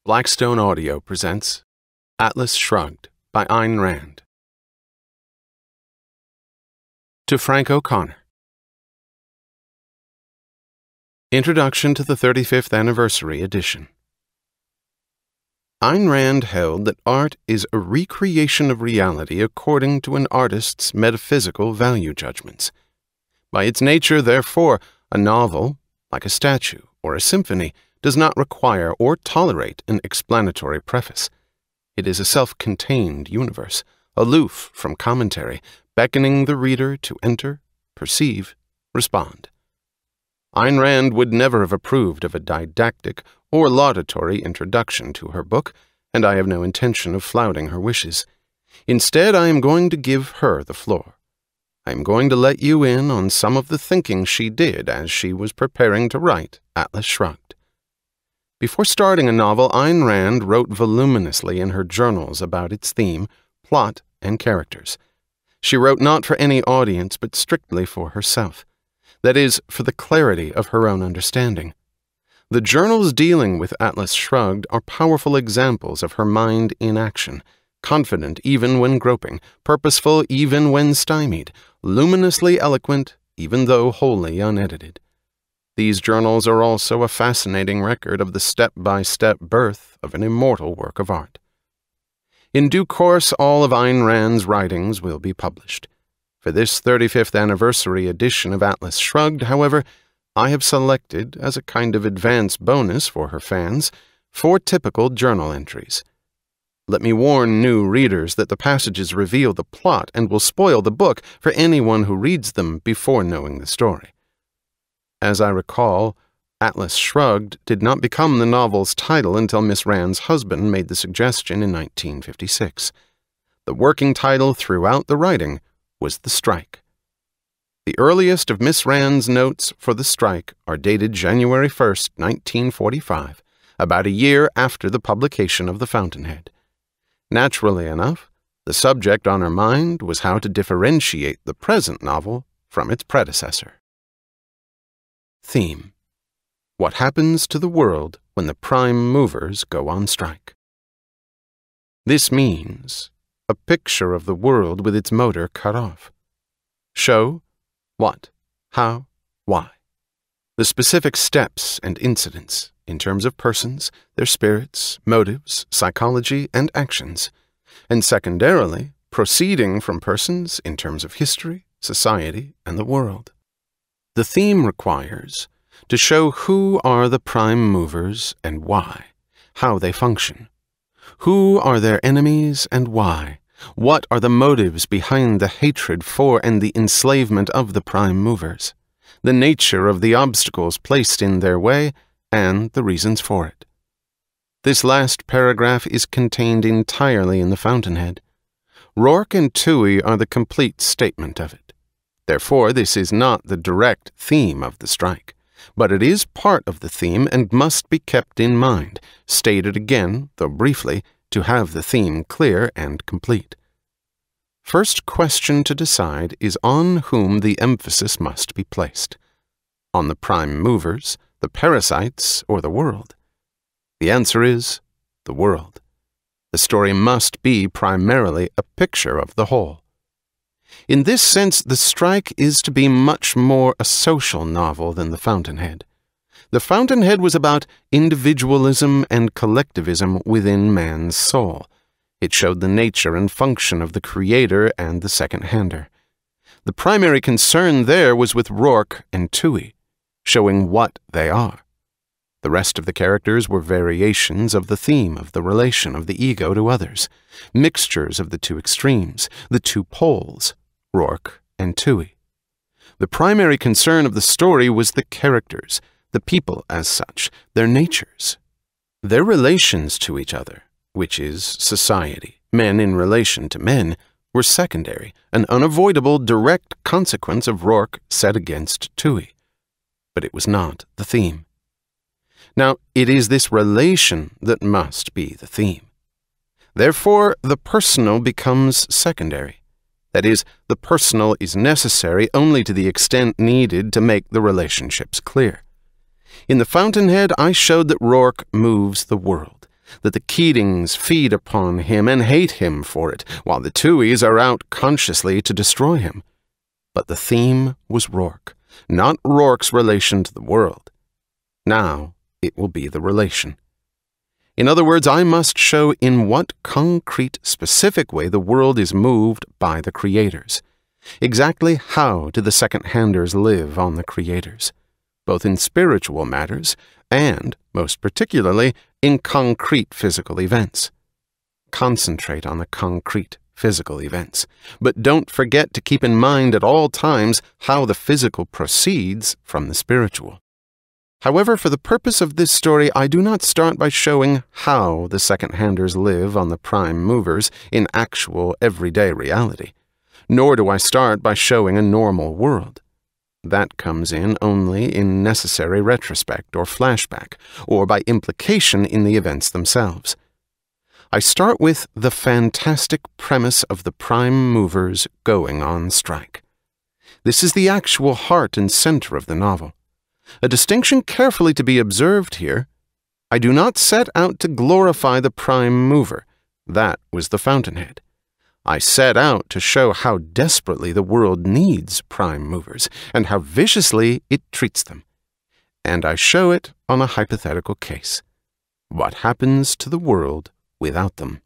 Blackstone Audio presents Atlas Shrugged by Ayn Rand. To Frank O'Connor. Introduction to the 35th Anniversary Edition. Ayn Rand held that art is a recreation of reality according to an artist's metaphysical value judgments. By its nature, therefore, a novel, like a statue or a symphony, does not require or tolerate an explanatory preface. It is a self-contained universe, aloof from commentary, beckoning the reader to enter, perceive, respond. Ayn Rand would never have approved of a didactic or laudatory introduction to her book, and I have no intention of flouting her wishes. Instead, I am going to give her the floor. I am going to let you in on some of the thinking she did as she was preparing to write Atlas Shrugged. Before starting a novel, Ayn Rand wrote voluminously in her journals about its theme, plot, and characters. She wrote not for any audience, but strictly for herself. That is, for the clarity of her own understanding. The journals dealing with Atlas Shrugged are powerful examples of her mind in action, confident even when groping, purposeful even when stymied, luminously eloquent even though wholly unedited. These journals are also a fascinating record of the step-by-step birth of an immortal work of art. In due course, all of Ayn Rand's writings will be published. For this 35th Anniversary edition of Atlas Shrugged, however, I have selected, as a kind of advance bonus for her fans, 4 typical journal entries. Let me warn new readers that the passages reveal the plot and will spoil the book for anyone who reads them before knowing the story. As I recall, Atlas Shrugged did not become the novel's title until Miss Rand's husband made the suggestion in 1956. The working title throughout the writing was The Strike. The earliest of Miss Rand's notes for The Strike are dated January 1st, 1945, about a year after the publication of The Fountainhead. Naturally enough, the subject on her mind was how to differentiate the present novel from its predecessor. Theme: What happens to the world when the prime movers go on strike? This means a picture of the world with its motor cut off. Show what, how, why. The specific steps and incidents in terms of persons, their spirits, motives, psychology, and actions, and secondarily, proceeding from persons in terms of history, society, and the world. The theme requires to show who are the prime movers and why, how they function. Who are their enemies and why? What are the motives behind the hatred for and the enslavement of the prime movers? The nature of the obstacles placed in their way and the reasons for it. This last paragraph is contained entirely in The Fountainhead. Rourke and Toohey are the complete statement of it. Therefore, this is not the direct theme of the strike, but it is part of the theme and must be kept in mind, stated again, though briefly, to have the theme clear and complete. First question to decide is on whom the emphasis must be placed. On the prime movers, the parasites, or the world? The answer is the world. The story must be primarily a picture of the whole. In this sense, The Strike is to be much more a social novel than The Fountainhead. The Fountainhead was about individualism and collectivism within man's soul. It showed the nature and function of the creator and the second-hander. The primary concern there was with Rourke and Toohey, showing what they are. The rest of the characters were variations of the theme of the relation of the ego to others, mixtures of the two extremes, the two poles, Rourke and Toohey. The primary concern of the story was the characters, the people as such, their natures. Their relations to each other, which is society, men in relation to men, were secondary, an unavoidable direct consequence of Rourke set against Toohey. But it was not the theme. Now, it is this relation that must be the theme. Therefore, the personal becomes secondary. That is, the personal is necessary only to the extent needed to make the relationships clear. In The Fountainhead, I showed that Rourke moves the world, that the Keatings feed upon him and hate him for it, while the Tuohys are out consciously to destroy him. But the theme was Rourke, not Rourke's relation to the world. Now it will be the relation. In other words, I must show in what concrete, specific way the world is moved by the creators. Exactly how do the second-handers live on the creators, both in spiritual matters and, most particularly, in concrete physical events. Concentrate on the concrete physical events, but don't forget to keep in mind at all times how the physical proceeds from the spiritual. However, for the purpose of this story, I do not start by showing how the second-handers live on the prime movers in actual everyday reality, nor do I start by showing a normal world. That comes in only in necessary retrospect or flashback, or by implication in the events themselves. I start with the fantastic premise of the prime movers going on strike. This is the actual heart and center of the novel. A distinction carefully to be observed here. I do not set out to glorify the prime mover. That was the fountainhead. I set out to show how desperately the world needs prime movers and how viciously it treats them. And I show it on a hypothetical case. What happens to the world without them?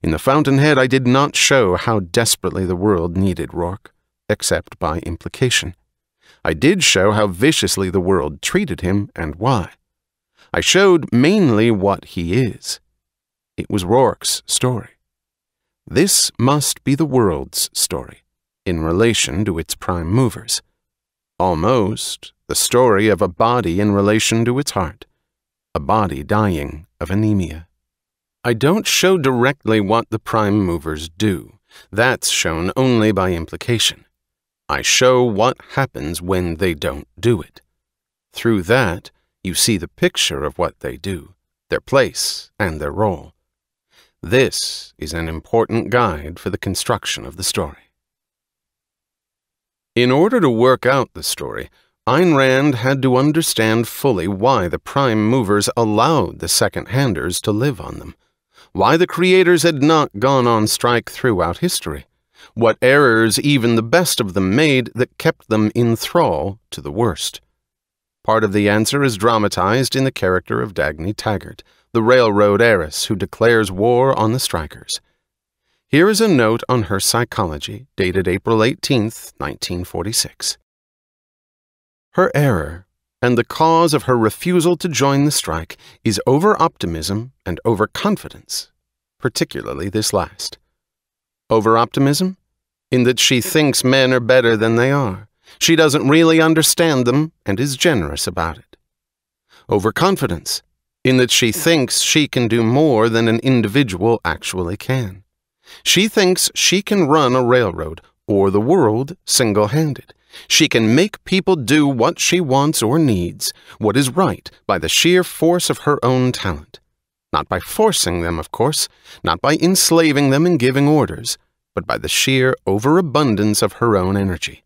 In the fountainhead, I did not show how desperately the world needed Rourke, except by implication. I did show how viciously the world treated him and why. I showed mainly what he is. It was Rourke's story. This must be the world's story, in relation to its prime movers. Almost the story of a body in relation to its heart, a body dying of anemia. I don't show directly what the prime movers do. That's shown only by implication. I show what happens when they don't do it. Through that, you see the picture of what they do, their place and their role. This is an important guide for the construction of the story. In order to work out the story, Ayn Rand had to understand fully why the prime movers allowed the second-handers to live on them, why the creators had not gone on strike throughout history, what errors even the best of them made that kept them in thrall to the worst. Part of the answer is dramatized in the character of Dagny Taggart, the railroad heiress who declares war on the strikers. Here is a note on her psychology, dated April 18, 1946. Her error, and the cause of her refusal to join the strike, is over-optimism and over-confidence, particularly this last. Over-optimism? In that she thinks men are better than they are. She doesn't really understand them and is generous about it. Overconfidence, in that she thinks she can do more than an individual actually can. She thinks she can run a railroad or the world single-handed. She can make people do what she wants or needs, what is right, by the sheer force of her own talent. Not by forcing them, of course, not by enslaving them and giving orders, but by the sheer overabundance of her own energy.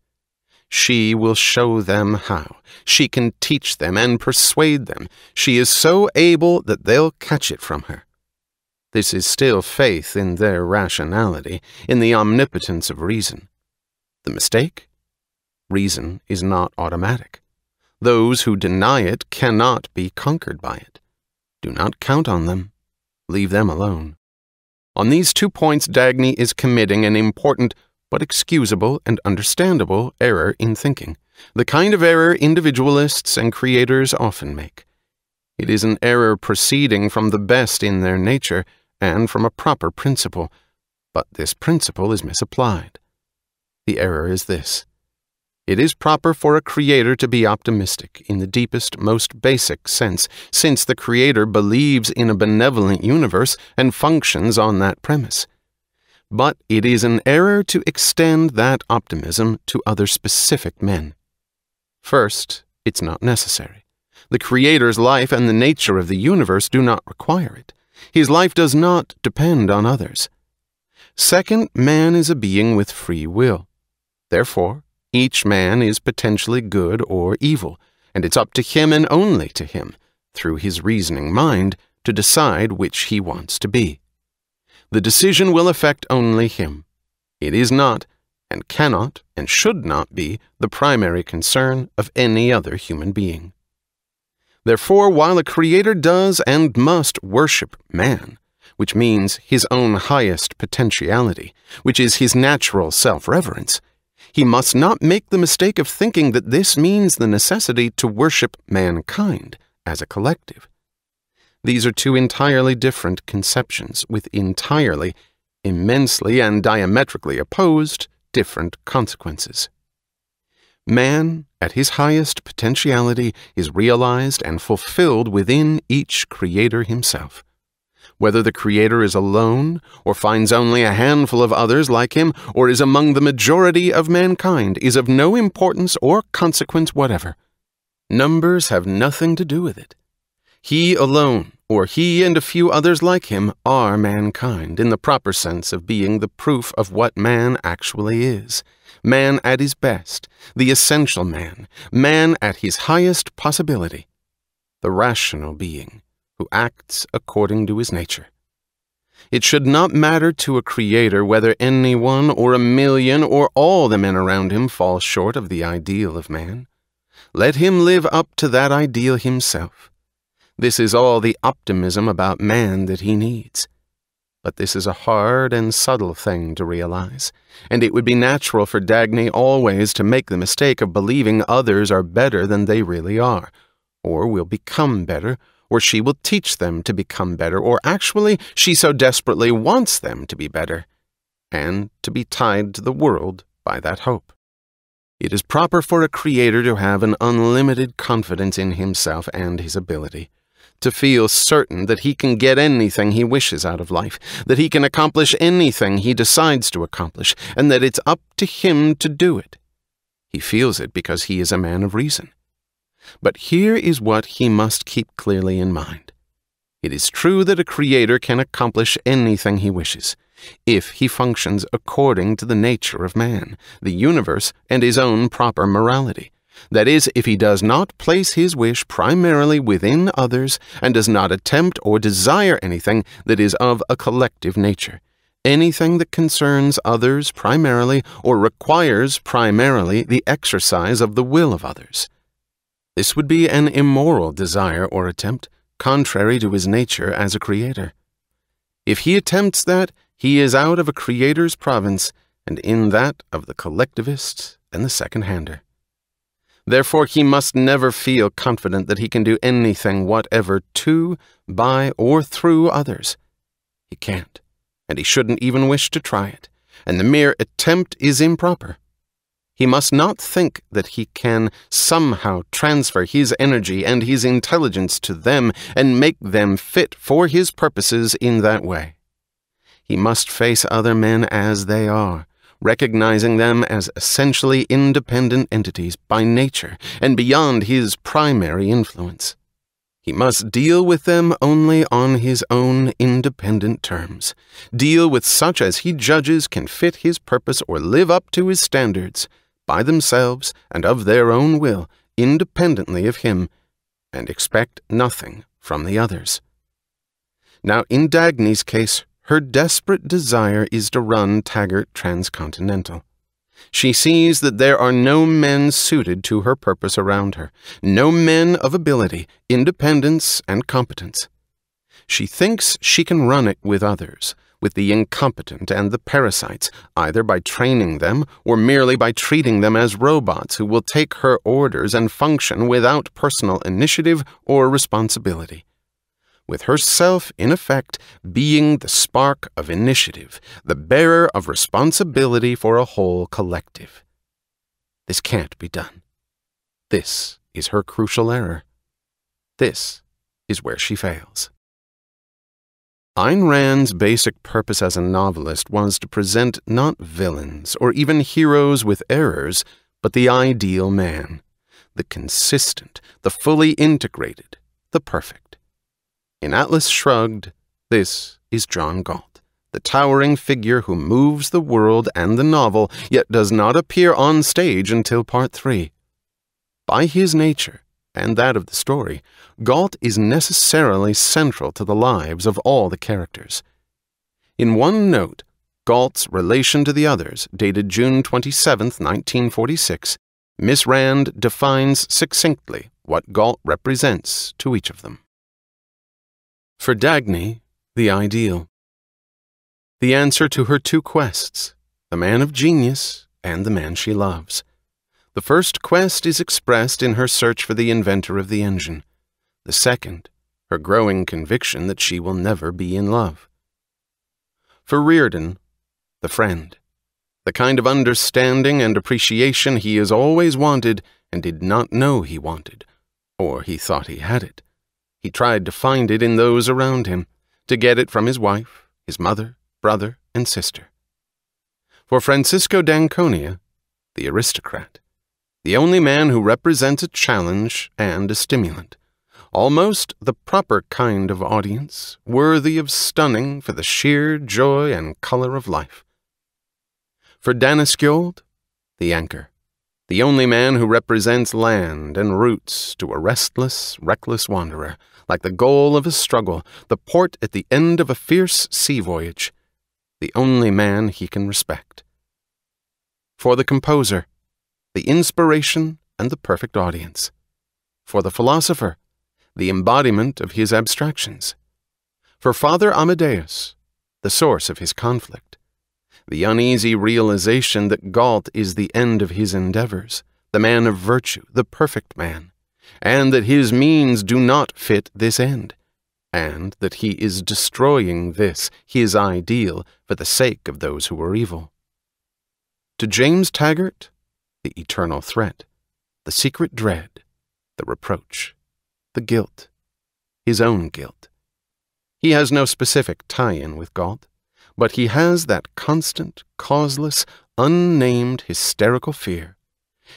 She will show them how. She can teach them and persuade them. She is so able that they'll catch it from her. This is still faith in their rationality, in the omnipotence of reason. The mistake? Reason is not automatic. Those who deny it cannot be conquered by it. Do not count on them. Leave them alone. On these 2 points, Dagny is committing an important but excusable and understandable error in thinking, the kind of error individualists and creators often make. It is an error proceeding from the best in their nature and from a proper principle, but this principle is misapplied. The error is this. It is proper for a creator to be optimistic in the deepest, most basic sense, since the creator believes in a benevolent universe and functions on that premise. But it is an error to extend that optimism to other specific men. First, it's not necessary. The creator's life and the nature of the universe do not require it. His life does not depend on others. Second, man is a being with free will. Therefore, each man is potentially good or evil, and it's up to him and only to him, through his reasoning mind, to decide which he wants to be. The decision will affect only him. It is not, and cannot, and should not be the primary concern of any other human being. Therefore, while a creator does and must worship man, which means his own highest potentiality, which is his natural self-reverence, he must not make the mistake of thinking that this means the necessity to worship mankind as a collective. These are two entirely different conceptions with entirely, immensely, and diametrically opposed different consequences. Man, at his highest potentiality, is realized and fulfilled within each creator himself. Whether the creator is alone, or finds only a handful of others like him, or is among the majority of mankind, is of no importance or consequence whatever. Numbers have nothing to do with it. He alone, or he and a few others like him, are mankind in the proper sense of being the proof of what man actually is. Man at his best, the essential man, man at his highest possibility, the rational being who acts according to his nature. It should not matter to a creator whether any one or a million or all the men around him fall short of the ideal of man. Let him live up to that ideal himself. This is all the optimism about man that he needs. But this is a hard and subtle thing to realize, and it would be natural for Dagny always to make the mistake of believing others are better than they really are, or will become better, or she will teach them to become better, or actually she so desperately wants them to be better, and to be tied to the world by that hope. It is proper for a creator to have an unlimited confidence in himself and his ability, to feel certain that he can get anything he wishes out of life, that he can accomplish anything he decides to accomplish, and that it's up to him to do it. He feels it because he is a man of reason. But here is what he must keep clearly in mind. It is true that a creator can accomplish anything he wishes, if he functions according to the nature of man, the universe, and his own proper morality. That is, if he does not place his wish primarily within others and does not attempt or desire anything that is of a collective nature, anything that concerns others primarily or requires primarily the exercise of the will of others. This would be an immoral desire or attempt, contrary to his nature as a creator. If he attempts that, he is out of a creator's province and in that of the collectivist and the second-hander. Therefore, he must never feel confident that he can do anything whatever to, by, or through others. He can't, and he shouldn't even wish to try it, and the mere attempt is improper. He must not think that he can somehow transfer his energy and his intelligence to them and make them fit for his purposes in that way. He must face other men as they are, recognizing them as essentially independent entities by nature and beyond his primary influence. He must deal with them only on his own independent terms, deal with such as he judges can fit his purpose or live up to his standards, by themselves and of their own will, independently of him, and expect nothing from the others. Now, in Dagny's case, her desperate desire is to run Taggart transcontinental. She sees that there are no men suited to her purpose around her, no men of ability, independence, and competence. She thinks she can run it with others, with the incompetent and the parasites, either by training them or merely by treating them as robots who will take her orders and function without personal initiative or responsibility. With herself, in effect, being the spark of initiative, the bearer of responsibility for a whole collective. This can't be done. This is her crucial error. This is where she fails. Ayn Rand's basic purpose as a novelist was to present not villains or even heroes with errors, but the ideal man, the consistent, the fully integrated, the perfect. In Atlas Shrugged, this is John Galt, the towering figure who moves the world and the novel, yet does not appear on stage until Part 3. By his nature, and that of the story, Galt is necessarily central to the lives of all the characters. In one note, Galt's relation to the others, dated June 27, 1946, Miss Rand defines succinctly what Galt represents to each of them. For Dagny, the ideal. The answer to her two quests, the man of genius and the man she loves. The first quest is expressed in her search for the inventor of the engine. The second, her growing conviction that she will never be in love. For Reardon, the friend, the kind of understanding and appreciation he has always wanted and did not know he wanted, or he thought he had it. He tried to find it in those around him, to get it from his wife, his mother, brother, and sister. For Francisco d'Anconia, the aristocrat, the only man who represents a challenge and a stimulant, almost the proper kind of audience, worthy of stunning for the sheer joy and color of life. For Danaskjold, the anchor, the only man who represents land and roots to a restless, reckless wanderer, like the goal of a struggle, the port at the end of a fierce sea voyage, the only man he can respect. For the composer, the inspiration and the perfect audience. For the philosopher, the embodiment of his abstractions. For Father Amadeus, the source of his conflict. The uneasy realization that Galt is the end of his endeavors, the man of virtue, the perfect man, and that his means do not fit this end, and that he is destroying this, his ideal, for the sake of those who are evil. To James Taggart, the eternal threat, the secret dread, the reproach, the guilt, his own guilt. He has no specific tie-in with Galt, but he has that constant, causeless, unnamed hysterical fear,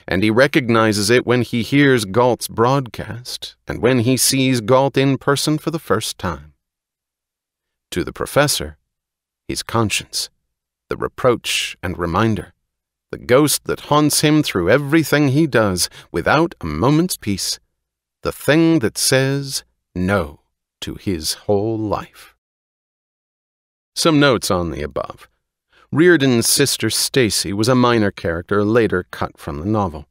and he recognizes it when he hears Galt's broadcast and when he sees Galt in person for the first time. To the professor, his conscience, the reproach and reminder, the ghost that haunts him through everything he does without a moment's peace, the thing that says no to his whole life. Some notes on the above. Reardon's sister Stacy was a minor character later cut from the novel.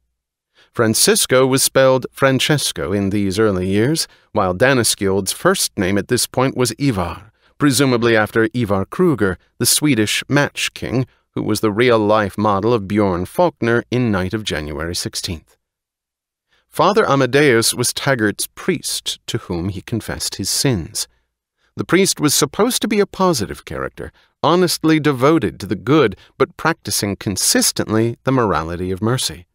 Francisco was spelled Francesco in these early years, while Danaskjold's first name at this point was Ivar, presumably after Ivar Kruger, the Swedish match king, who was the real-life model of Bjorn Faulkner in Night of January 16th. Father Amadeus was Taggart's priest, to whom he confessed his sins. The priest was supposed to be a positive character, honestly devoted to the good, but practicing consistently the morality of mercy.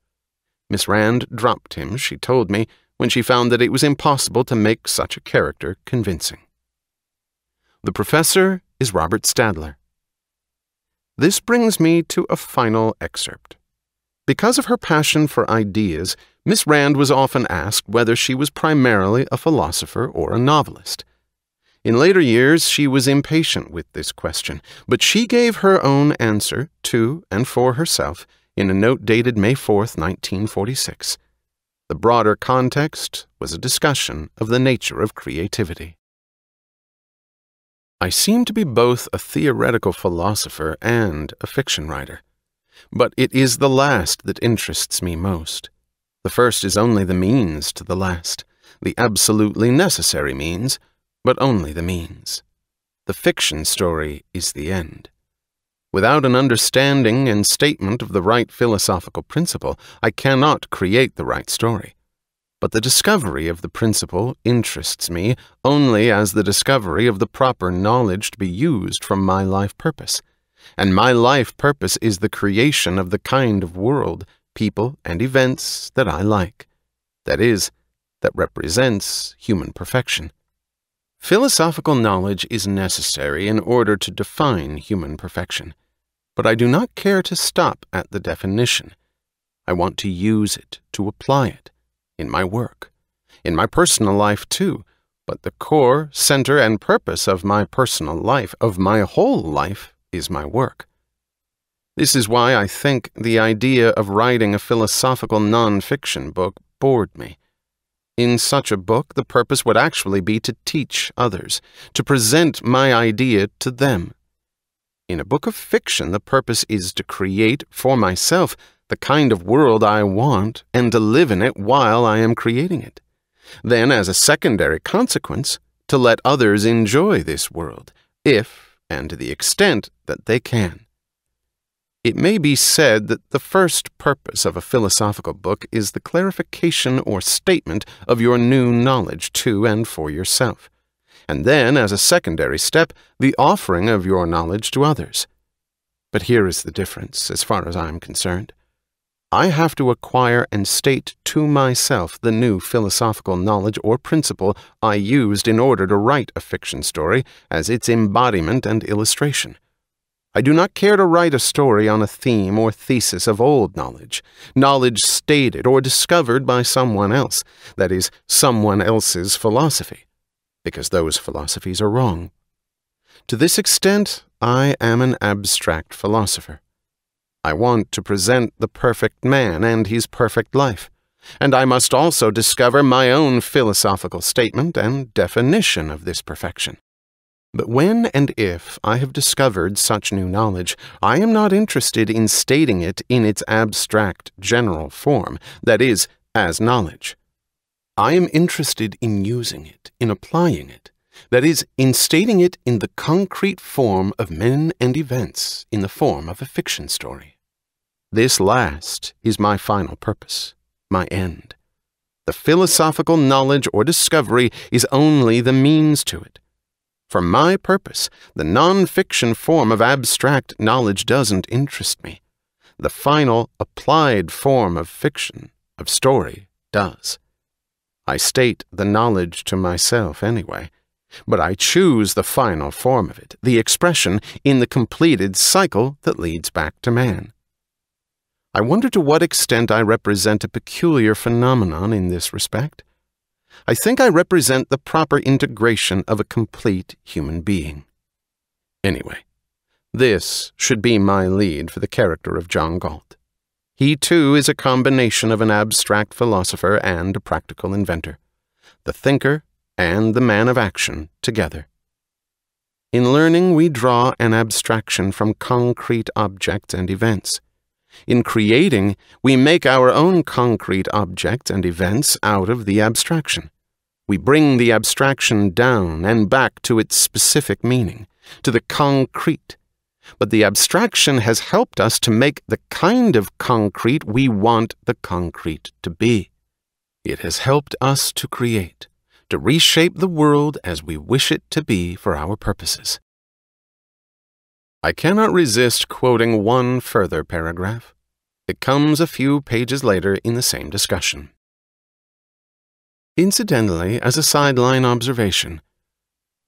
Miss Rand dropped him, she told me, when she found that it was impossible to make such a character convincing. The professor is Robert Stadler. This brings me to a final excerpt. Because of her passion for ideas, Miss Rand was often asked whether she was primarily a philosopher or a novelist. In later years, she was impatient with this question, but she gave her own answer to and for herself in a note dated May 4th, 1946. The broader context was a discussion of the nature of creativity. I seem to be both a theoretical philosopher and a fiction writer, but it is the last that interests me most. The first is only the means to the last, the absolutely necessary means, but only the means. The fiction story is the end. Without an understanding and statement of the right philosophical principle, I cannot create the right story. But the discovery of the principle interests me only as the discovery of the proper knowledge to be used from my life purpose. And my life purpose is the creation of the kind of world, people, and events that I like. That is, that represents human perfection. Philosophical knowledge is necessary in order to define human perfection, but I do not care to stop at the definition. I want to use it, to apply it, in my work, in my personal life too, but the core, center, and purpose of my personal life, of my whole life, is my work. This is why I think the idea of writing a philosophical non-fiction book bored me. In such a book, the purpose would actually be to teach others, to present my idea to them. In a book of fiction, the purpose is to create for myself the kind of world I want and to live in it while I am creating it. Then, as a secondary consequence, to let others enjoy this world, if and to the extent that they can. It may be said that the first purpose of a philosophical book is the clarification or statement of your new knowledge to and for yourself, and then, as a secondary step, the offering of your knowledge to others. But here is the difference, as far as I am concerned. I have to acquire and state to myself the new philosophical knowledge or principle I used in order to write a fiction story as its embodiment and illustration. I do not care to write a story on a theme or thesis of old knowledge, knowledge stated or discovered by someone else, that is, someone else's philosophy, because those philosophies are wrong. To this extent, I am an abstract philosopher. I want to present the perfect man and his perfect life, and I must also discover my own philosophical statement and definition of this perfection. But when and if I have discovered such new knowledge, I am not interested in stating it in its abstract general form, that is, as knowledge. I am interested in using it, in applying it, that is, in stating it in the concrete form of men and events, in the form of a fiction story. This last is my final purpose, my end. The philosophical knowledge or discovery is only the means to it. For my purpose, the non-fiction form of abstract knowledge doesn't interest me. The final, applied form of fiction, of story, does. I state the knowledge to myself anyway, but I choose the final form of it, the expression, in the completed cycle that leads back to man. I wonder to what extent I represent a peculiar phenomenon in this respect. I think I represent the proper integration of a complete human being. Anyway, this should be my lead for the character of John Galt. He, too, is a combination of an abstract philosopher and a practical inventor, the thinker and the man of action together. In learning, we draw an abstraction from concrete objects and events. In creating, we make our own concrete objects and events out of the abstraction. We bring the abstraction down and back to its specific meaning, to the concrete. But the abstraction has helped us to make the kind of concrete we want the concrete to be. It has helped us to create, to reshape the world as we wish it to be for our purposes. I cannot resist quoting one further paragraph. It comes a few pages later in the same discussion. Incidentally, as a sideline observation,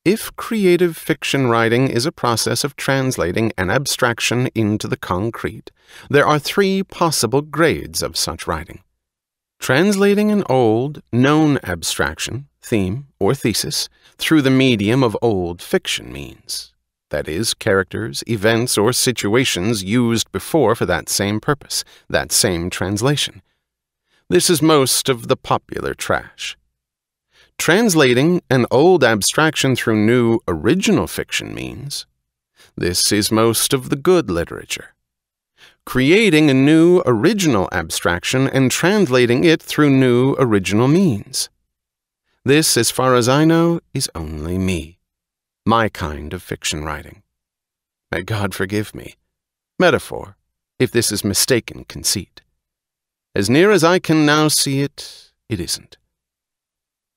if creative fiction writing is a process of translating an abstraction into the concrete, there are three possible grades of such writing. Translating an old, known abstraction, theme, or thesis through the medium of old fiction means, that is, characters, events, or situations used before for that same purpose, that same translation. This is most of the popular trash. Translating an old abstraction through new original fiction means, this is most of the good literature. Creating a new original abstraction and translating it through new original means. This, as far as I know, is only me, my kind of fiction writing. May God forgive me. Metaphor, if this is mistaken conceit. As near as I can now see it, it isn't.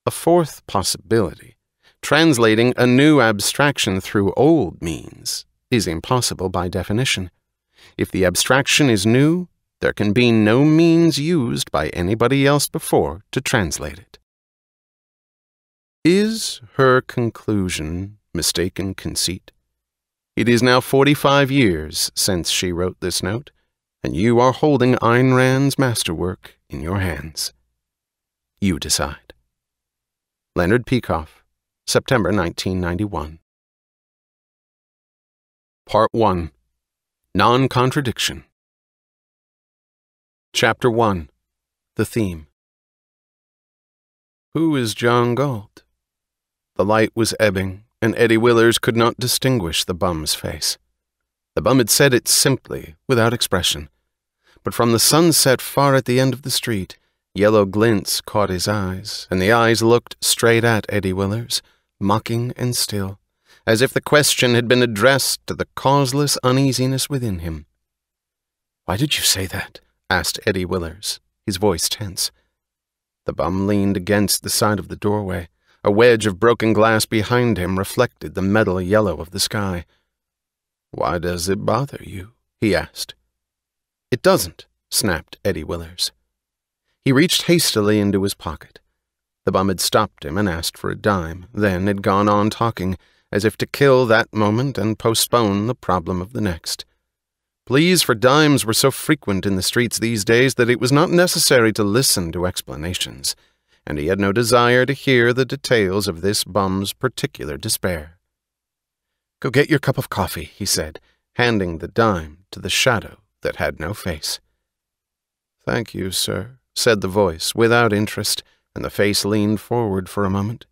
A fourth possibility, translating a new abstraction through old means, is impossible by definition. If the abstraction is new, there can be no means used by anybody else before to translate it. Is her conclusion mistaken conceit? It is now 45 years since she wrote this note, and you are holding Ayn Rand's masterwork in your hands. You decide. Leonard Peikoff, September 1991. Part 1. Non-Contradiction. Chapter 1. The Theme. Who is John Galt? The light was ebbing, and Eddie Willers could not distinguish the bum's face. The bum had said it simply, without expression. But from the sunset far at the end of the street, yellow glints caught his eyes, and the eyes looked straight at Eddie Willers, mocking and still, as if the question had been addressed to the causeless uneasiness within him. "Why did you say that?" asked Eddie Willers, his voice tense. The bum leaned against the side of the doorway. A wedge of broken glass behind him reflected the metal yellow of the sky. "Why does it bother you?" he asked. "It doesn't," snapped Eddie Willers. He reached hastily into his pocket. The bum had stopped him and asked for a dime, then had gone on talking, as if to kill that moment and postpone the problem of the next. Pleas for dimes were so frequent in the streets these days that it was not necessary to listen to explanations, and he had no desire to hear the details of this bum's particular despair. "Go get your cup of coffee," he said, handing the dime to the shadow that had no face. "Thank you, sir," said the voice, without interest, and the face leaned forward for a moment.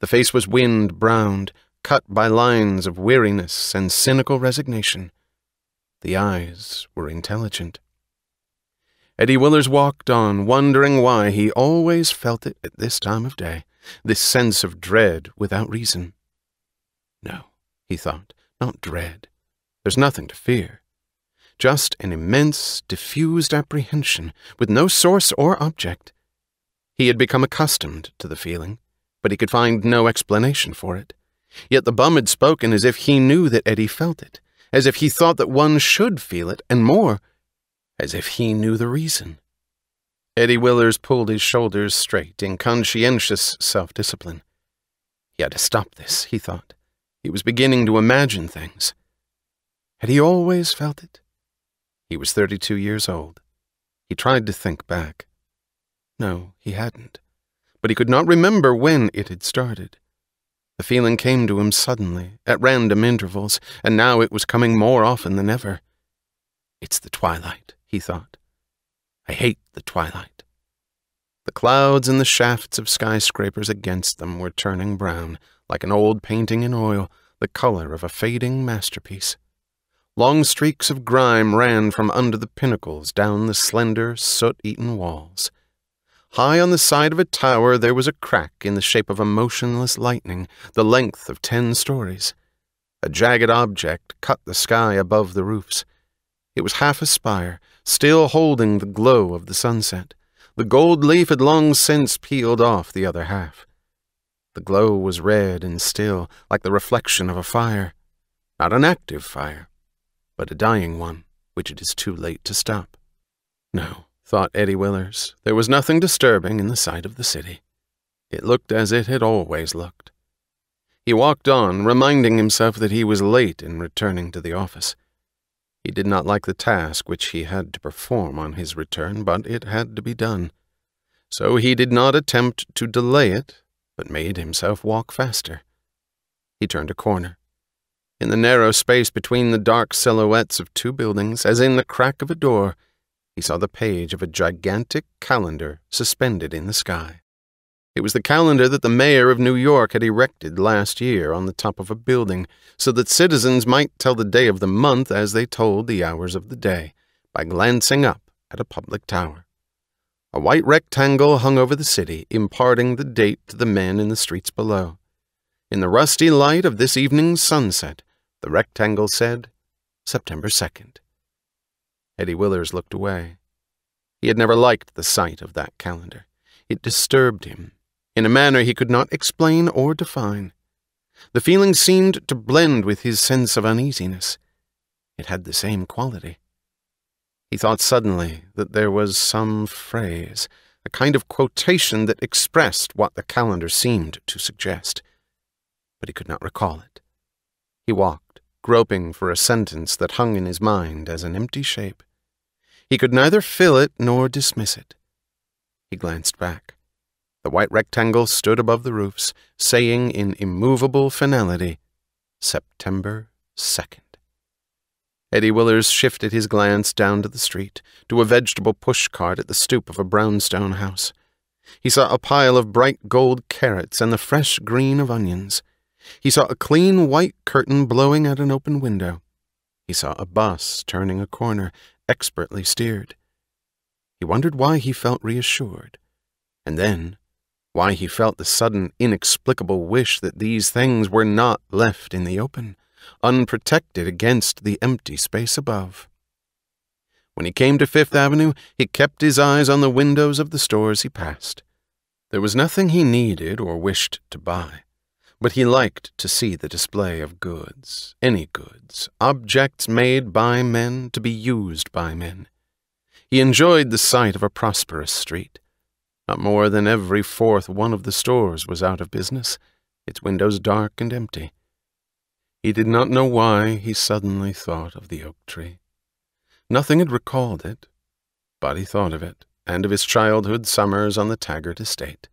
The face was wind-browned, cut by lines of weariness and cynical resignation. The eyes were intelligent. Eddie Willers walked on, wondering why he always felt it at this time of day, this sense of dread without reason. No, he thought, not dread. There's nothing to fear. Just an immense, diffused apprehension, with no source or object. He had become accustomed to the feeling, but he could find no explanation for it. Yet the bum had spoken as if he knew that Eddie felt it, as if he thought that one should feel it, and more, as if he knew the reason. Eddie Willers pulled his shoulders straight in conscientious self-discipline. He had to stop this, he thought. He was beginning to imagine things. Had he always felt it? He was 32 years old. He tried to think back. No, he hadn't. But he could not remember when it had started. The feeling came to him suddenly, at random intervals, and now it was coming more often than ever. It's the twilight, he thought. I hate the twilight. The clouds and the shafts of skyscrapers against them were turning brown, like an old painting in oil, the color of a fading masterpiece. Long streaks of grime ran from under the pinnacles down the slender, soot-eaten walls. High on the side of a tower there was a crack in the shape of a motionless lightning, the length of 10 stories. A jagged object cut the sky above the roofs. It was half a spire, still holding the glow of the sunset. The gold leaf had long since peeled off the other half. The glow was red and still, like the reflection of a fire. Not an active fire, but a dying one, which it is too late to stop. No, thought Eddie Willers, there was nothing disturbing in the sight of the city. It looked as it had always looked. He walked on, reminding himself that he was late in returning to the office. He did not like the task which he had to perform on his return, but it had to be done. So he did not attempt to delay it, but made himself walk faster. He turned a corner. In the narrow space between the dark silhouettes of 2 buildings, as in the crack of a door, he saw the page of a gigantic calendar suspended in the sky. It was the calendar that the mayor of New York had erected last year on the top of a building, so that citizens might tell the day of the month as they told the hours of the day, by glancing up at a public tower. A white rectangle hung over the city, imparting the date to the men in the streets below. In the rusty light of this evening's sunset, the rectangle said, September 2nd. Eddie Willers looked away. He had never liked the sight of that calendar. It disturbed him, in a manner he could not explain or define. The feeling seemed to blend with his sense of uneasiness. It had the same quality. He thought suddenly that there was some phrase, a kind of quotation that expressed what the calendar seemed to suggest. But he could not recall it. He walked, groping for a sentence that hung in his mind as an empty shape. He could neither fill it nor dismiss it. He glanced back. The white rectangle stood above the roofs, saying in immovable finality, September 2nd. Eddie Willers shifted his glance down to the street, to a vegetable pushcart at the stoop of a brownstone house. He saw a pile of bright gold carrots and the fresh green of onions. He saw a clean white curtain blowing at an open window. He saw a bus turning a corner, expertly steered. He wondered why he felt reassured, and then why he felt the sudden, inexplicable wish that these things were not left in the open, unprotected against the empty space above. When he came to Fifth Avenue, he kept his eyes on the windows of the stores he passed. There was nothing he needed or wished to buy, but he liked to see the display of goods, any goods, objects made by men to be used by men. He enjoyed the sight of a prosperous street. Not more than every fourth one of the stores was out of business, its windows dark and empty. He did not know why he suddenly thought of the oak tree. Nothing had recalled it, but he thought of it, and of his childhood summers on the Taggart estate.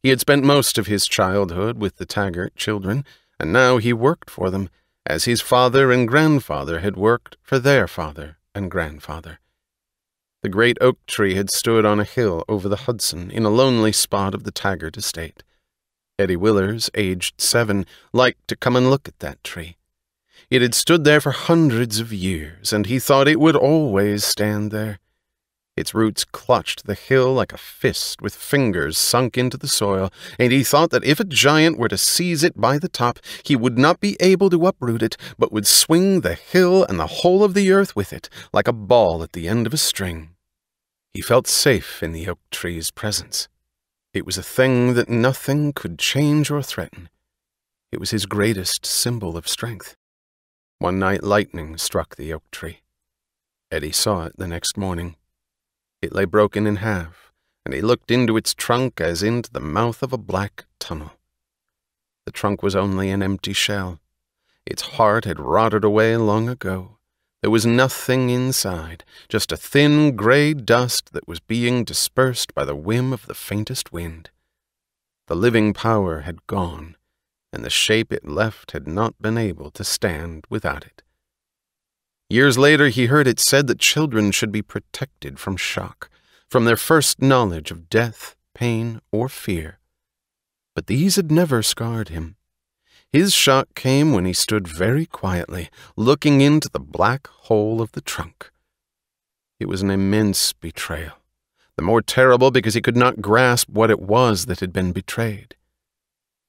He had spent most of his childhood with the Taggart children, and now he worked for them, as his father and grandfather had worked for their father and grandfather. The great oak tree had stood on a hill over the Hudson in a lonely spot of the Taggart estate. Eddie Willers, aged 7, liked to come and look at that tree. It had stood there for hundreds of years, and he thought it would always stand there. Its roots clutched the hill like a fist with fingers sunk into the soil, and he thought that if a giant were to seize it by the top, he would not be able to uproot it, but would swing the hill and the whole of the earth with it, like a ball at the end of a string. He felt safe in the oak tree's presence. It was a thing that nothing could change or threaten. It was his greatest symbol of strength. One night lightning struck the oak tree. Eddie saw it the next morning. It lay broken in half, and he looked into its trunk as into the mouth of a black tunnel. The trunk was only an empty shell. Its heart had rotted away long ago. There was nothing inside, just a thin gray dust that was being dispersed by the whim of the faintest wind. The living power had gone, and the shape it left had not been able to stand without it. Years later he heard it said that children should be protected from shock, from their first knowledge of death, pain, or fear. But these had never scarred him. His shock came when he stood very quietly, looking into the black hole of the trunk. It was an immense betrayal, the more terrible because he could not grasp what it was that had been betrayed.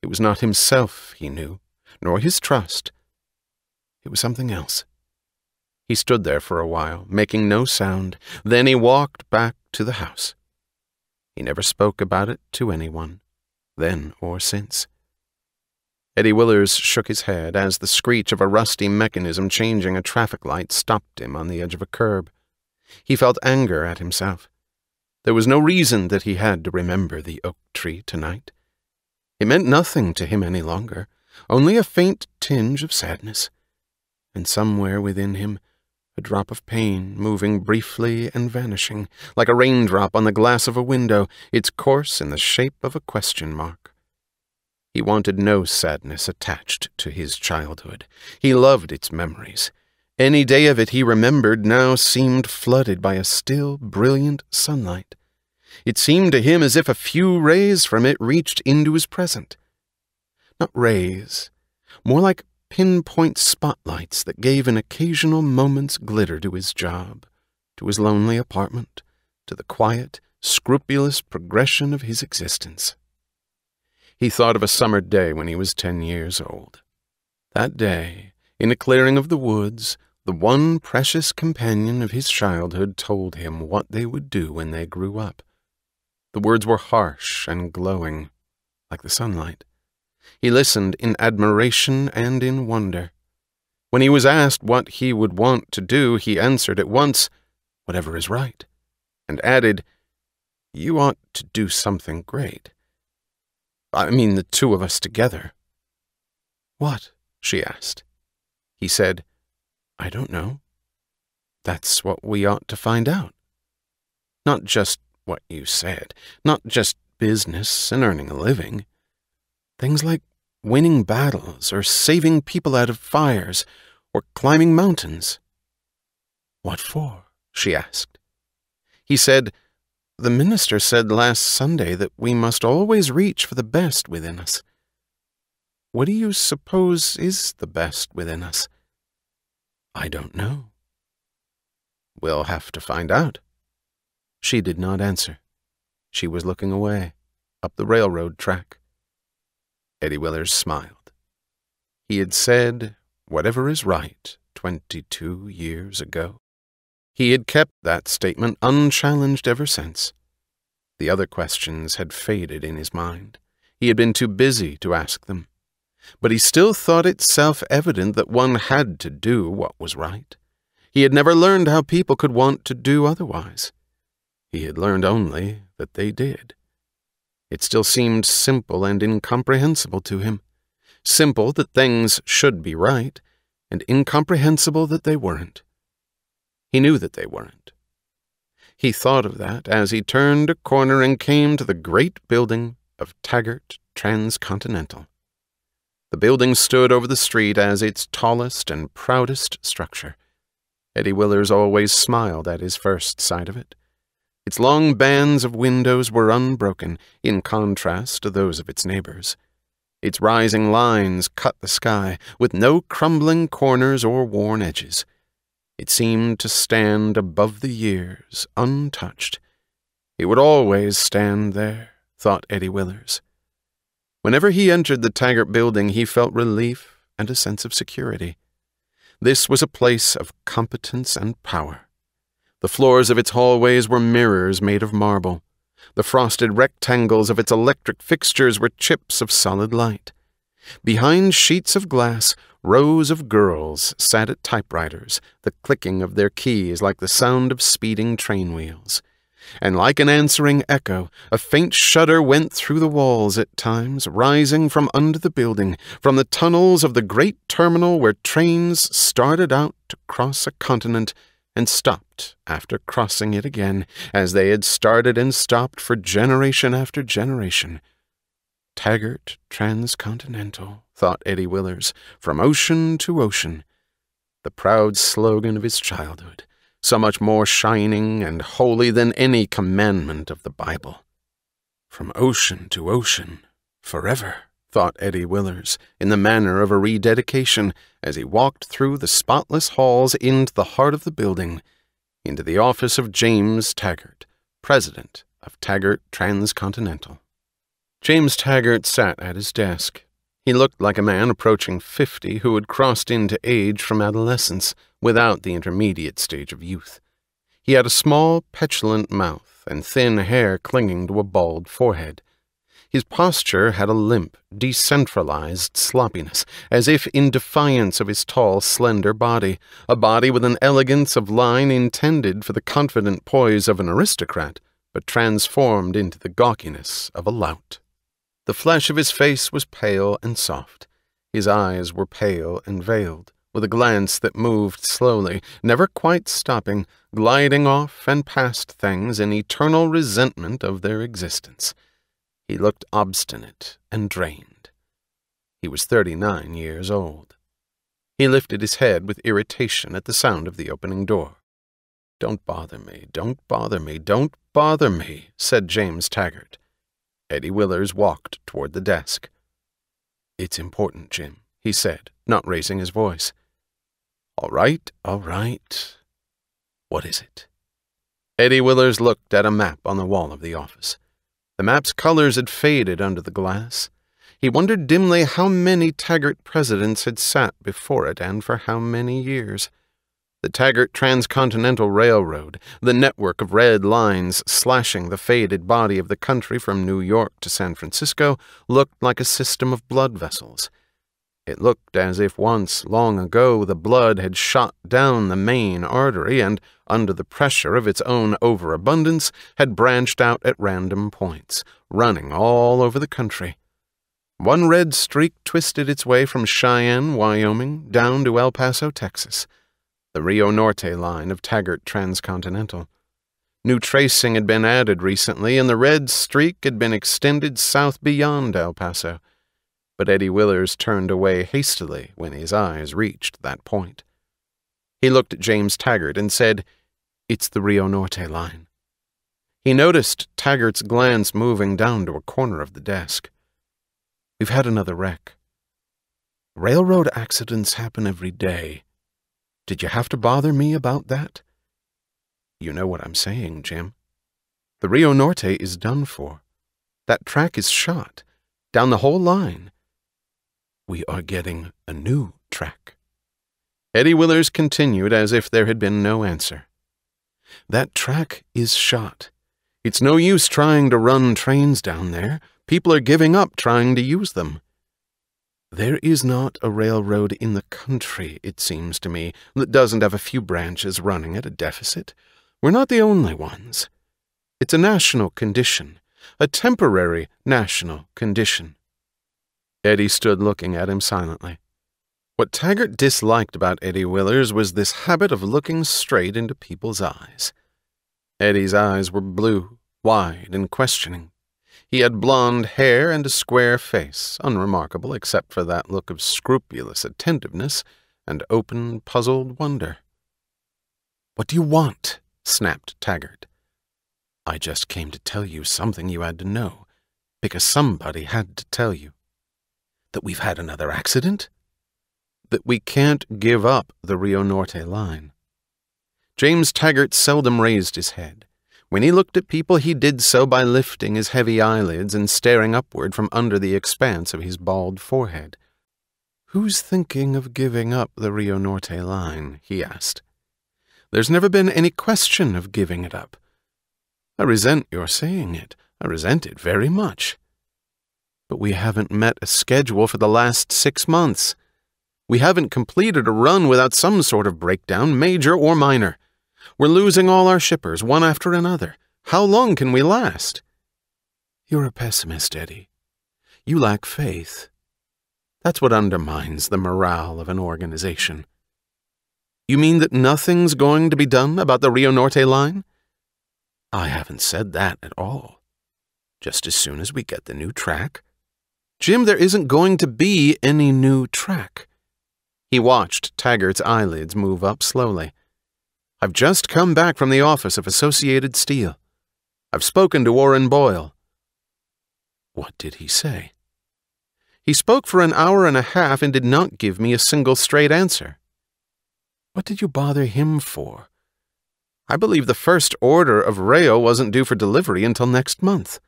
It was not himself, he knew, nor his trust. It was something else. He stood there for a while, making no sound. Then he walked back to the house. He never spoke about it to anyone, then or since. Eddie Willers shook his head as the screech of a rusty mechanism changing a traffic light stopped him on the edge of a curb. He felt anger at himself. There was no reason that he had to remember the oak tree tonight. It meant nothing to him any longer, only a faint tinge of sadness. And somewhere within him, a drop of pain moving briefly and vanishing, like a raindrop on the glass of a window, its course in the shape of a question mark. He wanted no sadness attached to his childhood. He loved its memories. Any day of it he remembered now seemed flooded by a still, brilliant sunlight. It seemed to him as if a few rays from it reached into his present. Not rays, more like pinpoint spotlights that gave an occasional moment's glitter to his job, to his lonely apartment, to the quiet, scrupulous progression of his existence. He thought of a summer day when he was 10 years old. That day, in a clearing of the woods, the one precious companion of his childhood told him what they would do when they grew up. The words were harsh and glowing, like the sunlight. He listened in admiration and in wonder. When he was asked what he would want to do, he answered at once, "Whatever is right," and added, "You ought to do something great. I mean the two of us together." "What?" she asked. He said, "I don't know. That's what we ought to find out. Not just what you said, not just business and earning a living. Things like winning battles or saving people out of fires or climbing mountains." "What for?" she asked. He said, The minister said last Sunday that we must always reach for the best within us. What do you suppose is the best within us? I don't know. We'll have to find out. She did not answer. She was looking away, up the railroad track. Eddie Willers smiled. He had said, "Whatever is right," 22 years ago. He had kept that statement unchallenged ever since. The other questions had faded in his mind. He had been too busy to ask them. But he still thought it self-evident that one had to do what was right. He had never learned how people could want to do otherwise. He had learned only that they did. It still seemed simple and incomprehensible to him. Simple that things should be right, and incomprehensible that they weren't. He knew that they weren't. He thought of that as he turned a corner and came to the great building of Taggart Transcontinental. The building stood over the street as its tallest and proudest structure. Eddie Willers always smiled at his first sight of it. Its long bands of windows were unbroken, in contrast to those of its neighbors. Its rising lines cut the sky, with no crumbling corners or worn edges. It seemed to stand above the years, untouched. It would always stand there, thought Eddie Willers. Whenever he entered the Taggart building, he felt relief and a sense of security. This was a place of competence and power. The floors of its hallways were mirrors made of marble. The frosted rectangles of its electric fixtures were chips of solid light. Behind sheets of glass, rows of girls sat at typewriters, the clicking of their keys like the sound of speeding train wheels. And like an answering echo, a faint shudder went through the walls at times, rising from under the building, from the tunnels of the great terminal where trains started out to cross a continent and stopped after crossing it again, as they had started and stopped for generation after generation. Taggart Transcontinental, thought Eddie Willers, from ocean to ocean. The proud slogan of his childhood, so much more shining and holy than any commandment of the Bible. From ocean to ocean, forever, thought Eddie Willers, in the manner of a rededication, as he walked through the spotless halls into the heart of the building, into the office of James Taggart, president of Taggart Transcontinental. James Taggart sat at his desk. He looked like a man approaching 50 who had crossed into age from adolescence without the intermediate stage of youth. He had a small, petulant mouth and thin hair clinging to a bald forehead. His posture had a limp, decentralized sloppiness, as if in defiance of his tall, slender body, a body with an elegance of line intended for the confident poise of an aristocrat, but transformed into the gawkiness of a lout. The flesh of his face was pale and soft. His eyes were pale and veiled, with a glance that moved slowly, never quite stopping, gliding off and past things in eternal resentment of their existence. He looked obstinate and drained. He was 39 years old. He lifted his head with irritation at the sound of the opening door. "Don't bother me, don't bother me, don't bother me," said James Taggart. Eddie Willers walked toward the desk. "It's important, Jim," he said, not raising his voice. All right, all right. What is it?" Eddie Willers looked at a map on the wall of the office. The map's colors had faded under the glass. He wondered dimly how many Taggart presidents had sat before it and for how many years. The Taggart Transcontinental Railroad, the network of red lines slashing the faded body of the country from New York to San Francisco, looked like a system of blood vessels. It looked as if once, long ago, the blood had shot down the main artery and, under the pressure of its own overabundance, had branched out at random points, running all over the country. One red streak twisted its way from Cheyenne, Wyoming, down to El Paso, Texas, the Rio Norte line of Taggart Transcontinental. New tracing had been added recently, and the red streak had been extended south beyond El Paso. But Eddie Willers turned away hastily when his eyes reached that point. He looked at James Taggart and said, "It's the Rio Norte line." He noticed Taggart's glance moving down to a corner of the desk. "We've had another wreck. Railroad accidents happen every day. Did you have to bother me about that?" "You know what I'm saying, Jim. The Rio Norte is done for. That track is shot, down the whole line. We are getting a new track." Eddie Willers continued as if there had been no answer. "That track is shot. It's no use trying to run trains down there. People are giving up trying to use them. There is not a railroad in the country, it seems to me, that doesn't have a few branches running at a deficit. We're not the only ones. It's a national condition, a temporary national condition." Eddie stood looking at him silently. What Taggart disliked about Eddie Willers was this habit of looking straight into people's eyes. Eddie's eyes were blue, wide, and questioning. He had blonde hair and a square face, unremarkable except for that look of scrupulous attentiveness and open, puzzled wonder. "What do you want?" snapped Taggart. "I just came to tell you something you had to know, because somebody had to tell you." "That we've had another accident?" "That we can't give up the Rio Norte line." James Taggart seldom raised his head. When he looked at people, he did so by lifting his heavy eyelids and staring upward from under the expanse of his bald forehead. "Who's thinking of giving up the Rio Norte line?" he asked. "There's never been any question of giving it up. I resent your saying it. I resent it very much. But we haven't met a schedule for the last 6 months. We haven't completed a run without some sort of breakdown, major or minor. We're losing all our shippers, one after another. How long can we last?" "You're a pessimist, Eddie. You lack faith. That's what undermines the morale of an organization." "You mean that nothing's going to be done about the Rio Norte line?" "I haven't said that at all. Just as soon as we get the new track." "Jim, there isn't going to be any new track." He watched Taggart's eyelids move up slowly. "I've just come back from the office of Associated Steel. I've spoken to Warren Boyle." "What did he say?" "He spoke for an hour and a half and did not give me a single straight answer." "What did you bother him for?" "I believe the first order of rail wasn't due for delivery until next month.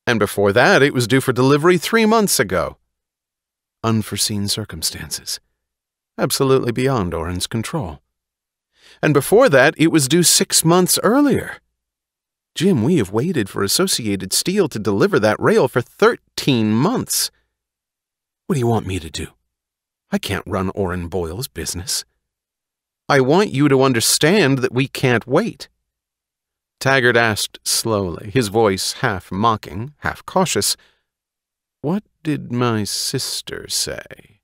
And before that, it was due for delivery 3 months ago." "Unforeseen circumstances. Absolutely beyond Orrin's control." "And before that, it was due 6 months earlier. Jim, we have waited for Associated Steel to deliver that rail for 13 months. What do you want me to do? I can't run Orrin Boyle's business." "I want you to understand that we can't wait." Taggart asked slowly, his voice half mocking, half cautious, "What did my sister say?"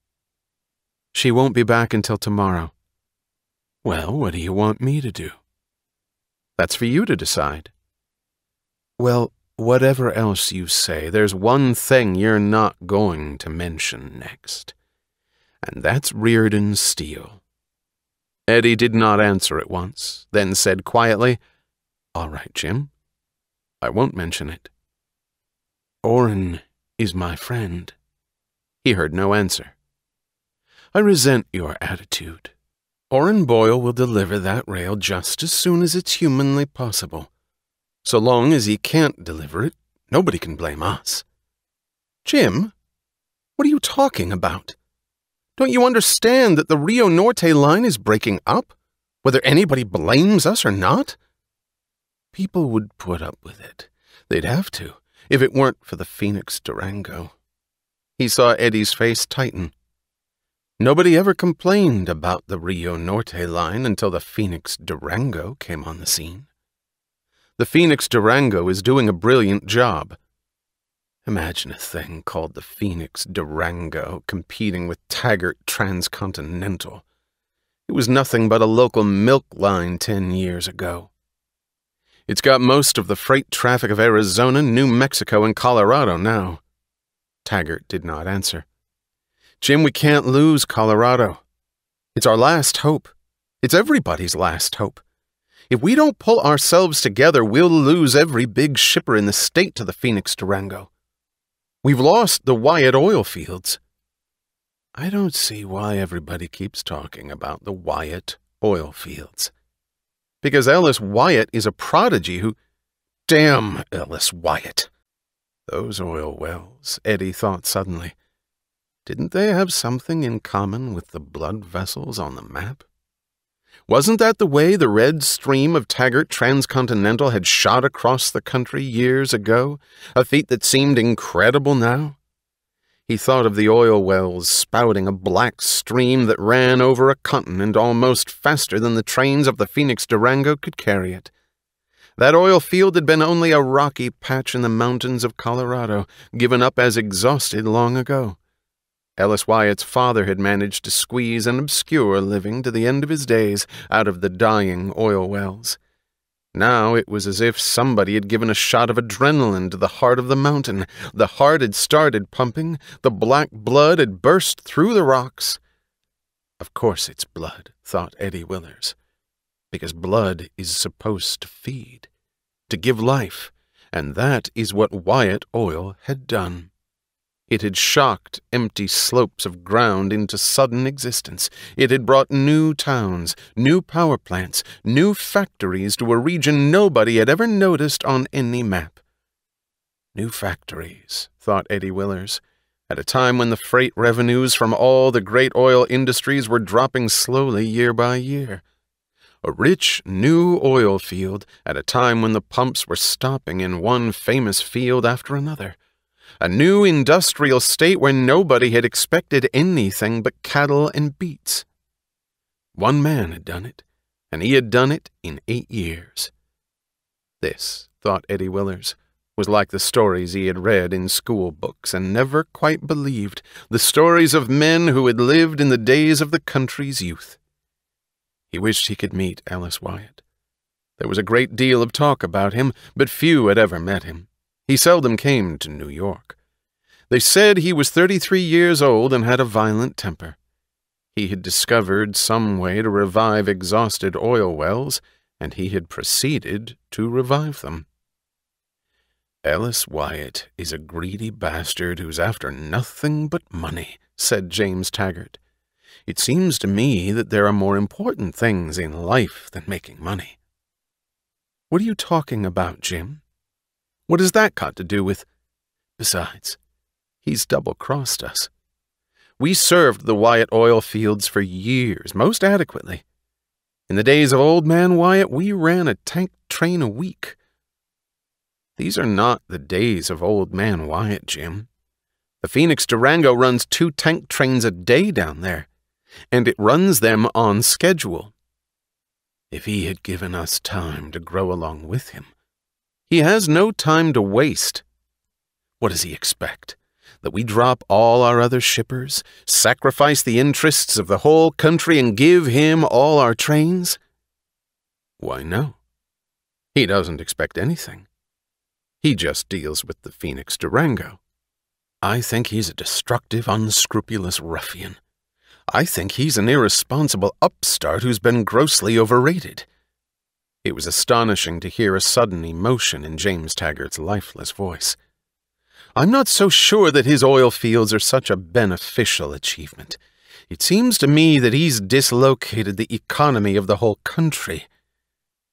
"She won't be back until tomorrow." "Well, what do you want me to do?" "That's for you to decide." "Well, whatever else you say, there's one thing you're not going to mention next, and that's Reardon Steel." Eddie did not answer at once, then said quietly, "All right, Jim. I won't mention it." "Orrin is my friend." He heard no answer. "I resent your attitude. Orrin Boyle will deliver that rail just as soon as it's humanly possible. So long as he can't deliver it, nobody can blame us." "Jim, what are you talking about? Don't you understand that the Rio Norte line is breaking up, whether anybody blames us or not?" "People would put up with it. They'd have to, if it weren't for the Phoenix Durango." He saw Eddie's face tighten. Nobody ever complained about the Rio Norte line until the Phoenix Durango came on the scene. The Phoenix Durango is doing a brilliant job. Imagine a thing called the Phoenix Durango competing with Taggart Transcontinental. It was nothing but a local milk line 10 years ago. It's got most of the freight traffic of Arizona, New Mexico, and Colorado now. Taggart did not answer. "Jim, we can't lose Colorado. It's our last hope. It's everybody's last hope. If we don't pull ourselves together, we'll lose every big shipper in the state to the Phoenix Durango. We've lost the Wyatt oil fields. I don't see why everybody keeps talking about the Wyatt oil fields. Because Ellis Wyatt is a prodigy who— Damn Ellis Wyatt! Those oil wells, Eddie thought suddenly. Didn't they have something in common with the blood vessels on the map? Wasn't that the way the red stream of Taggart Transcontinental had shot across the country years ago, a feat that seemed incredible now? He thought of the oil wells spouting a black stream that ran over a continent almost faster than the trains of the Phoenix Durango could carry it. That oil field had been only a rocky patch in the mountains of Colorado, given up as exhausted long ago. Ellis Wyatt's father had managed to squeeze an obscure living to the end of his days out of the dying oil wells. Now it was as if somebody had given a shot of adrenaline to the heart of the mountain. The heart had started pumping, the black blood had burst through the rocks. Of course it's blood, thought Eddie Willers, because blood is supposed to feed, to give life, and that is what Wyatt Oil had done. It had shocked empty slopes of ground into sudden existence. It had brought new towns, new power plants, new factories to a region nobody had ever noticed on any map. New factories, thought Eddie Willers, at a time when the freight revenues from all the great oil industries were dropping slowly year by year. A rich, new oil field at a time when the pumps were stopping in one famous field after another. A new industrial state where nobody had expected anything but cattle and beets. One man had done it, and he had done it in 8 years. This, thought Eddie Willers, was like the stories he had read in school books and never quite believed, the stories of men who had lived in the days of the country's youth. He wished he could meet Ellis Wyatt. There was a great deal of talk about him, but few had ever met him. He seldom came to New York. They said he was 33 years old and had a violent temper. He had discovered some way to revive exhausted oil wells, and he had proceeded to revive them. Ellis Wyatt is a greedy bastard who's after nothing but money, said James Taggart. It seems to me that there are more important things in life than making money. What are you talking about, Jim? What has that got to do with— Besides, he's double-crossed us. We served the Wyatt oil fields for years, most adequately. In the days of Old Man Wyatt, we ran a tank train a week. These are not the days of Old Man Wyatt, Jim. The Phoenix Durango runs 2 tank trains a day down there, and it runs them on schedule. If he had given us time to grow along with him. He has no time to waste. What does he expect? That we drop all our other shippers, sacrifice the interests of the whole country, and give him all our trains? Why, no. He doesn't expect anything. He just deals with the Phoenix Durango. I think he's a destructive, unscrupulous ruffian. I think he's an irresponsible upstart who's been grossly overrated. It was astonishing to hear a sudden emotion in James Taggart's lifeless voice. I'm not so sure that his oil fields are such a beneficial achievement. It seems to me that he's dislocated the economy of the whole country.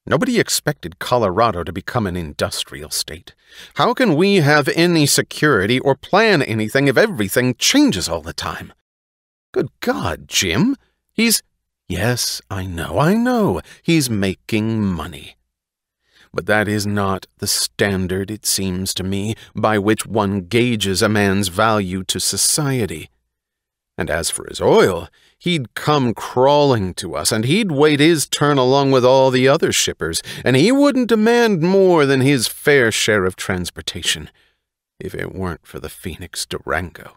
Nobody expected Colorado to become an industrial state. How can we have any security or plan anything if everything changes all the time? Good God, Jim, Yes, I know. He's making money. But that is not the standard, it seems to me, by which one gauges a man's value to society. And as for his oil, he'd come crawling to us, and he'd wait his turn along with all the other shippers, and he wouldn't demand more than his fair share of transportation, if it weren't for the Phoenix Durango.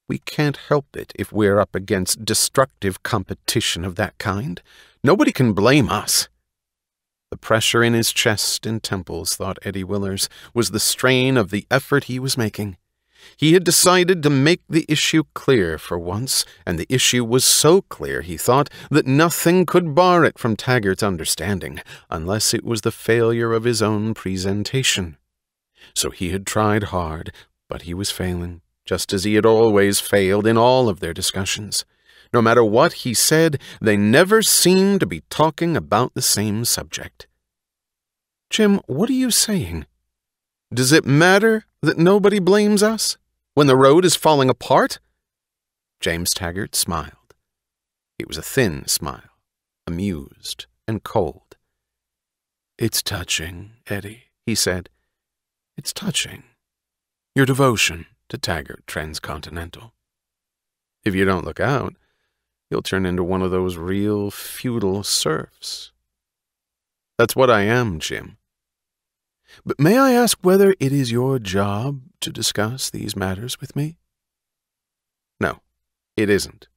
We can't help it if we're up against destructive competition of that kind. Nobody can blame us. The pressure in his chest and temples, thought Eddie Willers, was the strain of the effort he was making. He had decided to make the issue clear for once, and the issue was so clear, he thought, that nothing could bar it from Taggart's understanding, unless it was the failure of his own presentation. So he had tried hard, but he was failing, just as he had always failed in all of their discussions. No matter what he said, they never seemed to be talking about the same subject. "Jim, what are you saying? Does it matter that nobody blames us when the road is falling apart?" James Taggart smiled. It was a thin smile, amused and cold. "It's touching, Eddie," he said. "It's touching. Your devotion to Taggart Transcontinental. If you don't look out, you'll turn into one of those real feudal serfs. That's what I am, Jim. But may I ask whether it is your job to discuss these matters with me?" "No, it isn't."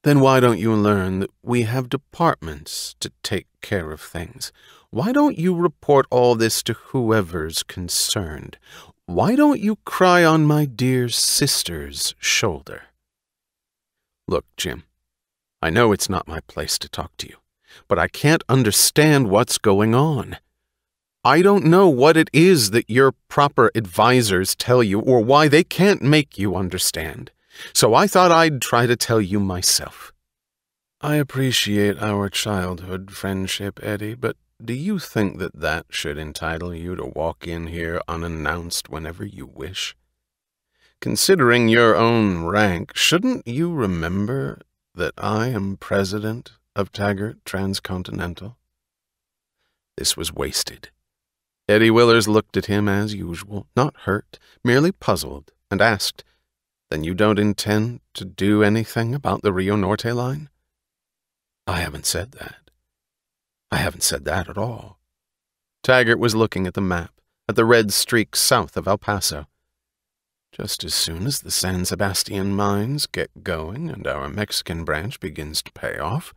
"Then why don't you learn that we have departments to take care of things? Why don't you report all this to whoever's concerned? Why don't you cry on my dear sister's shoulder?" "Look, Jim, I know it's not my place to talk to you, but I can't understand what's going on. I don't know what it is that your proper advisors tell you or why they can't make you understand. So I thought I'd try to tell you myself." "I appreciate our childhood friendship, Eddie, but do you think that that should entitle you to walk in here unannounced whenever you wish? Considering your own rank, shouldn't you remember that I am president of Taggart Transcontinental?" This was wasted. Eddie Willers looked at him as usual, not hurt, merely puzzled, and asked, "Then you don't intend to do anything about the Rio Norte line?" "I haven't said that. I haven't said that at all." Taggart was looking at the map, at the red streak south of El Paso. "Just as soon as the San Sebastian mines get going and our Mexican branch begins to pay off."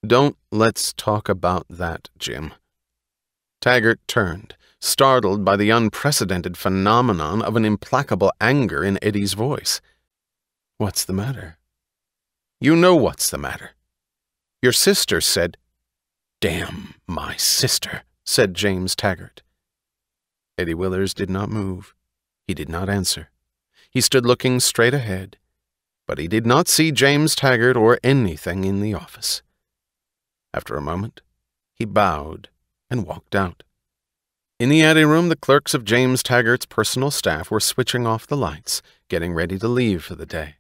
"Don't let's talk about that, Jim." Taggart turned, startled by the unprecedented phenomenon of an implacable anger in Eddie's voice. "What's the matter?" "You know what's the matter. Your sister said—" "Damn my sister," said James Taggart. Eddie Willers did not move. He did not answer. He stood looking straight ahead, but he did not see James Taggart or anything in the office. After a moment, he bowed and walked out. In the anteroom, the clerks of James Taggart's personal staff were switching off the lights, getting ready to leave for the day.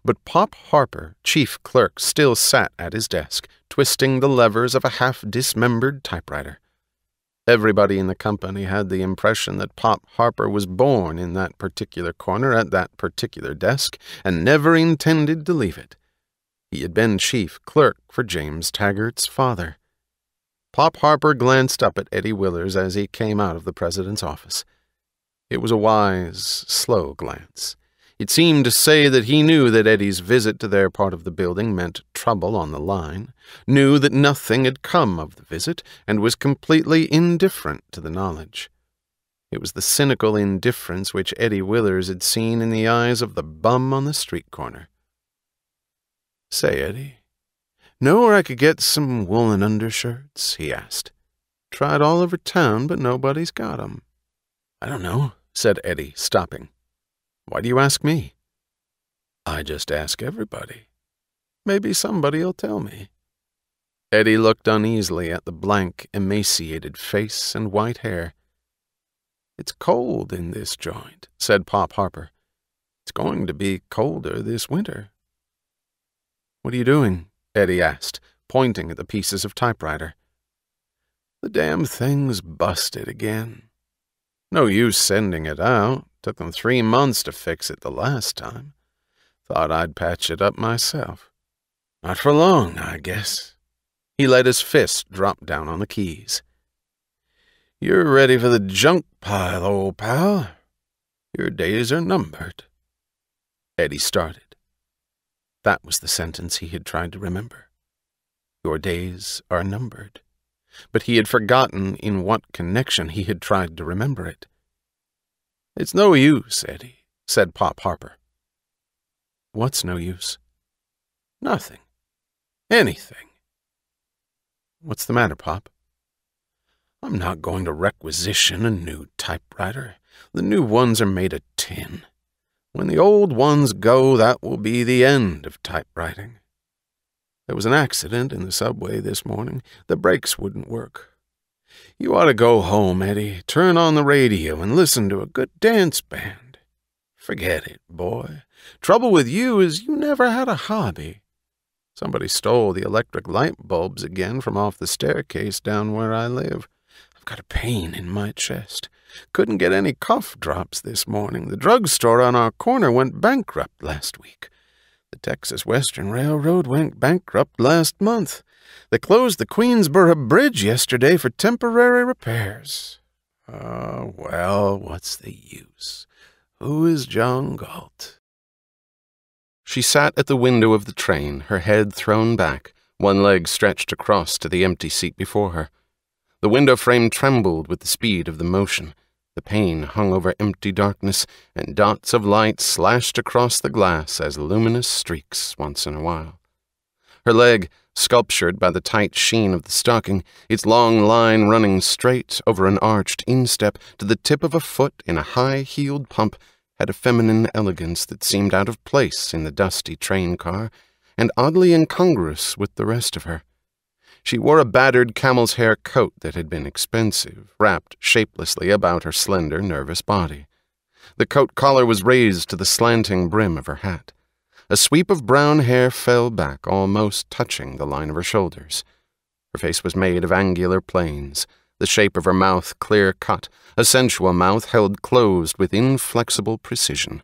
But Pop Harper, chief clerk, still sat at his desk, twisting the levers of a half-dismembered typewriter. Everybody in the company had the impression that Pop Harper was born in that particular corner at that particular desk and never intended to leave it. He had been chief clerk for James Taggart's father. Pop Harper glanced up at Eddie Willers as he came out of the president's office. It was a wise, slow glance. It seemed to say that he knew that Eddie's visit to their part of the building meant trouble on the line, knew that nothing had come of the visit, and was completely indifferent to the knowledge. It was the cynical indifference which Eddie Willers had seen in the eyes of the bum on the street corner. "Say, Eddie, know where I could get some woolen undershirts?" he asked. "Tried all over town, but nobody's got 'em." "I don't know," said Eddie, stopping. "Why do you ask me?" "I just ask everybody. Maybe somebody'll tell me." Eddie looked uneasily at the blank, emaciated face and white hair. "It's cold in this joint," said Pop Harper. "It's going to be colder this winter." "What are you doing?" Eddie asked, pointing at the pieces of typewriter. "The damn thing's busted again. No use sending it out. Took them 3 months to fix it the last time. Thought I'd patch it up myself. Not for long, I guess." He let his fist drop down on the keys. "You're ready for the junk pile, old pal. Your days are numbered." Eddie started. That was the sentence he had tried to remember. Your days are numbered. But he had forgotten in what connection he had tried to remember it. "It's no use, Eddie," said Pop Harper. "What's no use?" "Nothing. Anything." "What's the matter, Pop?" "I'm not going to requisition a new typewriter. The new ones are made of tin. When the old ones go, that will be the end of typewriting. There was an accident in the subway this morning. The brakes wouldn't work. You ought to go home, Eddie, turn on the radio and listen to a good dance band. Forget it, boy. Trouble with you is you never had a hobby. Somebody stole the electric light bulbs again from off the staircase down where I live. I've got a pain in my chest. Couldn't get any cough drops this morning. The drugstore on our corner went bankrupt last week. The Texas Western Railroad went bankrupt last month. They closed the Queensboro Bridge yesterday for temporary repairs. Oh, well, what's the use? Who is John Galt?" She sat at the window of the train, her head thrown back, one leg stretched across to the empty seat before her. The window frame trembled with the speed of the motion. The pane hung over empty darkness, and dots of light slashed across the glass as luminous streaks once in a while. Her leg, sculptured by the tight sheen of the stocking, its long line running straight over an arched instep to the tip of a foot in a high-heeled pump, had a feminine elegance that seemed out of place in the dusty train car, and oddly incongruous with the rest of her. She wore a battered camel's hair coat that had been expensive, wrapped shapelessly about her slender, nervous body. The coat collar was raised to the slanting brim of her hat. A sweep of brown hair fell back, almost touching the line of her shoulders. Her face was made of angular planes, the shape of her mouth clear-cut, a sensual mouth held closed with inflexible precision.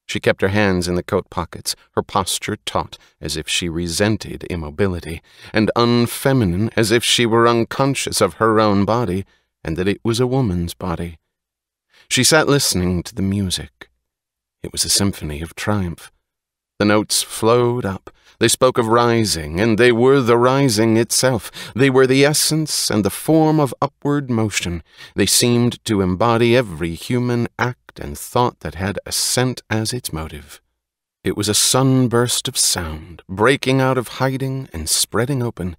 She kept her hands in the coat pockets, her posture taut, as if she resented immobility, and unfeminine, as if she were unconscious of her own body, and that it was a woman's body. She sat listening to the music. It was a symphony of triumph. The notes flowed up. They spoke of rising, and they were the rising itself. They were the essence and the form of upward motion. They seemed to embody every human act and thought that had ascent as its motive. It was a sunburst of sound, breaking out of hiding and spreading open.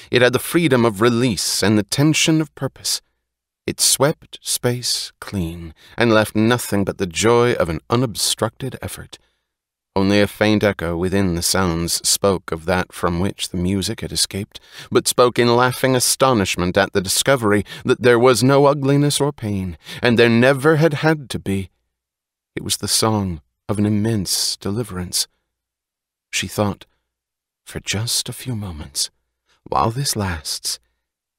It had the freedom of release and the tension of purpose. It swept space clean and left nothing but the joy of an unobstructed effort. Only a faint echo within the sounds spoke of that from which the music had escaped, but spoke in laughing astonishment at the discovery that there was no ugliness or pain, and there never had had to be. It was the song of an immense deliverance. She thought, for just a few moments, while this lasts,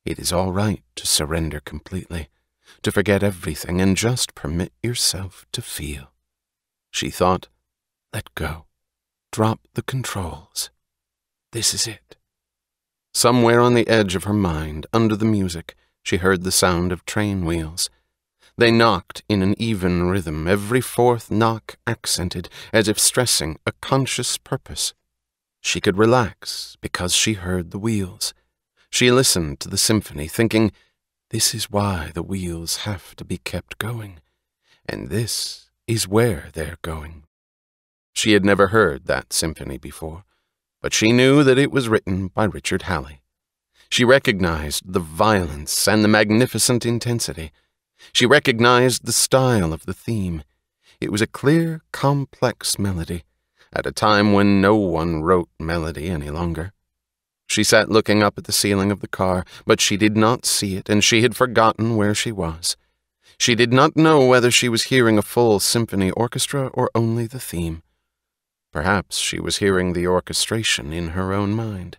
it is all right to surrender completely, to forget everything and just permit yourself to feel. She thought, let go. Drop the controls. This is it. Somewhere on the edge of her mind, under the music, she heard the sound of train wheels. They knocked in an even rhythm, every fourth knock accented, as if stressing a conscious purpose. She could relax because she heard the wheels. She listened to the symphony, thinking, this is why the wheels have to be kept going, and this is where they're going. She had never heard that symphony before, but she knew that it was written by Richard Halley. She recognized the violence and the magnificent intensity. She recognized the style of the theme. It was a clear, complex melody, at a time when no one wrote melody any longer. She sat looking up at the ceiling of the car, but she did not see it, and she had forgotten where she was. She did not know whether she was hearing a full symphony orchestra or only the theme. Perhaps she was hearing the orchestration in her own mind.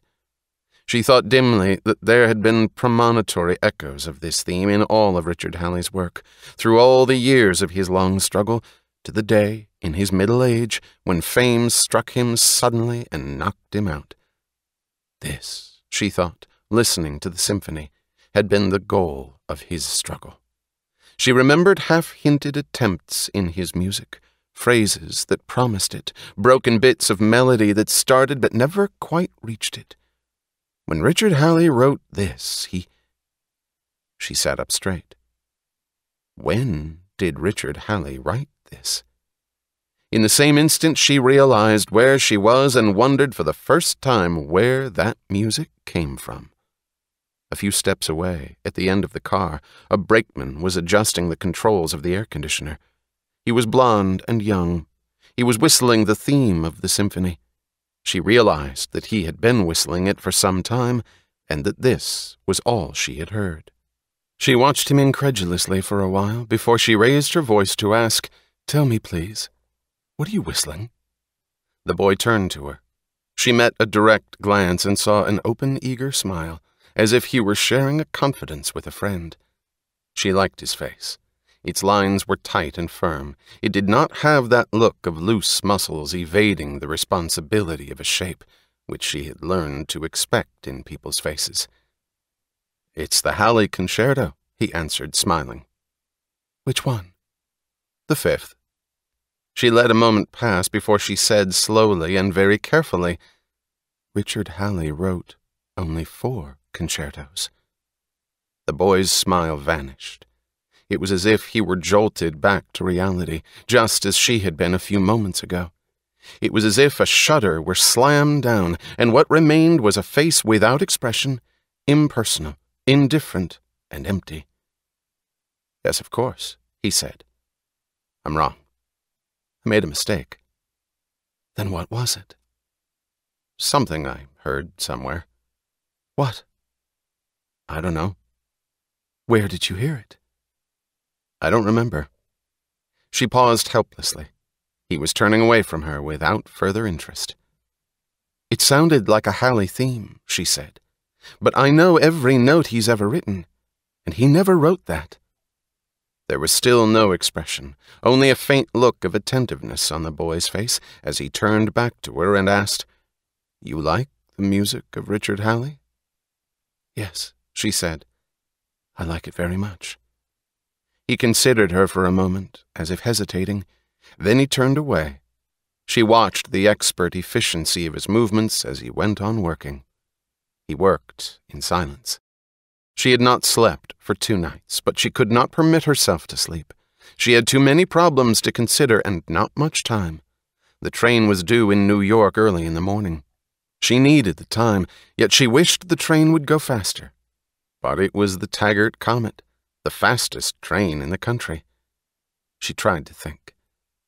She thought dimly that there had been premonitory echoes of this theme in all of Richard Halley's work, through all the years of his long struggle, to the day, in his middle age, when fame struck him suddenly and knocked him out. This, she thought, listening to the symphony, had been the goal of his struggle. She remembered half-hinted attempts in his music, phrases that promised it, broken bits of melody that started but never quite reached it. When Richard Halley wrote this, She sat up straight. When did Richard Halley write this? In the same instant she realized where she was and wondered for the first time where that music came from. A few steps away, at the end of the car, a brakeman was adjusting the controls of the air conditioner. He was blond and young. He was whistling the theme of the symphony. She realized that he had been whistling it for some time, and that this was all she had heard. She watched him incredulously for a while before she raised her voice to ask, "Tell me, please, what are you whistling?" The boy turned to her. She met a direct glance and saw an open, eager smile, as if he were sharing a confidence with a friend. She liked his face. Its lines were tight and firm. It did not have that look of loose muscles evading the responsibility of a shape, which she had learned to expect in people's faces. "It's the Halley Concerto," he answered, smiling. "Which one?" "The fifth." She let a moment pass before she said slowly and very carefully, "Richard Halley wrote only 4 concertos." The boy's smile vanished. It was as if he were jolted back to reality, just as she had been a few moments ago. It was as if a shutter were slammed down, and what remained was a face without expression, impersonal, indifferent, and empty. "Yes, of course," he said. "I'm wrong. I made a mistake." "Then what was it?" "Something I heard somewhere." "What?" "I don't know." "Where did you hear it?" "I don't remember." She paused helplessly. He was turning away from her without further interest. "It sounded like a Halley theme," she said. "But I know every note he's ever written, and he never wrote that." There was still no expression, only a faint look of attentiveness on the boy's face as he turned back to her and asked, "You like the music of Richard Halley?" "Yes," she said. "I like it very much." He considered her for a moment, as if hesitating. Then he turned away. She watched the expert efficiency of his movements as he went on working. He worked in silence. She had not slept for 2 nights, but she could not permit herself to sleep. She had too many problems to consider and not much time. The train was due in New York early in the morning. She needed the time, yet she wished the train would go faster. But it was the Taggart Comet, the fastest train in the country. She tried to think,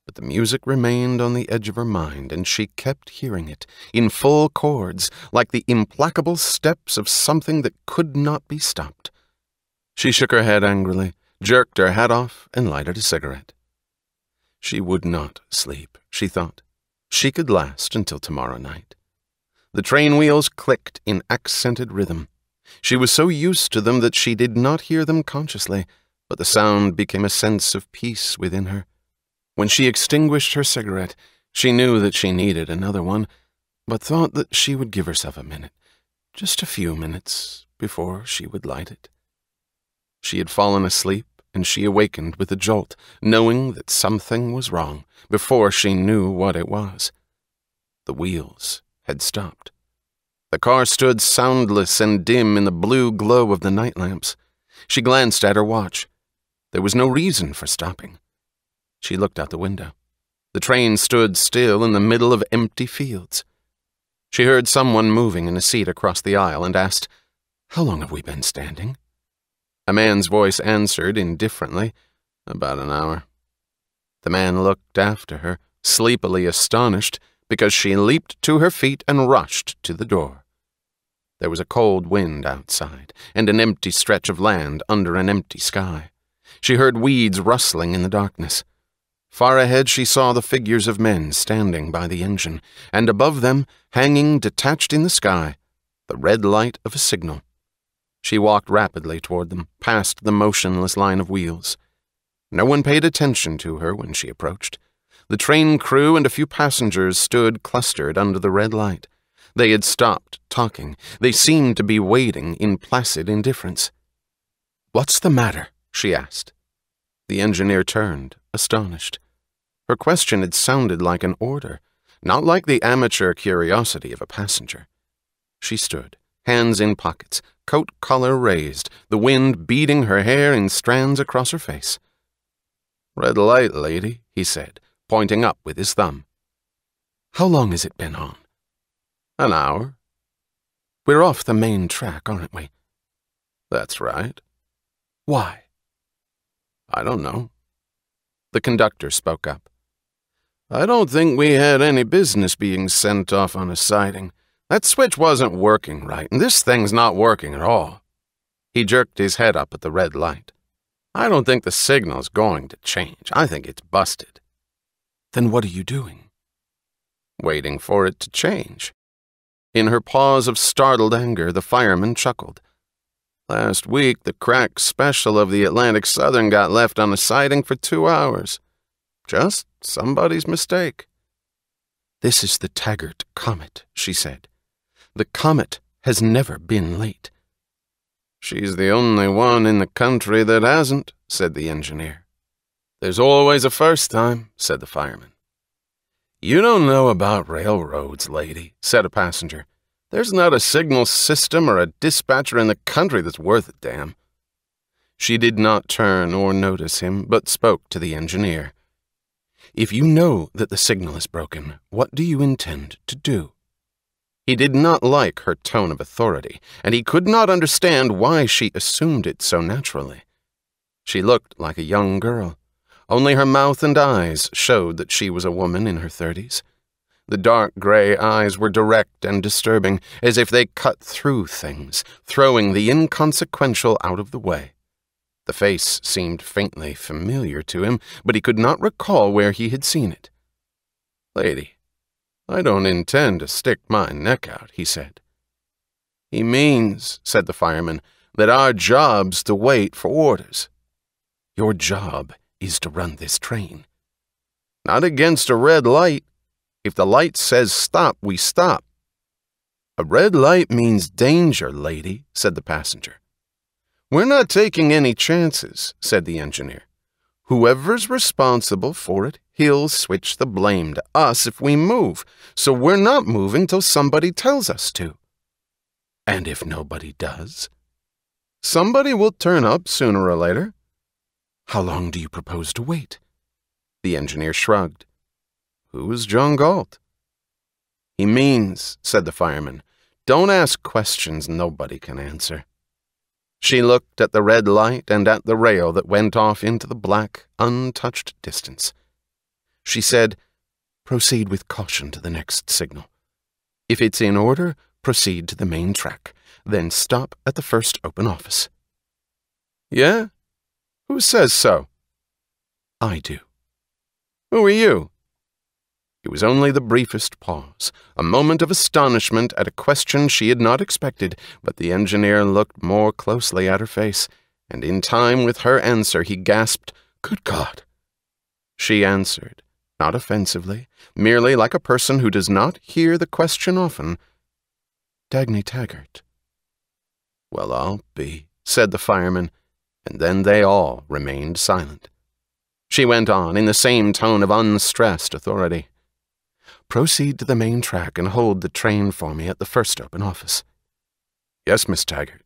but the music remained on the edge of her mind, and she kept hearing it, in full chords, like the implacable steps of something that could not be stopped. She shook her head angrily, jerked her hat off, and lighted a cigarette. She would not sleep, she thought. She could last until tomorrow night. The train wheels clicked in accented rhythm. She was so used to them that she did not hear them consciously, but the sound became a sense of peace within her. When she extinguished her cigarette, she knew that she needed another one, but thought that she would give herself a minute, just a few minutes, before she would light it. She had fallen asleep, and she awakened with a jolt, knowing that something was wrong, before she knew what it was. The wheels had stopped. The car stood soundless and dim in the blue glow of the night lamps. She glanced at her watch. There was no reason for stopping. She looked out the window. The train stood still in the middle of empty fields. She heard someone moving in a seat across the aisle and asked, "How long have we been standing?" A man's voice answered indifferently, "About an hour." The man looked after her, sleepily astonished, because she leaped to her feet and rushed to the door. There was a cold wind outside, and an empty stretch of land under an empty sky. She heard weeds rustling in the darkness. Far ahead she saw the figures of men standing by the engine, and above them, hanging detached in the sky, the red light of a signal. She walked rapidly toward them, past the motionless line of wheels. No one paid attention to her when she approached. The train crew and a few passengers stood clustered under the red light. They had stopped talking. They seemed to be waiting in placid indifference. "What's the matter?" she asked. The engineer turned, astonished. Her question had sounded like an order, not like the amateur curiosity of a passenger. She stood, hands in pockets, coat collar raised, the wind beating her hair in strands across her face. "Red light, lady," he said, pointing up with his thumb. "How long has it been on?" "An hour." "We're off the main track, aren't we?" "That's right." "Why?" "I don't know." The conductor spoke up. "I don't think we had any business being sent off on a siding. That switch wasn't working right, and this thing's not working at all." He jerked his head up at the red light. "I don't think the signal's going to change. I think it's busted." "Then what are you doing?" "Waiting for it to change." In her pause of startled anger, the fireman chuckled. "Last week, the crack special of the Atlantic Southern got left on a siding for 2 hours. Just somebody's mistake." "This is the Taggart Comet," she said. "The Comet has never been late." "She's the only one in the country that hasn't," said the engineer. "There's always a first time," said the fireman. "You don't know about railroads, lady," said a passenger. "There's not a signal system or a dispatcher in the country that's worth a damn." She did not turn or notice him, but spoke to the engineer. "If you know that the signal is broken, what do you intend to do?" He did not like her tone of authority, and he could not understand why she assumed it so naturally. She looked like a young girl. Only her mouth and eyes showed that she was a woman in her 30s. The dark gray eyes were direct and disturbing, as if they cut through things, throwing the inconsequential out of the way. The face seemed faintly familiar to him, but he could not recall where he had seen it. "Lady, I don't intend to stick my neck out," he said. "He means," said the fireman, "that our job's to wait for orders." "Your job is to run this train." "Not against a red light. If the light says stop, we stop." "A red light means danger, lady," said the passenger. "We're not taking any chances," said the engineer. "Whoever's responsible for it, he'll switch the blame to us if we move, so we're not moving till somebody tells us to." "And if nobody does?" "Somebody will turn up sooner or later." "How long do you propose to wait?" The engineer shrugged. "Who is John Galt?" "He means," said the fireman, "don't ask questions nobody can answer." She looked at the red light and at the rail that went off into the black, untouched distance. She said, "Proceed with caution to the next signal. If it's in order, proceed to the main track, then stop at the first open office." "Yeah? Who says so?" "I do." "Who are you?" It was only the briefest pause, a moment of astonishment at a question she had not expected, but the engineer looked more closely at her face, and in time with her answer he gasped, "Good God!" She answered, not offensively, merely like a person who does not hear the question often, "Dagny Taggart." "Well, I'll be," said the fireman, and then they all remained silent. She went on in the same tone of unstressed authority. "Proceed to the main track and hold the train for me at the first open office." "Yes, Miss Taggart."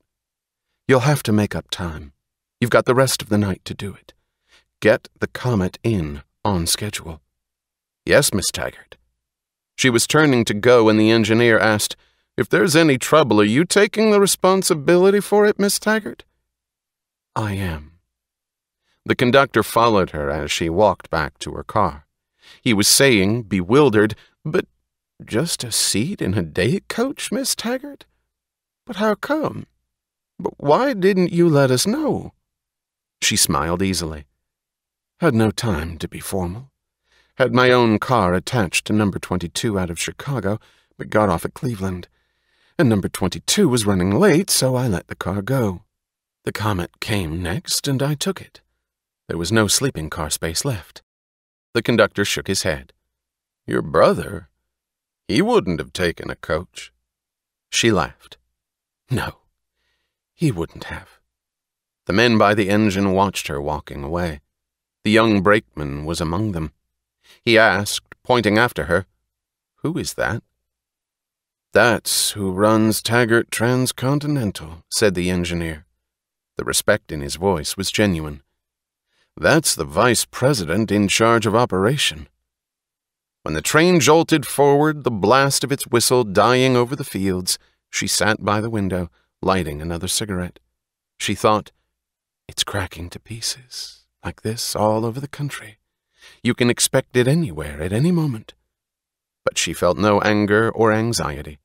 "You'll have to make up time. You've got the rest of the night to do it. Get the Comet in on schedule." "Yes, Miss Taggart." She was turning to go when the engineer asked, "If there's any trouble, are you taking the responsibility for it, Miss Taggart?" "I am." The conductor followed her as she walked back to her car. He was saying, bewildered, "But just a seat in a day coach, Miss Taggart? But how come? But why didn't you let us know?" She smiled easily. "Had no time to be formal. Had my own car attached to number 22 out of Chicago, but got off at Cleveland. And number 22 was running late, so I let the car go. The Comet came next, and I took it. There was no sleeping car space left." The conductor shook his head. "Your brother? He wouldn't have taken a coach." She laughed. "No, he wouldn't have." The men by the engine watched her walking away. The young brakeman was among them. He asked, pointing after her, "Who is that?" "That's who runs Taggart Transcontinental," said the engineer. The respect in his voice was genuine. That's the vice president in charge of operation. When the train jolted forward, the blast of its whistle dying over the fields, she sat by the window, lighting another cigarette. She thought, "It's cracking to pieces, like this all over the country. You can expect it anywhere at any moment." But she felt no anger or anxiety.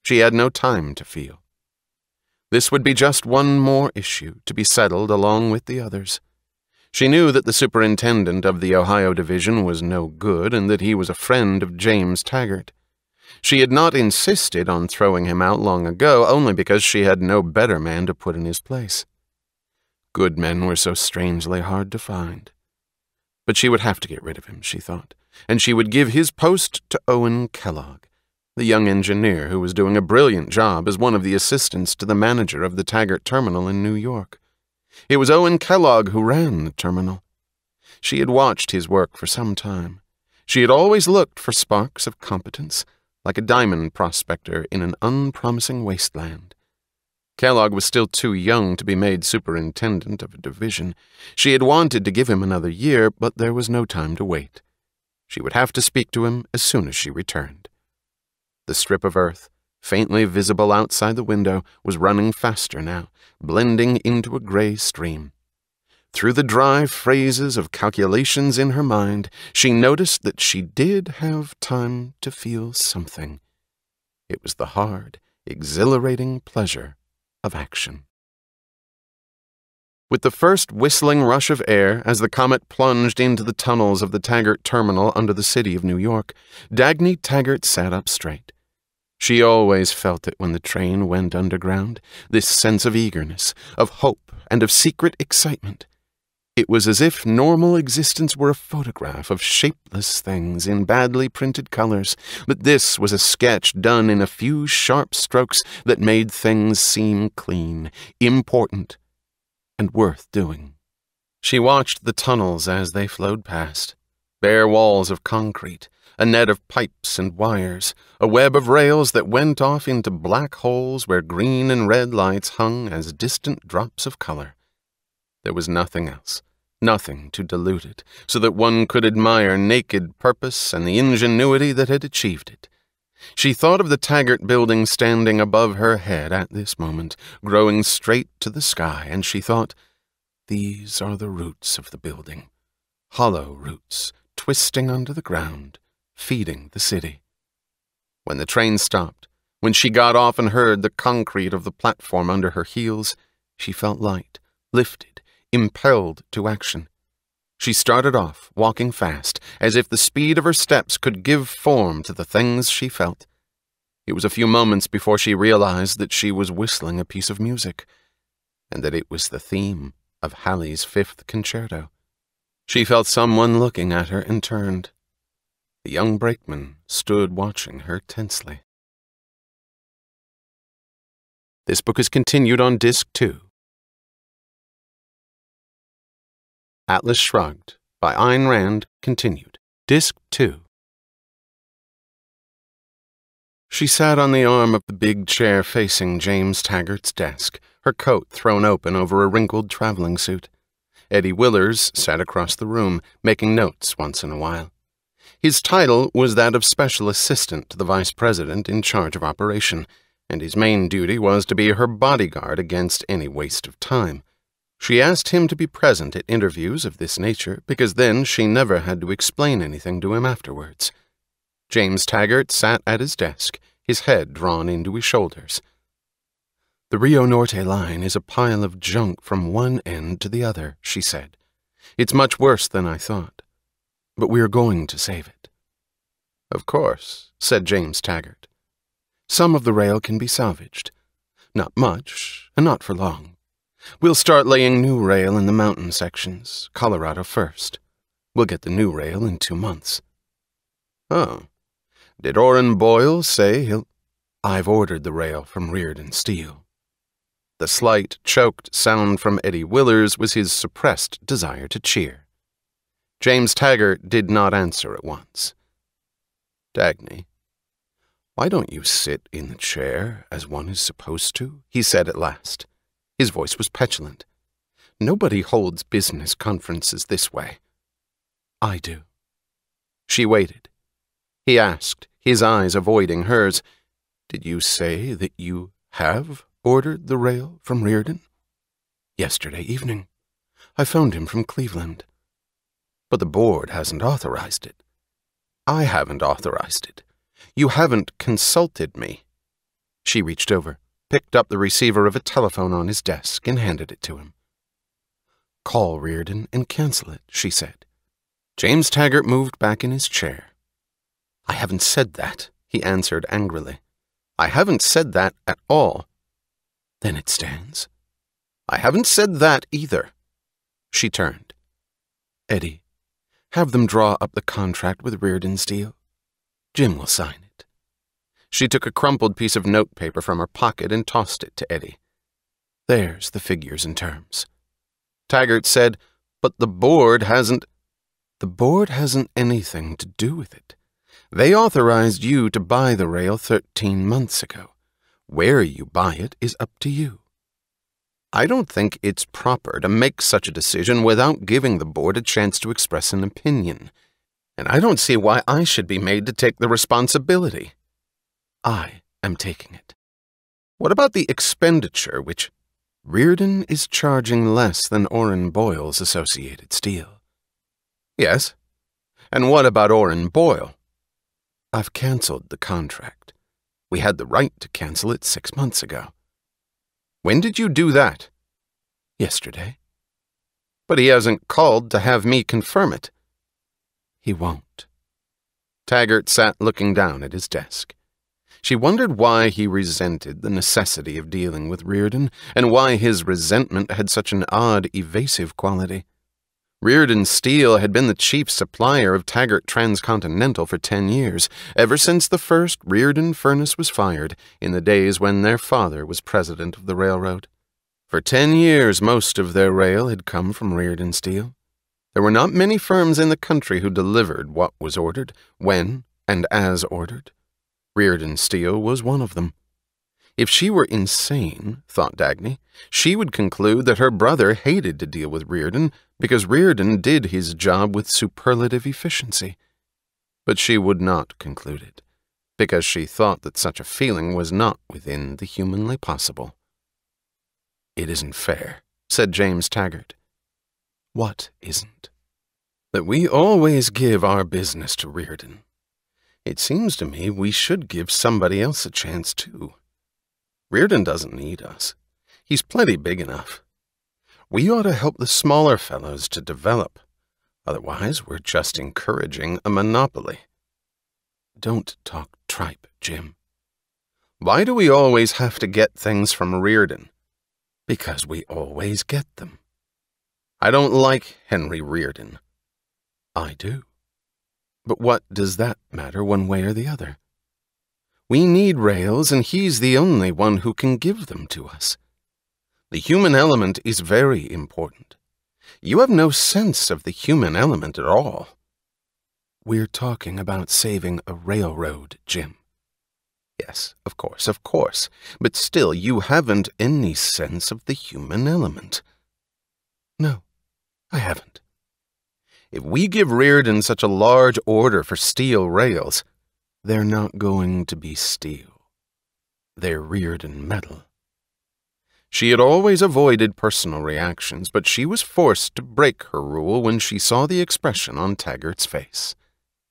She had no time to feel. This would be just one more issue to be settled along with the others. She knew that the superintendent of the Ohio division was no good and that he was a friend of James Taggart. She had not insisted on throwing him out long ago only because she had no better man to put in his place. Good men were so strangely hard to find. But she would have to get rid of him, she thought, and she would give his post to Owen Kellogg, the young engineer who was doing a brilliant job as one of the assistants to the manager of the Taggart terminal in New York. It was Owen Kellogg who ran the terminal. She had watched his work for some time. She had always looked for sparks of competence, like a diamond prospector in an unpromising wasteland. Kellogg was still too young to be made superintendent of a division. She had wanted to give him another year, but there was no time to wait. She would have to speak to him as soon as she returned. The strip of earth, faintly visible outside the window, was running faster now, blending into a gray stream. Through the dry phrases of calculations in her mind, she noticed that she did have time to feel something. It was the hard, exhilarating pleasure of action. With the first whistling rush of air as the comet plunged into the tunnels of the Taggart terminal under the city of New York, Dagny Taggart sat up straight. She always felt it when the train went underground, this sense of eagerness, of hope, and of secret excitement. It was as if normal existence were a photograph of shapeless things in badly printed colors, but this was a sketch done in a few sharp strokes that made things seem clean, important, and worth doing. She watched the tunnels as they flowed past, bare walls of concrete, a net of pipes and wires, a web of rails that went off into black holes where green and red lights hung as distant drops of color. There was nothing else, nothing to dilute it, so that one could admire naked purpose and the ingenuity that had achieved it. She thought of the Taggart building standing above her head at this moment, growing straight to the sky, and she thought, "These are the roots of the building, hollow roots, twisting under the ground, feeding the city." When the train stopped, when she got off and heard the concrete of the platform under her heels, she felt light, lifted, impelled to action. She started off, walking fast, as if the speed of her steps could give form to the things she felt. It was a few moments before she realized that she was whistling a piece of music, and that it was the theme of Halley's Fifth Concerto. She felt someone looking at her and turned. The young brakeman stood watching her tensely. This book is continued on Disc 2. Atlas Shrugged by Ayn Rand continued. Disc 2. She sat on the arm of the big chair facing James Taggart's desk, her coat thrown open over a wrinkled traveling suit. Eddie Willers sat across the room, making notes once in a while. His title was that of Special Assistant to the Vice President in charge of operation, and his main duty was to be her bodyguard against any waste of time. She asked him to be present at interviews of this nature because then she never had to explain anything to him afterwards. James Taggart sat at his desk, his head drawn into his shoulders. "The Rio Norte line is a pile of junk from one end to the other," she said. "It's much worse than I thought. But we are going to save it." "Of course," said James Taggart. "Some of the rail can be salvaged. Not much, and not for long. We'll start laying new rail in the mountain sections, Colorado first. We'll get the new rail in 2 months." "Oh. Did Orrin Boyle say he'll—" "I've ordered the rail from Reardon Steel." The slight, choked sound from Eddie Willers was his suppressed desire to cheer. James Taggart did not answer at once. "Dagny, why don't you sit in the chair as one is supposed to?" he said at last. His voice was petulant. Nobody holds business conferences this way. I do. She waited. He asked, his eyes avoiding hers, "Did you say that you have ordered the rail from Reardon?" "Yesterday evening. I phoned him from Cleveland." "But the board hasn't authorized it." "I haven't authorized it. You haven't consulted me." She reached over, picked up the receiver of a telephone on his desk, and handed it to him. "Call Reardon and cancel it," she said. James Taggart moved back in his chair. "I haven't said that," he answered angrily. "I haven't said that at all." "Then it stands." "I haven't said that either." She turned. "Eddie, have them draw up the contract with Reardon's deal. Jim will sign it." She took a crumpled piece of notepaper from her pocket and tossed it to Eddie. "There's the figures and terms." Taggart said, "But the board hasn't—" "The board hasn't anything to do with it. They authorized you to buy the rail 13 months ago. Where you buy it is up to you. I don't think it's proper to make such a decision without giving the board a chance to express an opinion, and I don't see why I should be made to take the responsibility. I am taking it. What about the expenditure, which Reardon is charging less than Orrin Boyle's Associated Steel?" "Yes. And what about Orrin Boyle?" "I've canceled the contract. We had the right to cancel it 6 months ago." "When did you do that?" "Yesterday." "But he hasn't called to have me confirm it." "He won't." Taggart sat looking down at his desk. She wondered why he resented the necessity of dealing with Reardon, and why his resentment had such an odd, evasive quality. Reardon Steel had been the chief supplier of Taggart Transcontinental for 10 years, ever since the first Reardon furnace was fired, in the days when their father was president of the railroad. For 10 years, most of their rail had come from Reardon Steel. There were not many firms in the country who delivered what was ordered, when and as ordered. Reardon Steel was one of them. If she were insane, thought Dagny, she would conclude that her brother hated to deal with Reardon because Reardon did his job with superlative efficiency. But she would not conclude it, because she thought that such a feeling was not within the humanly possible. "It isn't fair," said James Taggart. "What isn't?" "That we always give our business to Reardon. It seems to me we should give somebody else a chance, too. Reardon doesn't need us. He's plenty big enough. We ought to help the smaller fellows to develop. Otherwise, we're just encouraging a monopoly." "Don't talk tripe, Jim." "Why do we always have to get things from Reardon?" "Because we always get them." "I don't like Henry Reardon." "I do. But what does that matter one way or the other? We need rails, and he's the only one who can give them to us. The human element is very important. You have no sense of the human element at all." "We're talking about saving a railroad, Jim." "Yes, of course, but still you haven't any sense of the human element." "No, I haven't." "If we give Reardon such a large order for steel rails—" "They're not going to be steel. They're Reardon metal." She had always avoided personal reactions, but she was forced to break her rule when she saw the expression on Taggart's face.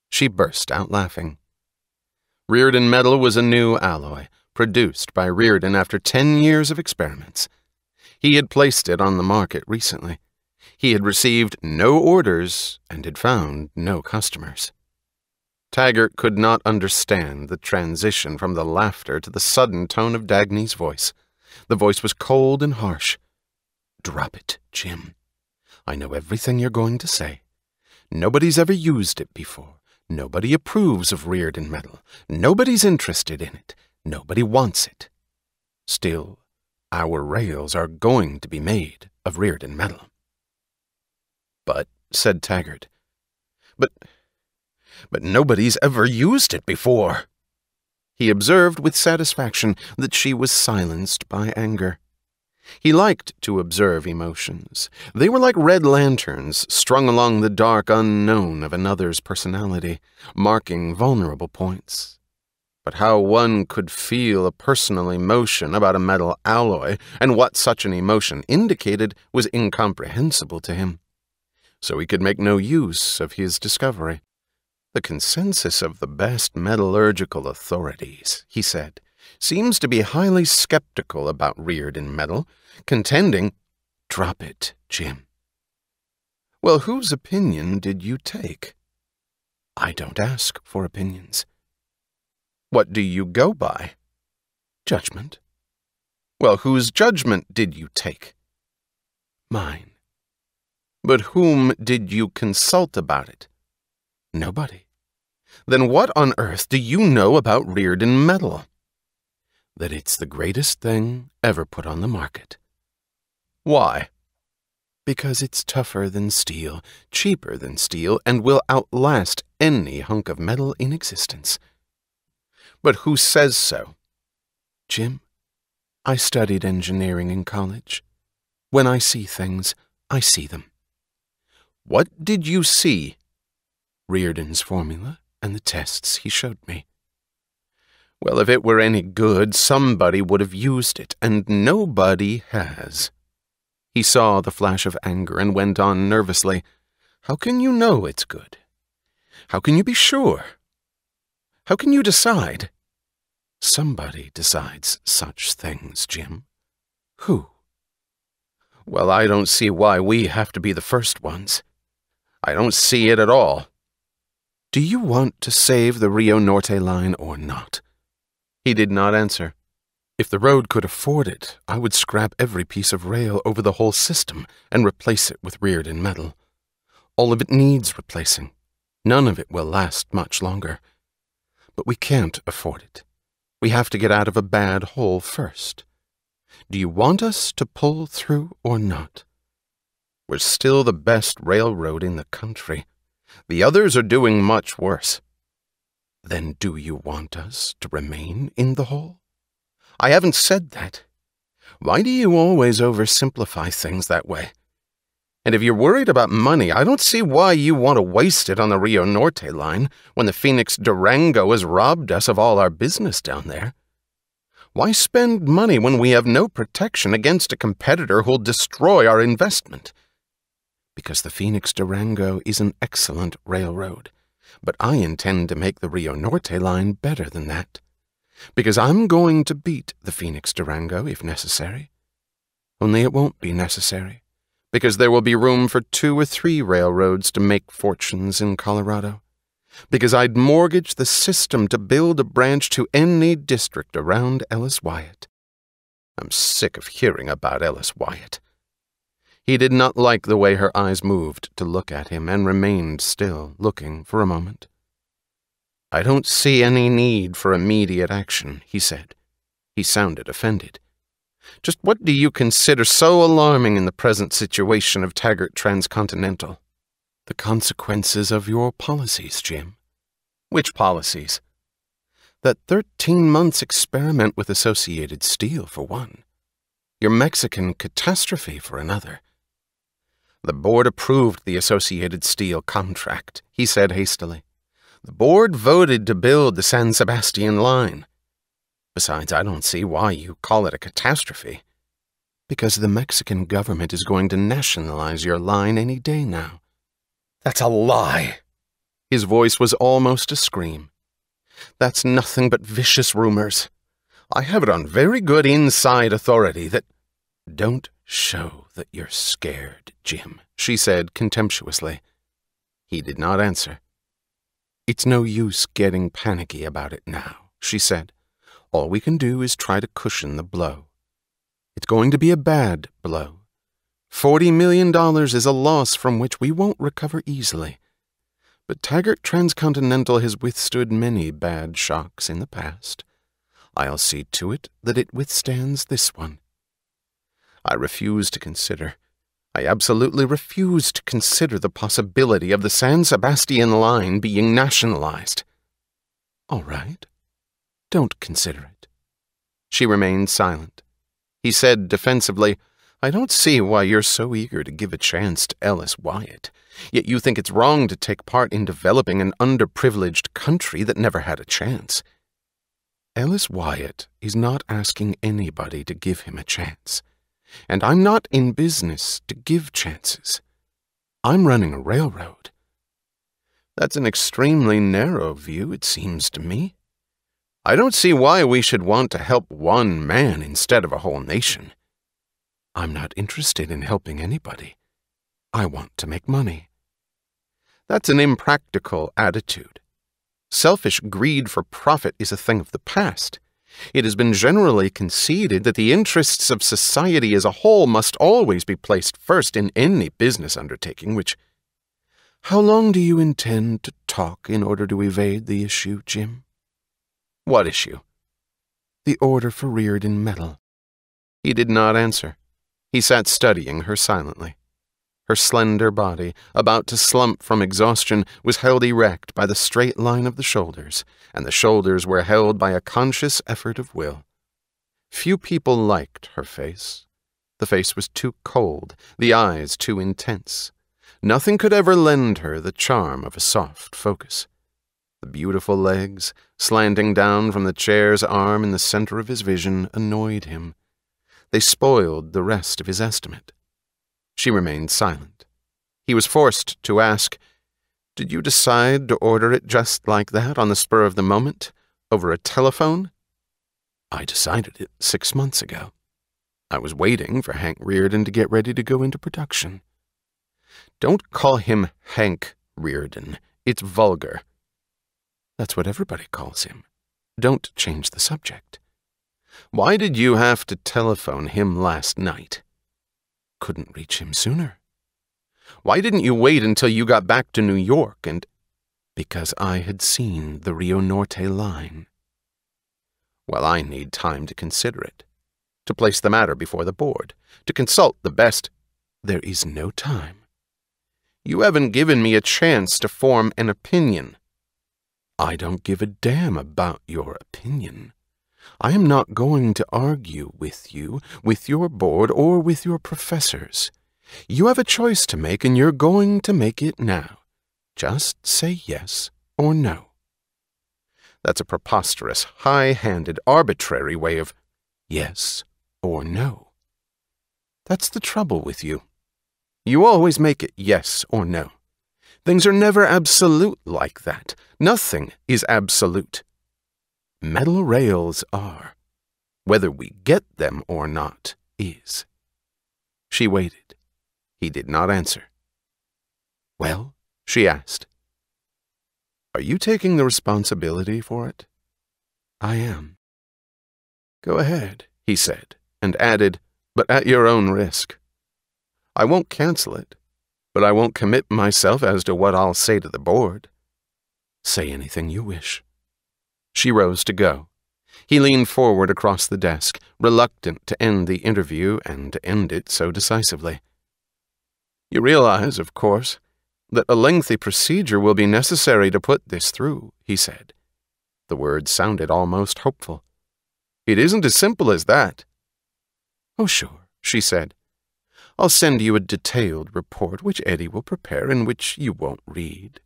She burst out laughing. Reardon metal was a new alloy, produced by Reardon after 10 years of experiments. He had placed it on the market recently. He had received no orders and had found no customers. Taggart could not understand the transition from the laughter to the sudden tone of Dagny's voice. The voice was cold and harsh. "Drop it, Jim. I know everything you're going to say. Nobody's ever used it before. Nobody approves of Reardon metal. Nobody's interested in it. Nobody wants it. Still, our rails are going to be made of Reardon metal." "But," said Taggart, but nobody's ever used it before." He observed with satisfaction that she was silenced by anger. He liked to observe emotions. They were like red lanterns strung along the dark unknown of another's personality, marking vulnerable points. But how one could feel a personal emotion about a metal alloy and what such an emotion indicated was incomprehensible to him. So he could make no use of his discovery. The consensus of the best metallurgical authorities, he said, seems to be highly skeptical about Rearden metal, contending, "Drop it, Jim." Well, whose opinion did you take? I don't ask for opinions. What do you go by? Judgment. Well, whose judgment did you take? Mine. But whom did you consult about it? Nobody. Then what on earth do you know about Rearden metal? That it's the greatest thing ever put on the market. Why? Because it's tougher than steel, cheaper than steel, and will outlast any hunk of metal in existence. But who says so? Jim, I studied engineering in college. When I see things, I see them. What did you see? Rearden's formula and the tests he showed me. Well, if it were any good, somebody would have used it, and nobody has. He saw the flash of anger and went on nervously. How can you know it's good? How can you be sure? How can you decide? Somebody decides such things, Jim. Who? Well, I don't see why we have to be the first ones. I don't see it at all. Do you want to save the Rio Norte line or not? He did not answer. If the road could afford it, I would scrap every piece of rail over the whole system and replace it with Rearden metal. All of it needs replacing. None of it will last much longer. But we can't afford it. We have to get out of a bad hole first. Do you want us to pull through or not? We're still the best railroad in the country. The others are doing much worse. Then do you want us to remain in the hole? I haven't said that. Why do you always oversimplify things that way? And if you're worried about money, I don't see why you want to waste it on the Rio Norte line when the Phoenix Durango has robbed us of all our business down there. Why spend money when we have no protection against a competitor who'll destroy our investment? Because the Phoenix Durango is an excellent railroad, but I intend to make the Rio Norte line better than that. Because I'm going to beat the Phoenix Durango if necessary. Only it won't be necessary, because there will be room for 2 or 3 railroads to make fortunes in Colorado. Because I'd mortgage the system to build a branch to any district around Ellis Wyatt. I'm sick of hearing about Ellis Wyatt. He did not like the way her eyes moved to look at him and remained still, looking for a moment. I don't see any need for immediate action, he said. He sounded offended. Just what do you consider so alarming in the present situation of Taggart Transcontinental? The consequences of your policies, Jim. Which policies? That 13 months experiment with Associated Steel, for one. Your Mexican catastrophe, for another. The board approved the Associated Steel contract, he said hastily. The board voted to build the San Sebastian line. Besides, I don't see why you call it a catastrophe. Because the Mexican government is going to nationalize your line any day now. That's a lie. His voice was almost a scream. That's nothing but vicious rumors. I have it on very good inside authority that... Don't show that you're scared, Jim, she said contemptuously. He did not answer. It's no use getting panicky about it now, she said. All we can do is try to cushion the blow. It's going to be a bad blow. $40 million is a loss from which we won't recover easily. But Taggart Transcontinental has withstood many bad shocks in the past. I'll see to it that it withstands this one. I refuse to consider. I absolutely refuse to consider the possibility of the San Sebastian line being nationalized. All right. Don't consider it. She remained silent. He said defensively, "I don't see why you're so eager to give a chance to Ellis Wyatt, yet you think it's wrong to take part in developing an underprivileged country that never had a chance." Ellis Wyatt is not asking anybody to give him a chance, and I'm not in business to give chances. I'm running a railroad. That's an extremely narrow view, it seems to me. I don't see why we should want to help one man instead of a whole nation. I'm not interested in helping anybody. I want to make money. That's an impractical attitude. Selfish greed for profit is a thing of the past. It has been generally conceded that the interests of society as a whole must always be placed first in any business undertaking, which... How long do you intend to talk in order to evade the issue, Jim? What issue? The order for Reardon Medal. He did not answer. He sat studying her silently. Her slender body, about to slump from exhaustion, was held erect by the straight line of the shoulders, and the shoulders were held by a conscious effort of will. Few people liked her face. The face was too cold, the eyes too intense. Nothing could ever lend her the charm of a soft focus. The beautiful legs, slanting down from the chair's arm in the center of his vision, annoyed him. They spoiled the rest of his estimate. She remained silent. He was forced to ask, "Did you decide to order it just like that on the spur of the moment, over a telephone?" "I decided it 6 months ago. I was waiting for Hank Reardon to get ready to go into production." "Don't call him Hank Reardon. It's vulgar." "That's what everybody calls him. Don't change the subject." "Why did you have to telephone him last night?" "Couldn't reach him sooner." "Why didn't you wait until you got back to New York and—" "Because I had seen the Rio Norte line." "Well, I need time to consider it, to place the matter before the board, to consult the best—" "There is no time." "You haven't given me a chance to form an opinion." "I don't give a damn about your opinion. I am not going to argue with you, with your board, or with your professors. You have a choice to make, and you're going to make it now. Just say yes or no." That's a preposterous, high-handed, arbitrary way of yes or no. That's the trouble with you. You always make it yes or no. Things are never absolute like that. Nothing is absolute. Metal rails are. Whether we get them or not is. She waited. He did not answer. "Well?" she asked. "Are you taking the responsibility for it?" "I am." "Go ahead," he said, and added, "but at your own risk. I won't cancel it, but I won't commit myself as to what I'll say to the board." "Say anything you wish." She rose to go. He leaned forward across the desk, reluctant to end the interview and to end it so decisively. "You realize, of course, that a lengthy procedure will be necessary to put this through," he said. The words sounded almost hopeful. "It isn't as simple as that." "Oh, sure," she said. "I'll send you a detailed report which Eddie will prepare and which you won't read.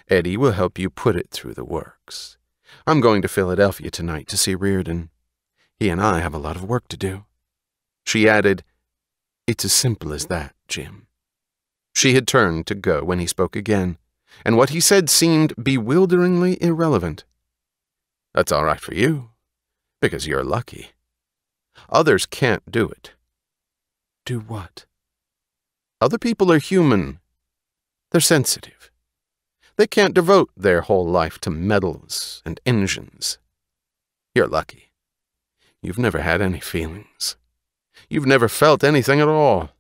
Eddie will help you put it through the works. I'm going to Philadelphia tonight to see Reardon. He and I have a lot of work to do." She added, "It's as simple as that, Jim." She had turned to go when he spoke again, and what he said seemed bewilderingly irrelevant. "That's all right for you, because you're lucky. Others can't do it." "Do what?" "Other people are human. They're sensitive. They can't devote their whole life to metals and engines. You're lucky. You've never had any feelings. You've never felt anything at all."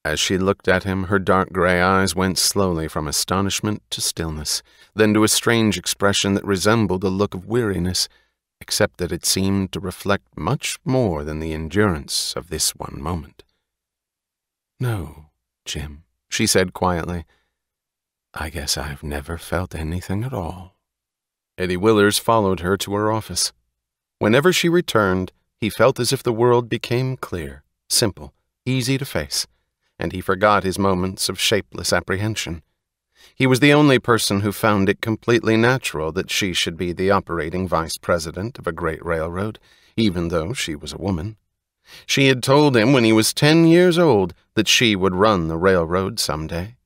As she looked at him, her dark gray eyes went slowly from astonishment to stillness, then to a strange expression that resembled a look of weariness, except that it seemed to reflect much more than the endurance of this one moment. "No, Jim," she said quietly. "I guess I've never felt anything at all." Eddie Willers followed her to her office. Whenever she returned, He felt as if the world became clear, simple, easy to face, and he forgot his moments of shapeless apprehension. He was the only person who found it completely natural that she should be the operating vice president of a great railroad, even though she was a woman. She had told him when he was 10 years old that she would run the railroad someday.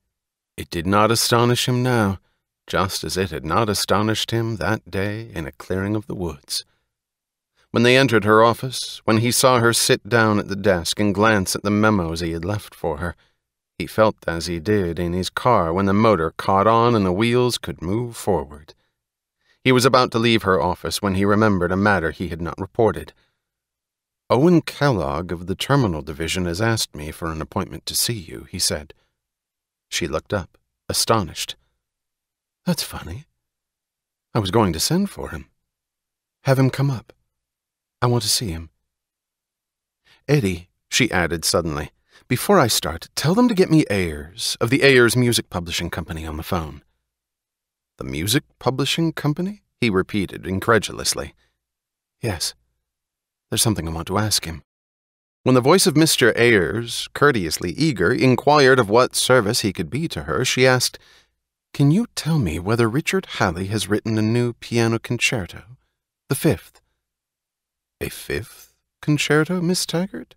It did not astonish him now, just as it had not astonished him that day in a clearing of the woods. When they entered her office, when he saw her sit down at the desk and glance at the memos he had left for her, he felt as he did in his car when the motor caught on and the wheels could move forward. He was about to leave her office when he remembered a matter he had not reported. "Owen Kellogg of the Terminal Division has asked me for an appointment to see you," he said. She looked up, astonished. "That's funny. I was going to send for him. Have him come up. I want to see him. Eddie," she added suddenly, "before I start, tell them to get me Ayers, of the Ayers Music Publishing Company, on the phone." "The Music Publishing Company?" he repeated incredulously. "Yes. There's something I want to ask him." When the voice of Mr. Ayers, courteously eager, inquired of what service he could be to her, she asked, "Can you tell me whether Richard Halley has written a new piano concerto? The fifth." "A fifth concerto, Miss Taggart?"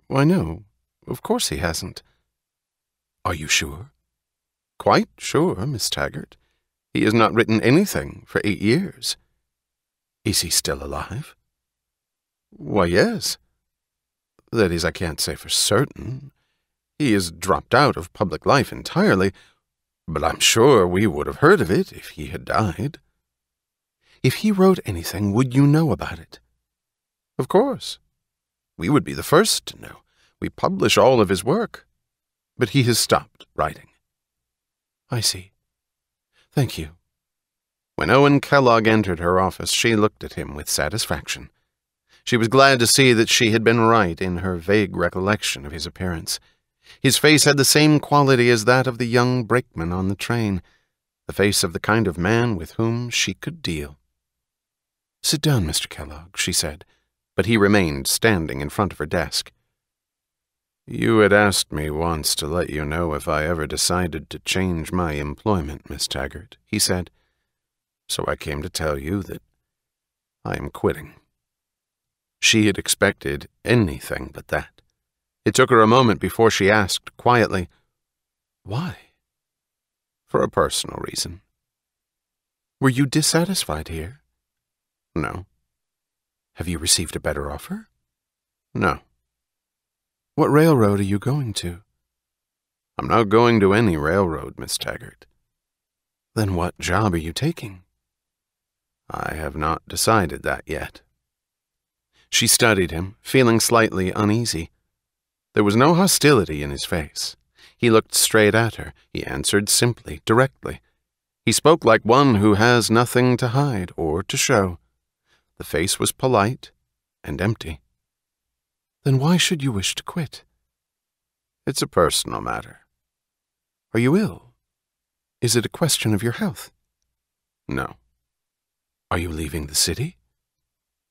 "Why, no. Of course he hasn't." "Are you sure?" "Quite sure, Miss Taggart. He has not written anything for 8 years." "Is he still alive?" "Why, yes. That is, I can't say for certain. He has dropped out of public life entirely, but I'm sure we would have heard of it if he had died." "If he wrote anything, would you know about it?" "Of course. We would be the first to know. We publish all of his work. But he has stopped writing." "I see. Thank you." When Owen Kellogg entered her office, she looked at him with satisfaction. She was glad to see that she had been right in her vague recollection of his appearance. His face had the same quality as that of the young brakeman on the train, the face of the kind of man with whom she could deal. "Sit down, Mr. Kellogg," she said, but he remained standing in front of her desk. "You had asked me once to let you know if I ever decided to change my employment, Miss Taggart," he said. "So I came to tell you that I am quitting." She had expected anything but that. It took her a moment before she asked quietly, "Why?" "For a personal reason." "Were you dissatisfied here?" "No." "Have you received a better offer?" "No." "What railroad are you going to?" "I'm not going to any railroad, Miss Taggart." "Then what job are you taking?" "I have not decided that yet." She studied him, feeling slightly uneasy. There was no hostility in his face. He looked straight at her. He answered simply, directly. He spoke like one who has nothing to hide or to show. The face was polite and empty. "Then why should you wish to quit?" "It's a personal matter." "Are you ill? Is it a question of your health?" "No." "Are you leaving the city?"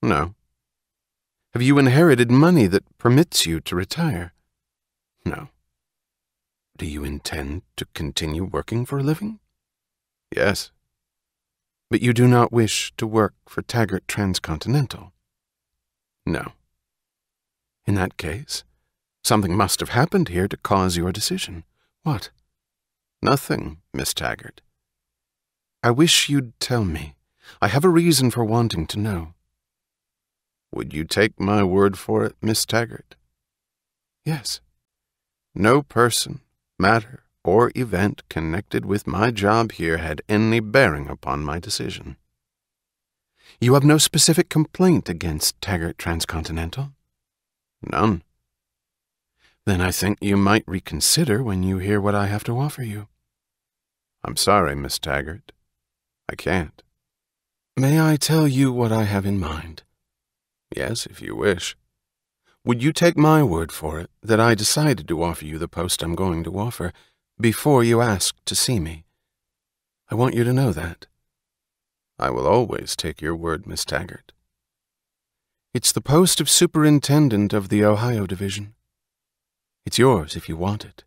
"No." "Have you inherited money that permits you to retire?" "No." "Do you intend to continue working for a living?" "Yes." "But you do not wish to work for Taggart Transcontinental?" "No." "In that case, something must have happened here to cause your decision. What?" "Nothing, Miss Taggart." "I wish you'd tell me. I have a reason for wanting to know." "Would you take my word for it, Miss Taggart?" "Yes." "No person, matter, or event connected with my job here had any bearing upon my decision." "You have no specific complaint against Taggart Transcontinental?" "None." "Then I think you might reconsider when you hear what I have to offer you." "I'm sorry, Miss Taggart. I can't." "May I tell you what I have in mind?" "Yes, if you wish." "Would you take my word for it that I decided to offer you the post I'm going to offer before you asked to see me? I want you to know that." "I will always take your word, Miss Taggart." It's the post of superintendent of the Ohio Division. It's yours if you want it."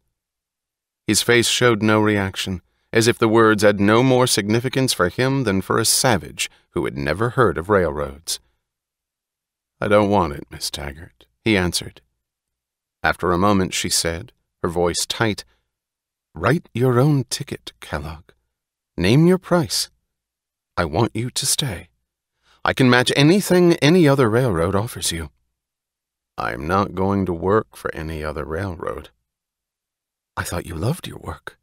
His face showed no reaction, as if the words had no more significance for him than for a savage who had never heard of railroads. "I don't want it, Miss Taggart," he answered. After a moment she said, her voice tight, "Write your own ticket, Kellogg. Name your price. I want you to stay. I can match anything any other railroad offers you." "I'm not going to work for any other railroad." "I thought you loved your work."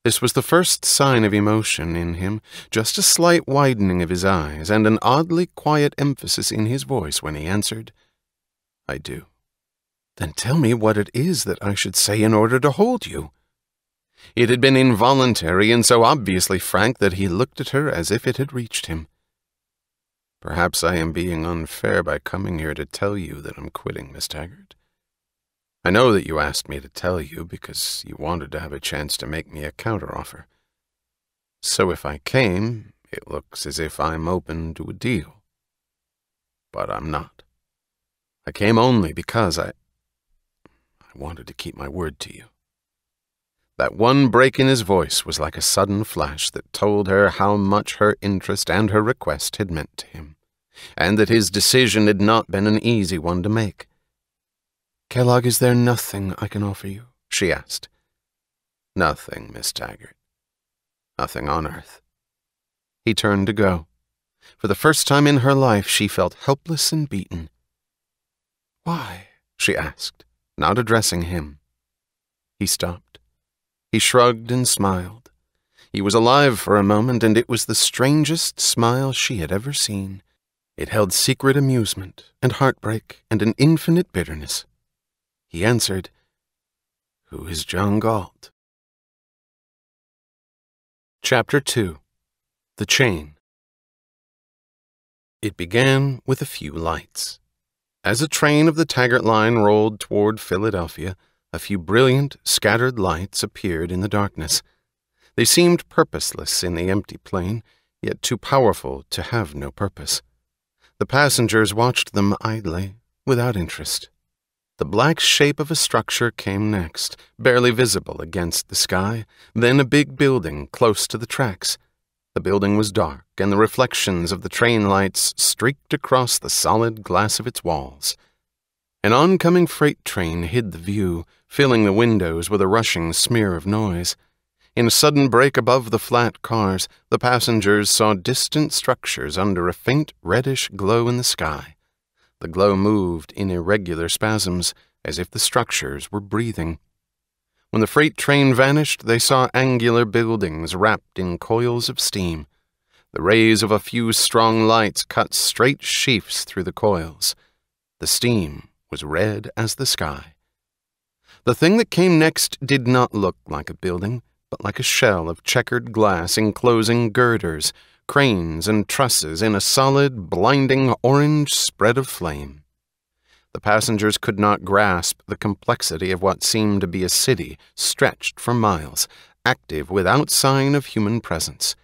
This was the first sign of emotion in him, just a slight widening of his eyes and an oddly quiet emphasis in his voice when he answered, "I do." "Then tell me what it is that I should say in order to hold you." It had been involuntary and so obviously frank that he looked at her as if it had reached him. "Perhaps I am being unfair by coming here to tell you that I'm quitting, Miss Taggart. I know that you asked me to tell you because you wanted to have a chance to make me a counteroffer. So if I came, it looks as if I'm open to a deal. But I'm not. I came only because I wanted to keep my word to you." That one break in his voice was like a sudden flash that told her how much her interest and her request had meant to him, and that his decision had not been an easy one to make. "Kellogg, is there nothing I can offer you?" she asked. "Nothing, Miss Taggart. Nothing on earth." He turned to go. For the first time in her life, she felt helpless and beaten. "Why?" she asked, not addressing him. He stopped. He shrugged and smiled. He was alive for a moment, and it was the strangest smile she had ever seen. It held secret amusement and heartbreak and an infinite bitterness. He answered, "Who is John Galt?" Chapter 2. The Chain. It began with a few lights. As a train of the Taggart line rolled toward Philadelphia, a few brilliant, scattered lights appeared in the darkness. They seemed purposeless in the empty plain, yet too powerful to have no purpose. The passengers watched them idly, without interest. The black shape of a structure came next, barely visible against the sky, then a big building close to the tracks. The building was dark, and the reflections of the train lights streaked across the solid glass of its walls. An oncoming freight train hid the view, filling the windows with a rushing smear of noise. In a sudden break above the flat cars, the passengers saw distant structures under a faint reddish glow in the sky. The glow moved in irregular spasms, as if the structures were breathing. When the freight train vanished, they saw angular buildings wrapped in coils of steam. The rays of a few strong lights cut straight sheafs through the coils. The steam was red as the sky. The thing that came next did not look like a building, but like a shell of checkered glass enclosing girders, cranes, and trusses in a solid, blinding orange spread of flame. The passengers could not grasp the complexity of what seemed to be a city stretched for miles, active without sign of human presence.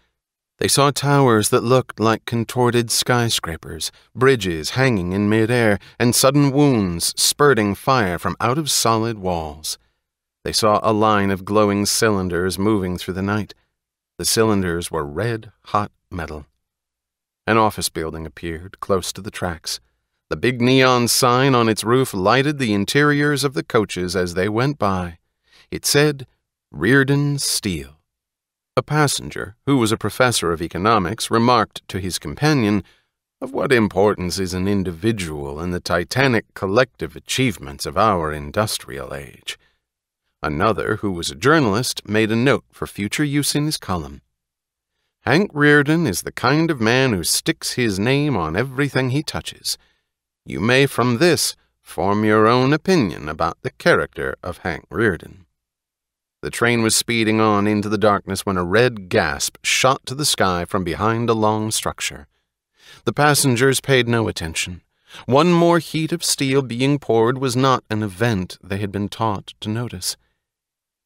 They saw towers that looked like contorted skyscrapers, bridges hanging in midair, and sudden wounds spurting fire from out of solid walls. They saw a line of glowing cylinders moving through the night. The cylinders were red-hot metal. An office building appeared close to the tracks. The big neon sign on its roof lighted the interiors of the coaches as they went by. It said, "Reardon Steel." A passenger, who was a professor of economics, remarked to his companion, "Of what importance is an individual in the titanic collective achievements of our industrial age?" Another, who was a journalist, made a note for future use in his column. "Hank Reardon is the kind of man who sticks his name on everything he touches. You may from this form your own opinion about the character of Hank Reardon." The train was speeding on into the darkness when a red gasp shot to the sky from behind a long structure. The passengers paid no attention. One more heat of steel being poured was not an event they had been taught to notice.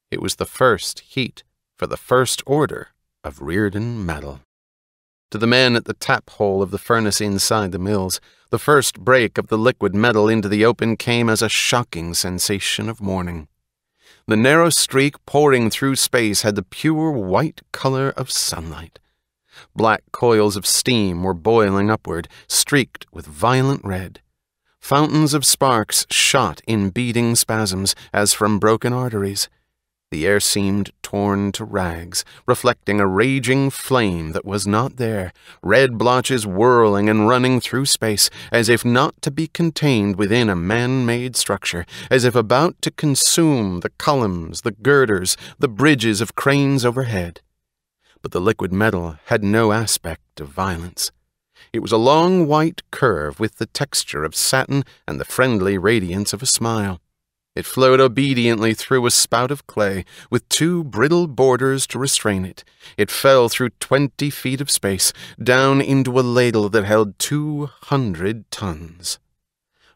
It was the first heat for the first order of Reardon metal. To the men at the tap hole of the furnace inside the mills, the first break of the liquid metal into the open came as a shocking sensation of morning. The narrow streak pouring through space had the pure white color of sunlight. Black coils of steam were boiling upward, streaked with violent red. Fountains of sparks shot in beating spasms as from broken arteries. The air seemed torn to rags, reflecting a raging flame that was not there, red blotches whirling and running through space, as if not to be contained within a man-made structure, as if about to consume the columns, the girders, the bridges of cranes overhead. But the liquid metal had no aspect of violence. It was a long white curve with the texture of satin and the friendly radiance of a smile. It flowed obediently through a spout of clay, with 2 brittle borders to restrain it. It fell through 20 feet of space, down into a ladle that held 200 tons.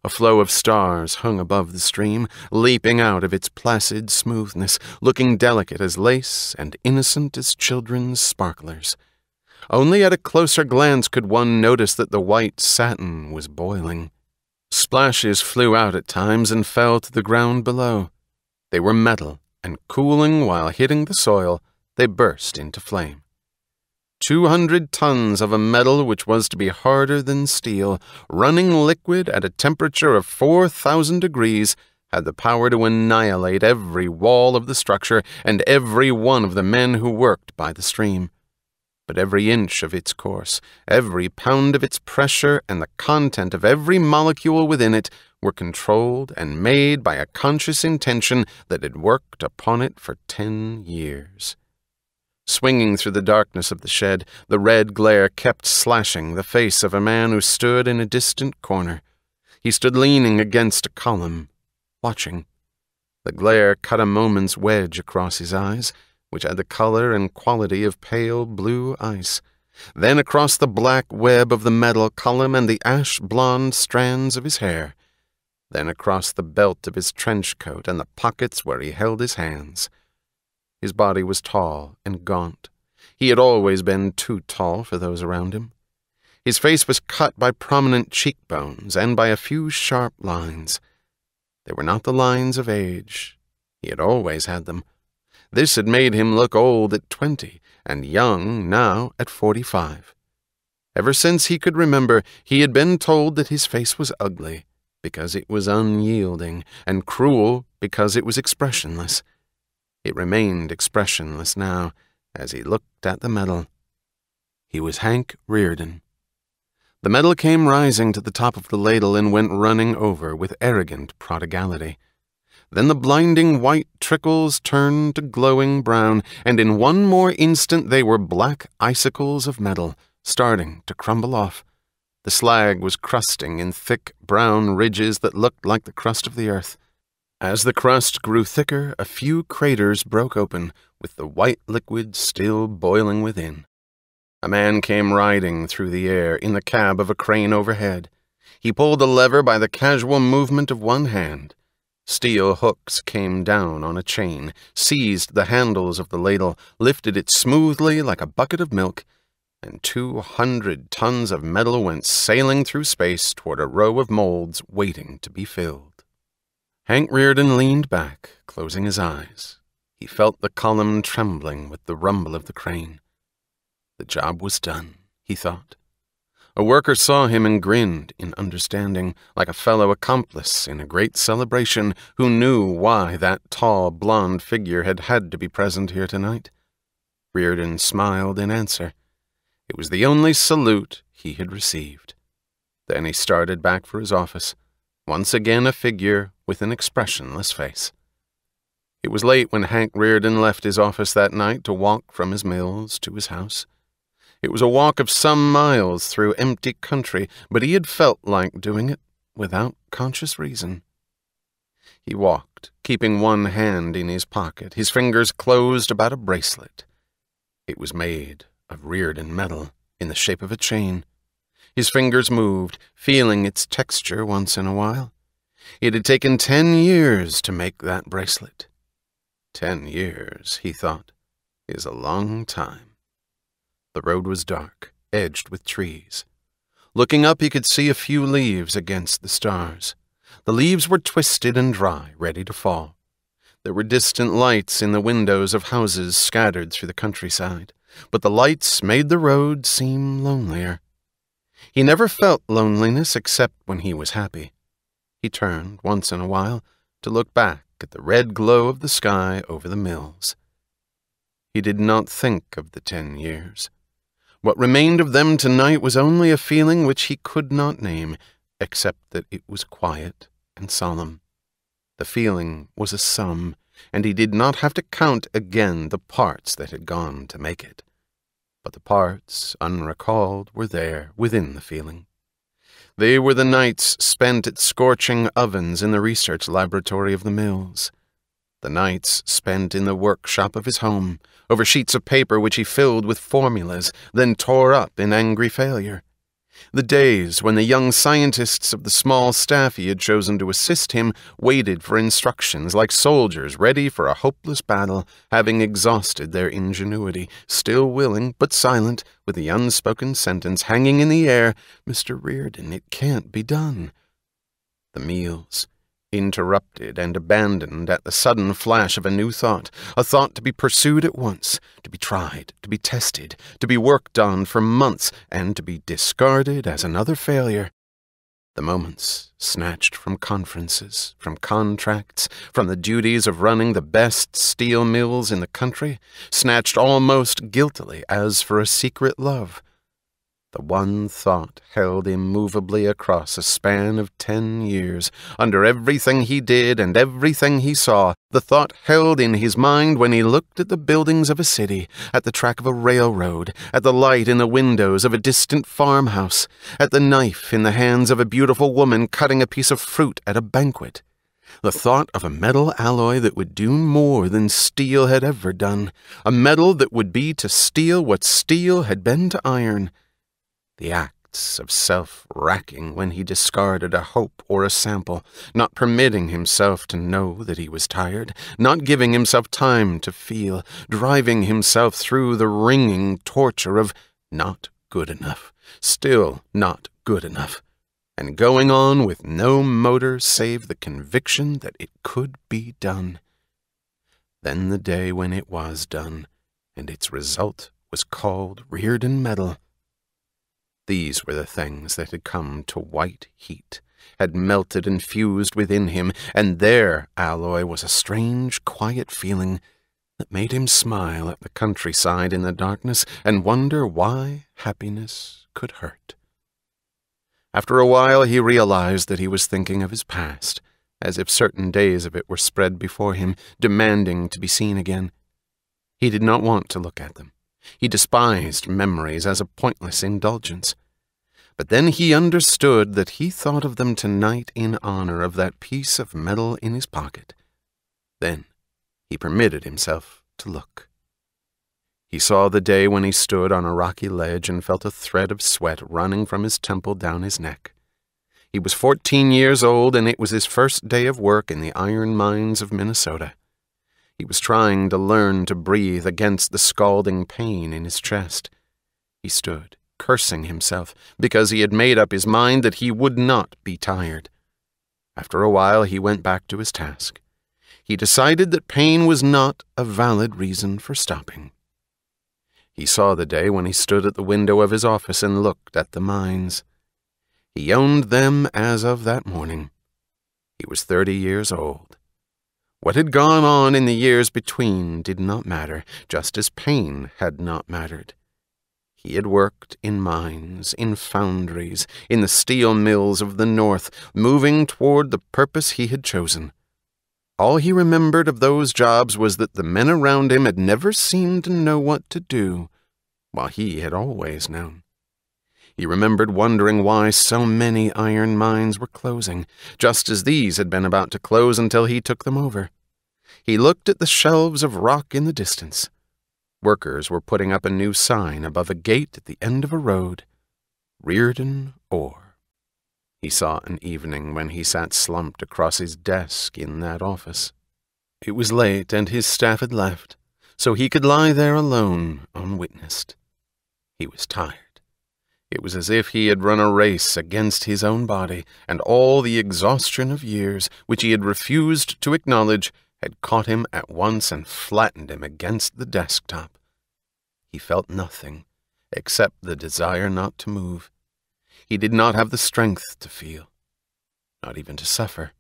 A flow of stars hung above the stream, leaping out of its placid smoothness, looking delicate as lace and innocent as children's sparklers. Only at a closer glance could one notice that the white satin was boiling. Splashes flew out at times and fell to the ground below. They were metal, and cooling while hitting the soil, they burst into flame. 200 tons of a metal which was to be harder than steel, running liquid at a temperature of 4,000 degrees, had the power to annihilate every wall of the structure and every one of the men who worked by the stream. But every inch of its course, every pound of its pressure, and the content of every molecule within it were controlled and made by a conscious intention that had worked upon it for 10 years. Swinging through the darkness of the shed, the red glare kept slashing the face of a man who stood in a distant corner. He stood leaning against a column, watching. The glare cut a moment's wedge across his eyes, which had the color and quality of pale blue ice, then across the black web of the metal column and the ash-blonde strands of his hair, then across the belt of his trench coat and the pockets where he held his hands. His body was tall and gaunt. He had always been too tall for those around him. His face was cut by prominent cheekbones and by a few sharp lines. They were not the lines of age. He had always had them. This had made him look old at 20, and young now at 45. Ever since he could remember, he had been told that his face was ugly, because it was unyielding, and cruel because it was expressionless. It remained expressionless now, as he looked at the metal. He was Hank Reardon. The metal came rising to the top of the ladle and went running over with arrogant prodigality. Then the blinding white trickles turned to glowing brown, and in one more instant they were black icicles of metal, starting to crumble off. The slag was crusting in thick brown ridges that looked like the crust of the earth. As the crust grew thicker, a few craters broke open, with the white liquid still boiling within. A man came riding through the air in the cab of a crane overhead. He pulled a lever by the casual movement of one hand. Steel hooks came down on a chain, seized the handles of the ladle, lifted it smoothly like a bucket of milk, and 200 tons of metal went sailing through space toward a row of molds waiting to be filled. Hank Reardon leaned back, closing his eyes. He felt the column trembling with the rumble of the crane. The job was done, he thought. A worker saw him and grinned in understanding, like a fellow accomplice in a great celebration who knew why that tall, blonde figure had had to be present here tonight. Reardon smiled in answer. It was the only salute he had received. Then he started back for his office, once again a figure with an expressionless face. It was late when Hank Reardon left his office that night to walk from his mills to his house. It was a walk of some miles through empty country, but he had felt like doing it without conscious reason. He walked, keeping one hand in his pocket, his fingers closed about a bracelet. It was made of Reardon metal, in the shape of a chain. His fingers moved, feeling its texture once in a while. It had taken 10 years to make that bracelet. 10 years, he thought, is a long time. The road was dark. edged with trees. Looking up, he could see a few leaves against the stars. The leaves were twisted and dry, ready to fall. There were distant lights in the windows of houses scattered through the countryside, but the lights made the road seem lonelier. He never felt loneliness except when he was happy. He turned, once in a while, to look back at the red glow of the sky over the mills. He did not think of the 10 years. What remained of them tonight was only a feeling which he could not name, except that it was quiet and solemn. The feeling was a sum, and he did not have to count again the parts that had gone to make it. But the parts, unrecalled, were there within the feeling. They were the nights spent at scorching ovens in the research laboratory of the mills, the nights spent in the workshop of his home, over sheets of paper which he filled with formulas, then tore up in angry failure. The days when the young scientists of the small staff he had chosen to assist him waited for instructions like soldiers ready for a hopeless battle, having exhausted their ingenuity, still willing but silent, with the unspoken sentence hanging in the air, "Mr. Reardon, it can't be done." The meals, interrupted and abandoned at the sudden flash of a new thought, a thought to be pursued at once, to be tried, to be tested, to be worked on for months, and to be discarded as another failure. The moments snatched from conferences, from contracts, from the duties of running the best steel mills in the country, snatched almost guiltily as for a secret love. The one thought held immovably across a span of 10 years, under everything he did and everything he saw, the thought held in his mind when he looked at the buildings of a city, at the track of a railroad, at the light in the windows of a distant farmhouse, at the knife in the hands of a beautiful woman cutting a piece of fruit at a banquet. The thought of a metal alloy that would do more than steel had ever done, a metal that would be to steel what steel had been to iron. The acts of self-racking when he discarded a hope or a sample, not permitting himself to know that he was tired, not giving himself time to feel, driving himself through the ringing torture of not good enough, still not good enough, and going on with no motor save the conviction that it could be done. Then the day when it was done, and its result was called Reardon Medal. These were the things that had come to white heat, had melted and fused within him, and their alloy was a strange, quiet feeling that made him smile at the countryside in the darkness and wonder why happiness could hurt. After a while he realized that he was thinking of his past, as if certain days of it were spread before him, demanding to be seen again. He did not want to look at them. He despised memories as a pointless indulgence. But then he understood that he thought of them tonight in honor of that piece of metal in his pocket. Then he permitted himself to look. He saw the day when he stood on a rocky ledge and felt a thread of sweat running from his temple down his neck. He was 14 years old, and it was his first day of work in the iron mines of Minnesota. He was trying to learn to breathe against the scalding pain in his chest. He stood, cursing himself, because he had made up his mind that he would not be tired. After a while he went back to his task. He decided that pain was not a valid reason for stopping. He saw the day when he stood at the window of his office and looked at the mines. He owned them as of that morning. He was 30 years old. What had gone on in the years between did not matter, just as pain had not mattered. He had worked in mines, in foundries, in the steel mills of the North, moving toward the purpose he had chosen. All he remembered of those jobs was that the men around him had never seemed to know what to do, while he had always known. He remembered wondering why so many iron mines were closing, just as these had been about to close until he took them over. He looked at the shelves of rock in the distance. Workers were putting up a new sign above a gate at the end of a road, Reardon Ore. He saw an evening when he sat slumped across his desk in that office. It was late and his staff had left, so he could lie there alone, unwitnessed. He was tired. It was as if he had run a race against his own body, and all the exhaustion of years, which he had refused to acknowledge, had caught him at once and flattened him against the desktop. He felt nothing, except the desire not to move. He did not have the strength to feel, not even to suffer.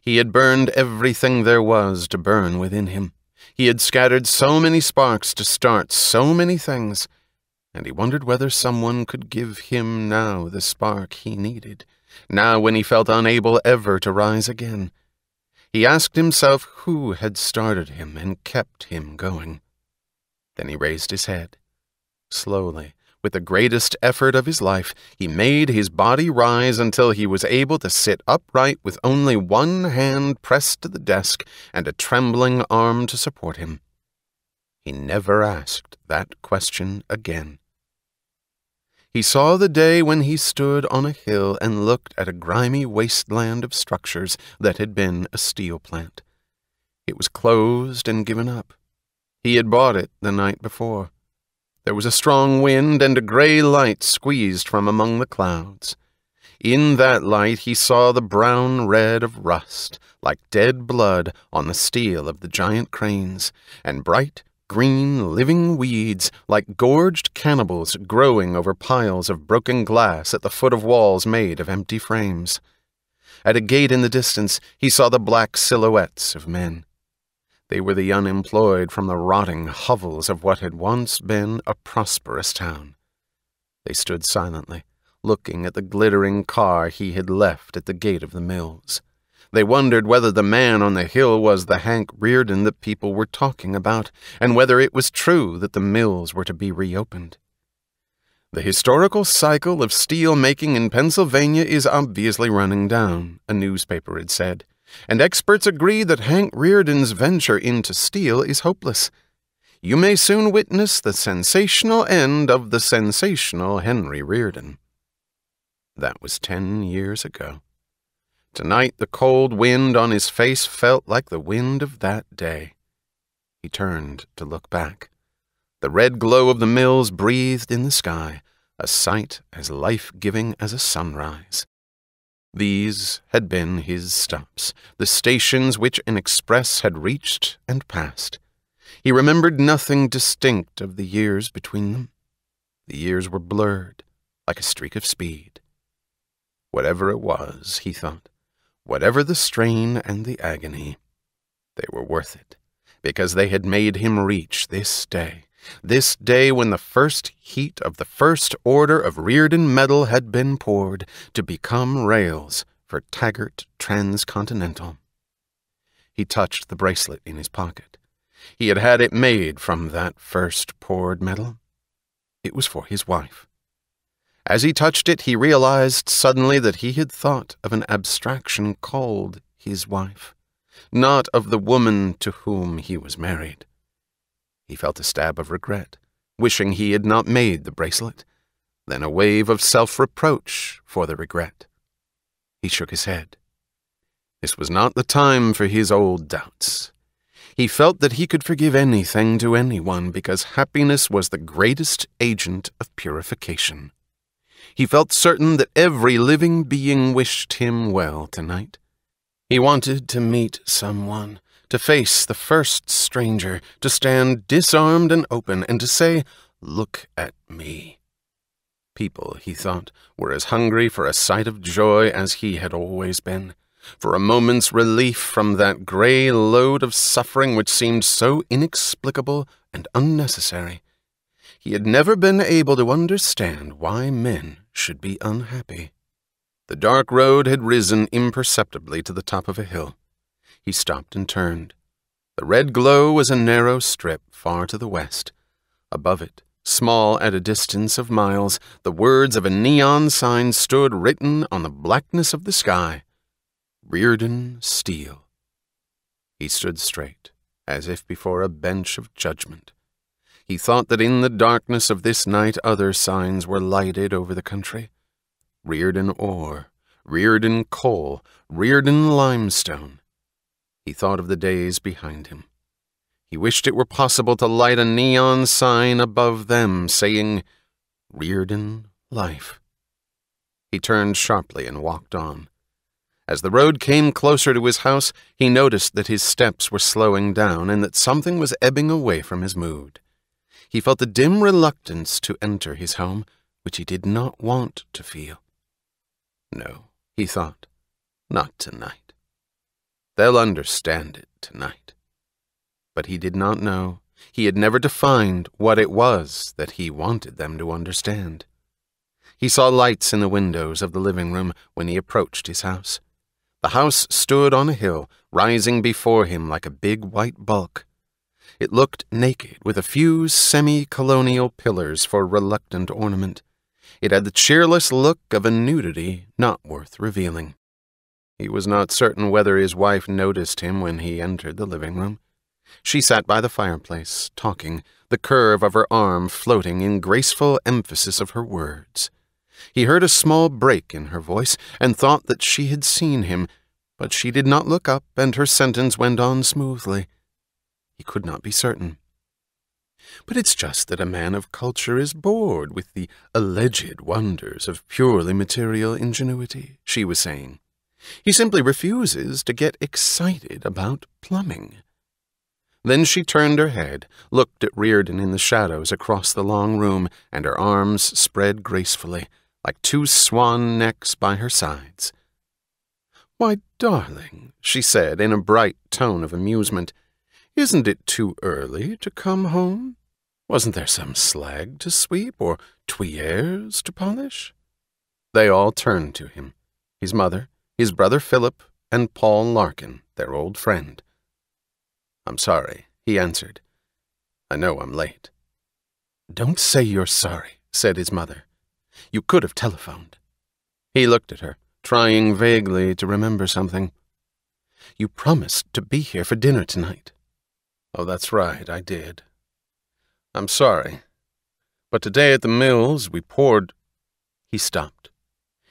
He had burned everything there was to burn within him. He had scattered so many sparks to start so many things, and he wondered whether someone could give him now the spark he needed, now when he felt unable ever to rise again. He asked himself who had started him and kept him going. Then he raised his head. Slowly, with the greatest effort of his life, he made his body rise until he was able to sit upright with only one hand pressed to the desk and a trembling arm to support him. He never asked that question again. He saw the day when he stood on a hill and looked at a grimy wasteland of structures that had been a steel plant. It was closed and given up. He had bought it the night before. There was a strong wind, and a gray light squeezed from among the clouds. In that light he saw the brown red of rust, like dead blood on the steel of the giant cranes, and bright, green, living weeds, like gorged cannibals growing over piles of broken glass at the foot of walls made of empty frames. At a gate in the distance he saw the black silhouettes of men. They were the unemployed from the rotting hovels of what had once been a prosperous town. They stood silently, looking at the glittering car he had left at the gate of the mills. They wondered whether the man on the hill was the Hank Rearden that people were talking about, and whether it was true that the mills were to be reopened. The historical cycle of steel making in Pennsylvania is obviously running down, a newspaper had said, and experts agree that Hank Rearden's venture into steel is hopeless. You may soon witness the sensational end of the sensational Henry Rearden. That was 10 years ago. Tonight the cold wind on his face felt like the wind of that day. He turned to look back. The red glow of the mills breathed in the sky, a sight as life-giving as a sunrise. These had been his stops, the stations which an express had reached and passed. He remembered nothing distinct of the years between them. The years were blurred, like a streak of speed. Whatever it was, he thought, whatever the strain and the agony, they were worth it, because they had made him reach this day when the first heat of the first order of Rearden metal had been poured to become rails for Taggart Transcontinental. He touched the bracelet in his pocket. He had had it made from that first poured metal. It was for his wife. As he touched it, he realized suddenly that he had thought of an abstraction called his wife, not of the woman to whom he was married. He felt a stab of regret, wishing he had not made the bracelet, then a wave of self-reproach for the regret. He shook his head. This was not the time for his old doubts. He felt that he could forgive anything to anyone because happiness was the greatest agent of purification. He felt certain that every living being wished him well tonight. He wanted to meet someone, to face the first stranger, to stand disarmed and open, and to say, "Look at me." People, he thought, were as hungry for a sight of joy as he had always been, for a moment's relief from that gray load of suffering which seemed so inexplicable and unnecessary. He had never been able to understand why men should be unhappy. The dark road had risen imperceptibly to the top of a hill. He stopped and turned. The red glow was a narrow strip far to the west. Above it, small at a distance of miles, the words of a neon sign stood written on the blackness of the sky. Rearden Steel. He stood straight, as if before a bench of judgment. He thought that in the darkness of this night other signs were lighted over the country. Rearden Ore, Rearden Coal, Rearden Limestone. He thought of the days behind him. He wished it were possible to light a neon sign above them saying, Rearden life. He turned sharply and walked on. As the road came closer to his house, he noticed that his steps were slowing down and that something was ebbing away from his mood. He felt a dim reluctance to enter his home, which he did not want to feel. No, he thought, not tonight. They'll understand it tonight. But he did not know. He had never defined what it was that he wanted them to understand. He saw lights in the windows of the living room when he approached his house. The house stood on a hill, rising before him like a big white bulk. It looked naked, with a few semi-colonial pillars for reluctant ornament. It had the cheerless look of a nudity not worth revealing. He was not certain whether his wife noticed him when he entered the living room. She sat by the fireplace, talking, the curve of her arm floating in graceful emphasis of her words. He heard a small break in her voice and thought that she had seen him, but she did not look up, and her sentence went on smoothly. He could not be certain. But it's just that a man of culture is bored with the alleged wonders of purely material ingenuity, she was saying. He simply refuses to get excited about plumbing. Then she turned her head, looked at Reardon in the shadows across the long room, and her arms spread gracefully, like two swan necks by her sides. "Why, darling," she said in a bright tone of amusement, "isn't it too early to come home? Wasn't there some slag to sweep or tuyères to polish?" They all turned to him, his mother, his brother Philip, and Paul Larkin, their old friend. "I'm sorry," he answered. "I know I'm late." "Don't say you're sorry," said his mother. "You could have telephoned." He looked at her, trying vaguely to remember something. "You promised to be here for dinner tonight." "Oh, that's right, I did. I'm sorry. But today at the mills we poured—" He stopped.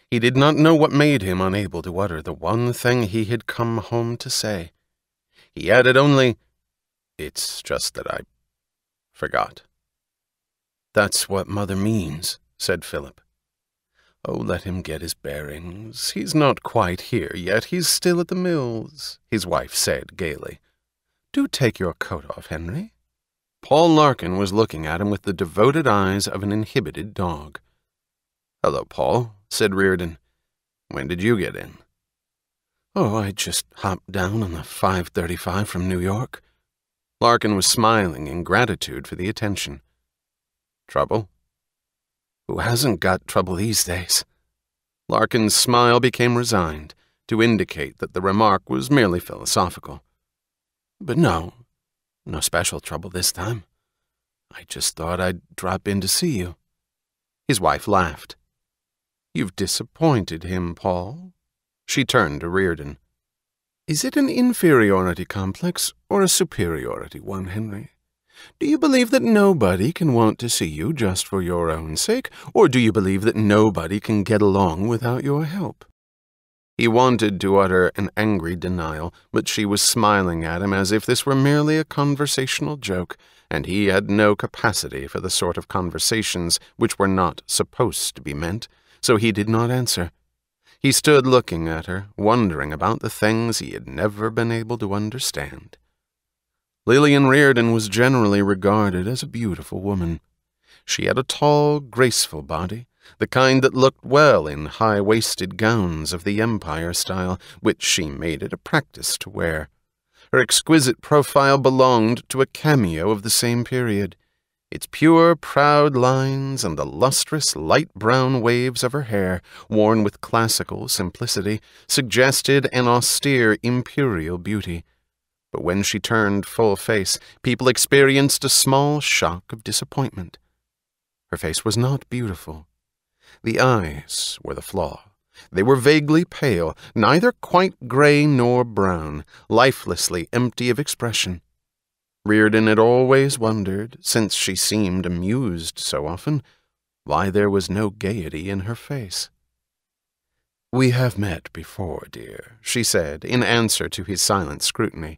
He did not know what made him unable to utter the one thing he had come home to say. He added only, "It's just that I forgot." "That's what Mother means," said Philip. "Oh, let him get his bearings. He's not quite here yet. He's still at the mills," his wife said gaily. "Do take your coat off, Henry." Paul Larkin was looking at him with the devoted eyes of an inhibited dog. "Hello, Paul," said Reardon. "When did you get in?" "Oh, I just hopped down on the 5:35 from New York." Larkin was smiling in gratitude for the attention. "Trouble?" "Who hasn't got trouble these days?" Larkin's smile became resigned, to indicate that the remark was merely philosophical. "But no special trouble this time. I just thought I'd drop in to see you." His wife laughed. "You've disappointed him, Paul." She turned to Reardon. "Is it an inferiority complex or a superiority one, Henry? Do you believe that nobody can want to see you just for your own sake, or do you believe that nobody can get along without your help?" He wanted to utter an angry denial, but she was smiling at him as if this were merely a conversational joke, and he had no capacity for the sort of conversations which were not supposed to be meant, so he did not answer. He stood looking at her, wondering about the things he had never been able to understand. Lillian Reardon was generally regarded as a beautiful woman. She had a tall, graceful body, the kind that looked well in high-waisted gowns of the Empire style, which she made it a practice to wear. Her exquisite profile belonged to a cameo of the same period. Its pure, proud lines and the lustrous, light-brown waves of her hair, worn with classical simplicity, suggested an austere, imperial beauty. But when she turned full face, people experienced a small shock of disappointment. Her face was not beautiful. The eyes were the flaw. They were vaguely pale, neither quite gray nor brown, lifelessly empty of expression. Reardon had always wondered, since she seemed amused so often, why there was no gaiety in her face. "We have met before, dear," she said, in answer to his silent scrutiny,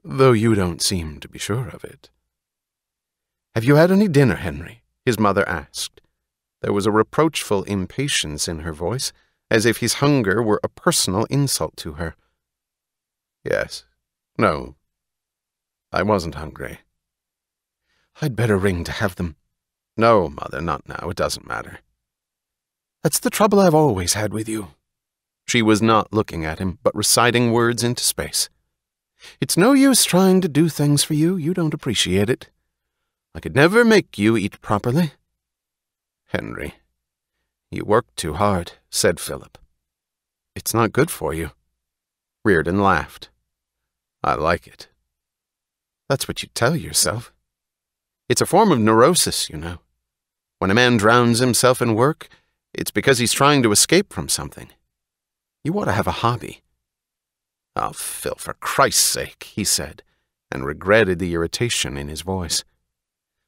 "though you don't seem to be sure of it." "Have you had any dinner, Henry?" his mother asked. There was a reproachful impatience in her voice, as if his hunger were a personal insult to her. Yes. No. I wasn't hungry. I'd better ring to have them. No, Mother, not now. It doesn't matter. That's the trouble I've always had with you. She was not looking at him, but reciting words into space. It's no use trying to do things for you. You don't appreciate it. I could never make you eat properly. Henry, you work too hard, said Philip. It's not good for you. Reardon laughed. I like it. That's what you tell yourself. It's a form of neurosis, you know. When a man drowns himself in work, it's because he's trying to escape from something. You ought to have a hobby. Oh, Phil, for Christ's sake, he said, and regretted the irritation in his voice.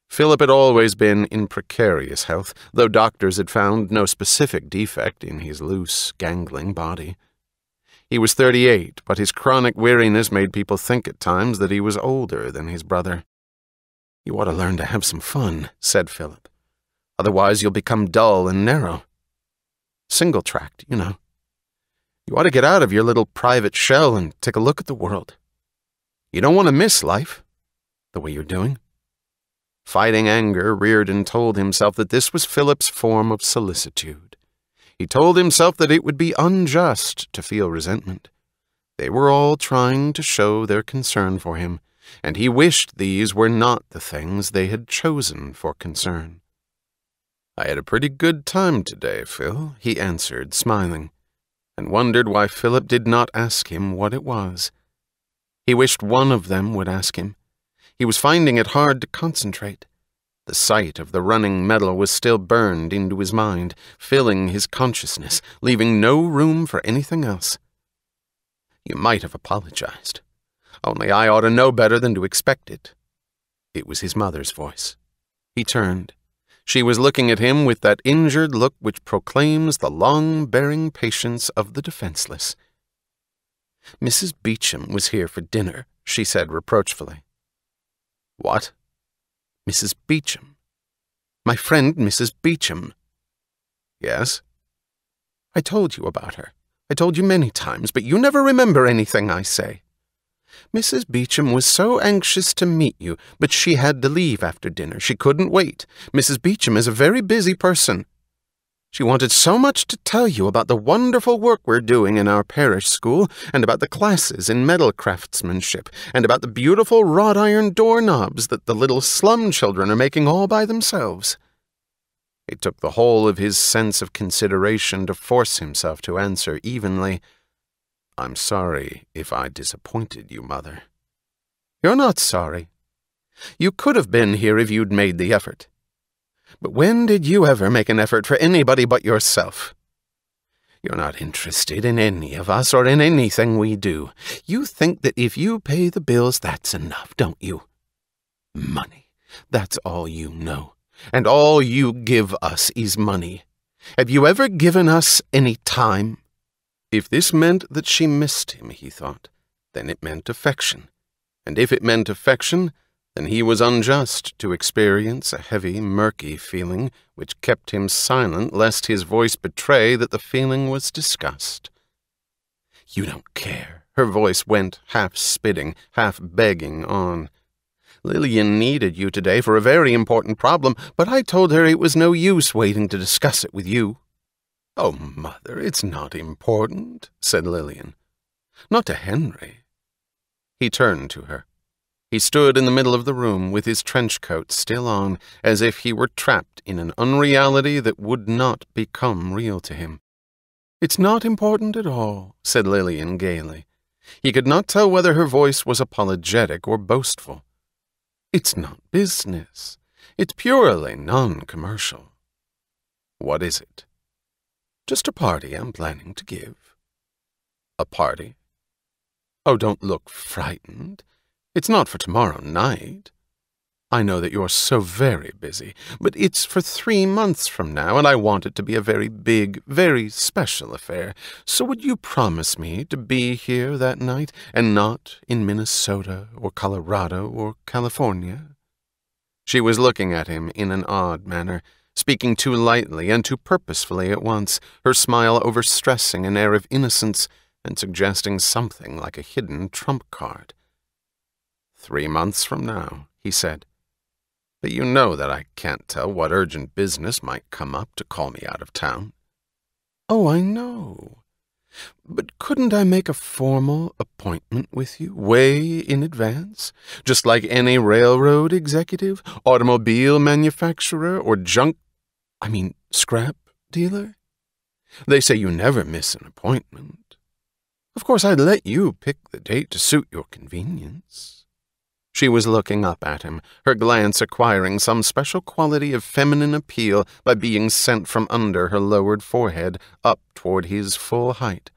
Philip had always been in precarious health, though doctors had found no specific defect in his loose, gangling body. He was 38, but his chronic weariness made people think at times that he was older than his brother. You ought to learn to have some fun, said Philip. Otherwise you'll become dull and narrow. Single-tracked, you know. You ought to get out of your little private shell and take a look at the world. You don't want to miss life, the way you're doing. Fighting anger, Reardon told himself that this was Philip's form of solicitude. He told himself that it would be unjust to feel resentment. They were all trying to show their concern for him, and he wished these were not the things they had chosen for concern. I had a pretty good time today, Phil, he answered, smiling, and wondered why Philip did not ask him what it was. He wished one of them would ask him. He was finding it hard to concentrate. The sight of the running medal was still burned into his mind, filling his consciousness, leaving no room for anything else. You might have apologized. Only I ought to know better than to expect it. It was his mother's voice. He turned. She was looking at him with that injured look which proclaims the long-bearing patience of the defenseless. Mrs. Beecham was here for dinner, she said reproachfully. What? Mrs. Beecham. My friend Mrs. Beecham. Yes? I told you about her. I told you many times, but you never remember anything I say. Mrs. Beecham was so anxious to meet you, but she had to leave after dinner. She couldn't wait. Mrs. Beecham is a very busy person. She wanted so much to tell you about the wonderful work we're doing in our parish school, and about the classes in metal craftsmanship, and about the beautiful wrought-iron doorknobs that the little slum children are making all by themselves. It took the whole of his sense of consideration to force himself to answer evenly, I'm sorry if I disappointed you, Mother. You're not sorry. You could have been here if you'd made the effort. But when did you ever make an effort for anybody but yourself? You're not interested in any of us or in anything we do. You think that if you pay the bills, that's enough, don't you? Money, that's all you know. And all you give us is money. Have you ever given us any time? If this meant that she missed him, he thought, then it meant affection. And if it meant affection, then he was unjust to experience a heavy, murky feeling which kept him silent lest his voice betray that the feeling was disgust. You don't care. Her voice went half spitting, half begging on. Lillian needed you today for a very important problem, but I told her it was no use waiting to discuss it with you. Oh, Mother, it's not important, said Lillian. Not to Henry. He turned to her. He stood in the middle of the room with his trench coat still on, as if he were trapped in an unreality that would not become real to him. It's not important at all, said Lillian gaily. He could not tell whether her voice was apologetic or boastful. It's not business. It's purely non-commercial. What is it? Just a party I'm planning to give. A party? Oh, don't look frightened. It's not for tomorrow night. I know that you're so very busy, but it's for 3 months from now, and I want it to be a very big, very special affair. So would you promise me to be here that night, and not in Minnesota or Colorado or California? She was looking at him in an odd manner, speaking too lightly and too purposefully at once, her smile overstressing an air of innocence and suggesting something like a hidden trump card. 3 months from now, he said. But you know that I can't tell what urgent business might come up to call me out of town. Oh, I know. But couldn't I make a formal appointment with you way in advance? Just like any railroad executive, automobile manufacturer, or scrap dealer? They say you never miss an appointment. Of course, I'd let you pick the date to suit your convenience. She was looking up at him, her glance acquiring some special quality of feminine appeal by being sent from under her lowered forehead up toward his full height.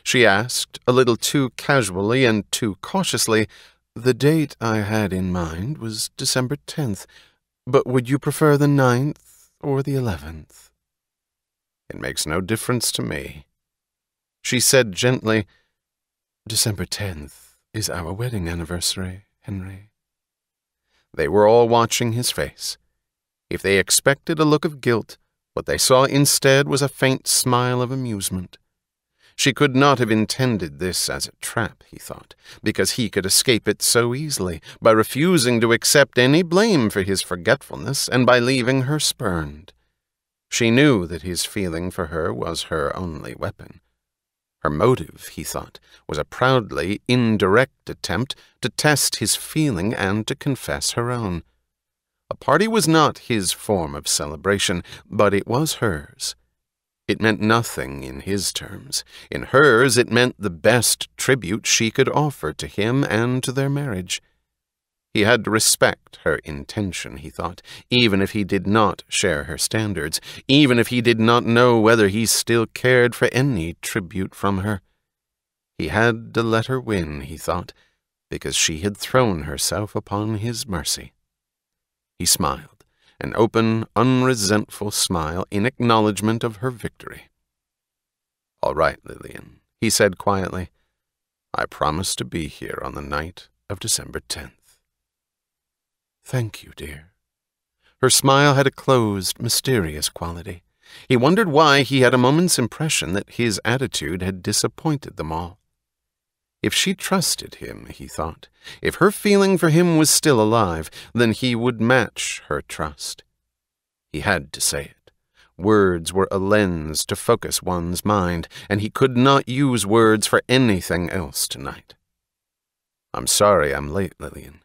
She asked, a little too casually and too cautiously, "The date I had in mind was December 10th, but would you prefer the 9th or the 11th? It makes no difference to me." She said gently, "December 10th is our wedding anniversary, Henry." They were all watching his face. If they expected a look of guilt, what they saw instead was a faint smile of amusement. She could not have intended this as a trap, he thought, because he could escape it so easily, by refusing to accept any blame for his forgetfulness and by leaving her spurned. She knew that his feeling for her was her only weapon. Her motive, he thought, was a proudly indirect attempt to test his feeling and to confess her own. A party was not his form of celebration, but it was hers. It meant nothing in his terms. In hers, it meant the best tribute she could offer to him and to their marriage. He had to respect her intention, he thought, even if he did not share her standards, even if he did not know whether he still cared for any tribute from her. He had to let her win, he thought, because she had thrown herself upon his mercy. He smiled, an open, unresentful smile in acknowledgment of her victory. "All right, Lillian," he said quietly. "I promise to be here on the night of December 10th. "Thank you, dear." Her smile had a closed, mysterious quality. He wondered why he had a moment's impression that his attitude had disappointed them all. If she trusted him, he thought, if her feeling for him was still alive, then he would match her trust. He had to say it. Words were a lens to focus one's mind, and he could not use words for anything else tonight. "I'm sorry I'm late, Lillian.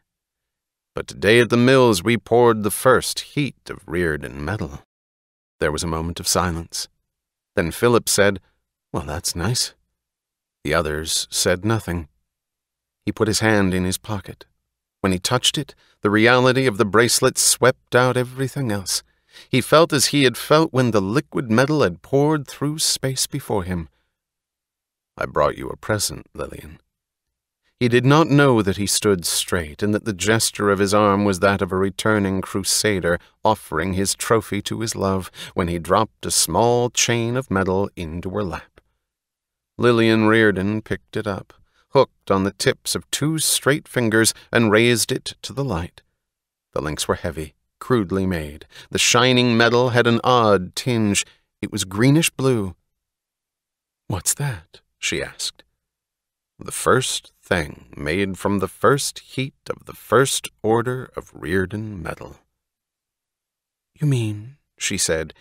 But today at the mills we poured the first heat of Reardon metal." There was a moment of silence. Then Philip said, "Well, that's nice." The others said nothing. He put his hand in his pocket. When he touched it, the reality of the bracelet swept out everything else. He felt as he had felt when the liquid metal had poured through space before him. "I brought you a present, Lillian." He did not know that he stood straight and that the gesture of his arm was that of a returning crusader offering his trophy to his love when he dropped a small chain of metal into her lap. Lillian Reardon picked it up, hooked on the tips of 2 straight fingers, and raised it to the light. The links were heavy, crudely made. The shining metal had an odd tinge. It was greenish-blue. "What's that?" she asked. "The first thing made from the first heat of the first order of Reardon metal." "You mean," she said,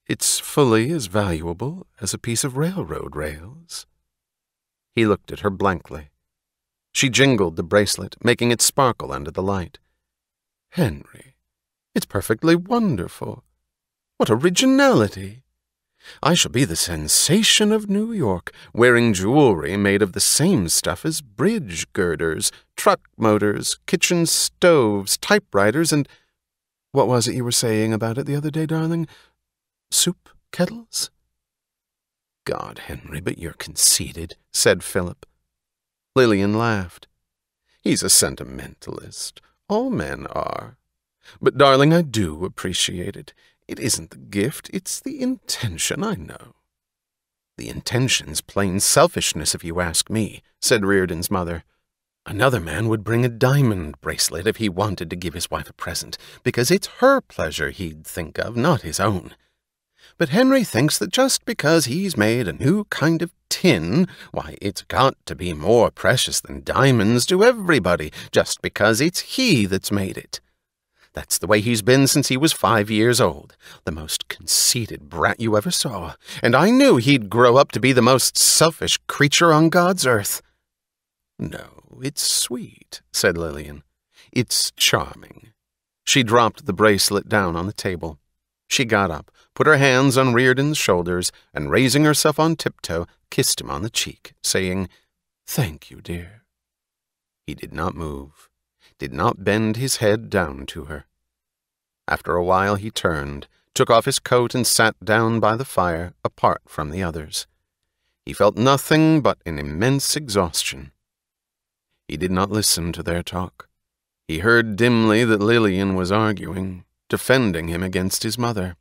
"it's fully as valuable as a piece of railroad rails?" He looked at her blankly. She jingled the bracelet, making it sparkle under the light. "Henry, it's perfectly wonderful. What originality! I shall be the sensation of New York, wearing jewelry made of the same stuff as bridge girders, truck motors, kitchen stoves, typewriters, and— What was it you were saying about it the other day, darling? Soup kettles?" "God, Henry, but you're conceited," said Philip. Lillian laughed. "He's a sentimentalist. All men are. But, darling, I do appreciate it. It isn't the gift, it's the intention, I know." "The intention's plain selfishness, if you ask me," said Reardon's mother. Another man would bring a diamond bracelet if he wanted to give his wife a present, because it's her pleasure he'd think of, not his own. But Henry thinks that just because he's made a new kind of tin, why, it's got to be more precious than diamonds to everybody, just because it's he that's made it. That's the way he's been since he was 5 years old, the most conceited brat you ever saw, and I knew he'd grow up to be the most selfish creature on God's earth. No, it's sweet, said Lillian. It's charming. She dropped the bracelet down on the table. She got up, put her hands on Reardon's shoulders, and raising herself on tiptoe, kissed him on the cheek, saying, "Thank you, dear." He did not move, did not bend his head down to her. After a while he turned, took off his coat and sat down by the fire, apart from the others. He felt nothing but an immense exhaustion. He did not listen to their talk. He heard dimly that Lillian was arguing, defending him against his mother.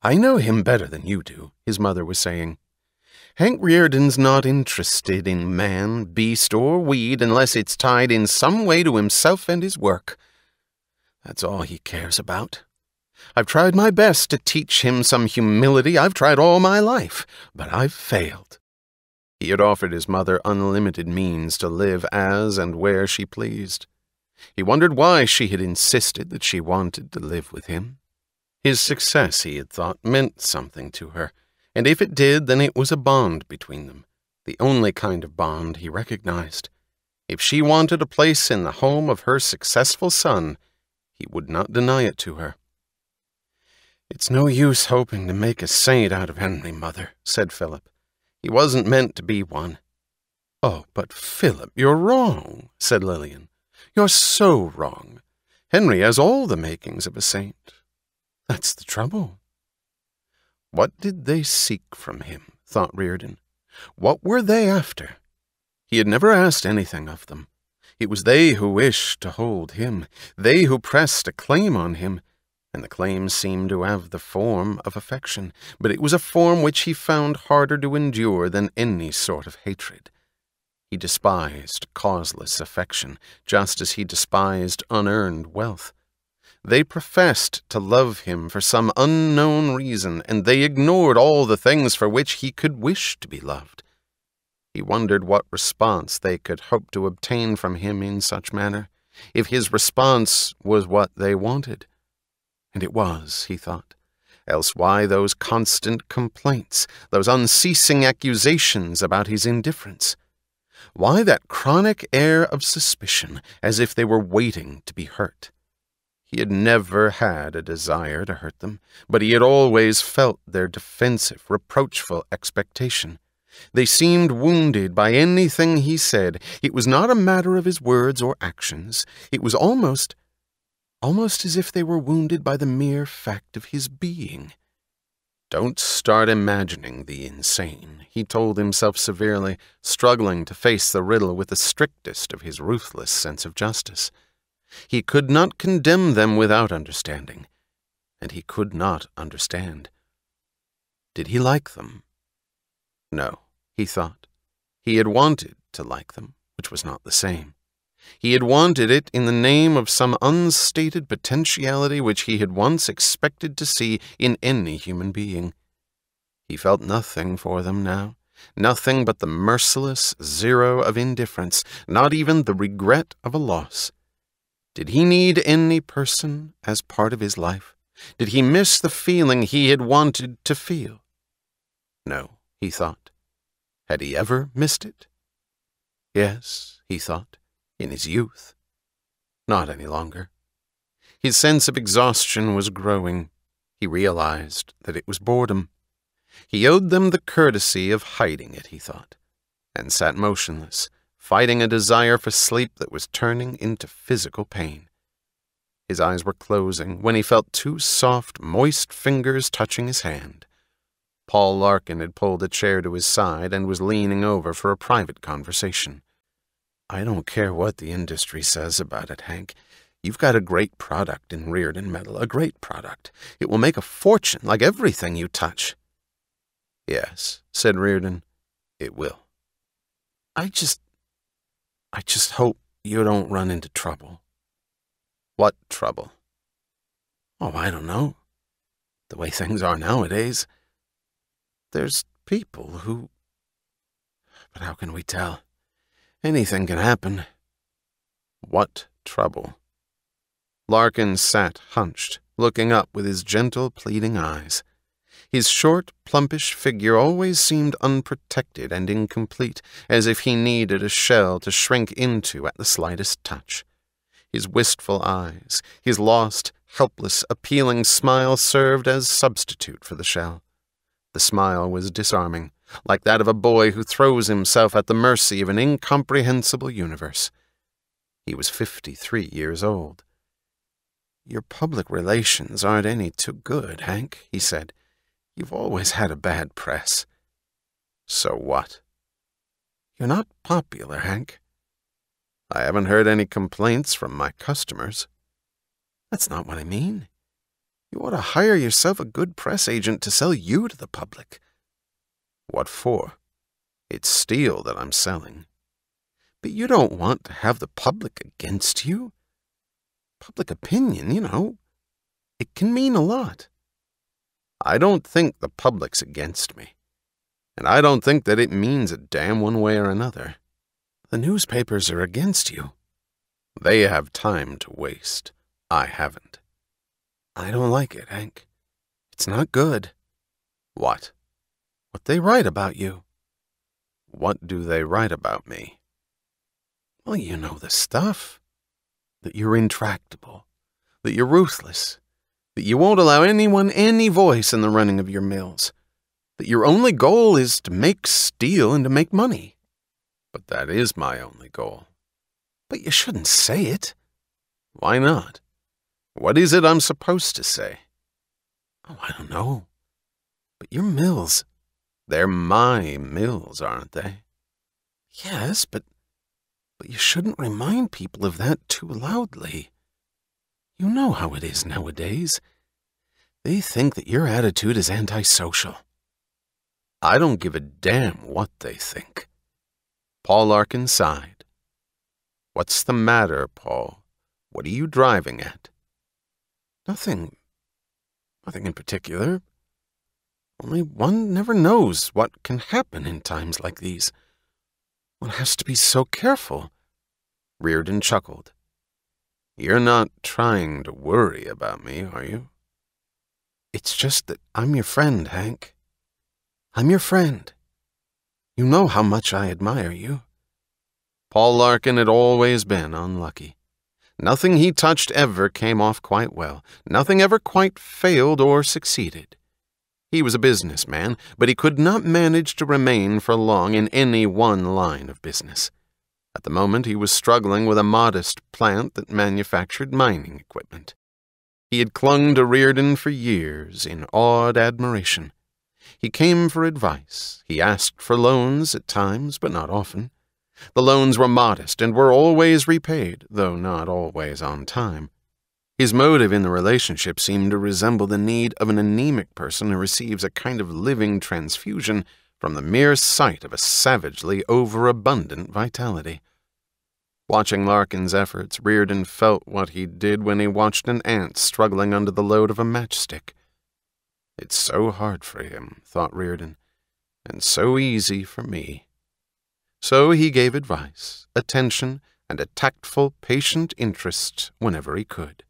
"I know him better than you do," his mother was saying. "Hank Reardon's not interested in man, beast, or weed unless it's tied in some way to himself and his work. That's all he cares about. I've tried my best to teach him some humility. I've tried all my life, but I've failed." He had offered his mother unlimited means to live as and where she pleased. He wondered why she had insisted that she wanted to live with him. His success, he had thought, meant something to her, and if it did, then it was a bond between them, the only kind of bond he recognized. If she wanted a place in the home of her successful son, he would not deny it to her. "It's no use hoping to make a saint out of Henry, Mother," said Philip. "He wasn't meant to be one." "Oh, but Philip, you're wrong," said Lillian. "You're so wrong. Henry has all the makings of a saint. That's the trouble." What did they seek from him, thought Reardon. What were they after? He had never asked anything of them. It was they who wished to hold him, they who pressed a claim on him, and the claim seemed to have the form of affection, but it was a form which he found harder to endure than any sort of hatred. He despised causeless affection, just as he despised unearned wealth. They professed to love him for some unknown reason, and they ignored all the things for which he could wish to be loved. He wondered what response they could hope to obtain from him in such manner, if his response was what they wanted. And it was, he thought. Else why those constant complaints, those unceasing accusations about his indifference? Why that chronic air of suspicion, as if they were waiting to be hurt? He had never had a desire to hurt them, but he had always felt their defensive, reproachful expectation. They seemed wounded by anything he said. It was not a matter of his words or actions. It was almost as if they were wounded by the mere fact of his being. "Don't start imagining the insane," he told himself severely, struggling to face the riddle with the strictest of his ruthless sense of justice. He could not condemn them without understanding, and he could not understand. Did he like them? No, he thought. He had wanted to like them, which was not the same. He had wanted it in the name of some unstated potentiality which he had once expected to see in any human being. He felt nothing for them now, nothing but the merciless zero of indifference, not even the regret of a loss. Did he need any person as part of his life? Did he miss the feeling he had wanted to feel? No, he thought. Had he ever missed it? Yes, he thought, in his youth. Not any longer. His sense of exhaustion was growing. He realized that it was boredom. He owed them the courtesy of hiding it, he thought, and sat motionless, fighting a desire for sleep that was turning into physical pain. His eyes were closing when he felt two soft, moist fingers touching his hand. Paul Larkin had pulled a chair to his side and was leaning over for a private conversation. "I don't care what the industry says about it, Hank. You've got a great product in Reardon Metal, a great product. It will make a fortune, like everything you touch." "Yes," said Reardon, "it will. I just hope you don't run into trouble." "What trouble?" "Oh, I don't know. The way things are nowadays. There's people who... But how can we tell? Anything can happen." "What trouble?" Larkin sat hunched, looking up with his gentle, pleading eyes. His short, plumpish figure always seemed unprotected and incomplete, as if he needed a shell to shrink into at the slightest touch. His wistful eyes, his lost, helpless, appealing smile served as substitute for the shell. The smile was disarming, like that of a boy who throws himself at the mercy of an incomprehensible universe. He was 53 years old. "Your public relations aren't any too good, Hank," he said. "You've always had a bad press." "So what?" "You're not popular, Hank." "I haven't heard any complaints from my customers." "That's not what I mean. You ought to hire yourself a good press agent to sell you to the public." "What for? It's steel that I'm selling." "But you don't want to have the public against you. Public opinion, you know. It can mean a lot." "I don't think the public's against me. And I don't think that it means a damn one way or another." "The newspapers are against you." "They have time to waste. I haven't." "I don't like it, Hank. It's not good." "What?" "What they write about you." "What do they write about me?" "Well, you know the stuff. That you're intractable, that you're ruthless, that you won't allow anyone any voice in the running of your mills, that your only goal is to make steel and to make money." "But that is my only goal." "But you shouldn't say it." "Why not? What is it I'm supposed to say?" "Oh, I don't know. But your mills..." "They're my mills, aren't they?" "Yes, but you shouldn't remind people of that too loudly. You know how it is nowadays. They think that your attitude is antisocial." "I don't give a damn what they think." Paul Larkin sighed. "What's the matter, Paul? What are you driving at?" Nothing in particular. Only one never knows what can happen in times like these. One has to be so careful." Reardon chuckled. "You're not trying to worry about me, are you?" "It's just that I'm your friend, Hank. I'm your friend. You know how much I admire you." Paul Larkin had always been unlucky. Nothing he touched ever came off quite well. Nothing ever quite failed or succeeded. He was a businessman, but he could not manage to remain for long in any one line of business. At the moment, he was struggling with a modest plant that manufactured mining equipment. He had clung to Reardon for years in awed admiration. He came for advice. He asked for loans at times, but not often. The loans were modest and were always repaid, though not always on time. His motive in the relationship seemed to resemble the need of an anemic person who receives a kind of living transfusion from the mere sight of a savagely overabundant vitality. Watching Larkin's efforts, Reardon felt what he did when he watched an ant struggling under the load of a matchstick. "It's so hard for him," thought Reardon, "and so easy for me." So he gave advice, attention, and a tactful, patient interest whenever he could.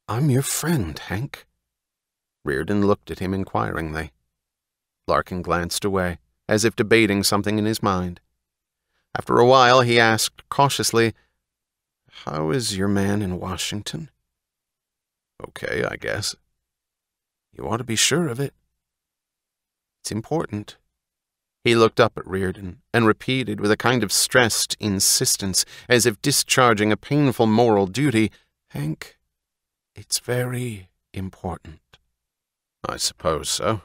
"I'm your friend, Hank." Reardon looked at him inquiringly. Larkin glanced away, as if debating something in his mind. After a while, he asked cautiously, "How is your man in Washington?" "Okay, I guess." "You ought to be sure of it. It's important." He looked up at Reardon and repeated with a kind of stressed insistence, as if discharging a painful moral duty, "Hank, it's very important." "I suppose so."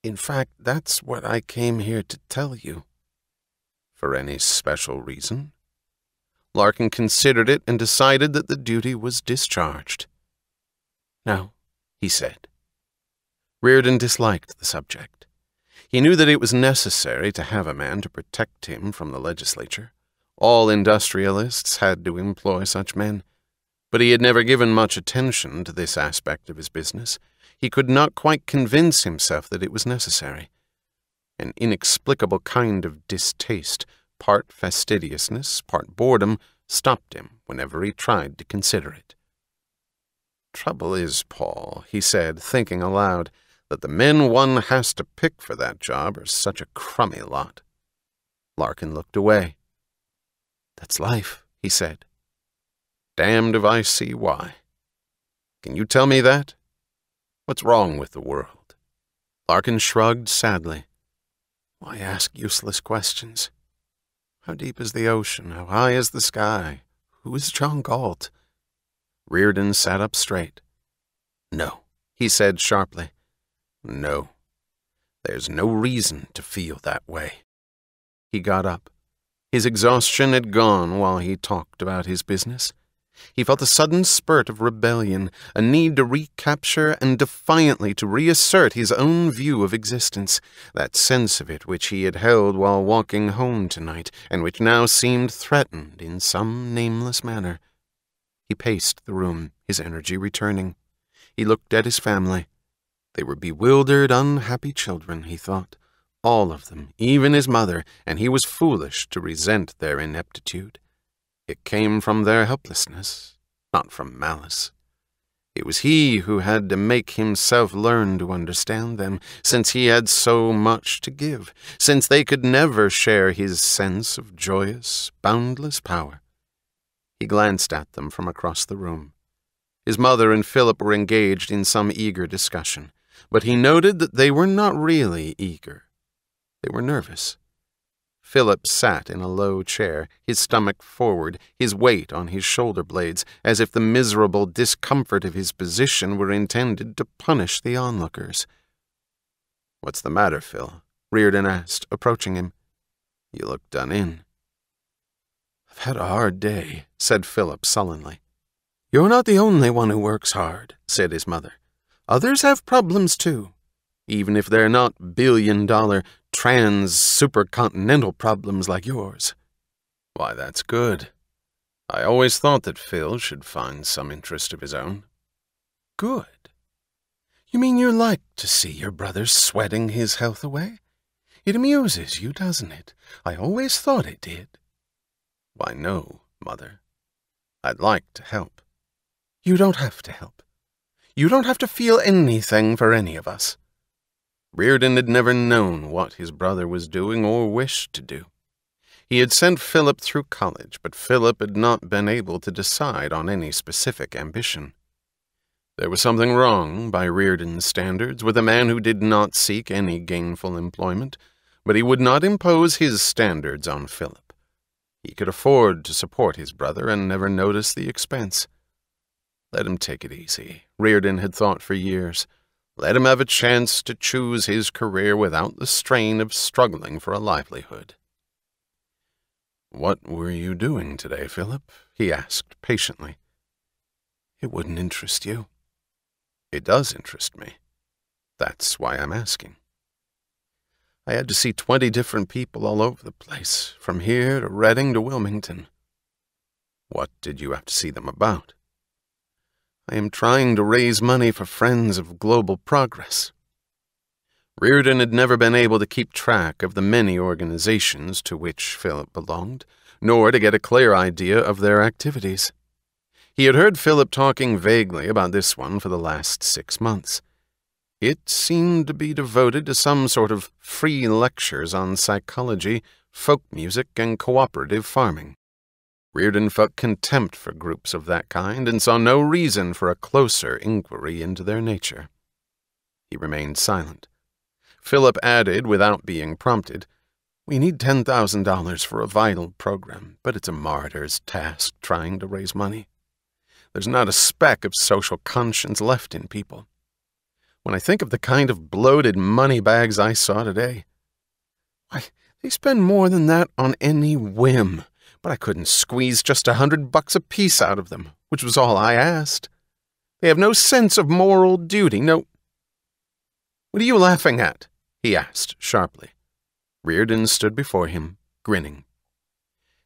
"In fact, that's what I came here to tell you." "For any special reason?" Larkin considered it and decided that the duty was discharged. "No," he said. Reardon disliked the subject. He knew that it was necessary to have a man to protect him from the legislature, All industrialists had to employ such men. But he had never given much attention to this aspect of his business. He could not quite convince himself that it was necessary. An inexplicable kind of distaste, part fastidiousness, part boredom, stopped him whenever he tried to consider it. "Trouble is, Paul," he said, thinking aloud, "that the men one has to pick for that job are such a crummy lot." Larkin looked away. "That's life," he said. "Damned if I see why. Can you tell me that? What's wrong with the world?" Larkin shrugged sadly. "Why ask useless questions? How deep is the ocean? How high is the sky? Who is John Galt?" Reardon sat up straight. "No," he said sharply. "No. There's no reason to feel that way." He got up. His exhaustion had gone while he talked about his business. He felt a sudden spurt of rebellion, a need to recapture and defiantly to reassert his own view of existence, that sense of it which he had held while walking home tonight, and which now seemed threatened in some nameless manner. He paced the room, his energy returning. He looked at his family. They were bewildered, unhappy children, he thought. All of them, even his mother, and he was foolish to resent their ineptitude. It came from their helplessness, not from malice. It was he who had to make himself learn to understand them, since he had so much to give, since they could never share his sense of joyous, boundless power. He glanced at them from across the room. His mother and Philip were engaged in some eager discussion, but he noted that they were not really eager. They were nervous. Philip sat in a low chair, his stomach forward, his weight on his shoulder blades, as if the miserable discomfort of his position were intended to punish the onlookers. "What's the matter, Phil?" Reardon asked, approaching him. "You look done in." "I've had a hard day," said Philip sullenly. "You're not the only one who works hard," said his mother. "Others have problems too, even if they're not billion-dollar trans-supercontinental problems like yours." "Why, that's good. I always thought that Phil should find some interest of his own." "Good. You mean you like to see your brother sweating his health away? It amuses you, doesn't it? I always thought it did." "Why, no, Mother. I'd like to help." "You don't have to help. You don't have to feel anything for any of us." Reardon had never known what his brother was doing or wished to do. He had sent Philip through college, but Philip had not been able to decide on any specific ambition. There was something wrong, by Reardon's standards, with a man who did not seek any gainful employment, but he would not impose his standards on Philip. He could afford to support his brother and never notice the expense. Let him take it easy, Reardon had thought for years. Let him have a chance to choose his career without the strain of struggling for a livelihood. "What were you doing today, Philip?" he asked patiently. "It wouldn't interest you." "It does interest me. That's why I'm asking." "I had to see 20 different people all over the place, from here to Reading to Wilmington." "What did you have to see them about?" "I am trying to raise money for Friends of Global Progress." Reardon had never been able to keep track of the many organizations to which Philip belonged, nor to get a clear idea of their activities. He had heard Philip talking vaguely about this one for the last 6 months. It seemed to be devoted to some sort of free lectures on psychology, folk music, and cooperative farming. Reardon felt contempt for groups of that kind and saw no reason for a closer inquiry into their nature. He remained silent. Philip added, without being prompted, "We need $10,000 for a vital program, but it's a martyr's task trying to raise money. There's not a speck of social conscience left in people. When I think of the kind of bloated money bags I saw today, why, they spend more than that on any whim. But I couldn't squeeze just $100 apiece out of them, which was all I asked. They have no sense of moral duty, no—" "What are you laughing at?" he asked sharply. Reardon stood before him, grinning.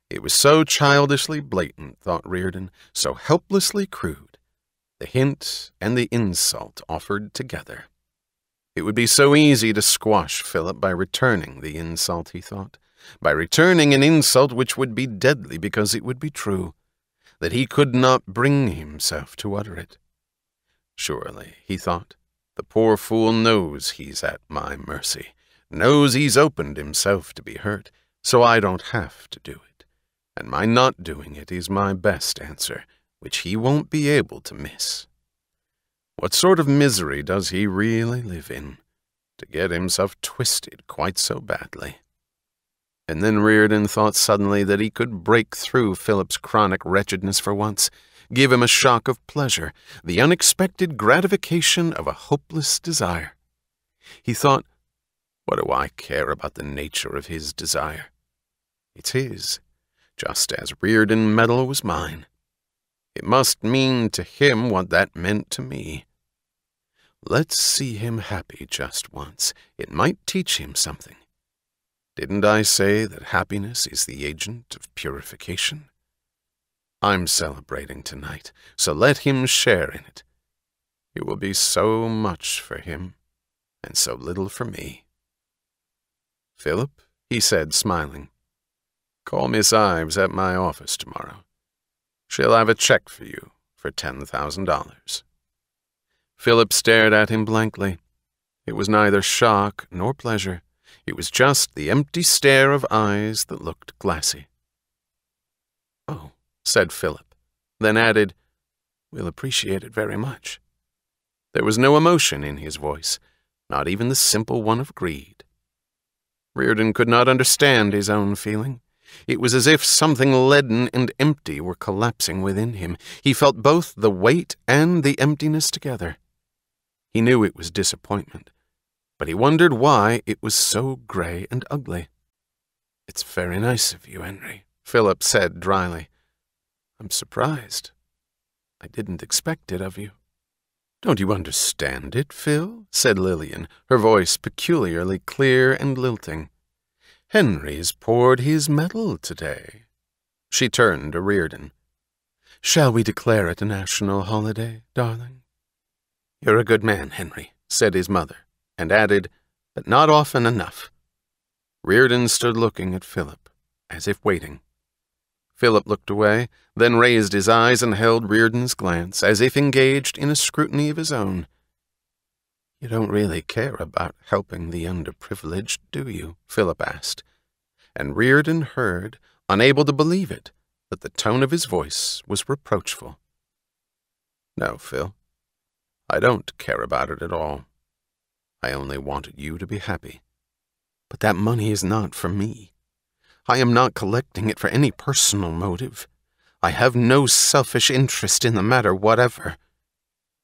It was so childishly blatant, thought Reardon, so helplessly crude. The hint and the insult offered together. It would be so easy to squash Philip by returning the insult, he thought, by returning an insult which would be deadly because it would be true, that he could not bring himself to utter it. Surely, he thought, the poor fool knows he's at my mercy, knows he's opened himself to be hurt, so I don't have to do it, and my not doing it is my best answer, which he won't be able to miss. What sort of misery does he really live in, to get himself twisted quite so badly? And then Reardon thought suddenly that he could break through Philip's chronic wretchedness for once, give him a shock of pleasure, the unexpected gratification of a hopeless desire. He thought, what do I care about the nature of his desire? It's his, just as Reardon Medal was mine. It must mean to him what that meant to me. Let's see him happy just once. It might teach him something. Didn't I say that happiness is the agent of purification? I'm celebrating tonight, so let him share in it. It will be so much for him, and so little for me. Philip, he said, smiling, call Miss Ives at my office tomorrow. She'll have a check for you for $10,000. Philip stared at him blankly. It was neither shock nor pleasure. It was just the empty stare of eyes that looked glassy. Oh, said Philip, then added, we'll appreciate it very much. There was no emotion in his voice, not even the simple one of greed. Reardon could not understand his own feeling. It was as if something leaden and empty were collapsing within him. He felt both the weight and the emptiness together. He knew it was disappointment, but he wondered why it was so gray and ugly. It's very nice of you, Henry, Philip said dryly. I'm surprised. I didn't expect it of you. Don't you understand it, Phil? Said Lillian, her voice peculiarly clear and lilting. Henry's poured his medal today. She turned to Reardon. Shall we declare it a national holiday, darling? You're a good man, Henry, said his mother, and added, but not often enough. Reardon stood looking at Philip, as if waiting. Philip looked away, then raised his eyes and held Reardon's glance, as if engaged in a scrutiny of his own. You don't really care about helping the underprivileged, do you? Philip asked, and Reardon heard, unable to believe it, that the tone of his voice was reproachful. No, Phil, I don't care about it at all. I only wanted you to be happy. But that money is not for me. I am not collecting it for any personal motive. I have no selfish interest in the matter whatever.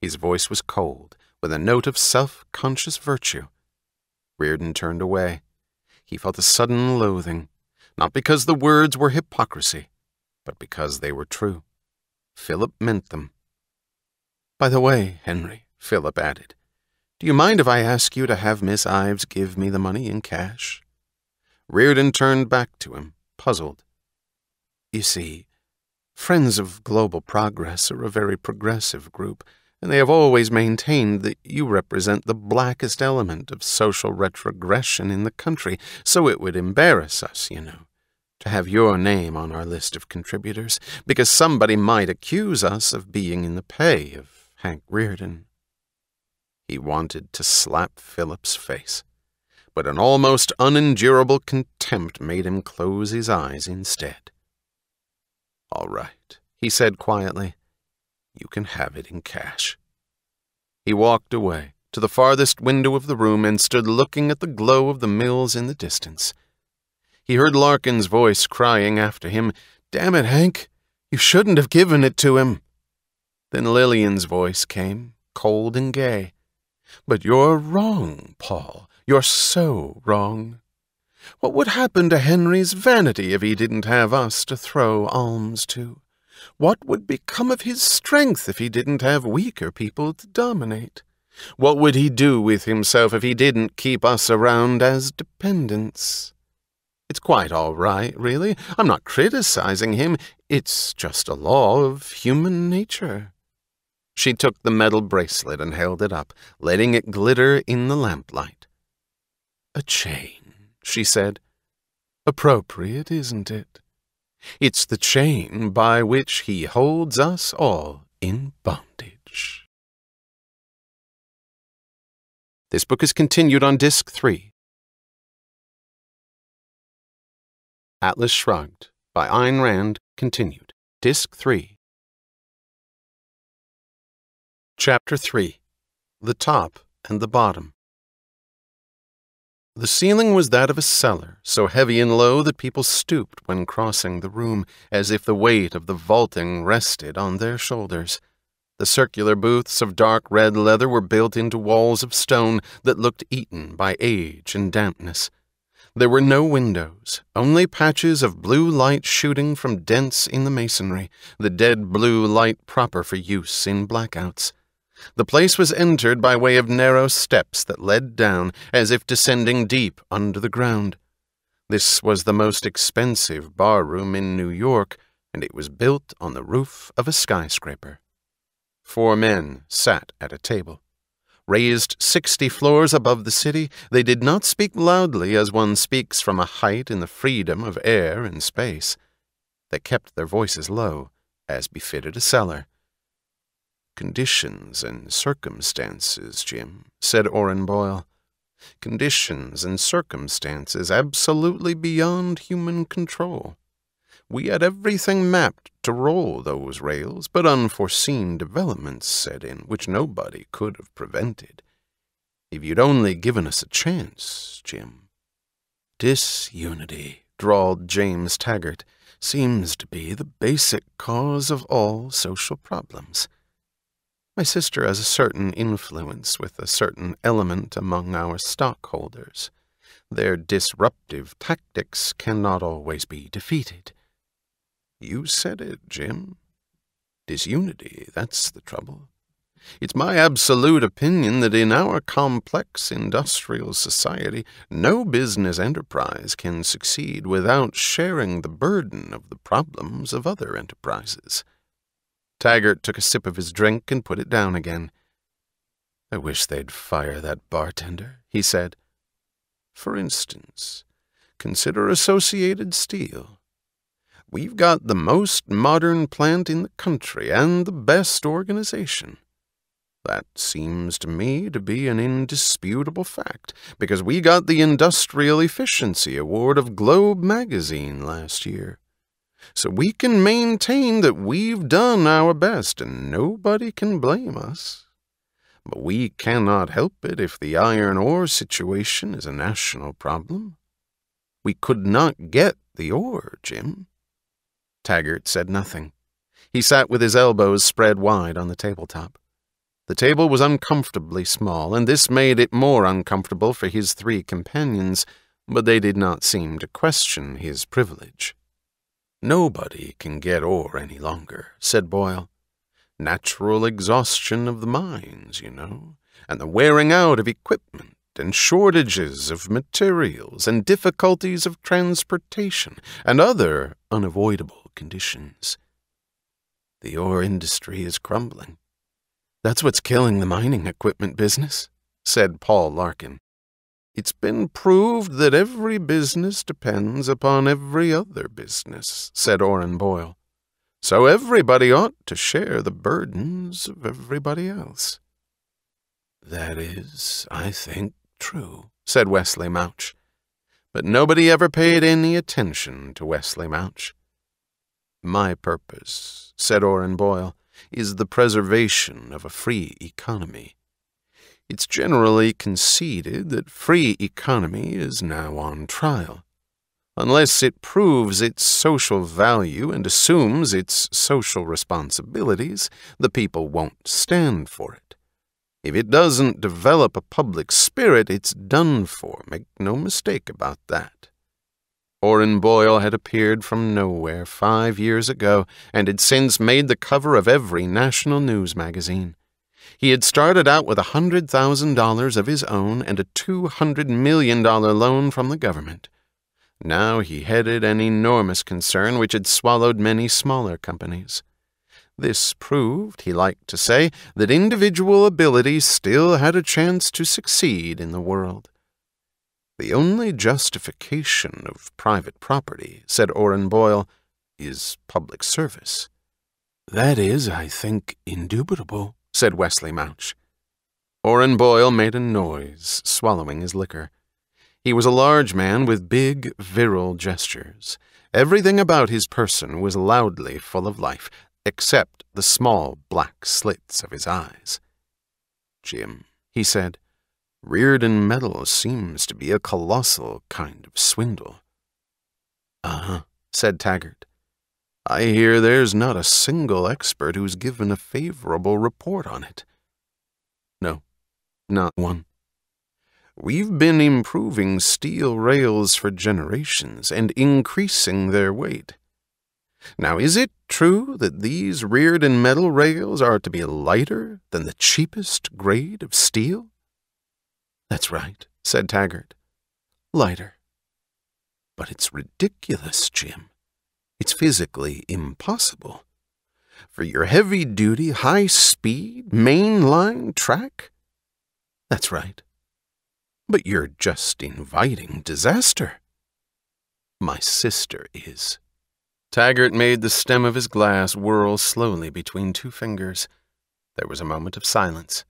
His voice was cold, with a note of self-conscious virtue. Reardon turned away. He felt a sudden loathing, not because the words were hypocrisy, but because they were true. Philip meant them. By the way, Henry, Philip added, do you mind if I ask you to have Miss Ives give me the money in cash? Reardon turned back to him, puzzled. You see, Friends of Global Progress are a very progressive group, and they have always maintained that you represent the blackest element of social retrogression in the country, so it would embarrass us, you know, to have your name on our list of contributors, because somebody might accuse us of being in the pay of Hank Reardon. He wanted to slap Philip's face, but an almost unendurable contempt made him close his eyes instead. All right, he said quietly. You can have it in cash. He walked away to the farthest window of the room and stood looking at the glow of the mills in the distance. He heard Larkin's voice crying after him, Damn it, Hank, you shouldn't have given it to him. Then Lillian's voice came, cold and gay. But you're wrong, Paul. You're so wrong. What would happen to Henry's vanity if he didn't have us to throw alms to? What would become of his strength if he didn't have weaker people to dominate? What would he do with himself if he didn't keep us around as dependents? It's quite all right, really. I'm not criticizing him. It's just a law of human nature." She took the metal bracelet and held it up, letting it glitter in the lamplight. "A chain," she said. "Appropriate, isn't it? It's the chain by which he holds us all in bondage." This book is continued on Disc 3. Atlas Shrugged by Ayn Rand, continued. Disc 3. Chapter 3. The Top and the Bottom. The ceiling was that of a cellar, so heavy and low that people stooped when crossing the room, as if the weight of the vaulting rested on their shoulders. The circular booths of dark red leather were built into walls of stone that looked eaten by age and dampness. There were no windows, only patches of blue light shooting from dents in the masonry, the dead blue light proper for use in blackouts. The place was entered by way of narrow steps that led down, as if descending deep under the ground. This was the most expensive bar-room in New York, and it was built on the roof of a skyscraper. 4 men sat at a table. Raised 60 floors above the city, they did not speak loudly as one speaks from a height in the freedom of air and space. They kept their voices low, as befitted a cellar. "Conditions and circumstances, Jim," said Orrin Boyle. "Conditions and circumstances absolutely beyond human control. We had everything mapped to roll those rails, but unforeseen developments set in, which nobody could have prevented. If you'd only given us a chance, Jim." "Disunity," drawled James Taggart, "seems to be the basic cause of all social problems. My sister has a certain influence with a certain element among our stockholders. Their disruptive tactics cannot always be defeated." "You said it, Jim. Disunity, that's the trouble. It's my absolute opinion that in our complex industrial society, no business enterprise can succeed without sharing the burden of the problems of other enterprises." Taggart took a sip of his drink and put it down again. "I wish they'd fire that bartender," he said. "For instance, consider Associated Steel. We've got the most modern plant in the country and the best organization. That seems to me to be an indisputable fact, because we got the Industrial Efficiency Award of Globe magazine last year. So we can maintain that we've done our best, and nobody can blame us. But we cannot help it if the iron ore situation is a national problem. We could not get the ore, Jim." Taggart said nothing. He sat with his elbows spread wide on the tabletop. The table was uncomfortably small, and this made it more uncomfortable for his 3 companions, but they did not seem to question his privilege. "Nobody can get ore any longer," said Boyle. "Natural exhaustion of the mines, you know, and the wearing out of equipment, and shortages of materials, and difficulties of transportation, and other unavoidable conditions. The ore industry is crumbling. That's what's killing the mining equipment business," said Paul Larkin. "It's been proved that every business depends upon every other business," said Orrin Boyle. "So everybody ought to share the burdens of everybody else." "That is, I think, true," said Wesley Mouch. But nobody ever paid any attention to Wesley Mouch. "My purpose," said Orrin Boyle, "is the preservation of a free economy. It's generally conceded that free economy is now on trial. Unless it proves its social value and assumes its social responsibilities, the people won't stand for it. If it doesn't develop a public spirit, it's done for. Make no mistake about that." Orrin Boyle had appeared from nowhere 5 years ago and had since made the cover of every national news magazine. He had started out with $100,000 of his own and a $200 million loan from the government. Now he headed an enormous concern which had swallowed many smaller companies. This proved, he liked to say, that individual ability still had a chance to succeed in the world. The only justification of private property, said Orrin Boyle, is public service. That is, I think, indubitable, said Wesley Mouch. Orrin Boyle made a noise, swallowing his liquor. He was a large man with big, virile gestures. Everything about his person was loudly full of life, except the small black slits of his eyes. Jim, he said, Rearden metal seems to be a colossal kind of swindle. Said Taggart. I hear there's not a single expert who's given a favorable report on it. No, not one. We've been improving steel rails for generations and increasing their weight. Now, is it true that these Rearden metal rails are to be lighter than the cheapest grade of steel? That's right, said Taggart. Lighter. But it's ridiculous, Jim. It's physically impossible. For your heavy-duty, high-speed, mainline track? That's right. But you're just inviting disaster. My sister is. Taggart made the stem of his glass whirl slowly between two fingers. There was a moment of silence.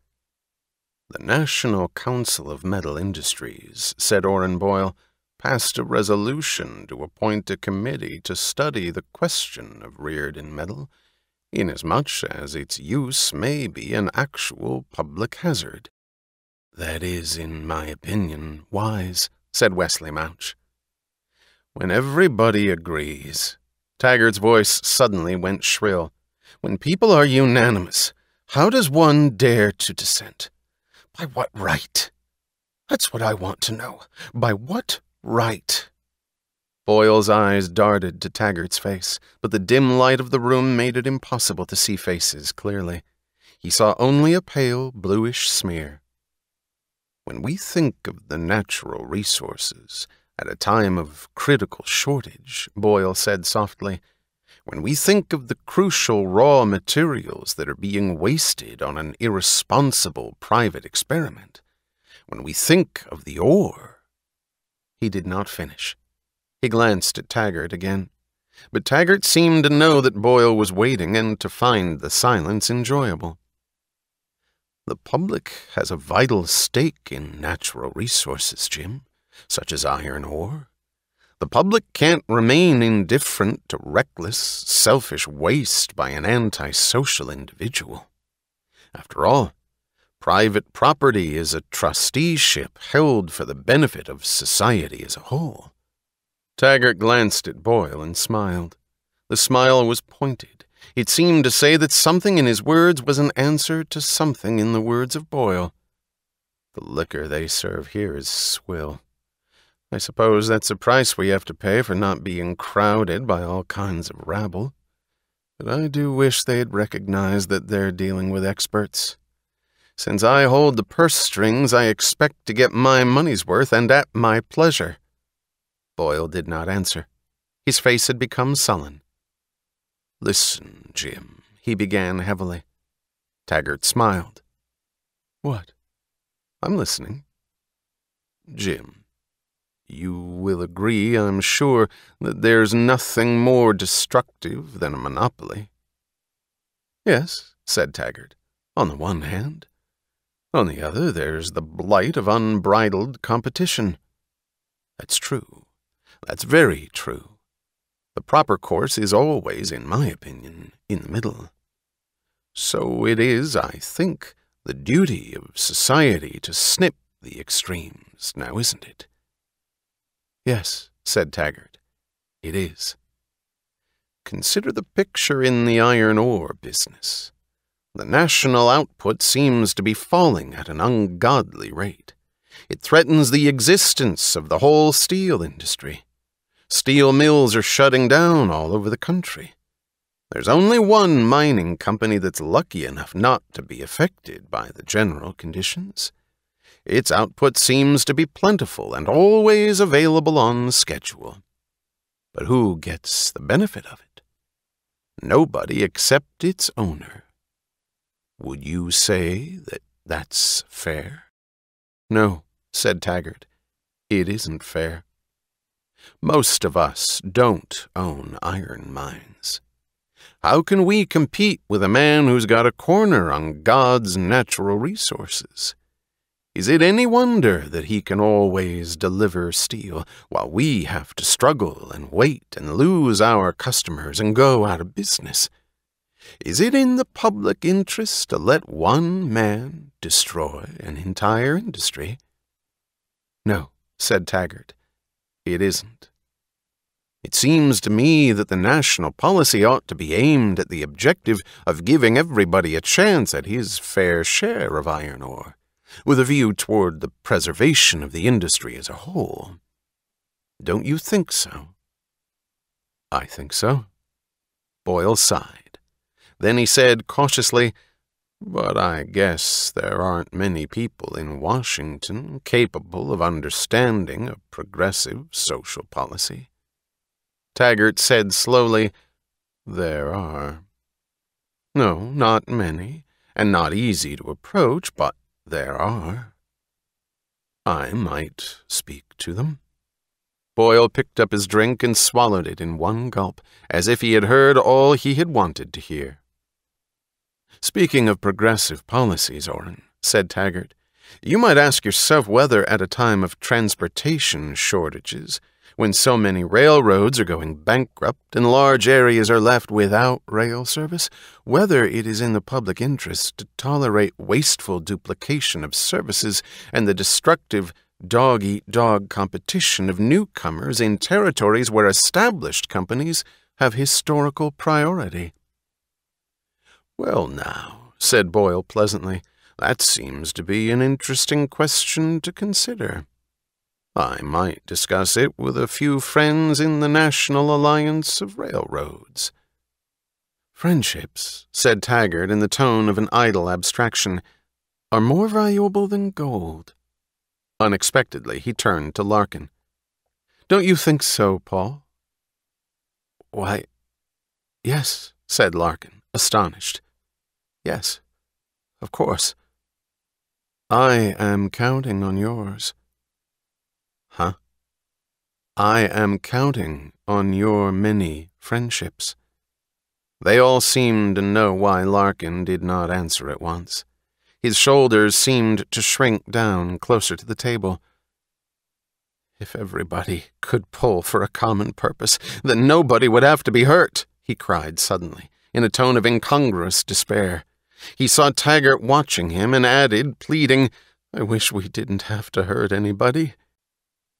The National Council of Metal Industries, said Orrin Boyle, passed a resolution to appoint a committee to study the question of Rearden metal, inasmuch as its use may be an actual public hazard. That is, in my opinion, wise, said Wesley Mouch. When everybody agrees. Taggart's voice suddenly went shrill. When people are unanimous, how does one dare to dissent? By what right? That's what I want to know. By what right? Boyle's eyes darted to Taggart's face, but the dim light of the room made it impossible to see faces clearly. He saw only a pale, bluish smear. When we think of the natural resources at a time of critical shortage, Boyle said softly, when we think of the crucial raw materials that are being wasted on an irresponsible private experiment, when we think of the ore. He did not finish. He glanced at Taggart again, but Taggart seemed to know that Boyle was waiting and to find the silence enjoyable. The public has a vital stake in natural resources, Jim, such as iron ore. The public can't remain indifferent to reckless, selfish waste by an antisocial individual. After all, private property is a trusteeship held for the benefit of society as a whole. Taggart glanced at Boyle and smiled. The smile was pointed. It seemed to say that something in his words was an answer to something in the words of Boyle. The liquor they serve here is swill. I suppose that's the price we have to pay for not being crowded by all kinds of rabble. But I do wish they'd recognize that they're dealing with experts. Since I hold the purse strings, I expect to get my money's worth and at my pleasure. Boyle did not answer. His face had become sullen. Listen, Jim, he began heavily. Taggart smiled. What? I'm listening. Jim, you will agree, I'm sure, that there's nothing more destructive than a monopoly. Yes, said Taggart, on the one hand. On the other, there's the blight of unbridled competition. That's true. That's very true. The proper course is always, in my opinion, in the middle. So it is, I think, the duty of society to snip the extremes, now isn't it? Yes, said Taggart, it is. Consider the picture in the iron ore business. The national output seems to be falling at an ungodly rate. It threatens the existence of the whole steel industry. Steel mills are shutting down all over the country. There's only one mining company that's lucky enough not to be affected by the general conditions. Its output seems to be plentiful and always available on schedule. But who gets the benefit of it? Nobody except its owner. Would you say that that's fair? No, said Taggart. It isn't fair. Most of us don't own iron mines. How can we compete with a man who's got a corner on God's natural resources? Is it any wonder that he can always deliver steel, while we have to struggle and wait and lose our customers and go out of business? Is it in the public interest to let one man destroy an entire industry? No, said Taggart, it isn't. It seems to me that the national policy ought to be aimed at the objective of giving everybody a chance at his fair share of iron ore, with a view toward the preservation of the industry as a whole. Don't you think so? I think so. Boyle sighed. Then he said cautiously, but I guess there aren't many people in Washington capable of understanding a progressive social policy. Taggart said slowly, there are. No, not many, and not easy to approach, but there are. I might speak to them. Boyle picked up his drink and swallowed it in one gulp, as if he had heard all he had wanted to hear. Speaking of progressive policies, Orrin, said Taggart, you might ask yourself whether at a time of transportation shortages, when so many railroads are going bankrupt and large areas are left without rail service, whether it is in the public interest to tolerate wasteful duplication of services and the destructive dog-eat-dog competition of newcomers in territories where established companies have historical priority. Well now, said Boyle pleasantly, that seems to be an interesting question to consider. I might discuss it with a few friends in the National Alliance of Railroads. Friendships, said Taggart in the tone of an idle abstraction, are more valuable than gold. Unexpectedly, he turned to Larkin. Don't you think so, Paul? Why, yes, said Larkin, astonished. Yes, of course. I am counting on yours. Huh? I am counting on your many friendships. They all seemed to know why Larkin did not answer at once. His shoulders seemed to shrink down closer to the table. If everybody could pull for a common purpose, then nobody would have to be hurt, he cried suddenly, in a tone of incongruous despair. He saw Taggart watching him and added, pleading, I wish we didn't have to hurt anybody.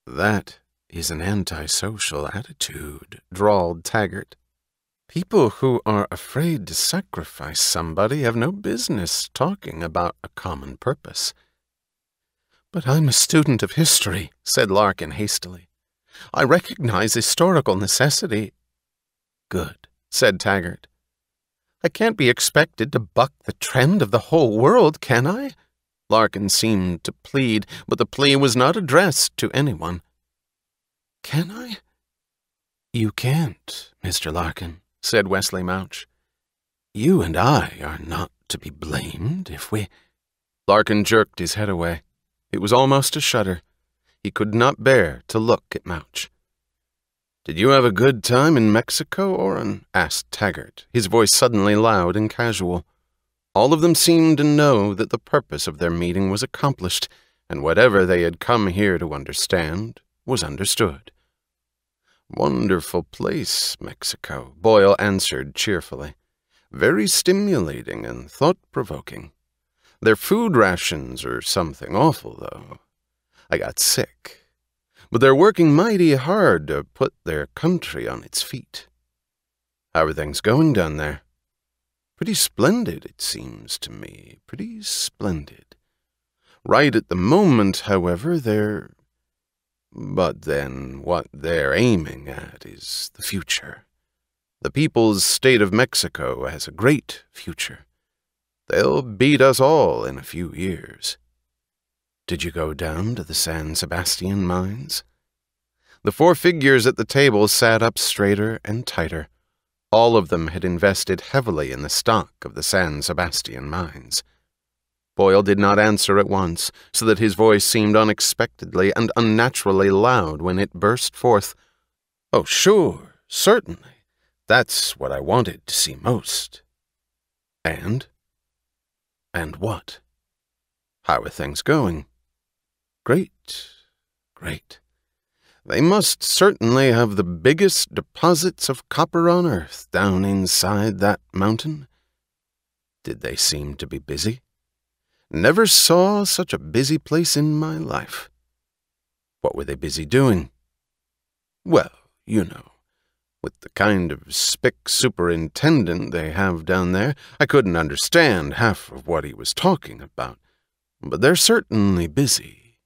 That is an antisocial attitude, drawled Taggart. People who are afraid to sacrifice somebody have no business talking about a common purpose. But I'm a student of history, said Larkin hastily. I recognize historical necessity. Good, said Taggart. I can't be expected to buck the trend of the whole world, can I? Larkin seemed to plead, but the plea was not addressed to anyone. Can I? You can't, Mr. Larkin, said Wesley Mouch. You and I are not to be blamed if we— Larkin jerked his head away. It was almost a shudder. He could not bear to look at Mouch. Did you have a good time in Mexico, Orrin? Asked Taggart, his voice suddenly loud and casual. All of them seemed to know that the purpose of their meeting was accomplished, and whatever they had come here to understand was understood. Wonderful place, Mexico, Boyle answered cheerfully. Very stimulating and thought-provoking. Their food rations are something awful, though. I got sick. But they're working mighty hard to put their country on its feet. How are things going down there? Pretty splendid, it seems to me. Pretty splendid. Right at the moment, however, But then what they're aiming at is the future. The people's state of Mexico has a great future. They'll beat us all in a few years. Did you go down to the San Sebastian mines? The 4 figures at the table sat up straighter and tighter. All of them had invested heavily in the stock of the San Sebastian mines. Boyle did not answer at once, so that his voice seemed unexpectedly and unnaturally loud when it burst forth. "Oh, sure, certainly. That's what I wanted to see most." "And? And what? How are things going?" "Great, great. They must certainly have the biggest deposits of copper on Earth down inside that mountain." "Did they seem to be busy?" "Never saw such a busy place in my life." "What were they busy doing?" "Well, you know, with the kind of spick superintendent they have down there, I couldn't understand half of what he was talking about. But they're certainly busy."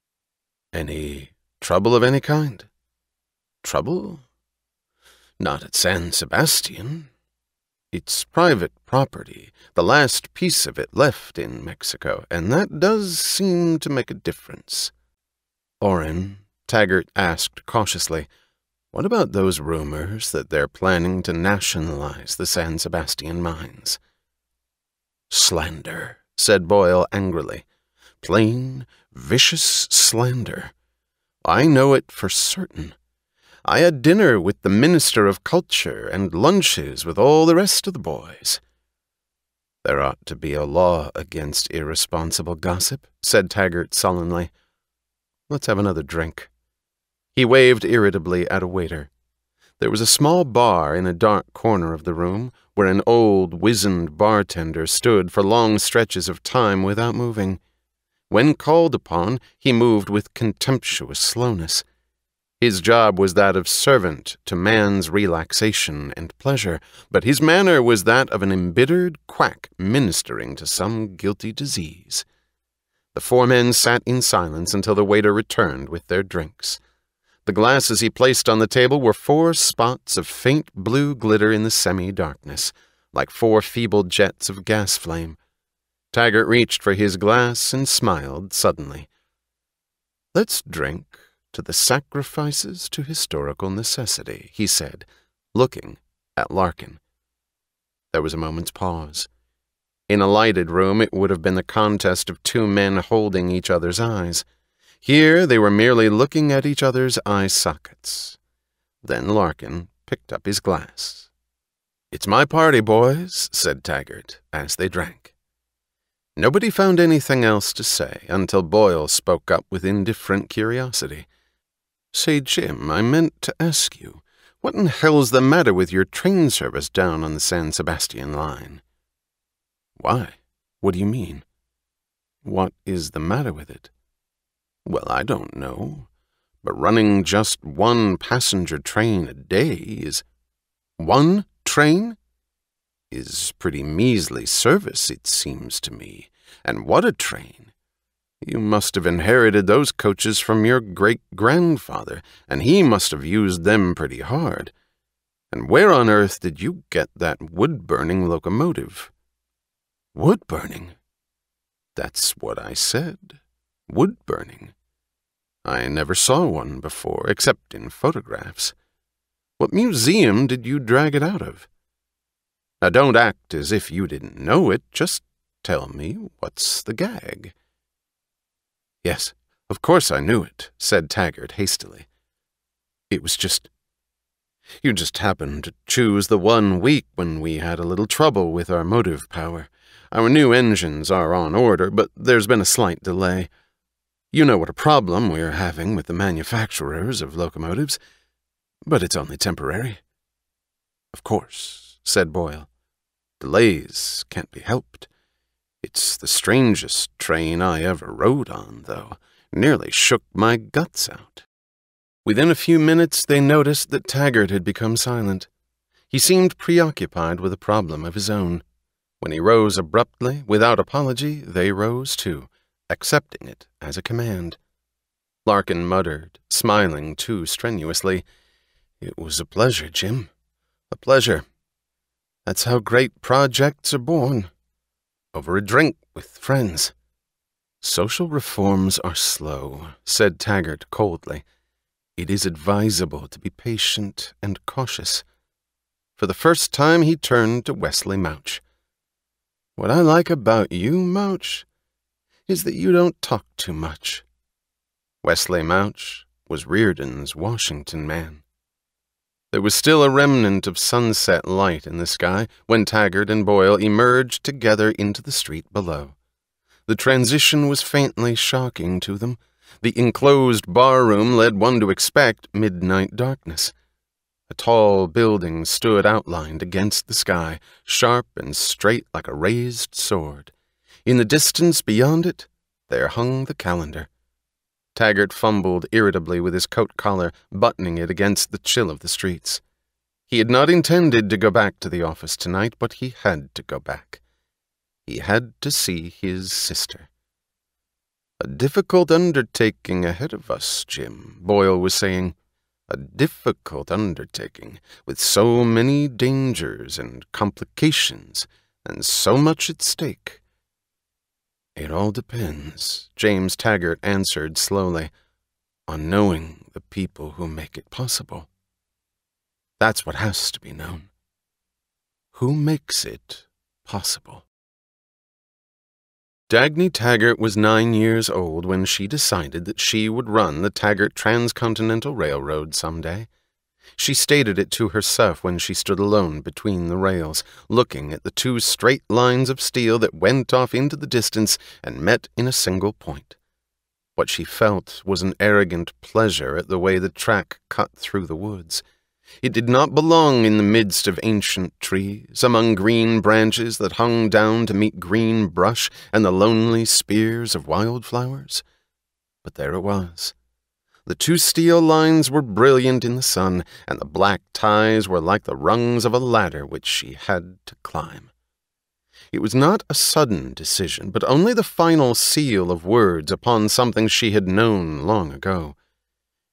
"Any trouble of any kind?" "Trouble? Not at San Sebastian. It's private property, the last piece of it left in Mexico, and that does seem to make a difference." "Orrin," Taggart asked cautiously, "what about those rumors that they're planning to nationalize the San Sebastian mines?" "Slander," said Boyle angrily. "Plain, vicious slander. I know it for certain. I had dinner with the Minister of Culture and lunches with all the rest of the boys." "There ought to be a law against irresponsible gossip," said Taggart sullenly. "Let's have another drink." He waved irritably at a waiter. There was a small bar in a dark corner of the room where an old, wizened bartender stood for long stretches of time without moving. When called upon, he moved with contemptuous slowness. His job was that of servant to man's relaxation and pleasure, but his manner was that of an embittered quack ministering to some guilty disease. The 4 men sat in silence until the waiter returned with their drinks. The glasses he placed on the table were 4 spots of faint blue glitter in the semi-darkness, like 4 feeble jets of gas flame. Taggart reached for his glass and smiled suddenly. "Let's drink to the sacrifices to historical necessity," he said, looking at Larkin. There was a moment's pause. In a lighted room, it would have been the contest of 2 men holding each other's eyes. Here they were merely looking at each other's eye sockets. Then Larkin picked up his glass. "It's my party, boys," said Taggart, as they drank. Nobody found anything else to say until Boyle spoke up with indifferent curiosity. "Say, Jim, I meant to ask you, what in hell's the matter with your train service down on the San Sebastian line?" "Why? What do you mean?" "What is the matter with it?" "Well, I don't know, but running just 1 passenger train a day is—" "1 train? Is pretty measly service, it seems to me. And what a train! You must have inherited those coaches from your great-grandfather, and he must have used them pretty hard. And where on earth did you get that wood-burning locomotive?" "Wood-burning?" "That's what I said. Wood-burning. I never saw one before, except in photographs. What museum did you drag it out of? Now don't act as if you didn't know it. Just tell me what's the gag." "Yes, of course I knew it," said Taggart hastily. "It was just... You just happened to choose the 1 week when we had a little trouble with our motive power. Our new engines are on order, but there's been a slight delay. You know what a problem we're having with the manufacturers of locomotives, but it's only temporary." "Of course," said Boyle. "Delays can't be helped. It's the strangest train I ever rode on, though. Nearly shook my guts out." Within a few minutes they noticed that Taggart had become silent. He seemed preoccupied with a problem of his own. When he rose abruptly, without apology, they rose too, accepting it as a command. Larkin muttered, smiling too strenuously, "It was a pleasure, Jim. A pleasure. That's how great projects are born. Over a drink with friends." "Social reforms are slow," said Taggart coldly. it is advisable to be patient and cautious. For the first time he turned to Wesley Mouch. "What I like about you, Mouch, is that you don't talk too much." Wesley Mouch was Reardon's Washington man. There was still a remnant of sunset light in the sky when Taggart and Boyle emerged together into the street below. The transition was faintly shocking to them. The enclosed barroom led one to expect midnight darkness. A tall building stood outlined against the sky, sharp and straight like a raised sword. In the distance beyond it, there hung the calendar. Taggart fumbled irritably with his coat collar, buttoning it against the chill of the streets. He had not intended to go back to the office tonight, but he had to go back. He had to see his sister. "A difficult undertaking ahead of us, Jim," Boyle was saying. "A difficult undertaking, with so many dangers and complications, and so much at stake." "It all depends," James Taggart answered slowly, "on knowing the people who make it possible. That's what has to be known. Who makes it possible?" Dagny Taggart was 9 years old when she decided that she would run the Taggart Transcontinental Railroad someday. She stated it to herself when she stood alone between the rails, looking at the 2 straight lines of steel that went off into the distance and met in a single point. What she felt was an arrogant pleasure at the way the track cut through the woods. It did not belong in the midst of ancient trees, among green branches that hung down to meet green brush and the lonely spears of wildflowers. But there it was. The 2 steel lines were brilliant in the sun, and the black ties were like the rungs of a ladder which she had to climb. It was not a sudden decision, but only the final seal of words upon something she had known long ago.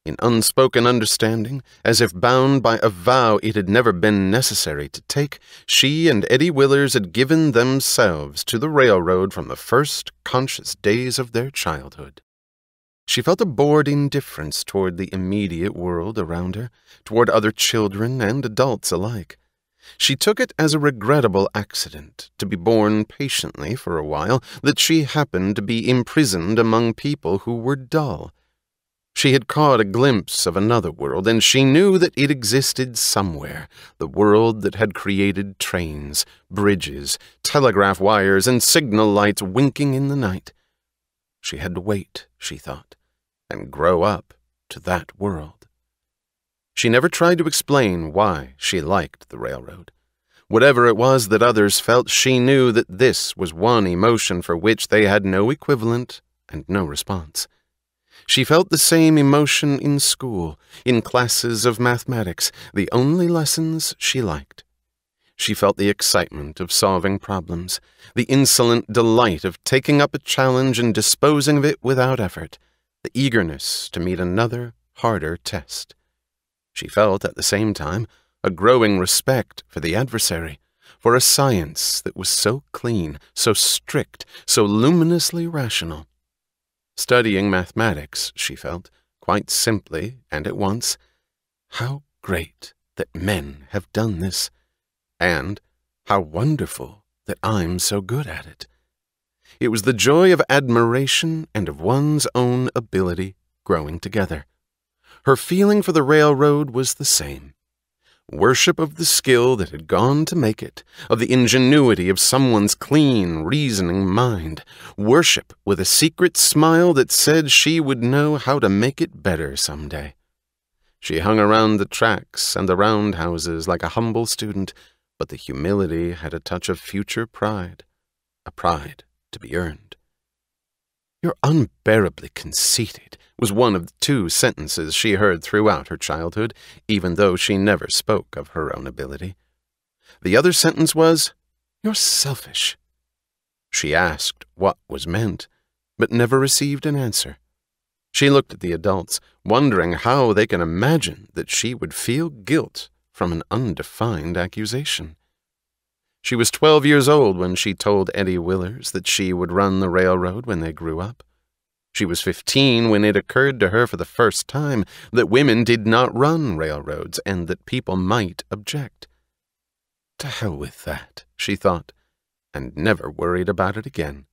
In unspoken understanding, as if bound by a vow it had never been necessary to take, she and Eddie Willers had given themselves to the railroad from the first conscious days of their childhood. She felt a bored indifference toward the immediate world around her, toward other children and adults alike. She took it as a regrettable accident, to be borne patiently for a while, that she happened to be imprisoned among people who were dull. She had caught a glimpse of another world, and she knew that it existed somewhere, the world that had created trains, bridges, telegraph wires, and signal lights winking in the night. She had to wait, she thought, and grow up to that world. She never tried to explain why she liked the railroad. Whatever it was that others felt, she knew that this was one emotion for which they had no equivalent and no response. She felt the same emotion in school, in classes of mathematics, the only lessons she liked. She felt the excitement of solving problems, the insolent delight of taking up a challenge and disposing of it without effort, the eagerness to meet another, harder test. She felt, at the same time, a growing respect for the adversary, for a science that was so clean, so strict, so luminously rational. Studying mathematics, she felt, quite simply and at once, how great that men have done this, and how wonderful that I'm so good at it. It was the joy of admiration and of one's own ability growing together. Her feeling for the railroad was the same. Worship of the skill that had gone to make it, of the ingenuity of someone's clean, reasoning mind. Worship with a secret smile that said she would know how to make it better someday. She hung around the tracks and the roundhouses like a humble student, but the humility had a touch of future pride, a pride to be earned. "You're unbearably conceited," was one of the 2 sentences she heard throughout her childhood, even though she never spoke of her own ability. The other sentence was, "You're selfish." She asked what was meant, but never received an answer. She looked at the adults, wondering how they could imagine that she would feel guilt from an undefined accusation. She was 12 years old when she told Eddie Willers that she would run the railroad when they grew up. She was 15 when it occurred to her for the first time that women did not run railroads and that people might object. To hell with that, she thought, and never worried about it again.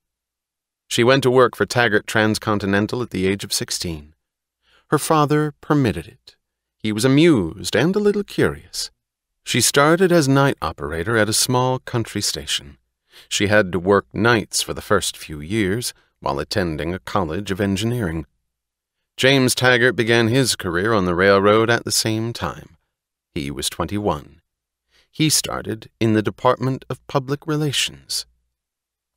She went to work for Taggart Transcontinental at the age of 16. Her father permitted it. He was amused and a little curious. She started as night operator at a small country station. She had to work nights for the first few years while attending a college of engineering. James Taggart began his career on the railroad at the same time. He was 21. He started in the Department of Public Relations.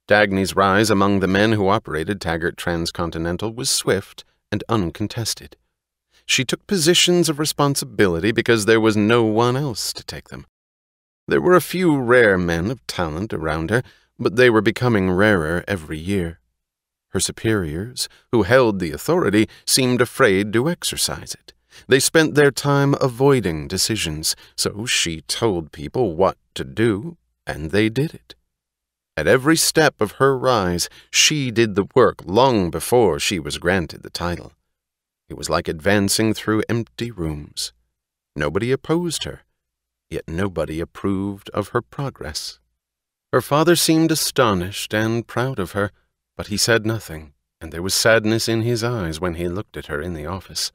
Dagny's rise among the men who operated Taggart Transcontinental was swift and uncontested. She took positions of responsibility because there was no one else to take them. There were a few rare men of talent around her, but they were becoming rarer every year. Her superiors, who held the authority, seemed afraid to exercise it. They spent their time avoiding decisions, so she told people what to do, and they did it. At every step of her rise, she did the work long before she was granted the title. It was like advancing through empty rooms. Nobody opposed her, yet nobody approved of her progress. Her father seemed astonished and proud of her, but he said nothing, and there was sadness in his eyes when he looked at her in the office.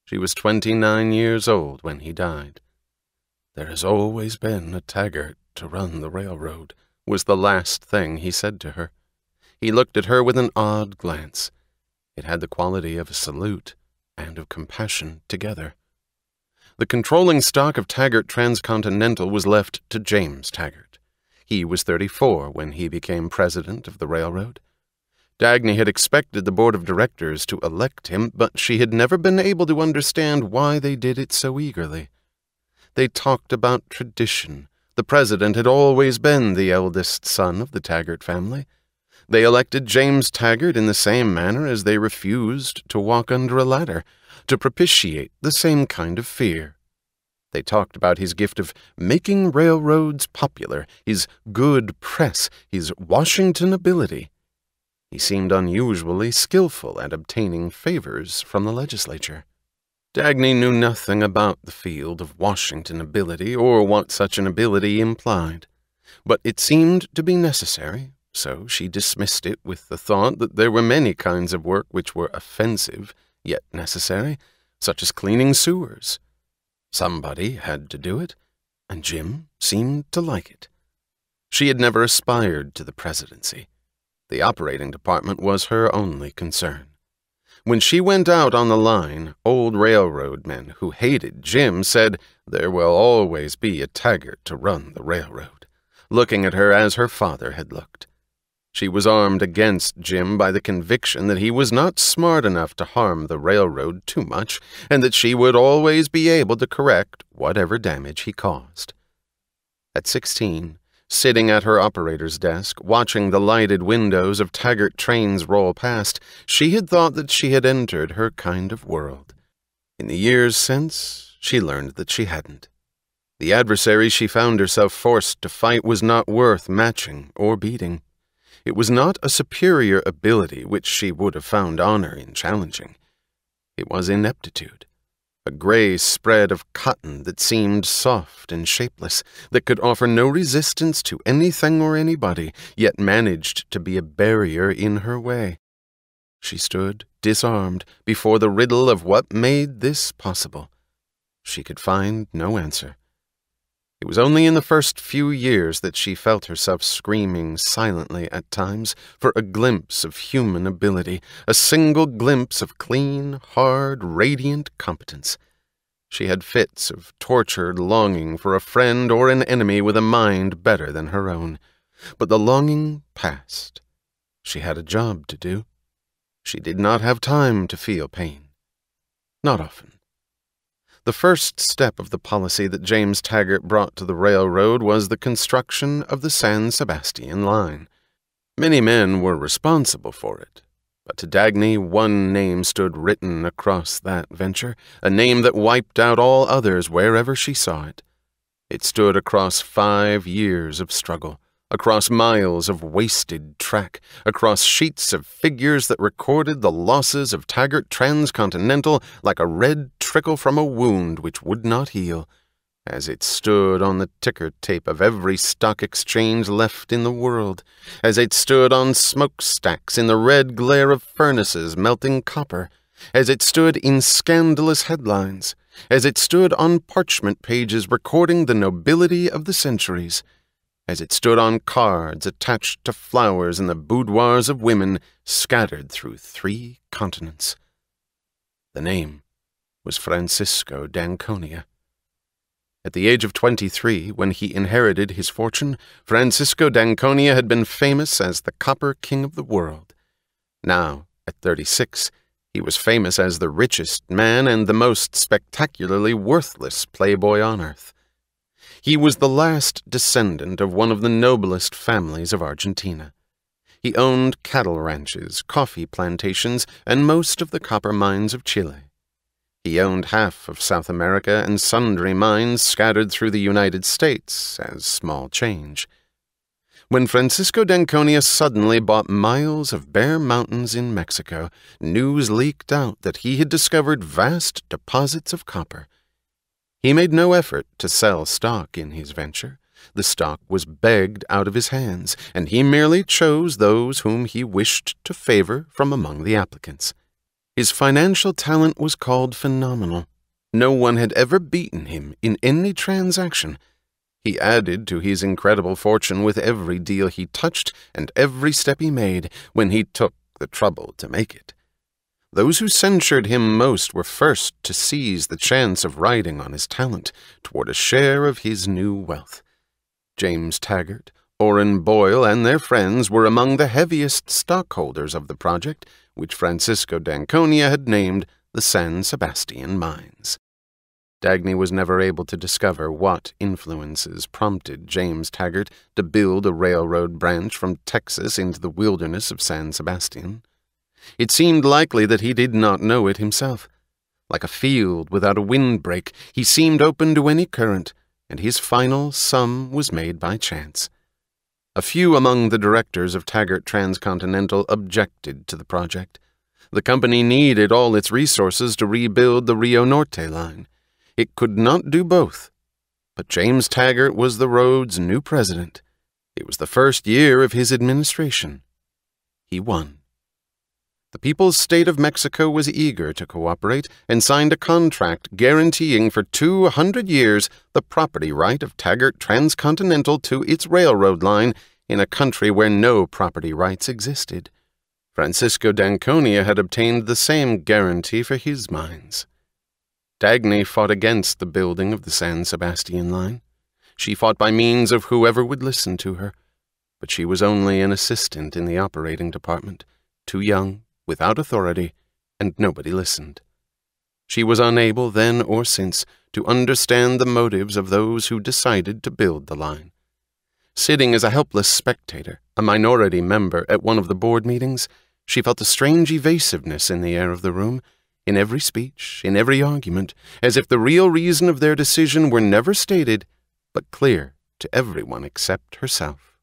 She was 29 years old when he died. "There has always been a Taggart to run the railroad," was the last thing he said to her. He looked at her with an odd glance. It had the quality of a salute and of compassion together. The controlling stock of Taggart Transcontinental was left to James Taggart. He was 34 when he became president of the railroad. Dagny had expected the board of directors to elect him, but she had never been able to understand why they did it so eagerly. They talked about tradition. The president had always been the eldest son of the Taggart family. They elected James Taggart in the same manner as they refused to walk under a ladder, to propitiate the same kind of fear. They talked about his gift of making railroads popular, his good press, his Washington ability. He seemed unusually skillful at obtaining favors from the legislature. Dagny knew nothing about the field of Washington ability or what such an ability implied, but it seemed to be necessary, so she dismissed it with the thought that there were many kinds of work which were offensive, yet necessary, such as cleaning sewers. Somebody had to do it, and Jim seemed to like it. She had never aspired to the presidency. The operating department was her only concern. When she went out on the line, old railroad men who hated Jim said, "There will always be a Taggart to run the railroad," looking at her as her father had looked. She was armed against Jim by the conviction that he was not smart enough to harm the railroad too much, and that she would always be able to correct whatever damage he caused. At 16, sitting at her operator's desk, watching the lighted windows of Taggart trains roll past, she had thought that she had entered her kind of world. In the years since, she learned that she hadn't. The adversary she found herself forced to fight was not worth matching or beating. It was not a superior ability which she would have found honor in challenging. It was ineptitude, a gray spread of cotton that seemed soft and shapeless, that could offer no resistance to anything or anybody, yet managed to be a barrier in her way. She stood, disarmed, before the riddle of what made this possible. She could find no answer. It was only in the first few years that she felt herself screaming silently at times for a glimpse of human ability, a single glimpse of clean, hard, radiant competence. She had fits of tortured longing for a friend or an enemy with a mind better than her own. But the longing passed. She had a job to do. She did not have time to feel pain. Not often. The first step of the policy that James Taggart brought to the railroad was the construction of the San Sebastian line. Many men were responsible for it, but to Dagny one name stood written across that venture, a name that wiped out all others wherever she saw it. It stood across 5 years of struggle, across miles of wasted track, across sheets of figures that recorded the losses of Taggart Transcontinental like a red trickle from a wound which would not heal, as it stood on the ticker tape of every stock exchange left in the world, as it stood on smokestacks in the red glare of furnaces melting copper, as it stood in scandalous headlines, as it stood on parchment pages recording the nobility of the centuries, as it stood on cards attached to flowers in the boudoirs of women scattered through 3 continents. The name was Francisco d'Anconia. At the age of 23, when he inherited his fortune, Francisco d'Anconia had been famous as the copper king of the world. Now, at 36, he was famous as the richest man and the most spectacularly worthless playboy on earth. He was the last descendant of one of the noblest families of Argentina. He owned cattle ranches, coffee plantations, and most of the copper mines of Chile. He owned half of South America and sundry mines scattered through the United States as small change. When Francisco d'Anconia suddenly bought miles of bare mountains in Mexico, news leaked out that he had discovered vast deposits of copper. He made no effort to sell stock in his venture. The stock was begged out of his hands, and he merely chose those whom he wished to favor from among the applicants. His financial talent was called phenomenal. No one had ever beaten him in any transaction. He added to his incredible fortune with every deal he touched and every step he made when he took the trouble to make it. Those who censured him most were first to seize the chance of riding on his talent toward a share of his new wealth. James Taggart, Orrin Boyle, and their friends were among the heaviest stockholders of the project, which Francisco d'Anconia had named the San Sebastian Mines. Dagny was never able to discover what influences prompted James Taggart to build a railroad branch from Texas into the wilderness of San Sebastian. It seemed likely that he did not know it himself. Like a field without a windbreak, he seemed open to any current, and his final sum was made by chance. A few among the directors of Taggart Transcontinental objected to the project. The company needed all its resources to rebuild the Rio Norte line. It could not do both. But James Taggart was the road's new president. It was the first year of his administration. He won. The People's State of Mexico was eager to cooperate and signed a contract guaranteeing for 200 years the property right of Taggart Transcontinental to its railroad line in a country where no property rights existed. Francisco d'Anconia had obtained the same guarantee for his mines. Dagny fought against the building of the San Sebastian line. She fought by means of whoever would listen to her, but she was only an assistant in the operating department, too young, without authority, and nobody listened. She was unable then or since to understand the motives of those who decided to build the line. Sitting as a helpless spectator, a minority member at one of the board meetings, she felt a strange evasiveness in the air of the room, in every speech, in every argument, as if the real reason of their decision were never stated, but clear to everyone except herself.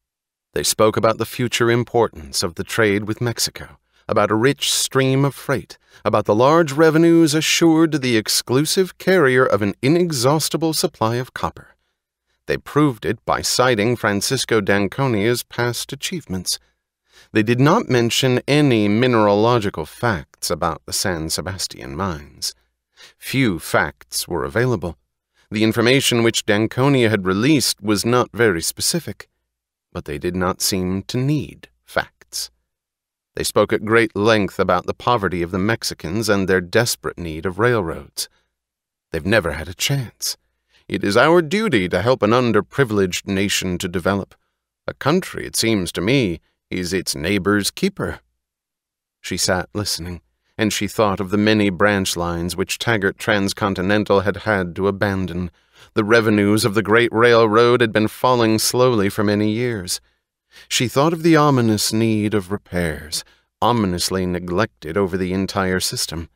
They spoke about the future importance of the trade with Mexico, about a rich stream of freight, about the large revenues assured to the exclusive carrier of an inexhaustible supply of copper. They proved it by citing Francisco d'Anconia's past achievements. They did not mention any mineralogical facts about the San Sebastian mines. Few facts were available. The information which d'Anconia had released was not very specific, but they did not seem to need facts. They spoke at great length about the poverty of the Mexicans and their desperate need of railroads. They've never had a chance. It is our duty to help an underprivileged nation to develop. A country, it seems to me, is its neighbor's keeper. She sat listening, and she thought of the many branch lines which Taggart Transcontinental had had to abandon. The revenues of the great railroad had been falling slowly for many years. She thought of the ominous need of repairs, ominously neglected over the entire system.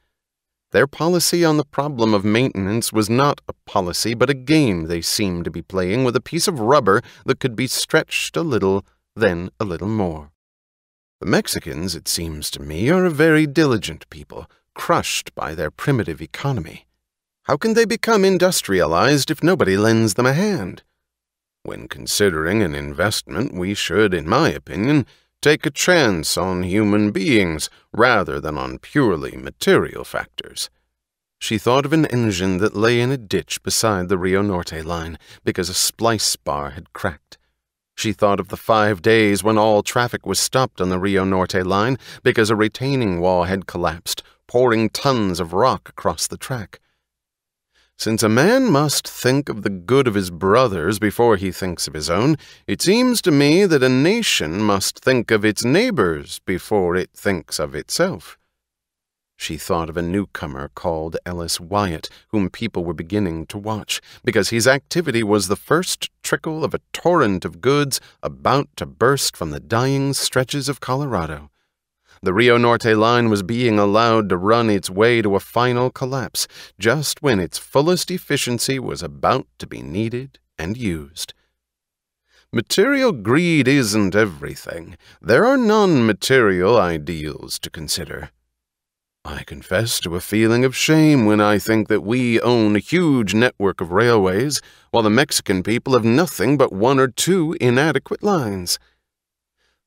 Their policy on the problem of maintenance was not a policy, but a game they seemed to be playing with a piece of rubber that could be stretched a little, then a little more. The Mexicans, it seems to me, are a very diligent people, crushed by their primitive economy. How can they become industrialized if nobody lends them a hand? When considering an investment, we should, in my opinion, take a chance on human beings rather than on purely material factors. She thought of an engine that lay in a ditch beside the Rio Norte line because a splice bar had cracked. She thought of the 5 days when all traffic was stopped on the Rio Norte line because a retaining wall had collapsed, pouring tons of rock across the track. Since a man must think of the good of his brothers before he thinks of his own, it seems to me that a nation must think of its neighbors before it thinks of itself. She thought of a newcomer called Ellis Wyatt, whom people were beginning to watch, because his activity was the first trickle of a torrent of goods about to burst from the dying stretches of Colorado. The Rio Norte line was being allowed to run its way to a final collapse, just when its fullest efficiency was about to be needed and used. Material greed isn't everything. There are non-material ideals to consider. I confess to a feeling of shame when I think that we own a huge network of railways, while the Mexican people have nothing but 1 or 2 inadequate lines.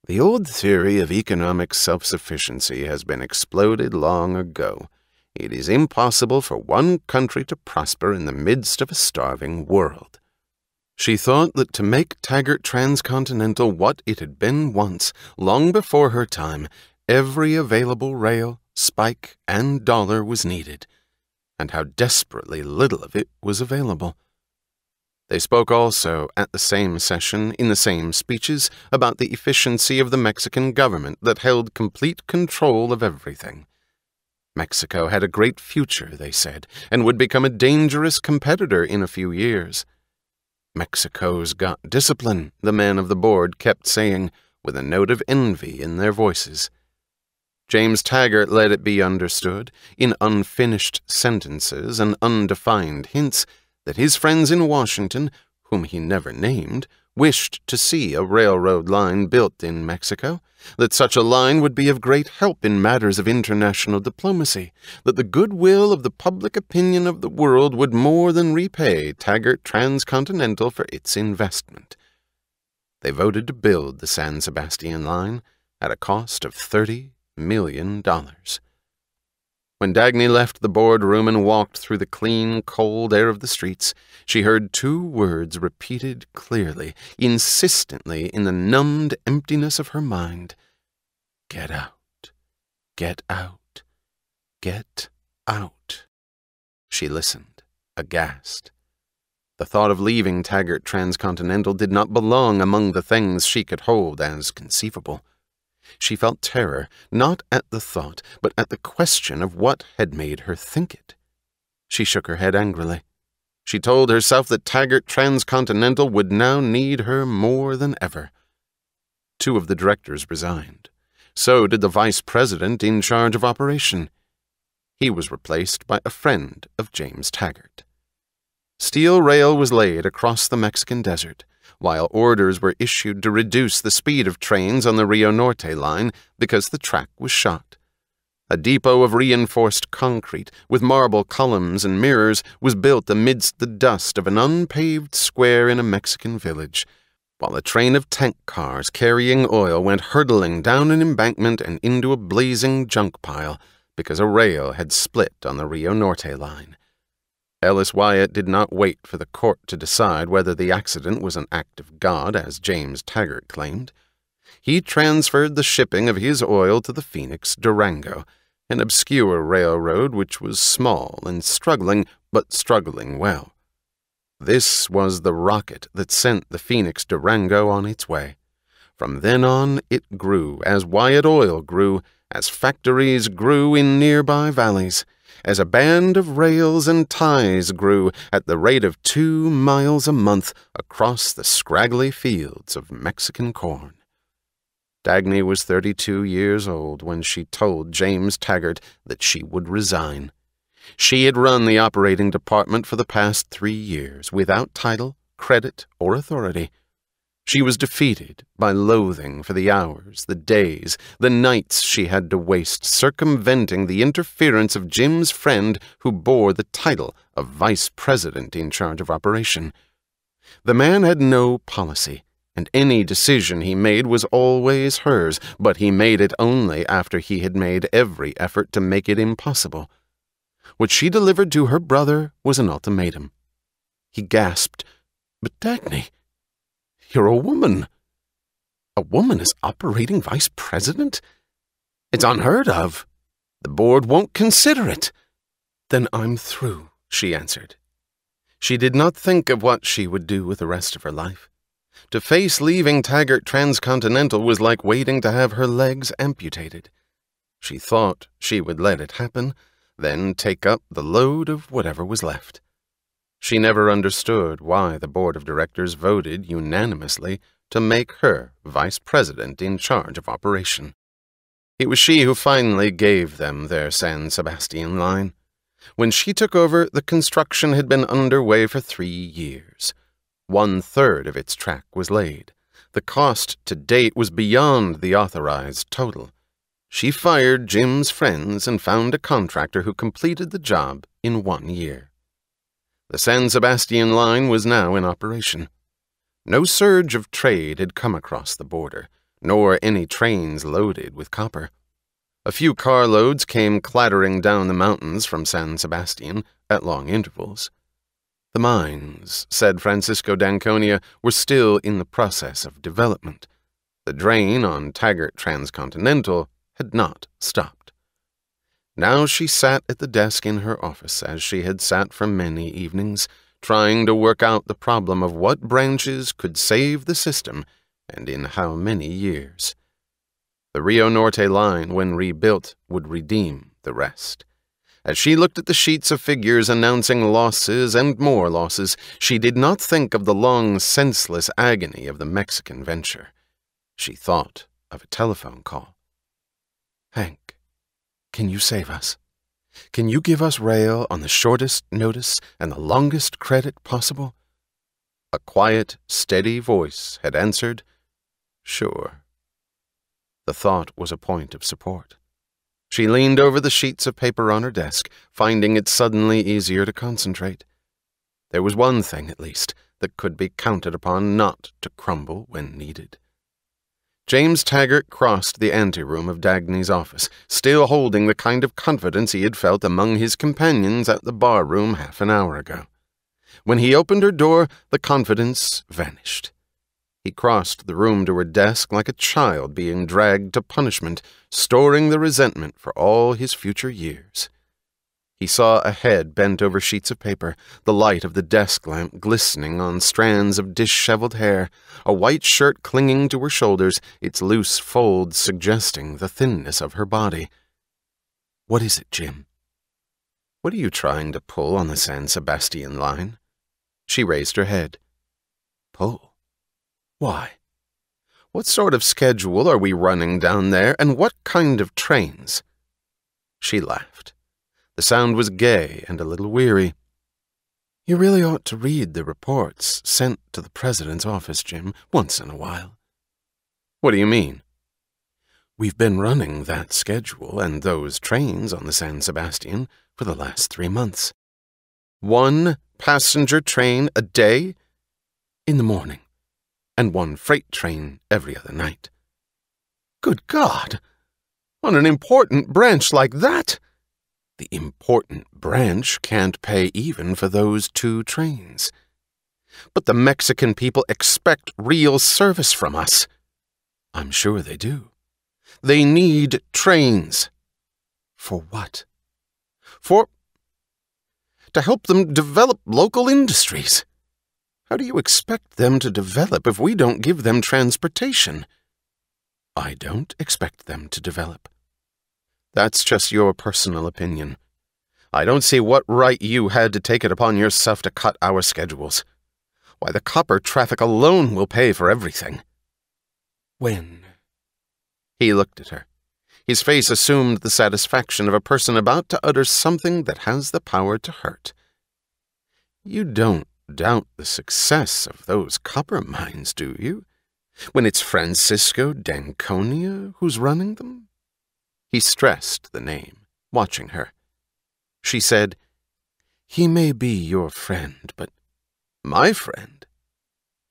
The old theory of economic self-sufficiency has been exploded long ago. It is impossible for one country to prosper in the midst of a starving world. She thought that to make Taggart Transcontinental what it had been once, long before her time, every available rail, spike, and dollar was needed, and how desperately little of it was available. They spoke also, at the same session, in the same speeches, about the efficiency of the Mexican government that held complete control of everything. Mexico had a great future, they said, and would become a dangerous competitor in a few years. Mexico's got discipline, the man of the board kept saying, with a note of envy in their voices. James Taggart let it be understood, in unfinished sentences and undefined hints, that his friends in Washington, whom he never named, wished to see a railroad line built in Mexico, that such a line would be of great help in matters of international diplomacy, that the goodwill of the public opinion of the world would more than repay Taggart Transcontinental for its investment. They voted to build the San Sebastian line at a cost of $30 million. When Dagny left the boardroom and walked through the clean, cold air of the streets, she heard 2 words repeated clearly, insistently in the numbed emptiness of her mind. Get out, get out, get out. She listened, aghast. The thought of leaving Taggart Transcontinental did not belong among the things she could hold as conceivable. She felt terror, not at the thought, but at the question of what had made her think it. She shook her head angrily. She told herself that Taggart Transcontinental would now need her more than ever. 2 of the directors resigned. So did the vice president in charge of operation. He was replaced by a friend of James Taggart. Steel rail was laid across the Mexican desert, while orders were issued to reduce the speed of trains on the Rio Norte line because the track was shot. A depot of reinforced concrete, with marble columns and mirrors, was built amidst the dust of an unpaved square in a Mexican village, while a train of tank cars carrying oil went hurtling down an embankment and into a blazing junk pile because a rail had split on the Rio Norte line. Ellis Wyatt did not wait for the court to decide whether the accident was an act of God, as James Taggart claimed. He transferred the shipping of his oil to the Phoenix Durango, an obscure railroad which was small and struggling, but struggling well. This was the rocket that sent the Phoenix Durango on its way. From then on, it grew, as Wyatt Oil grew, as factories grew in nearby valleys, as a band of rails and ties grew at the rate of 2 miles a month across the scraggly fields of Mexican corn. Dagny was 32 years old when she told James Taggart that she would resign. She had run the operating department for the past 3 years, without title, credit, or authority. She was defeated by loathing for the hours, the days, the nights she had to waste circumventing the interference of Jim's friend who bore the title of vice president in charge of operation. The man had no policy, and any decision he made was always hers, but he made it only after he had made every effort to make it impossible. What she delivered to her brother was an ultimatum. He gasped, "But Dagny, you're a woman. A woman is operating vice president? It's unheard of. The board won't consider it." "Then I'm through," she answered. She did not think of what she would do with the rest of her life. To face leaving Taggart Transcontinental was like waiting to have her legs amputated. She thought she would let it happen, then take up the load of whatever was left. She never understood why the board of directors voted unanimously to make her vice president in charge of operation. It was she who finally gave them their San Sebastian line. When she took over, the construction had been underway for 3 years. 1/3 of its track was laid. The cost to date was beyond the authorized total. She fired Jim's friends and found a contractor who completed the job in 1 year. The San Sebastian line was now in operation. No surge of trade had come across the border, nor any trains loaded with copper. A few carloads came clattering down the mountains from San Sebastian at long intervals. The mines, said Francisco d'Anconia, were still in the process of development. The drain on Taggart Transcontinental had not stopped. Now she sat at the desk in her office, as she had sat for many evenings, trying to work out the problem of what branches could save the system and in how many years. The Rio Norte line, when rebuilt, would redeem the rest. As she looked at the sheets of figures announcing losses and more losses, she did not think of the long, senseless agony of the Mexican venture. She thought of a telephone call. "Hank, can you save us? Can you give us rail on the shortest notice and the longest credit possible?" A quiet, steady voice had answered, "Sure." The thought was a point of support. She leaned over the sheets of paper on her desk, finding it suddenly easier to concentrate. There was one thing, at least, that could be counted upon not to crumble when needed. James Taggart crossed the anteroom of Dagny's office, still holding the kind of confidence he had felt among his companions at the barroom half an hour ago. When he opened her door, the confidence vanished. He crossed the room to her desk like a child being dragged to punishment, storing the resentment for all his future years. He saw a head bent over sheets of paper, the light of the desk lamp glistening on strands of disheveled hair, a white shirt clinging to her shoulders, its loose folds suggesting the thinness of her body. "What is it, Jim?" "What are you trying to pull on the San Sebastian line?" She raised her head. "Pull? Why? What sort of schedule are we running down there, and what kind of trains?" She laughed. The sound was gay and a little weary. "You really ought to read the reports sent to the president's office, Jim, once in a while." "What do you mean?" "We've been running that schedule and those trains on the San Sebastian for the last 3 months. 1 passenger train a day? In the morning, and 1 freight train every other night." "Good God! On an important branch like that?" "The important branch can't pay even for those 2 trains." "But the Mexican people expect real service from us." "I'm sure they do." "They need trains." "For what?" To help them develop local industries." "How do you expect them to develop if we don't give them transportation?" "I don't expect them to develop." "That's just your personal opinion. I don't see what right you had to take it upon yourself to cut our schedules. Why, the copper traffic alone will pay for everything." "When?" He looked at her. His face assumed the satisfaction of a person about to utter something that has the power to hurt. "You don't doubt the success of those copper mines, do you? When it's Francisco d'Anconia who's running them?" He stressed the name, watching her. She said, "He may be your friend, but—" "My friend?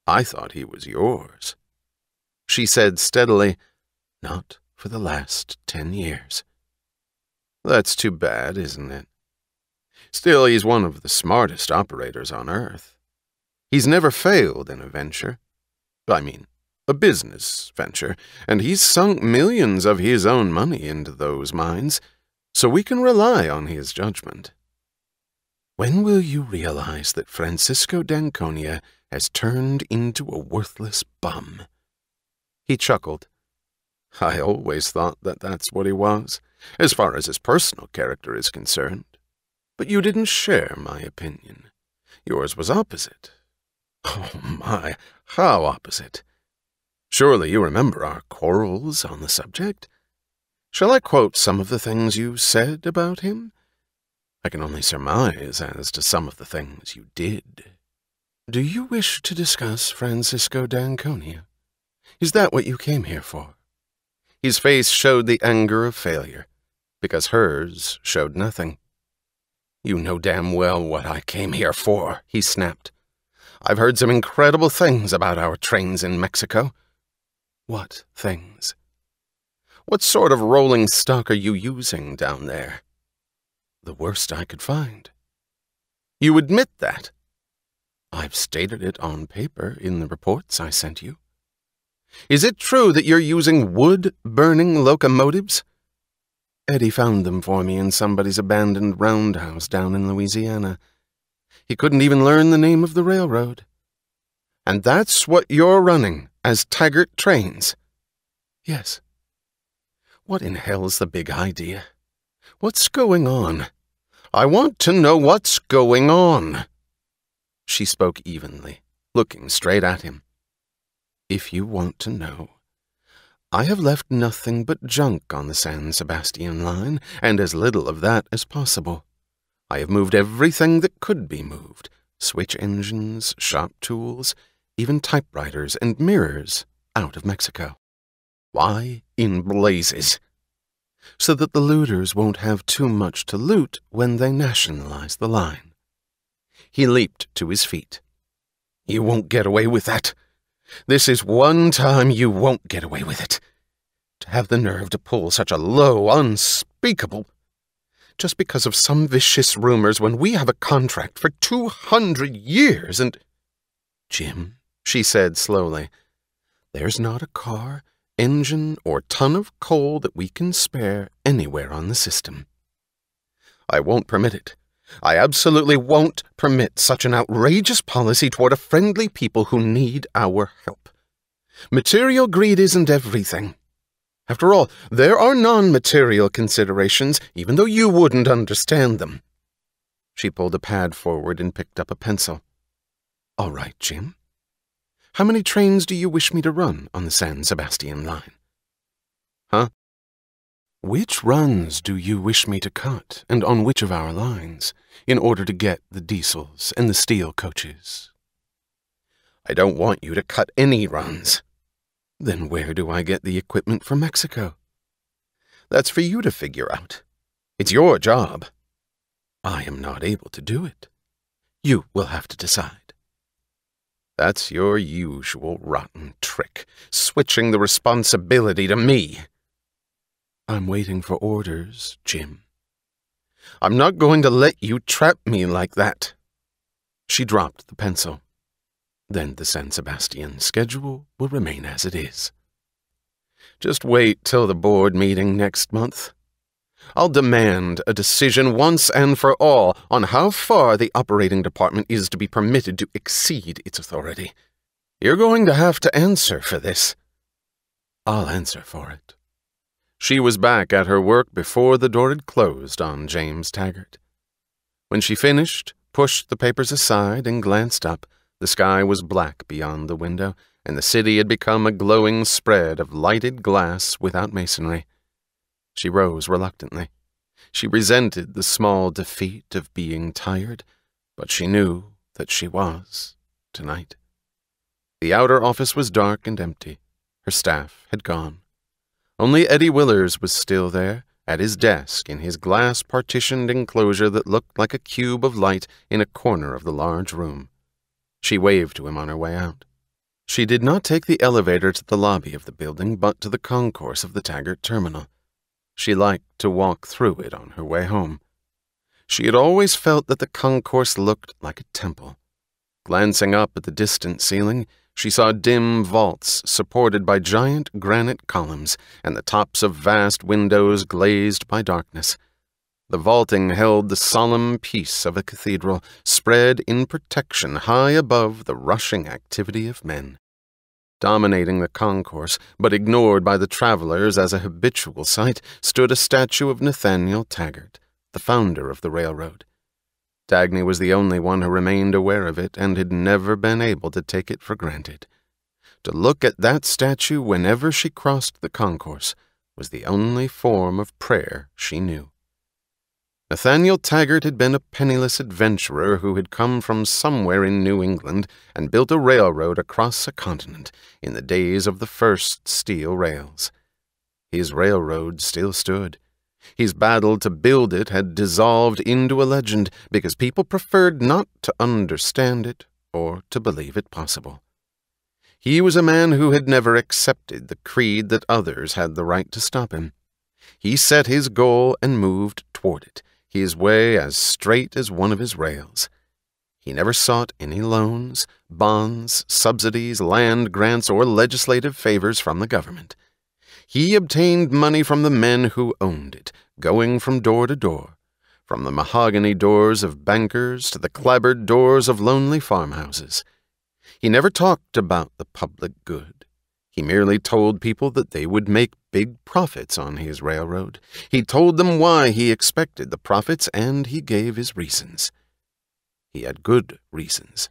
I thought he was yours." She said steadily, "Not for the last 10 years. "That's too bad, isn't it? Still, he's one of the smartest operators on Earth. He's never failed in a venture. I mean, a business venture, and he's sunk millions of his own money into those mines, so we can rely on his judgment. When will you realize that Francisco d'Anconia has turned into a worthless bum?" He chuckled. "I always thought that that's what he was, as far as his personal character is concerned. But you didn't share my opinion. Yours was opposite. Oh my, how opposite. Surely you remember our quarrels on the subject? Shall I quote some of the things you said about him? I can only surmise as to some of the things you did. Do you wish to discuss Francisco d'Anconia? Is that what you came here for?" His face showed the anger of failure, because hers showed nothing. "You know damn well what I came here for," he snapped. "I've heard some incredible things about our trains in Mexico." "What things?" "What sort of rolling stock are you using down there?" "The worst I could find." "You admit that?" "I've stated it on paper in the reports I sent you." "Is it true that you're using wood-burning locomotives?" "Eddie found them for me in somebody's abandoned roundhouse down in Louisiana. He couldn't even learn the name of the railroad." "And that's what you're running, as Taggart trains?" "Yes." "What in hell's the big idea? What's going on? I want to know what's going on." She spoke evenly, looking straight at him. "If you want to know, I have left nothing but junk on the San Sebastian line, and as little of that as possible. I have moved everything that could be moved, switch engines, shop tools, even typewriters and mirrors, out of Mexico. Why in blazes? So that the looters won't have too much to loot when they nationalize the line." He leaped to his feet. "You won't get away with that. This is one time you won't get away with it. To have the nerve to pull such a low, unspeakable... just because of some vicious rumors when we have a contract for 200 years and—" "Jim," she said slowly, "there's not a car, engine, or ton of coal that we can spare anywhere on the system. I won't permit it. I absolutely won't permit such an outrageous policy toward a friendly people who need our help. Material greed isn't everything. After all, there are non-material considerations, even though you wouldn't understand them." She pulled a pad forward and picked up a pencil. "All right, Jim. How many trains do you wish me to run on the San Sebastian line?" "Huh?" "Which runs do you wish me to cut, and on which of our lines, in order to get the diesels and the steel coaches?" "I don't want you to cut any runs." "Then where do I get the equipment from Mexico?" "That's for you to figure out. It's your job." "I am not able to do it. You will have to decide." "That's your usual rotten trick, switching the responsibility to me." "I'm waiting for orders, Jim." "I'm not going to let you trap me like that." She dropped the pencil. "Then the San Sebastian schedule will remain as it is." "Just wait till the board meeting next month. I'll demand a decision once and for all on how far the operating department is to be permitted to exceed its authority. You're going to have to answer for this." "I'll answer for it." She was back at her work before the door had closed on James Taggart. When she finished, pushed the papers aside, and glanced up, the sky was black beyond the window, and the city had become a glowing spread of lighted glass without masonry. She rose reluctantly. She resented the small defeat of being tired, but she knew that she was, tonight. The outer office was dark and empty. Her staff had gone. Only Eddie Willers was still there, at his desk in his glass-partitioned enclosure that looked like a cube of light in a corner of the large room. She waved to him on her way out. She did not take the elevator to the lobby of the building, but to the concourse of the Taggart terminal. She liked to walk through it on her way home. She had always felt that the concourse looked like a temple. Glancing up at the distant ceiling, she saw dim vaults supported by giant granite columns and the tops of vast windows glazed by darkness. The vaulting held the solemn peace of a cathedral, spread in protection high above the rushing activity of men. Dominating the concourse, but ignored by the travelers as a habitual sight, stood a statue of Nathaniel Taggart, the founder of the railroad. Dagny was the only one who remained aware of it and had never been able to take it for granted. To look at that statue whenever she crossed the concourse was the only form of prayer she knew. Nathaniel Taggart had been a penniless adventurer who had come from somewhere in New England and built a railroad across a continent in the days of the first steel rails. His railroad still stood. His battle to build it had dissolved into a legend because people preferred not to understand it or to believe it possible. He was a man who had never accepted the creed that others had the right to stop him. He set his goal and moved toward it, his way as straight as one of his rails. He never sought any loans, bonds, subsidies, land grants, or legislative favors from the government. He obtained money from the men who owned it, going from door to door, from the mahogany doors of bankers to the clapboard doors of lonely farmhouses. He never talked about the public good. He merely told people that they would make big profits on his railroad. He told them why he expected the profits, and he gave his reasons. He had good reasons.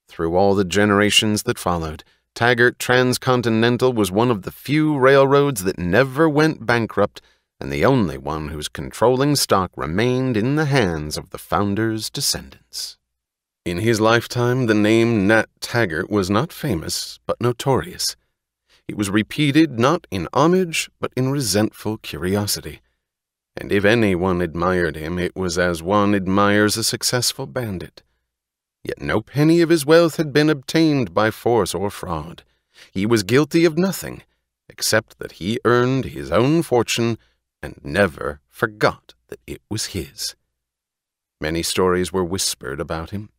Through all the generations that followed, Taggart Transcontinental was one of the few railroads that never went bankrupt and the only one whose controlling stock remained in the hands of the founder's descendants. In his lifetime, the name Nat Taggart was not famous, but notorious. It was repeated not in homage, but in resentful curiosity. And if anyone admired him, it was as one admires a successful bandit. Yet no penny of his wealth had been obtained by force or fraud. He was guilty of nothing, except that he earned his own fortune and never forgot that it was his. Many stories were whispered about him.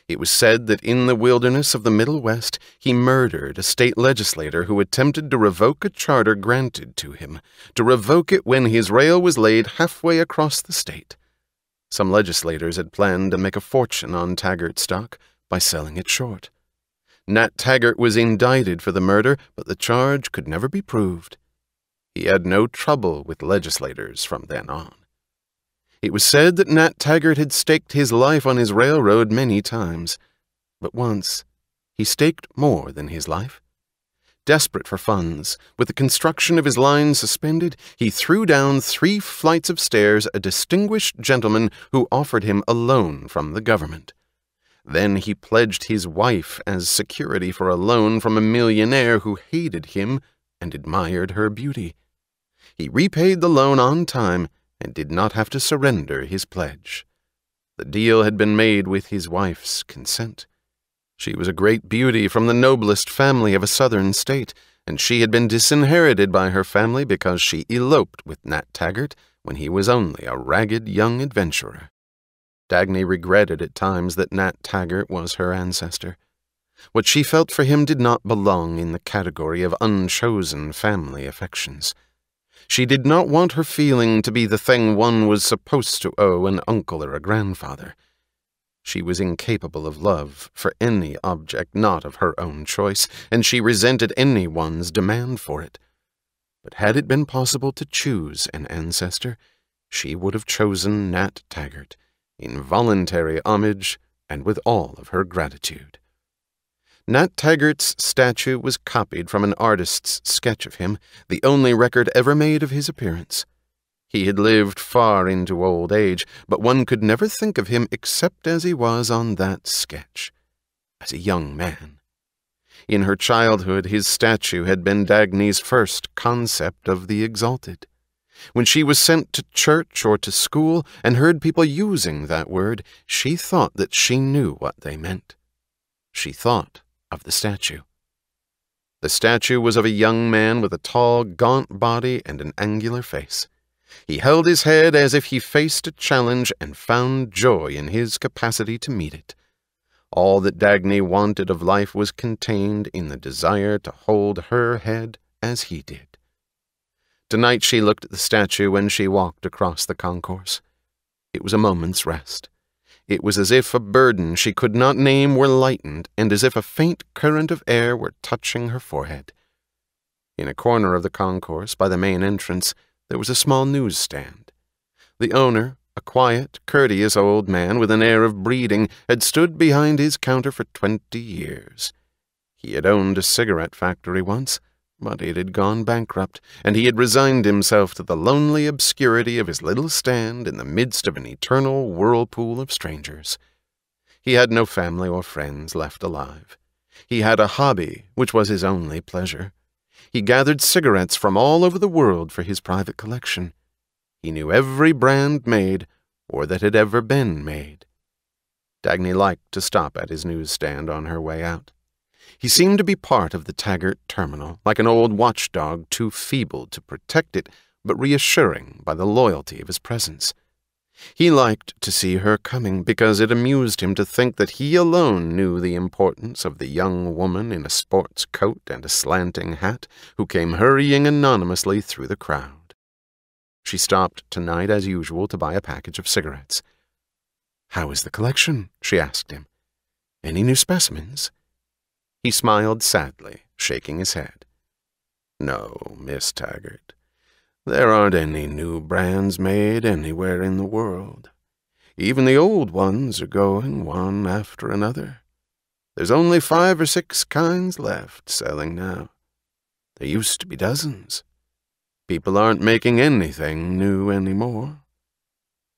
It was said that in the wilderness of the Middle West he murdered a state legislator who attempted to revoke a charter granted to him, to revoke it when his rail was laid halfway across the state. Some legislators had planned to make a fortune on Taggart stock by selling it short. Nat Taggart was indicted for the murder, but the charge could never be proved. He had no trouble with legislators from then on. It was said that Nat Taggart had staked his life on his railroad many times, but once he staked more than his life. Desperate for funds, with the construction of his line suspended, he threw down 3 flights of stairs a distinguished gentleman who offered him a loan from the government. Then he pledged his wife as security for a loan from a millionaire who hated him and admired her beauty. He repaid the loan on time and did not have to surrender his pledge. The deal had been made with his wife's consent. She was a great beauty from the noblest family of a southern state, and she had been disinherited by her family because she eloped with Nat Taggart when he was only a ragged young adventurer. Dagny regretted at times that Nat Taggart was her ancestor. What she felt for him did not belong in the category of unchosen family affections. She did not want her feeling to be the thing one was supposed to owe an uncle or a grandfather. She was incapable of love for any object not of her own choice, and she resented anyone's demand for it. But had it been possible to choose an ancestor, she would have chosen Nat Taggart, in voluntary homage and with all of her gratitude. Nat Taggart's statue was copied from an artist's sketch of him, the only record ever made of his appearance. He had lived far into old age, but one could never think of him except as he was on that sketch, as a young man. In her childhood, his statue had been Dagny's first concept of the exalted. When she was sent to church or to school and heard people using that word, she thought that she knew what they meant. She thought of the statue. The statue was of a young man with a tall, gaunt body and an angular face. He held his head as if he faced a challenge and found joy in his capacity to meet it. All that Dagny wanted of life was contained in the desire to hold her head as he did. Tonight she looked at the statue when she walked across the concourse. It was a moment's rest. It was as if a burden she could not name were lightened, and as if a faint current of air were touching her forehead. In a corner of the concourse, by the main entrance, there was a small newsstand. The owner, a quiet, courteous old man with an air of breeding, had stood behind his counter for 20 years. He had owned a cigarette factory once, but it had gone bankrupt, and he had resigned himself to the lonely obscurity of his little stand in the midst of an eternal whirlpool of strangers. He had no family or friends left alive. He had a hobby, which was his only pleasure. He gathered cigarettes from all over the world for his private collection. He knew every brand made, or that had ever been made. Dagny liked to stop at his newsstand on her way out. He seemed to be part of the Taggart terminal, like an old watchdog too feeble to protect it, but reassuring by the loyalty of his presence. He liked to see her coming because it amused him to think that he alone knew the importance of the young woman in a sports coat and a slanting hat who came hurrying anonymously through the crowd. She stopped tonight as usual to buy a package of cigarettes. "How is the collection?" she asked him. "Any new specimens?" He smiled sadly, shaking his head. "No, Miss Taggart. There aren't any new brands made anywhere in the world. Even the old ones are going one after another. There's only 5 or 6 kinds left selling now. There used to be dozens. People aren't making anything new anymore."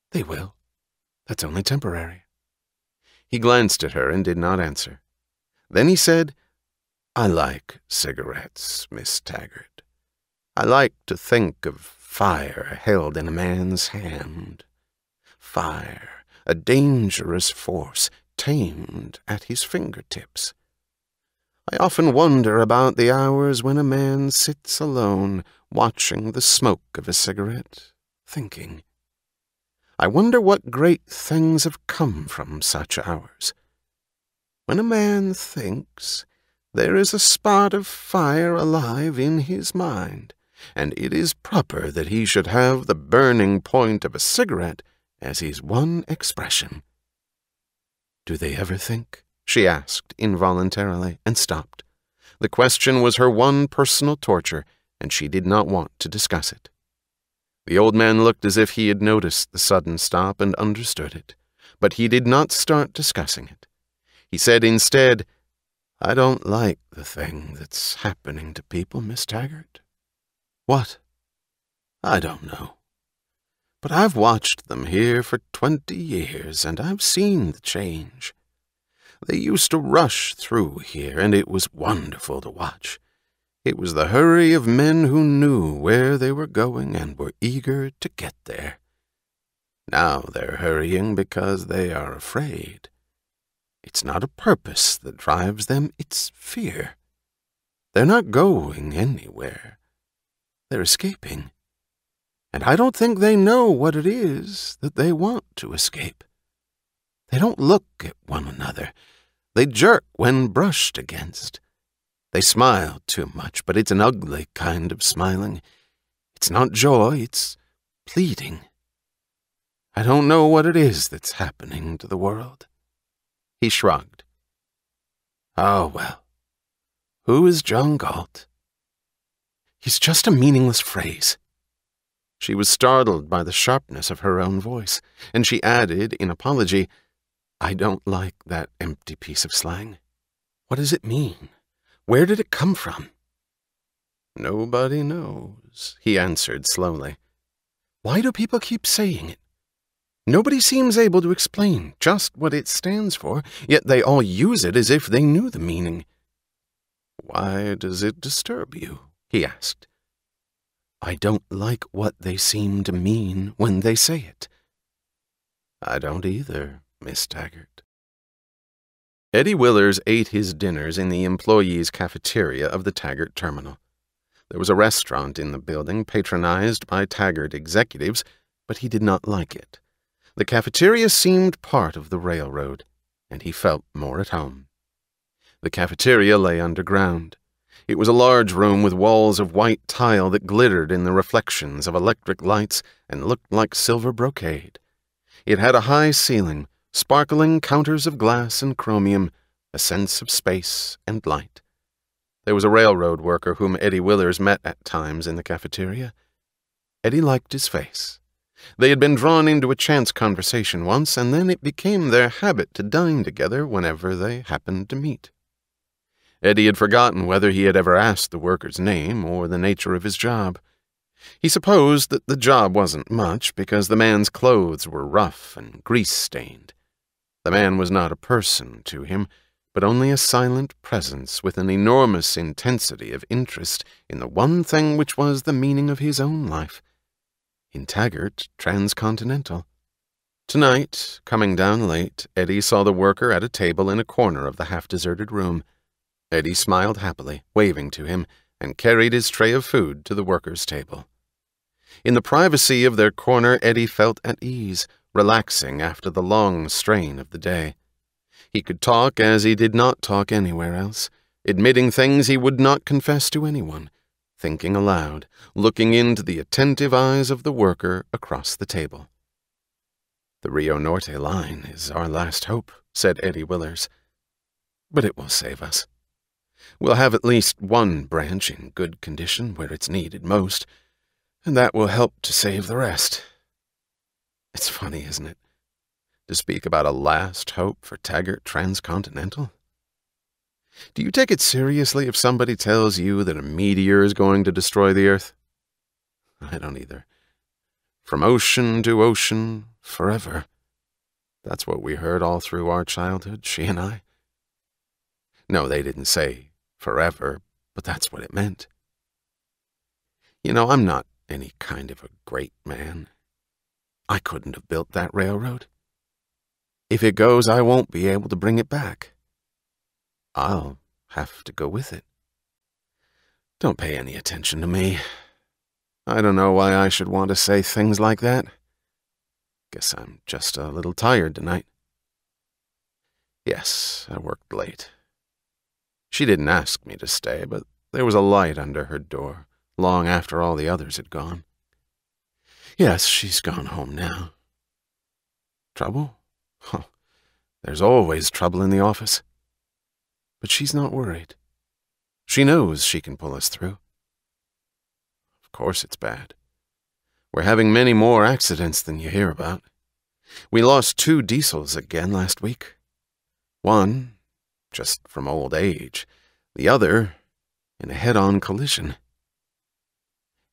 "They will. That's only temporary." He glanced at her and did not answer. Then he said, "I like cigarettes, Miss Taggart. I like to think of fire held in a man's hand. Fire, a dangerous force, tamed at his fingertips. I often wonder about the hours when a man sits alone, watching the smoke of a cigarette, thinking. I wonder what great things have come from such hours. When a man thinks, there is a spot of fire alive in his mind, and it is proper that he should have the burning point of a cigarette as his one expression." "Do they ever think?" she asked involuntarily, and stopped. The question was her one personal torture, and she did not want to discuss it. The old man looked as if he had noticed the sudden stop and understood it, but he did not start discussing it. He said instead, "I don't like the thing that's happening to people, Miss Taggart." "What?" "I don't know. But I've watched them here for 20 years, and I've seen the change. They used to rush through here, and it was wonderful to watch. It was the hurry of men who knew where they were going and were eager to get there. Now they're hurrying because they are afraid. It's not a purpose that drives them, it's fear. They're not going anywhere. They're escaping. And I don't think they know what it is that they want to escape. They don't look at one another. They jerk when brushed against. They smile too much, but it's an ugly kind of smiling. It's not joy, it's pleading. I don't know what it is that's happening to the world." He shrugged. "Oh, well, who is John Galt?" "He's just a meaningless phrase." She was startled by the sharpness of her own voice, and she added, in apology, "I don't like that empty piece of slang." What does it mean? Where did it come from? Nobody knows, he answered slowly. Why do people keep saying it? Nobody seems able to explain just what it stands for, yet they all use it as if they knew the meaning. Why does it disturb you? He asked. I don't like what they seem to mean when they say it. I don't either, Miss Taggart. Eddie Willers ate his dinners in the employees' cafeteria of the Taggart terminal. There was a restaurant in the building patronized by Taggart executives, but he did not like it. The cafeteria seemed part of the railroad, and he felt more at home. The cafeteria lay underground. It was a large room with walls of white tile that glittered in the reflections of electric lights and looked like silver brocade. It had a high ceiling, sparkling counters of glass and chromium, a sense of space and light. There was a railroad worker whom Eddie Willers met at times in the cafeteria. Eddie liked his face. They had been drawn into a chance conversation once, and then it became their habit to dine together whenever they happened to meet. Eddie had forgotten whether he had ever asked the worker's name or the nature of his job. He supposed that the job wasn't much because the man's clothes were rough and grease-stained. The man was not a person to him, but only a silent presence with an enormous intensity of interest in the one thing which was the meaning of his own life. In Taggart, transcontinental. Tonight, coming down late, Eddie saw the worker at a table in a corner of the half-deserted room. Eddie smiled happily, waving to him, and carried his tray of food to the worker's table. In the privacy of their corner, Eddie felt at ease, relaxing after the long strain of the day. He could talk as he did not talk anywhere else, admitting things he would not confess to anyone, thinking aloud, looking into the attentive eyes of the worker across the table. The Rio Norte line is our last hope, said Eddie Willers. But it will save us. We'll have at least one branch in good condition where it's needed most, and that will help to save the rest. It's funny, isn't it, to speak about a last hope for Taggart Transcontinental? Do you take it seriously if somebody tells you that a meteor is going to destroy the Earth? I don't either. From ocean to ocean, forever. That's what we heard all through our childhood, she and I. No, they didn't say forever, but that's what it meant. You know, I'm not any kind of a great man. I couldn't have built that railroad. If it goes, I won't be able to bring it back. I'll have to go with it. Don't pay any attention to me. I don't know why I should want to say things like that. Guess I'm just a little tired tonight. Yes, I worked late. She didn't ask me to stay, but there was a light under her door, long after all the others had gone. Yes, she's gone home now. Trouble? Huh. There's always trouble in the office. But she's not worried. She knows she can pull us through. Of course it's bad. We're having many more accidents than you hear about. We lost 2 diesels again last week. One, just from old age. The other, in a head-on collision.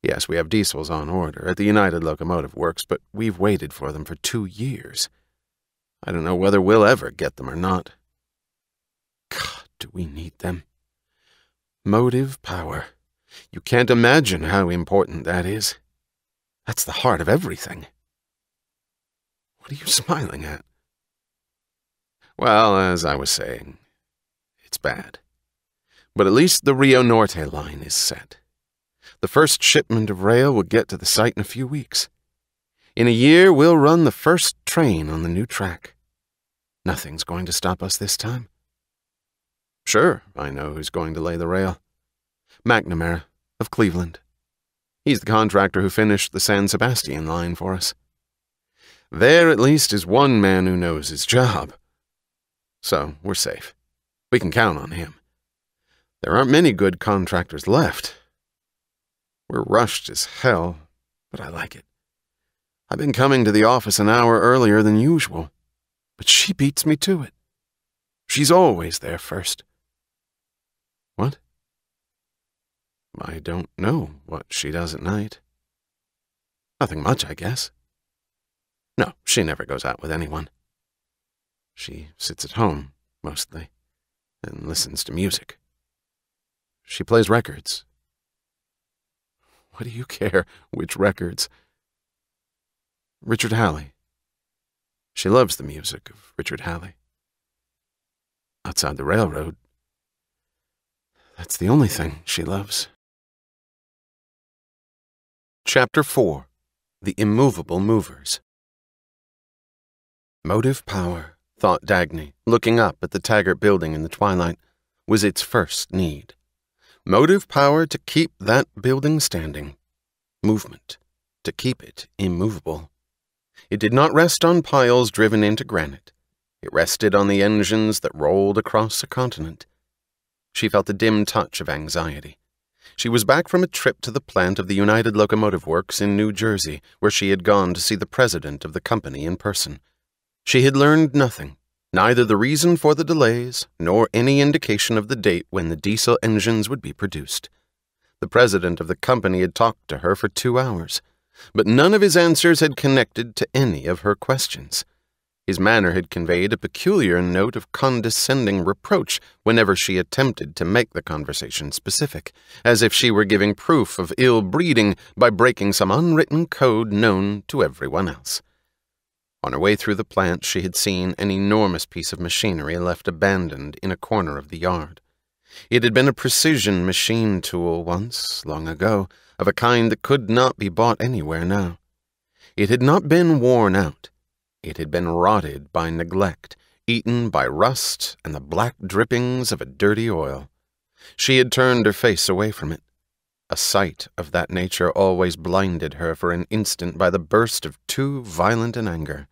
Yes, we have diesels on order at the United Locomotive Works, but we've waited for them for 2 years. I don't know whether we'll ever get them or not. God, do we need them? Motive power. You can't imagine how important that is. That's the heart of everything. What are you smiling at? Well, as I was saying, it's bad. But at least the Rio Norte line is set. The first shipment of rail will get to the site in a few weeks. In a year, we'll run the first train on the new track. Nothing's going to stop us this time. Sure, I know who's going to lay the rail. McNamara of Cleveland. He's the contractor who finished the San Sebastian line for us. There at least is one man who knows his job. So we're safe. We can count on him. There aren't many good contractors left. We're rushed as hell, but I like it. I've been coming to the office an hour earlier than usual, but she beats me to it. She's always there first. What? I don't know what she does at night. Nothing much, I guess. No, she never goes out with anyone. She sits at home, mostly, and listens to music. She plays records. What do you care which records? Richard Halley. She loves the music of Richard Halley. Outside the railroad, that's the only thing she loves. Chapter 4. The Immovable Movers. Motive power, thought Dagny, looking up at the Taggart building in the twilight, was its first need. Motive power to keep that building standing. Movement, to keep it immovable. It did not rest on piles driven into granite. It rested on the engines that rolled across a continent. She felt a dim touch of anxiety. She was back from a trip to the plant of the United Locomotive Works in New Jersey, where she had gone to see the president of the company in person. She had learned nothing, neither the reason for the delays, nor any indication of the date when the diesel engines would be produced. The president of the company had talked to her for 2 hours, but none of his answers had connected to any of her questions. His manner had conveyed a peculiar note of condescending reproach whenever she attempted to make the conversation specific, as if she were giving proof of ill breeding by breaking some unwritten code known to everyone else. On her way through the plant, she had seen an enormous piece of machinery left abandoned in a corner of the yard. It had been a precision machine tool once, long ago, of a kind that could not be bought anywhere now. It had not been worn out. It had been rotted by neglect, eaten by rust and the black drippings of a dirty oil. She had turned her face away from it. A sight of that nature always blinded her for an instant by the burst of too violent an anger.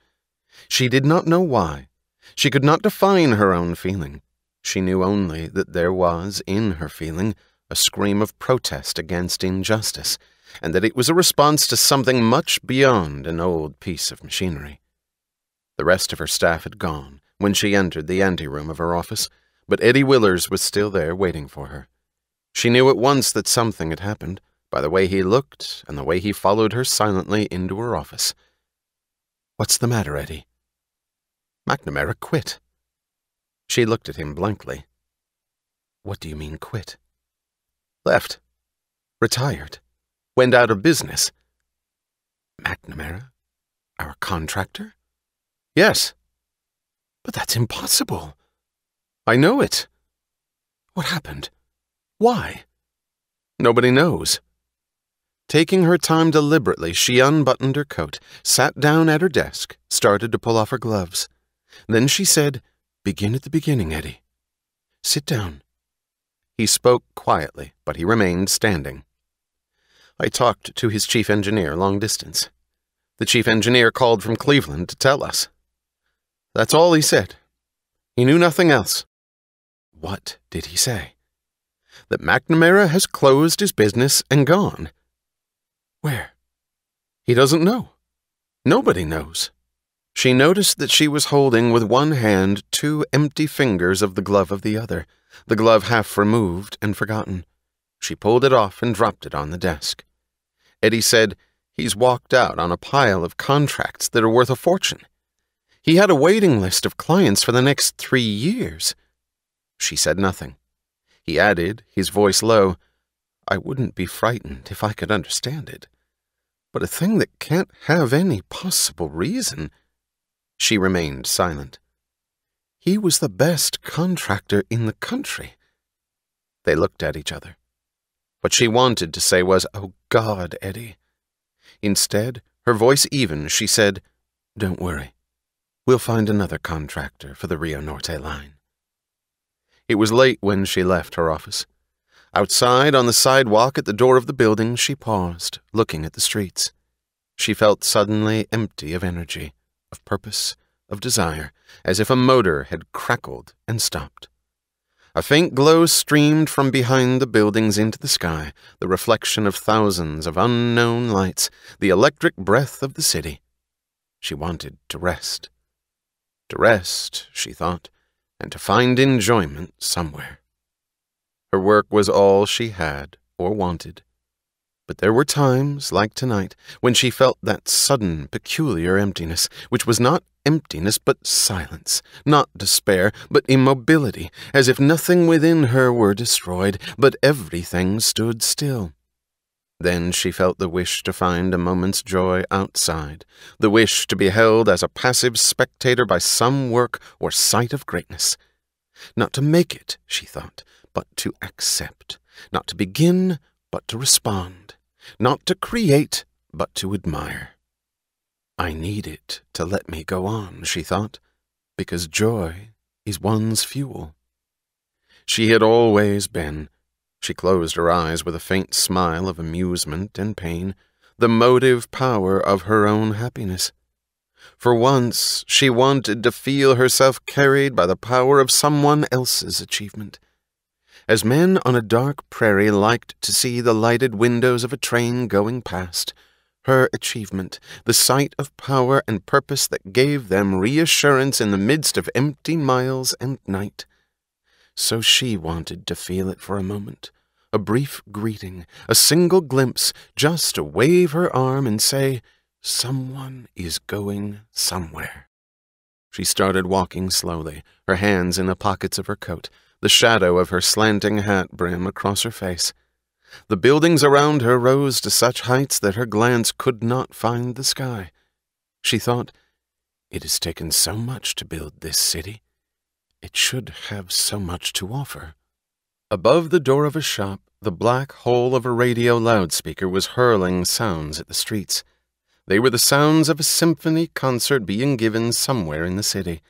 She did not know why. She could not define her own feeling. She knew only that there was, in her feeling, a scream of protest against injustice, and that it was a response to something much beyond an old piece of machinery. The rest of her staff had gone when she entered the anteroom of her office, but Eddie Willers was still there waiting for her. She knew at once that something had happened, by the way he looked and the way he followed her silently into her office. "What's the matter, Eddie?" "McNamara quit." She looked at him blankly. "What do you mean, quit?" "Left. Retired. Went out of business." "McNamara? Our contractor?" "Yes." "But that's impossible." "I know it." "What happened? Why?" "Nobody knows." Taking her time deliberately, she unbuttoned her coat, sat down at her desk, started to pull off her gloves. Then she said, "Begin at the beginning, Eddie. Sit down." He spoke quietly, but he remained standing. "I talked to his chief engineer long distance. The chief engineer called from Cleveland to tell us. That's all he said. He knew nothing else." "What did he say?" "That McNamara has closed his business and gone." "Where?" "He doesn't know. Nobody knows." She noticed that she was holding with one hand 2 empty fingers of the glove of the other, the glove half removed and forgotten. She pulled it off and dropped it on the desk. Eddie said, "He's walked out on a pile of contracts that are worth a fortune. He had a waiting list of clients for the next 3 years. She said nothing. He added, his voice low, "I wouldn't be frightened if I could understand it. But a thing that can't have any possible reason." She remained silent. "He was the best contractor in the country." They looked at each other. What she wanted to say was, "Oh God, Eddie." Instead, her voice even, she said, "Don't worry. We'll find another contractor for the Rio Norte line." It was late when she left her office. Outside, on the sidewalk at the door of the building, she paused, looking at the streets. She felt suddenly empty of energy, of purpose, of desire, as if a motor had crackled and stopped. A faint glow streamed from behind the buildings into the sky, the reflection of thousands of unknown lights, the electric breath of the city. She wanted to rest. To rest, she thought, and to find enjoyment somewhere. Her work was all she had or wanted. But there were times, like tonight, when she felt that sudden, peculiar emptiness, which was not emptiness but silence, not despair but immobility, as if nothing within her were destroyed, but everything stood still. Then she felt the wish to find a moment's joy outside, the wish to be held as a passive spectator by some work or sight of greatness. Not to make it, she thought, but to accept, not to begin, but to respond, not to create, but to admire. I need it to let me go on, she thought, because joy is one's fuel. She had always been. She closed her eyes with a faint smile of amusement and pain, the motive power of her own happiness. For once, she wanted to feel herself carried by the power of someone else's achievement. As men on a dark prairie liked to see the lighted windows of a train going past, her achievement, the sight of power and purpose that gave them reassurance in the midst of empty miles and night. So she wanted to feel it for a moment, a brief greeting, a single glimpse, just to wave her arm and say, "Someone is going somewhere." She started walking slowly, her hands in the pockets of her coat, the shadow of her slanting hat brim across her face. The buildings around her rose to such heights that her glance could not find the sky. She thought, "It has taken so much to build this city. It should have so much to offer." Above the door of a shop, the black hole of a radio loudspeaker was hurling sounds at the streets. They were the sounds of a symphony concert being given somewhere in the city.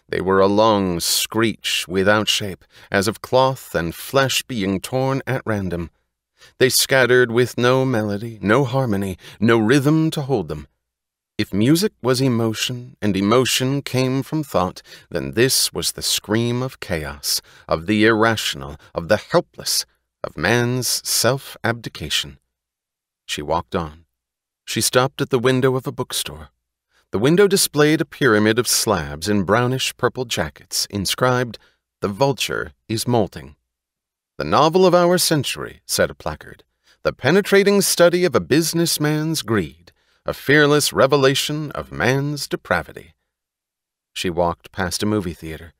They were a long screech without shape, as of cloth and flesh being torn at random. They scattered with no melody, no harmony, no rhythm to hold them. If music was emotion, and emotion came from thought, then this was the scream of chaos, of the irrational, of the helpless, of man's self-abdication. She walked on. She stopped at the window of a bookstore. The window displayed a pyramid of slabs in brownish-purple jackets, inscribed, "The Vulture is Molting." "The novel of our century," said a placard, "the penetrating study of a businessman's greed, a fearless revelation of man's depravity." She walked past a movie theater.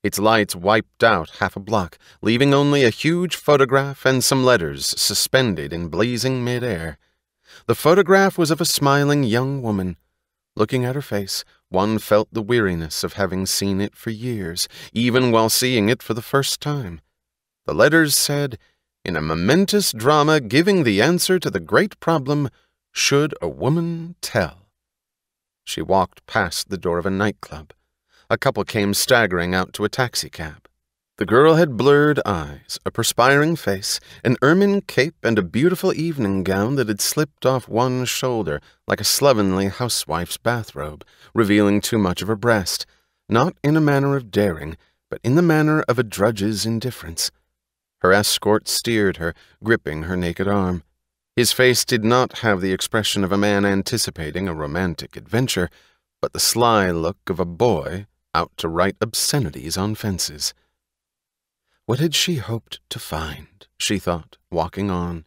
Its lights wiped out half a block, leaving only a huge photograph and some letters suspended in blazing mid-air. The photograph was of a smiling young woman. Looking at her face, one felt the weariness of having seen it for years, even while seeing it for the first time. The letters said, "In a momentous drama giving the answer to the great problem, should a woman tell?" She walked past the door of a nightclub. A couple came staggering out to a taxicab. The girl had blurred eyes, a perspiring face, an ermine cape, and a beautiful evening gown that had slipped off one shoulder like a slovenly housewife's bathrobe, revealing too much of her breast, not in a manner of daring, but in the manner of a drudge's indifference. Her escort steered her, gripping her naked arm. His face did not have the expression of a man anticipating a romantic adventure, but the sly look of a boy out to write obscenities on fences. What had she hoped to find, she thought, walking on?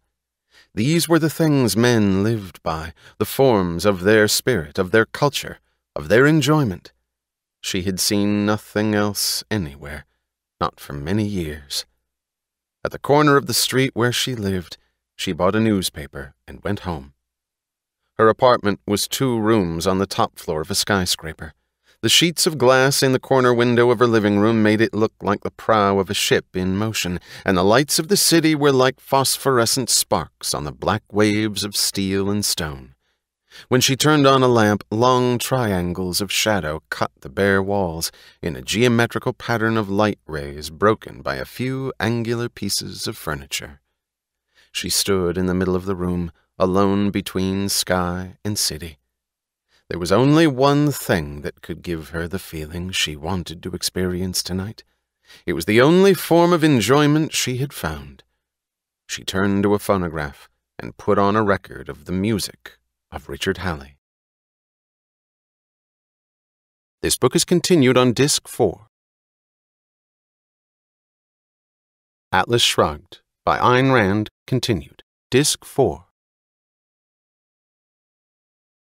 These were the things men lived by, the forms of their spirit, of their culture, of their enjoyment. She had seen nothing else anywhere, not for many years. At the corner of the street where she lived, she bought a newspaper and went home. Her apartment was 2 rooms on the top floor of a skyscraper. The sheets of glass in the corner window of her living room made it look like the prow of a ship in motion, and the lights of the city were like phosphorescent sparks on the black waves of steel and stone. When she turned on a lamp, long triangles of shadow cut the bare walls in a geometrical pattern of light rays broken by a few angular pieces of furniture. She stood in the middle of the room, alone between sky and city. There was only one thing that could give her the feeling she wanted to experience tonight. It was the only form of enjoyment she had found. She turned to a phonograph and put on a record of the music of Richard Halley. This book is continued on Disc 4. Atlas Shrugged by Ayn Rand continued. Disc 4.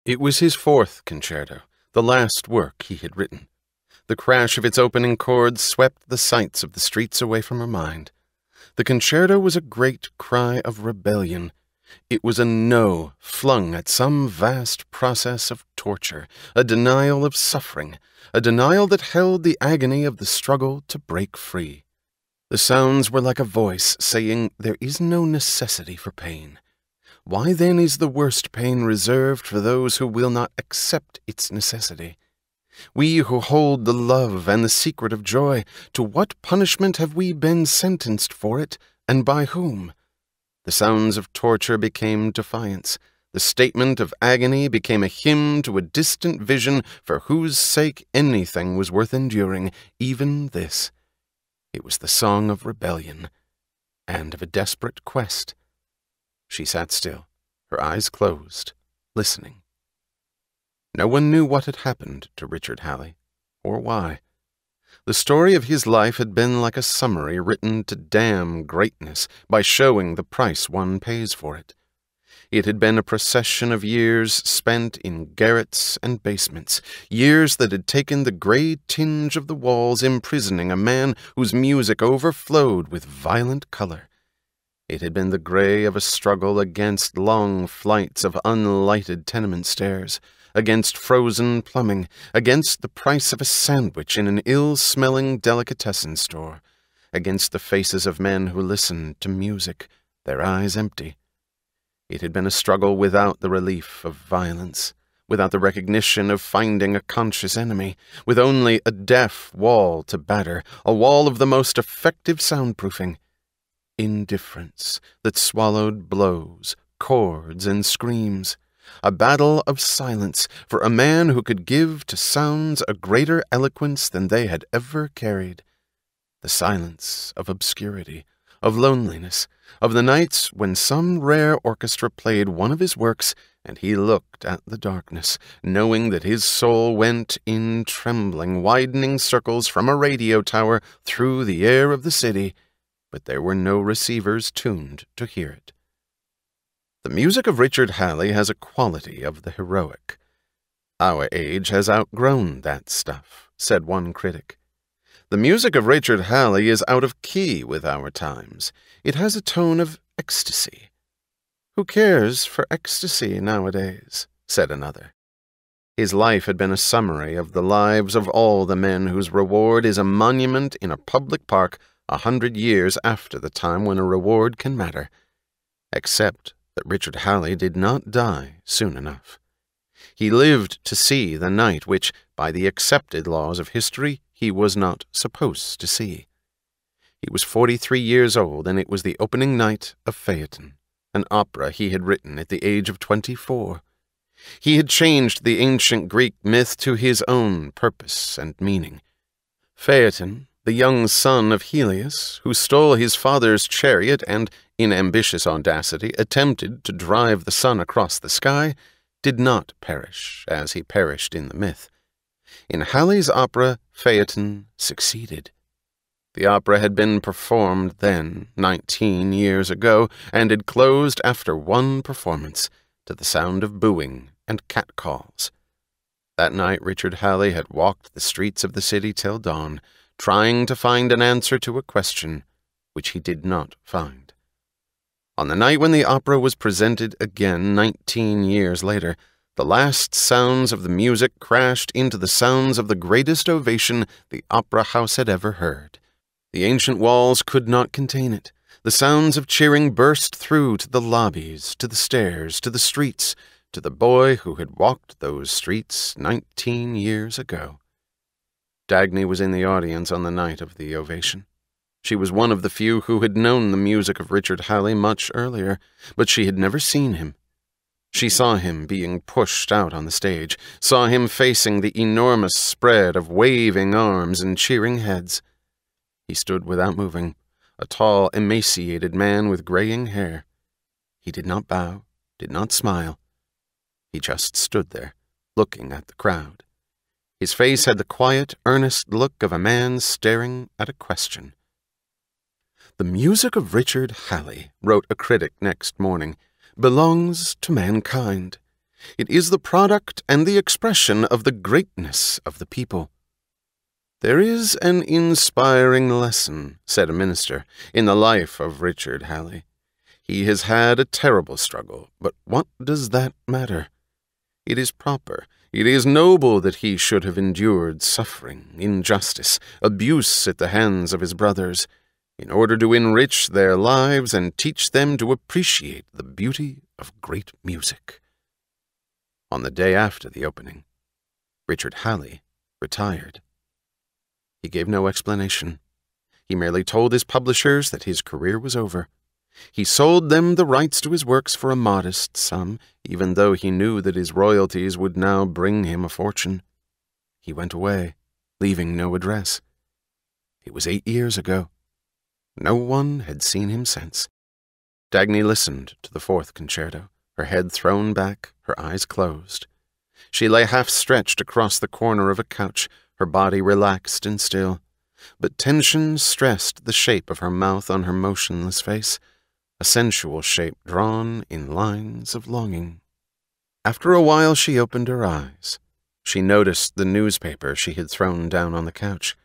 It was his fourth concerto, the last work he had written. The crash of its opening chords swept the sights of the streets away from her mind. The concerto was a great cry of rebellion. It was a no flung at some vast process of torture, a denial of suffering, a denial that held the agony of the struggle to break free. The sounds were like a voice saying, "There is no necessity for pain. Why then is the worst pain reserved for those who will not accept its necessity? We who hold the love and the secret of joy, to what punishment have we been sentenced for it, and by whom?" The sounds of torture became defiance. The statement of agony became a hymn to a distant vision for whose sake anything was worth enduring, even this. It was the song of rebellion, and of a desperate quest. She sat still, her eyes closed, listening. No one knew what had happened to Richard Halley, or why. The story of his life had been like a summary written to damn greatness by showing the price one pays for it. It had been a procession of years spent in garrets and basements, years that had taken the gray tinge of the walls imprisoning a man whose music overflowed with violent color. It had been the gray of a struggle against long flights of unlighted tenement stairs, against frozen plumbing, against the price of a sandwich in an ill-smelling delicatessen store, against the faces of men who listened to music, their eyes empty. It had been a struggle without the relief of violence, without the recognition of finding a conscious enemy, with only a deaf wall to batter, a wall of the most effective soundproofing. Indifference that swallowed blows, chords, and screams. A battle of silence for a man who could give to sounds a greater eloquence than they had ever carried. The silence of obscurity, of loneliness, of the nights when some rare orchestra played one of his works and he looked at the darkness, knowing that his soul went in trembling, widening circles from a radio tower through the air of the city, but there were no receivers tuned to hear it. The music of Richard Halley has a quality of the heroic. Our age has outgrown that stuff, said one critic. The music of Richard Halley is out of key with our times. It has a tone of ecstasy. Who cares for ecstasy nowadays? Said another. His life had been a summary of the lives of all the men whose reward is a monument in a public park 100 years after the time when a reward can matter. Except that Richard Halley did not die soon enough. He lived to see the night which, by the accepted laws of history, he was not supposed to see. He was 43 years old, and it was the opening night of Phaeton, an opera he had written at the age of 24. He had changed the ancient Greek myth to his own purpose and meaning. Phaeton, the young son of Helios, who stole his father's chariot and, in ambitious audacity, attempted to drive the sun across the sky, did not perish as he perished in the myth. In Halley's opera, Phaeton succeeded. The opera had been performed then, 19 years ago, and had closed after one performance, to the sound of booing and catcalls. That night Richard Halley had walked the streets of the city till dawn, trying to find an answer to a question which he did not find. On the night when the opera was presented again 19 years later, the last sounds of the music crashed into the sounds of the greatest ovation the opera house had ever heard. The ancient walls could not contain it. The sounds of cheering burst through to the lobbies, to the stairs, to the streets, to the boy who had walked those streets 19 years ago. Dagny was in the audience on the night of the ovation. She was one of the few who had known the music of Richard Halley much earlier, but she had never seen him. She saw him being pushed out on the stage, saw him facing the enormous spread of waving arms and cheering heads. He stood without moving, a tall, emaciated man with graying hair. He did not bow, did not smile. He just stood there, looking at the crowd. His face had the quiet, earnest look of a man staring at a question. "The music of Richard Halley," wrote a critic next morning, "belongs to mankind. It is the product and the expression of the greatness of the people." "There is an inspiring lesson," said a minister, "in the life of Richard Halley. He has had a terrible struggle, but what does that matter? It is proper, it is noble that he should have endured suffering, injustice, abuse at the hands of his brothers, in order to enrich their lives and teach them to appreciate the beauty of great music." On the day after the opening, Richard Halley retired. He gave no explanation. He merely told his publishers that his career was over. He sold them the rights to his works for a modest sum, even though he knew that his royalties would now bring him a fortune. He went away, leaving no address. It was 8 years ago. No one had seen him since. Dagny listened to the fourth concerto, her head thrown back, her eyes closed. She lay half-stretched across the corner of a couch, her body relaxed and still, but tension stressed the shape of her mouth on her motionless face, a sensual shape drawn in lines of longing. After a while she opened her eyes. She noticed the newspaper she had thrown down on the couch.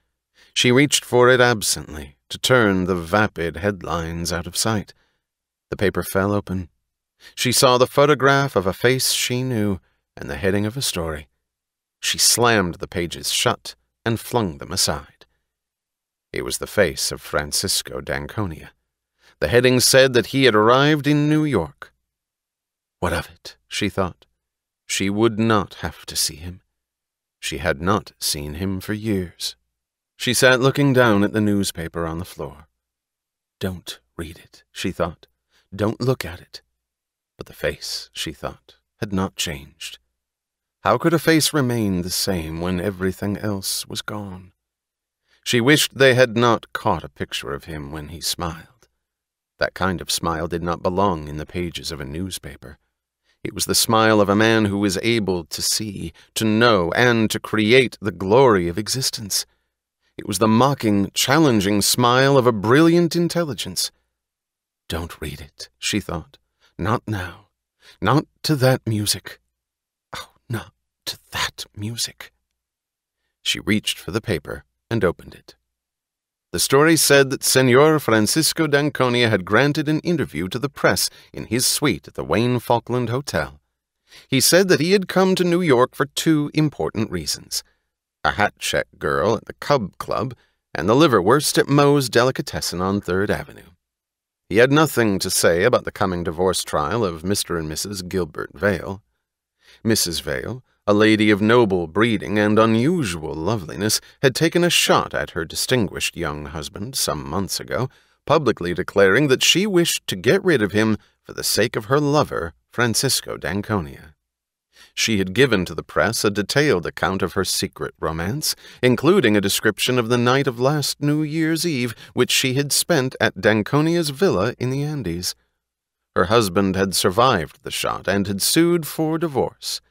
She reached for it absently, to turn the vapid headlines out of sight. The paper fell open. She saw the photograph of a face she knew, and the heading of a story. She slammed the pages shut and flung them aside. It was the face of Francisco d'Anconia. The heading said that he had arrived in New York. What of it, she thought. She would not have to see him. She had not seen him for years. She sat looking down at the newspaper on the floor. Don't read it, she thought. Don't look at it. But the face, she thought, had not changed. How could a face remain the same when everything else was gone? She wished they had not caught a picture of him when he smiled. That kind of smile did not belong in the pages of a newspaper. It was the smile of a man who is able to see, to know, and to create the glory of existence. It was the mocking, challenging smile of a brilliant intelligence. Don't read it, she thought. Not now. Not to that music. Oh, not to that music. She reached for the paper and opened it. The story said that Senor Francisco d'Anconia had granted an interview to the press in his suite at the Wayne Falkland Hotel. He said that he had come to New York for 2 important reasons: a hat-check girl at the Cub Club and the liverwurst at Moe's Delicatessen on 3rd Avenue. He had nothing to say about the coming divorce trial of Mr. and Mrs. Gilbert Vale. Mrs. Vale, a lady of noble breeding and unusual loveliness, had taken a shot at her distinguished young husband some months ago, publicly declaring that she wished to get rid of him for the sake of her lover, Francisco d'Anconia. She had given to the press a detailed account of her secret romance, including a description of the night of last New Year's Eve, which she had spent at d'Anconia's villa in the Andes. Her husband had survived the shot and had sued for divorce.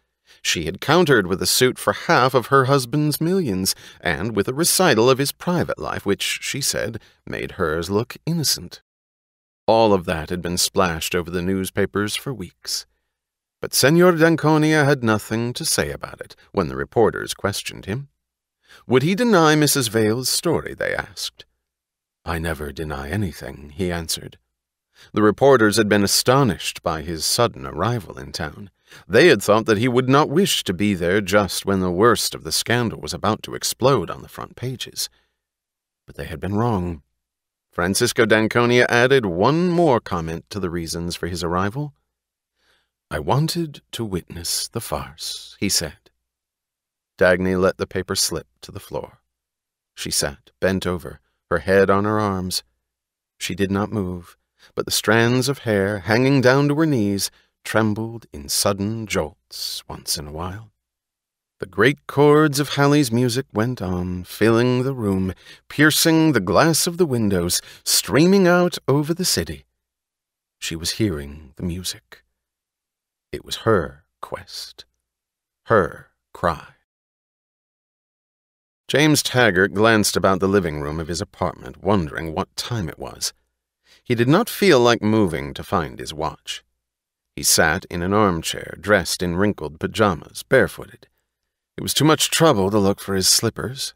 She had countered with a suit for half of her husband's millions, and with a recital of his private life, which, she said, made hers look innocent. All of that had been splashed over the newspapers for weeks. But Senor d'Anconia had nothing to say about it when the reporters questioned him. Would he deny Mrs. Vale's story, they asked. I never deny anything, he answered. The reporters had been astonished by his sudden arrival in town. They had thought that he would not wish to be there just when the worst of the scandal was about to explode on the front pages. But they had been wrong. Francisco d'Anconia added one more comment to the reasons for his arrival. I wanted to witness the farce, he said. Dagny let the paper slip to the floor. She sat, bent over, her head on her arms. She did not move, but the strands of hair, hanging down to her knees, trembled in sudden jolts once in a while. The great chords of Halley's music went on, filling the room, piercing the glass of the windows, streaming out over the city. She was hearing the music. It was her quest, her cry. James Taggart glanced about the living room of his apartment, wondering what time it was. He did not feel like moving to find his watch. He sat in an armchair, dressed in wrinkled pajamas, barefooted. It was too much trouble to look for his slippers.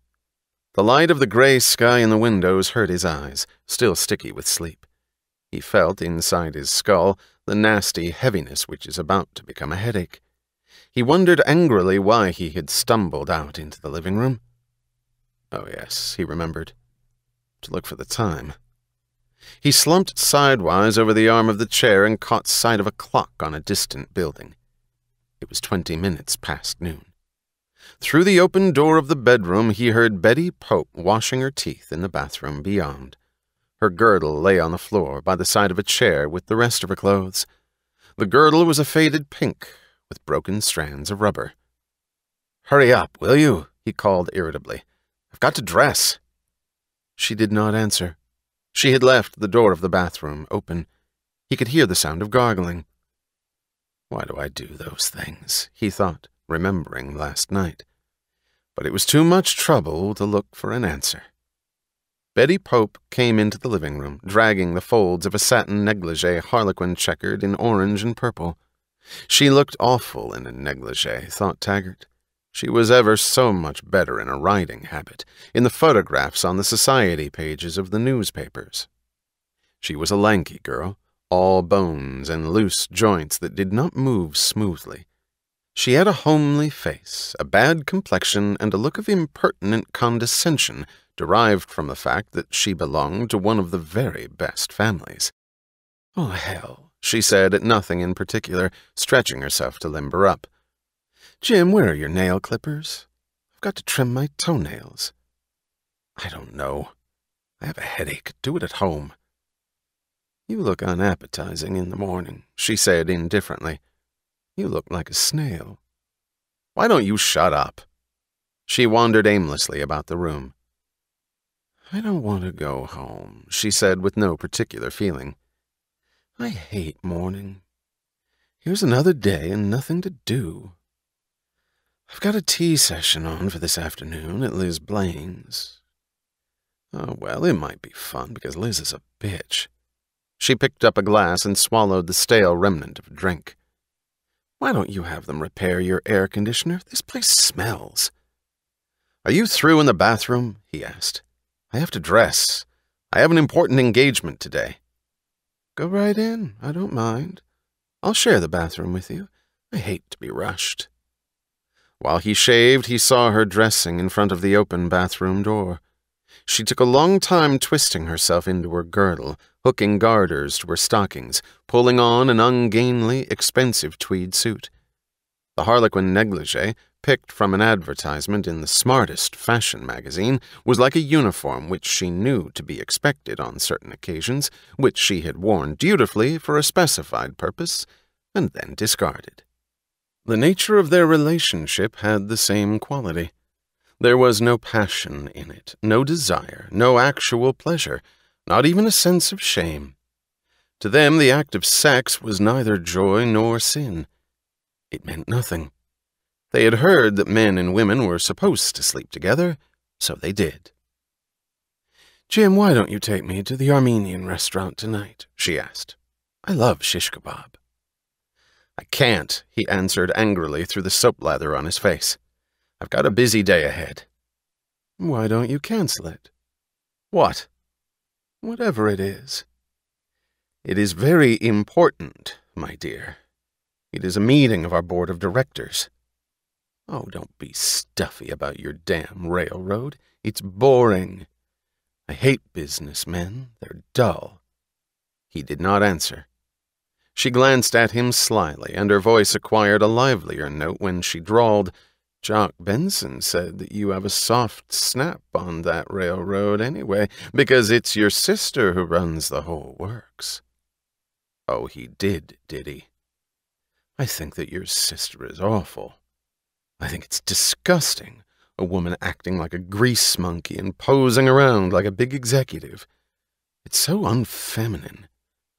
The light of the gray sky in the windows hurt his eyes, still sticky with sleep. He felt inside his skull the nasty heaviness which is about to become a headache. He wondered angrily why he had stumbled out into the living room. Oh yes, he remembered. To look for the time. He slumped sidewise over the arm of the chair and caught sight of a clock on a distant building. It was 20 minutes past noon. Through the open door of the bedroom he heard Betty Pope washing her teeth in the bathroom beyond. Her girdle lay on the floor by the side of a chair with the rest of her clothes. The girdle was a faded pink with broken strands of rubber. "Hurry up, will you?" he called irritably. "I've got to dress." She did not answer. She had left the door of the bathroom open. He could hear the sound of gargling. Why do I do those things? He thought, remembering last night. But it was too much trouble to look for an answer. Betty Pope came into the living room, dragging the folds of a satin negligee harlequin checkered in orange and purple. She looked awful in a negligee, thought Taggart. She was ever so much better in a riding habit, in the photographs on the society pages of the newspapers. She was a lanky girl, all bones and loose joints that did not move smoothly. She had a homely face, a bad complexion, and a look of impertinent condescension derived from the fact that she belonged to one of the very best families. "Oh, hell," she said at nothing in particular, stretching herself to limber up. "Jim, where are your nail clippers? I've got to trim my toenails." "I don't know. I have a headache. Do it at home." "You look unappetizing in the morning," she said indifferently. "You look like a snail." "Why don't you shut up?" She wandered aimlessly about the room. "I don't want to go home," she said with no particular feeling. "I hate morning. Here's another day and nothing to do. I've got a tea session on for this afternoon at Liz Blaine's. Oh, well, it might be fun because Liz is a bitch." She picked up a glass and swallowed the stale remnant of a drink. "Why don't you have them repair your air conditioner? This place smells." "Are you through in the bathroom?" he asked. "I have to dress. I have an important engagement today." "Go right in. I don't mind. I'll share the bathroom with you. I hate to be rushed." While he shaved, he saw her dressing in front of the open bathroom door. She took a long time twisting herself into her girdle, hooking garters to her stockings, pulling on an ungainly, expensive tweed suit. The harlequin negligee, picked from an advertisement in the smartest fashion magazine, was like a uniform which she knew to be expected on certain occasions, which she had worn dutifully for a specified purpose, and then discarded. The nature of their relationship had the same quality. There was no passion in it, no desire, no actual pleasure, not even a sense of shame. To them, the act of sex was neither joy nor sin. It meant nothing. They had heard that men and women were supposed to sleep together, so they did. "Jim, why don't you take me to the Armenian restaurant tonight?" she asked. "I love shish kebab." "I can't," he answered angrily through the soap lather on his face. "I've got a busy day ahead." "Why don't you cancel it?" "What?" "Whatever it is." "It is very important, my dear. It is a meeting of our board of directors." "Oh, don't be stuffy about your damn railroad. It's boring. I hate businessmen. They're dull." He did not answer. She glanced at him slyly, and her voice acquired a livelier note when she drawled, "Jock Benson said that you have a soft snap on that railroad anyway, because it's your sister who runs the whole works." "Oh, he did he?" "I think that your sister is awful. I think it's disgusting, a woman acting like a grease monkey and posing around like a big executive. It's so unfeminine.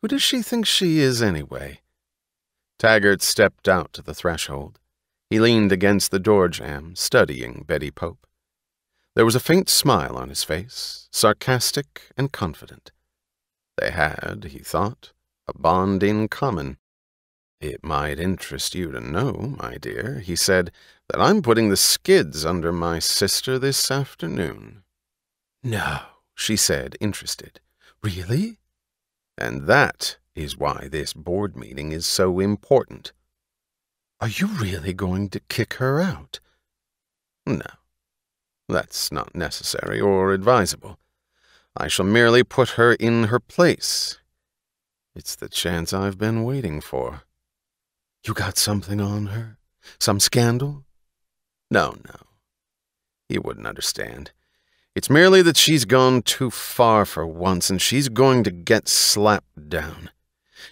Who does she think she is anyway?" Taggart stepped out to the threshold. He leaned against the door jamb, studying Betty Pope. There was a faint smile on his face, sarcastic and confident. They had, he thought, a bond in common. "It might interest you to know, my dear," he said, "that I'm putting the skids under my sister this afternoon." "No," she said, interested. "Really?" "And that is why this board meeting is so important." "Are you really going to kick her out?" "No, that's not necessary or advisable. I shall merely put her in her place. It's the chance I've been waiting for." "You got something on her? Some scandal?" No. He wouldn't understand. It's merely that she's gone too far for once, and she's going to get slapped down.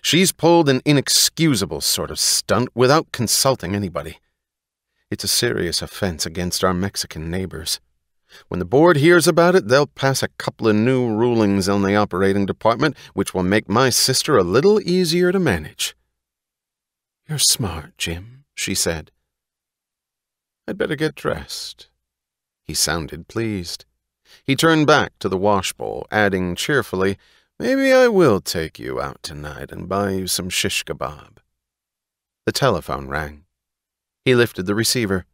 She's pulled an inexcusable sort of stunt without consulting anybody. It's a serious offense against our Mexican neighbors. When the board hears about it, they'll pass a couple of new rulings on the operating department, which will make my sister a little easier to manage. "You're smart, Jim," she said. "I'd better get dressed." He sounded pleased. He turned back to the washbowl, adding cheerfully, "Maybe I will take you out tonight and buy you some shish kebab." The telephone rang. He lifted the receiver.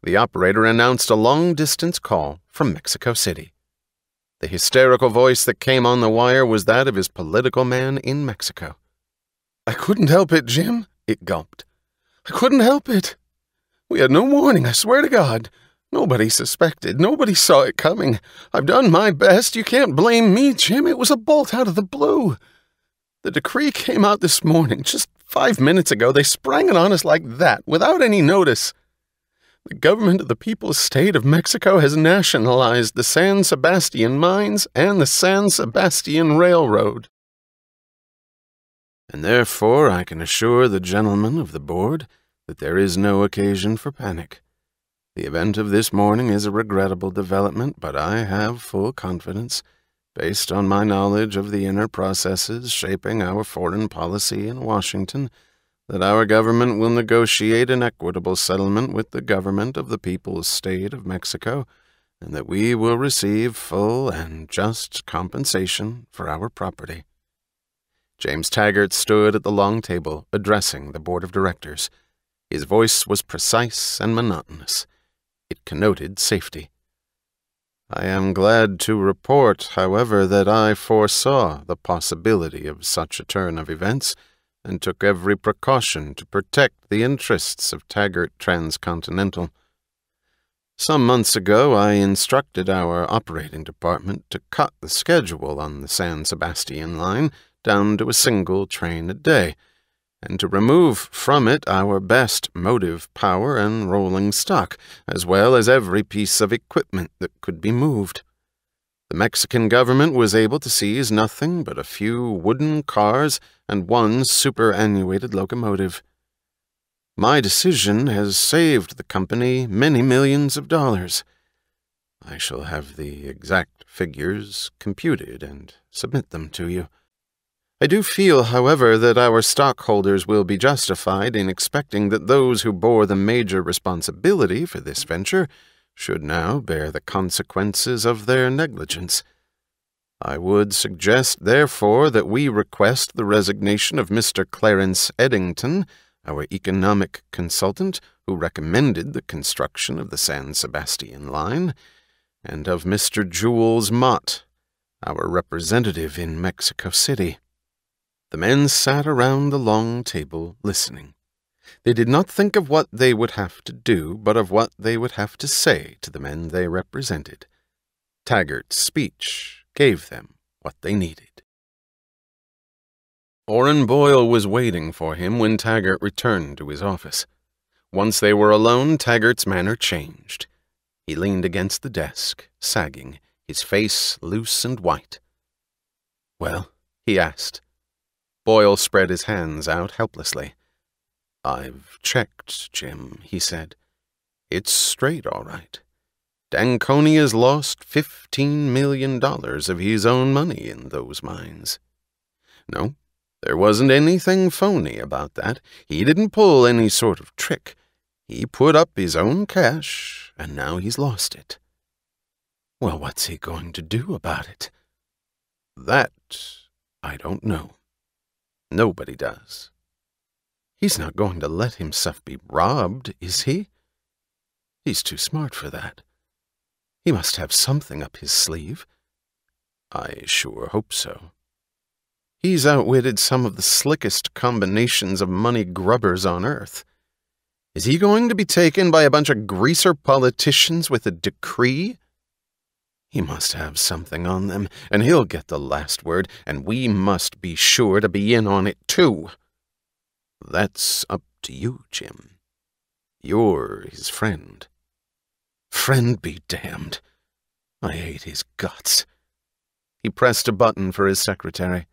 The operator announced a long-distance call from Mexico City. The hysterical voice that came on the wire was that of his political man in Mexico. "I couldn't help it, Jim," it gulped. "I couldn't help it. We had no warning, I swear to God. Nobody suspected. Nobody saw it coming. I've done my best. You can't blame me, Jim. It was a bolt out of the blue. The decree came out this morning. Just 5 minutes ago, they sprang it on us like that, without any notice. The government of the People's State of Mexico has nationalized the San Sebastian mines and the San Sebastian Railroad. And therefore I can assure the gentlemen of the board that there is no occasion for panic. The event of this morning is a regrettable development, but I have full confidence, based on my knowledge of the inner processes shaping our foreign policy in Washington, that our government will negotiate an equitable settlement with the government of the People's State of Mexico, and that we will receive full and just compensation for our property." James Taggart stood at the long table, addressing the board of directors. His voice was precise and monotonous. It connoted safety. "I am glad to report, however, that I foresaw the possibility of such a turn of events, and took every precaution to protect the interests of Taggart Transcontinental. Some months ago I instructed our operating department to cut the schedule on the San Sebastian line down to a single train a day, and to remove from it our best motive power and rolling stock, as well as every piece of equipment that could be moved. The Mexican government was able to seize nothing but a few wooden cars and one superannuated locomotive. My decision has saved the company many millions of dollars. I shall have the exact figures computed and submit them to you. I do feel, however, that our stockholders will be justified in expecting that those who bore the major responsibility for this venture should now bear the consequences of their negligence. I would suggest, therefore, that we request the resignation of Mr. Clarence Eddington, our economic consultant, who recommended the construction of the San Sebastian line, and of Mr. Jules Mott, our representative in Mexico City." The men sat around the long table listening. They did not think of what they would have to do, but of what they would have to say to the men they represented. Taggart's speech gave them what they needed. Orrin Boyle was waiting for him when Taggart returned to his office. Once they were alone, Taggart's manner changed. He leaned against the desk, sagging, his face loose and white. "Well?" he asked. Boyle spread his hands out helplessly. "I've checked, Jim," he said. "It's straight, all right. D'Anconi has lost $15 million of his own money in those mines. No, there wasn't anything phony about that. He didn't pull any sort of trick. He put up his own cash, and now he's lost it." "Well, what's he going to do about it?" "That I don't know. Nobody does. He's not going to let himself be robbed, is he? He's too smart for that. He must have something up his sleeve. I sure hope so. He's outwitted some of the slickest combinations of money grubbers on earth. Is he going to be taken by a bunch of greaser politicians with a decree? He must have something on them, and he'll get the last word, and we must be sure to be in on it, too. That's up to you, Jim. You're his friend. Friend be damned. I hate his guts. He pressed a button for his secretary.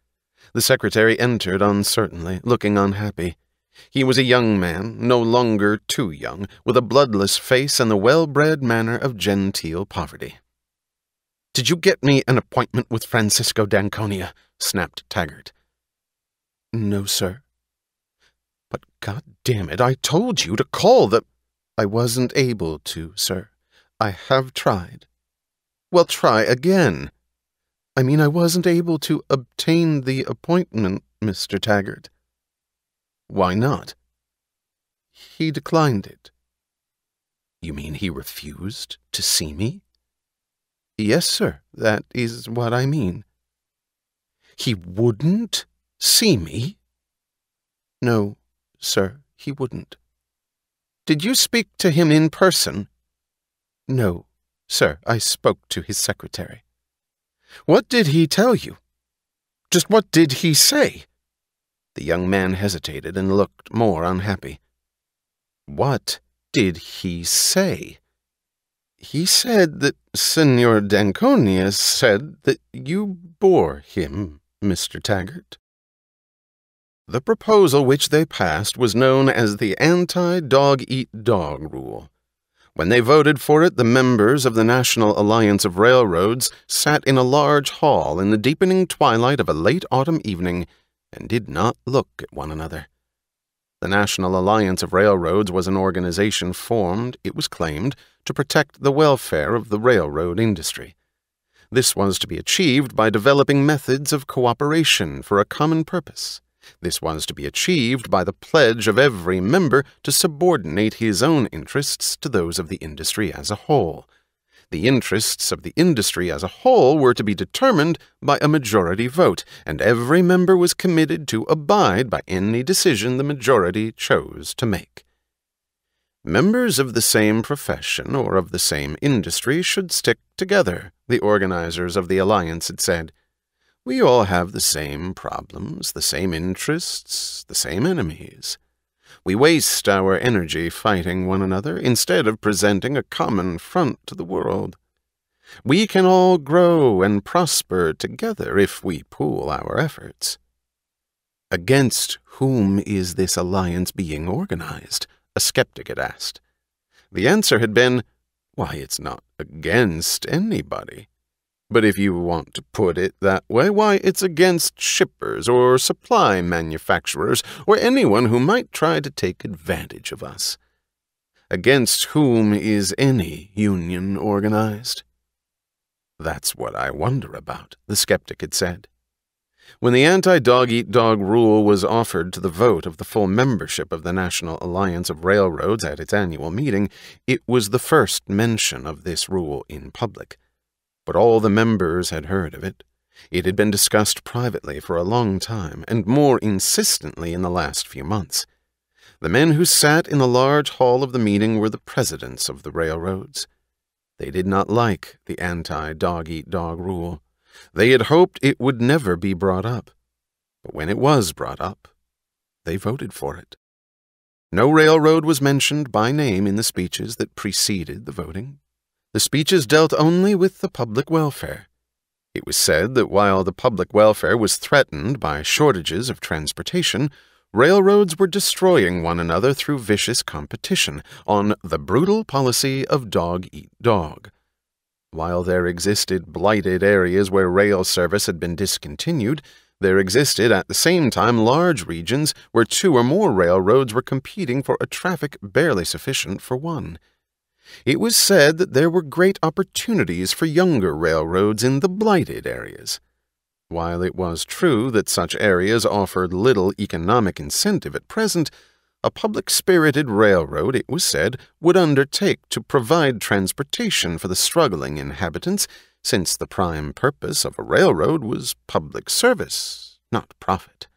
The secretary entered uncertainly, looking unhappy. He was a young man, no longer too young, with a bloodless face and the well-bred manner of genteel poverty. "Did you get me an appointment with Francisco d'Anconia?" snapped Taggart. "No, sir." "But God damn it, I told you to call the—" "I wasn't able to, sir. I have tried." "Well, try again." "I mean, I wasn't able to obtain the appointment, Mr. Taggart." "Why not?" "He declined it." "You mean he refused to see me?" "Yes, sir, that is what I mean." "He wouldn't see me?" "No, sir, he wouldn't." "Did you speak to him in person?" "No, sir, I spoke to his secretary." "What did he tell you? Just what did he say?" The young man hesitated and looked more unhappy. "What did he say?" "He said that Senor d'Anconia said that you bore him, Mr. Taggart." The proposal which they passed was known as the anti-dog-eat-dog rule. When they voted for it, the members of the National Alliance of Railroads sat in a large hall in the deepening twilight of a late autumn evening and did not look at one another. The National Alliance of Railroads was an organization formed, it was claimed, to protect the welfare of the railroad industry. This was to be achieved by developing methods of cooperation for a common purpose. This was to be achieved by the pledge of every member to subordinate his own interests to those of the industry as a whole. The interests of the industry as a whole were to be determined by a majority vote, and every member was committed to abide by any decision the majority chose to make. Members of the same profession or of the same industry should stick together, the organizers of the alliance had said. We all have the same problems, the same interests, the same enemies. We waste our energy fighting one another instead of presenting a common front to the world. We can all grow and prosper together if we pool our efforts. Against whom is this alliance being organized? A skeptic had asked. The answer had been, why, it's not against anybody. But if you want to put it that way, why, it's against shippers or supply manufacturers or anyone who might try to take advantage of us. Against whom is any union organized? That's what I wonder about, the skeptic had said. When the anti-dog-eat-dog rule was offered to the vote of the full membership of the National Alliance of Railroads at its annual meeting, it was the first mention of this rule in public. But all the members had heard of it. It had been discussed privately for a long time, and more insistently in the last few months. The men who sat in the large hall of the meeting were the presidents of the railroads. They did not like the anti-dog-eat-dog rule. They had hoped it would never be brought up. But when it was brought up, they voted for it. No railroad was mentioned by name in the speeches that preceded the voting. The speeches dealt only with the public welfare. It was said that while the public welfare was threatened by shortages of transportation, railroads were destroying one another through vicious competition on the brutal policy of dog-eat-dog. While there existed blighted areas where rail service had been discontinued, there existed at the same time large regions where two or more railroads were competing for a traffic barely sufficient for one. It was said that there were great opportunities for younger railroads in the blighted areas. While it was true that such areas offered little economic incentive at present, a public-spirited railroad, it was said, would undertake to provide transportation for the struggling inhabitants, since the prime purpose of a railroad was public service, not profit.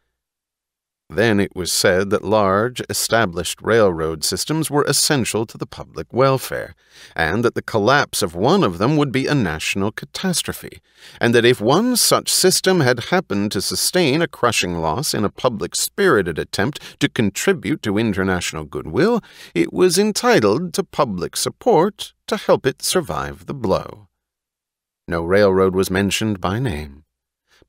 Then it was said that large, established railroad systems were essential to the public welfare, and that the collapse of one of them would be a national catastrophe, and that if one such system had happened to sustain a crushing loss in a public-spirited attempt to contribute to international goodwill, it was entitled to public support to help it survive the blow. No railroad was mentioned by name.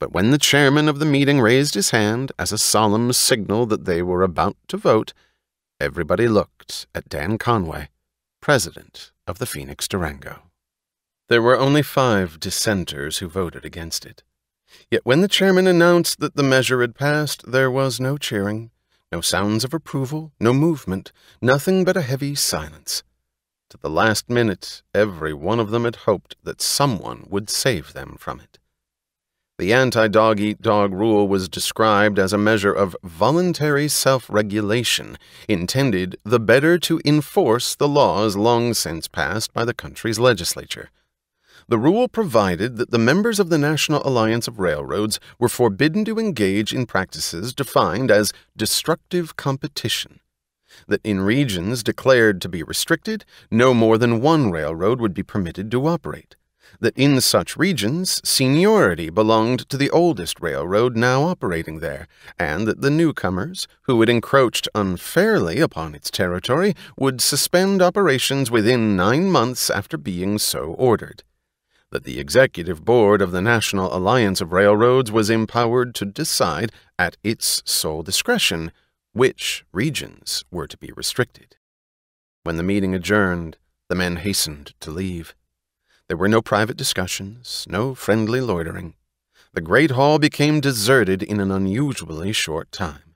But when the chairman of the meeting raised his hand as a solemn signal that they were about to vote, everybody looked at Dan Conway, president of the Phoenix Durango. There were only 5 dissenters who voted against it. Yet when the chairman announced that the measure had passed, there was no cheering, no sounds of approval, no movement, nothing but a heavy silence. To the last minute, every one of them had hoped that someone would save them from it. The anti-dog-eat-dog rule was described as a measure of voluntary self-regulation, intended the better to enforce the laws long since passed by the country's legislature. The rule provided that the members of the National Alliance of Railroads were forbidden to engage in practices defined as destructive competition, that in regions declared to be restricted, no more than one railroad would be permitted to operate, that in such regions, seniority belonged to the oldest railroad now operating there, and that the newcomers, who had encroached unfairly upon its territory, would suspend operations within 9 months after being so ordered, that the executive board of the National Alliance of Railroads was empowered to decide, at its sole discretion, which regions were to be restricted. When the meeting adjourned, the men hastened to leave. There were no private discussions, no friendly loitering. The great hall became deserted in an unusually short time.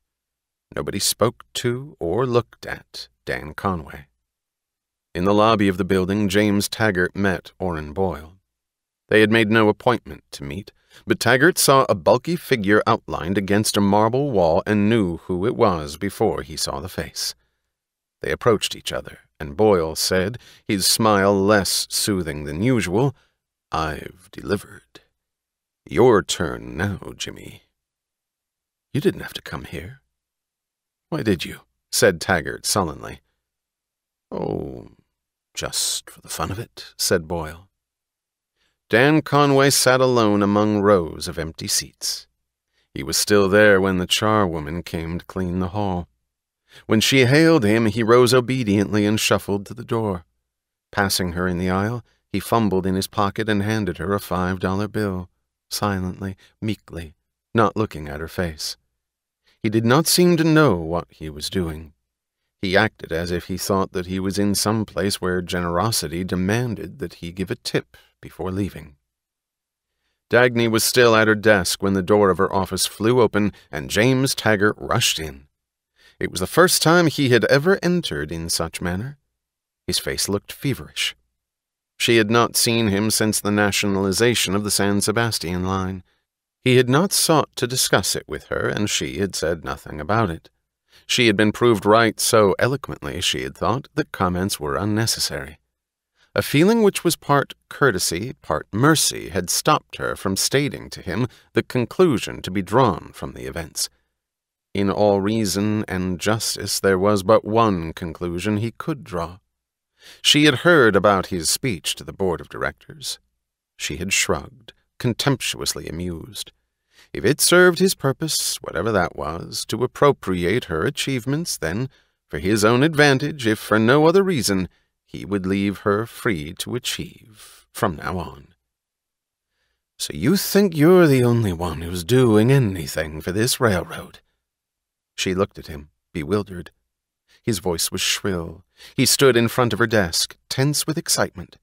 Nobody spoke to or looked at Dan Conway. In the lobby of the building, James Taggart met Orrin Boyle. They had made no appointment to meet, but Taggart saw a bulky figure outlined against a marble wall and knew who it was before he saw the face. They approached each other, and Boyle said, his smile less soothing than usual, "I've delivered. Your turn now, Jimmy." "You didn't have to come here." "Why did you?" said Taggart sullenly. "Oh, just for the fun of it," said Boyle. Dan Conway sat alone among rows of empty seats. He was still there when the charwoman came to clean the hall. When she hailed him, he rose obediently and shuffled to the door. Passing her in the aisle, he fumbled in his pocket and handed her a $5 bill, silently, meekly, not looking at her face. He did not seem to know what he was doing. He acted as if he thought that he was in some place where generosity demanded that he give a tip before leaving. Dagny was still at her desk when the door of her office flew open and James Taggart rushed in. It was the first time he had ever entered in such manner. His face looked feverish. She had not seen him since the nationalization of the San Sebastian line. He had not sought to discuss it with her, and she had said nothing about it. She had been proved right so eloquently, she had thought, that comments were unnecessary. A feeling which was part courtesy, part mercy, had stopped her from stating to him the conclusion to be drawn from the events. In all reason and justice, there was but one conclusion he could draw. She had heard about his speech to the board of directors. She had shrugged, contemptuously amused. If it served his purpose, whatever that was, to appropriate her achievements, then, for his own advantage, if for no other reason, he would leave her free to achieve from now on. "So you think you're the only one who's doing anything for this railroad?" She looked at him, bewildered. His voice was shrill. He stood in front of her desk, tense with excitement.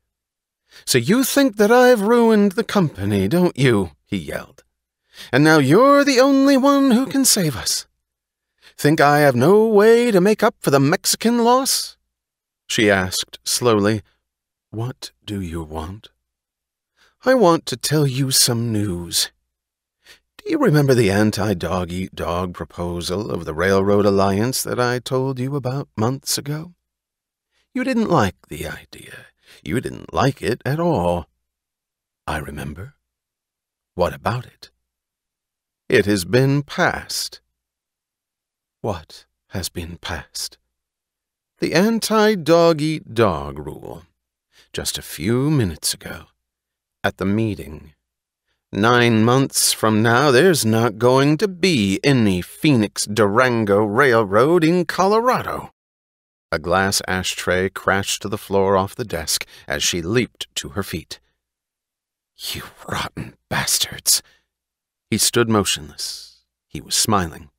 "So you think that I've ruined the company, don't you?" he yelled. "And now you're the only one who can save us. Think I have no way to make up for the Mexican loss?" She asked slowly, "What do you want?" "I want to tell you some news. Do you remember the anti-dog-eat-dog proposal of the Railroad Alliance that I told you about months ago? You didn't like the idea. You didn't like it at all. I remember. What about it? It has been passed. What has been passed? The anti-dog-eat-dog rule. Just a few minutes ago. At the meeting. 9 months from now, there's not going to be any Phoenix-Durango Railroad in Colorado. A glass ashtray crashed to the floor off the desk as she leaped to her feet. You rotten bastards. He stood motionless. He was smiling.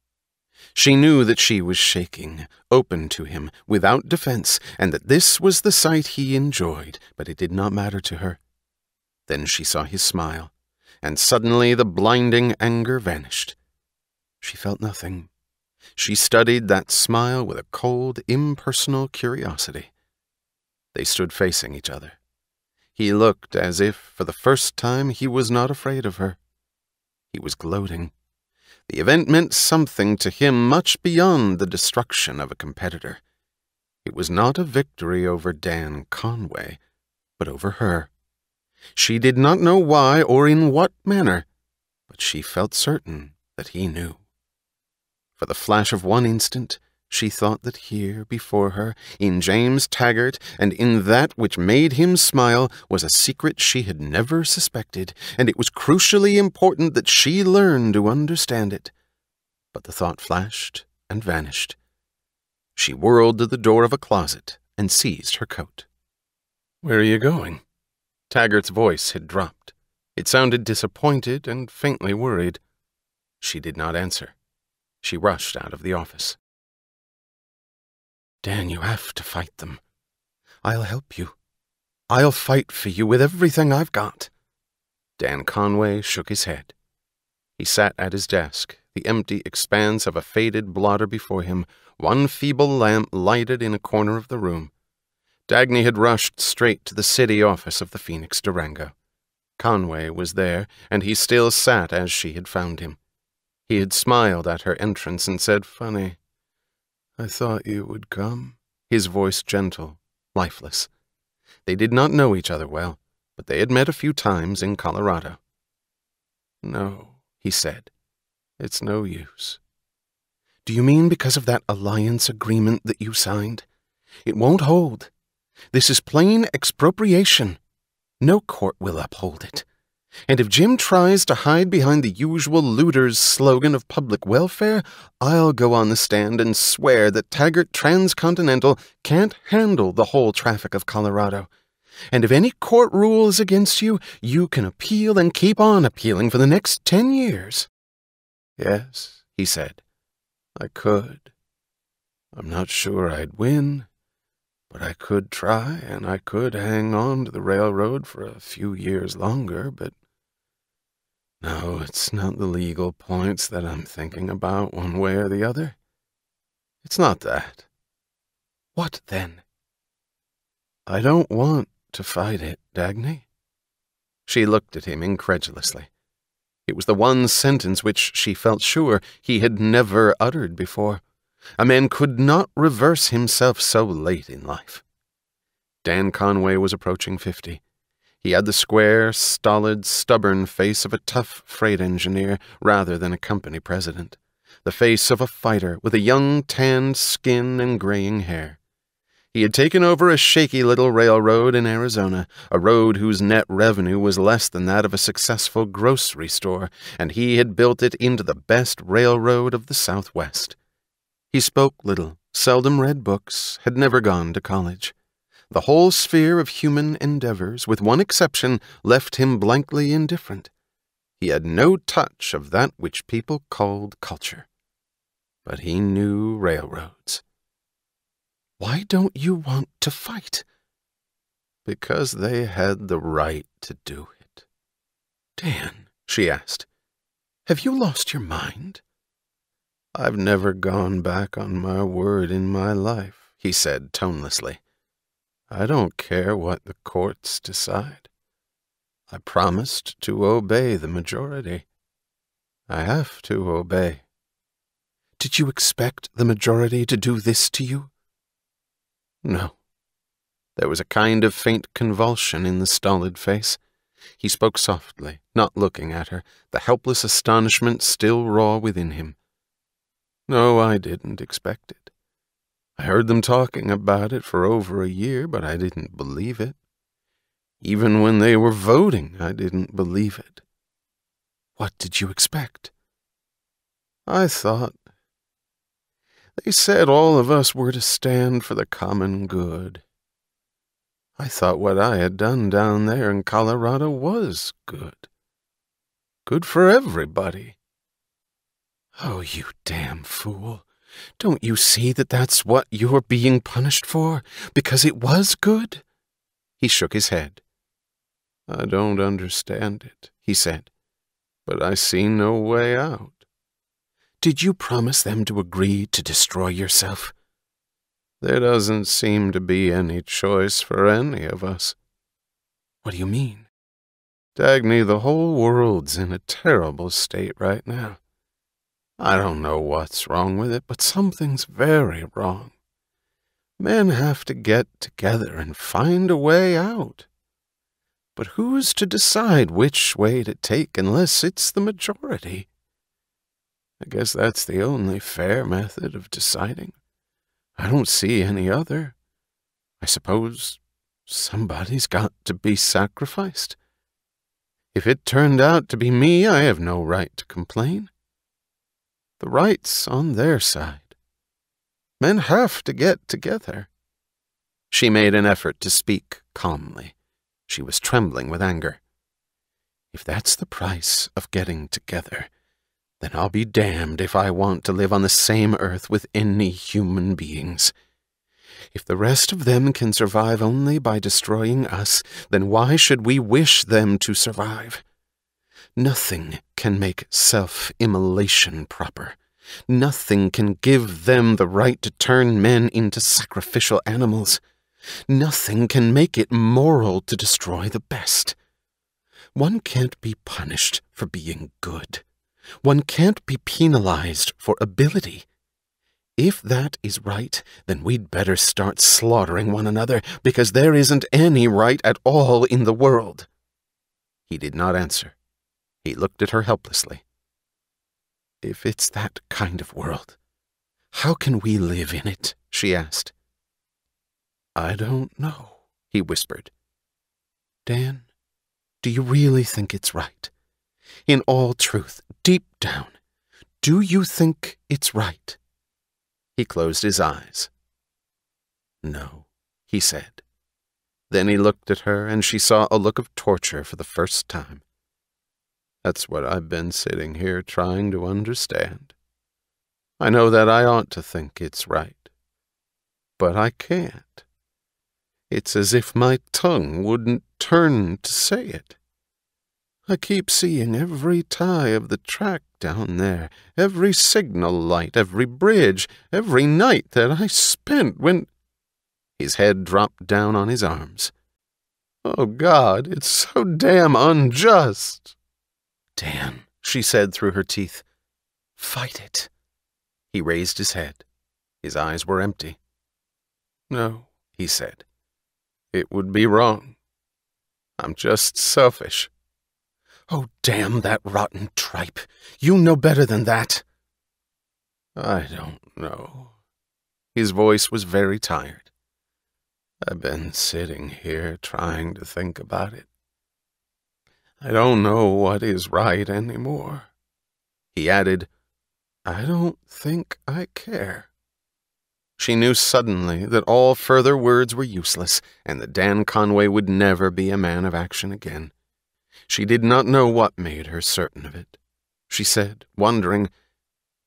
She knew that she was shaking, open to him, without defense, and that this was the sight he enjoyed, but it did not matter to her. Then she saw his smile, and suddenly the blinding anger vanished. She felt nothing. She studied that smile with a cold, impersonal curiosity. They stood facing each other. He looked as if, for the first time, he was not afraid of her. He was gloating. The event meant something to him much beyond the destruction of a competitor. It was not a victory over Dan Conway, but over her. She did not know why or in what manner, but she felt certain that he knew. For the flash of one instant, she thought that here, before her, in James Taggart, and in that which made him smile, was a secret she had never suspected, and it was crucially important that she learn to understand it. But the thought flashed and vanished. She whirled to the door of a closet and seized her coat. "Where are you going?" Taggart's voice had dropped. It sounded disappointed and faintly worried. She did not answer. She rushed out of the office. Dan, you have to fight them. I'll help you. I'll fight for you with everything I've got. Dan Conway shook his head. He sat at his desk, the empty expanse of a faded blotter before him, one feeble lamp lighted in a corner of the room. Dagny had rushed straight to the city office of the Phoenix-Durango. Conway was there, and he still sat as she had found him. He had smiled at her entrance and said, "Funny. I thought you would come," his voice gentle, lifeless. They did not know each other well, but they had met a few times in Colorado. "No," he said. "It's no use." "Do you mean because of that alliance agreement that you signed? It won't hold. This is plain expropriation. No court will uphold it. And if Jim tries to hide behind the usual looters' slogan of public welfare, I'll go on the stand and swear that Taggart Transcontinental can't handle the whole traffic of Colorado. And if any court rules against you, you can appeal and keep on appealing for the next 10 years. "Yes," he said, "I could. I'm not sure I'd win, but I could try, and I could hang on to the railroad for a few years longer, but no, it's not the legal points that I'm thinking about one way or the other. It's not that." "What then?" "I don't want to fight it, Dagny." She looked at him incredulously. It was the one sentence which she felt sure he had never uttered before. A man could not reverse himself so late in life. Dan Conway was approaching 50. He had the square, stolid, stubborn face of a tough freight engineer rather than a company president, the face of a fighter with a young tanned skin and graying hair. He had taken over a shaky little railroad in Arizona, a road whose net revenue was less than that of a successful grocery store, and he had built it into the best railroad of the Southwest. He spoke little, seldom read books, had never gone to college. The whole sphere of human endeavors, with one exception, left him blankly indifferent. He had no touch of that which people called culture. But he knew railroads. "Why don't you want to fight?" "Because they had the right to do it." "Dan," she asked, "have you lost your mind?" "I've never gone back on my word in my life," he said tonelessly. "I don't care what the courts decide. I promised to obey the majority. I have to obey. Did you expect the majority to do this to you? No. There was a kind of faint convulsion in the stolid face. He spoke softly, not looking at her, the helpless astonishment still raw within him. No, I didn't expect it. I heard them talking about it for over a year, but I didn't believe it. Even when they were voting, I didn't believe it. What did you expect? I thought. They said all of us were to stand for the common good. I thought what I had done down there in Colorado was good. Good for everybody. Oh, you damn fool. Don't you see that that's what you're being punished for? Because it was good? He shook his head. I don't understand it, he said, but I see no way out. Did you promise them to agree to destroy yourself? There doesn't seem to be any choice for any of us. What do you mean? Dagny, the whole world's in a terrible state right now. I don't know what's wrong with it, but something's very wrong. Men have to get together and find a way out. But who's to decide which way to take unless it's the majority? I guess that's the only fair method of deciding. I don't see any other. I suppose somebody's got to be sacrificed. If it turned out to be me, I have no right to complain. The right's on their side. Men have to get together. She made an effort to speak calmly. She was trembling with anger. If that's the price of getting together, then I'll be damned if I want to live on the same earth with any human beings. If the rest of them can survive only by destroying us, then why should we wish them to survive? Nothing can make self-immolation proper. Nothing can give them the right to turn men into sacrificial animals. Nothing can make it moral to destroy the best. One can't be punished for being good. One can't be penalized for ability. If that is right, then we'd better start slaughtering one another, because there isn't any right at all in the world. He did not answer. He looked at her helplessly. If it's that kind of world, how can we live in it? She asked. I don't know, he whispered. Dan, do you really think it's right? In all truth, deep down, do you think it's right? He closed his eyes. No, he said. Then he looked at her, and she saw a look of torture for the first time. That's what I've been sitting here trying to understand. I know that I ought to think it's right, but I can't. It's as if my tongue wouldn't turn to say it. I keep seeing every tie of the track down there, every signal light, every bridge, every night that I spent when— His head dropped down on his arms. Oh, God, it's so damn unjust. Dan, she said through her teeth, fight it. He raised his head. His eyes were empty. No, he said. It would be wrong. I'm just selfish. Oh, damn that rotten tripe. You know better than that. I don't know. His voice was very tired. I've been sitting here trying to think about it. I don't know what is right anymore. He added, I don't think I care. She knew suddenly that all further words were useless, and that Dan Conway would never be a man of action again. She did not know what made her certain of it. She said, wondering,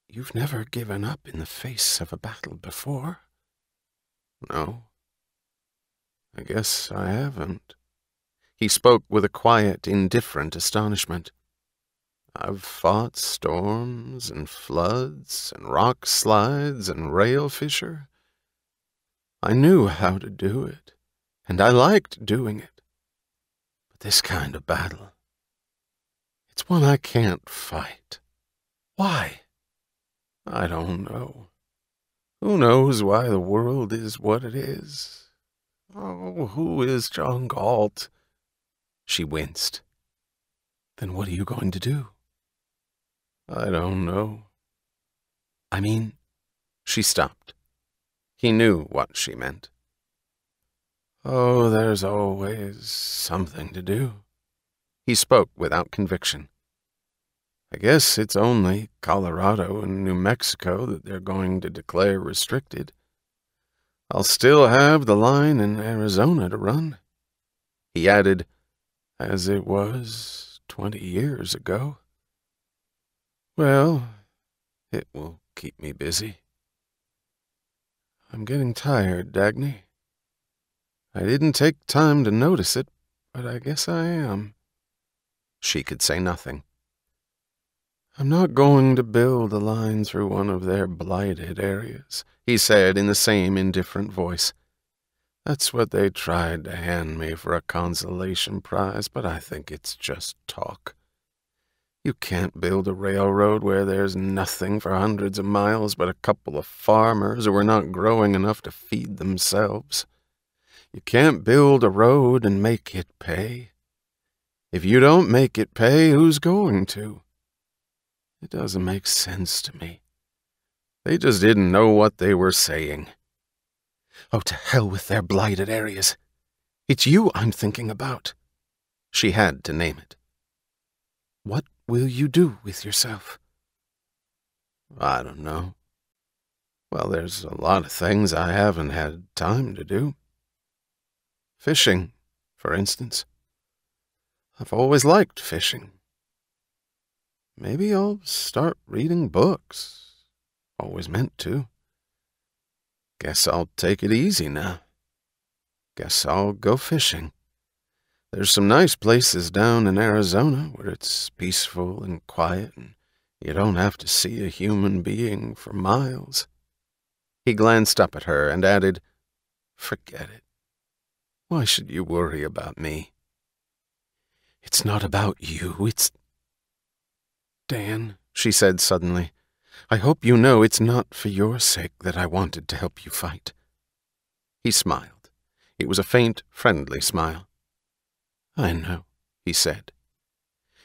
You've never given up in the face of a battle before? No, I guess I haven't. He spoke with a quiet, indifferent astonishment. I've fought storms and floods and rock slides and rail fissure. I knew how to do it, and I liked doing it. But this kind of battle, it's one I can't fight. Why? I don't know. Who knows why the world is what it is? Oh, who is John Galt? She winced. Then what are you going to do? I don't know. I mean, she stopped. He knew what she meant. Oh, there's always something to do. He spoke without conviction. I guess it's only Colorado and New Mexico that they're going to declare restricted. I'll still have the line in Arizona to run. He added, as it was 20 years ago. Well, it will keep me busy. I'm getting tired, Dagny. I didn't take time to notice it, but I guess I am. She could say nothing. I'm not going to build a line through one of their blighted areas, he said in the same indifferent voice. That's what they tried to hand me for a consolation prize, but I think it's just talk. You can't build a railroad where there's nothing for hundreds of miles but a couple of farmers who are not growing enough to feed themselves. You can't build a road and make it pay. If you don't make it pay, who's going to? It doesn't make sense to me. They just didn't know what they were saying. Oh, to hell with their blighted areas. It's you I'm thinking about. She had to name it. What will you do with yourself? I don't know. Well, there's a lot of things I haven't had time to do. Fishing, for instance. I've always liked fishing. Maybe I'll start reading books. Always meant to. Guess I'll take it easy now. Guess I'll go fishing. There's some nice places down in Arizona where it's peaceful and quiet and you don't have to see a human being for miles. He glanced up at her and added, Forget it. Why should you worry about me? It's not about you, it's... Dan, she said suddenly, I hope you know it's not for your sake that I wanted to help you fight. He smiled. It was a faint, friendly smile. I know, he said.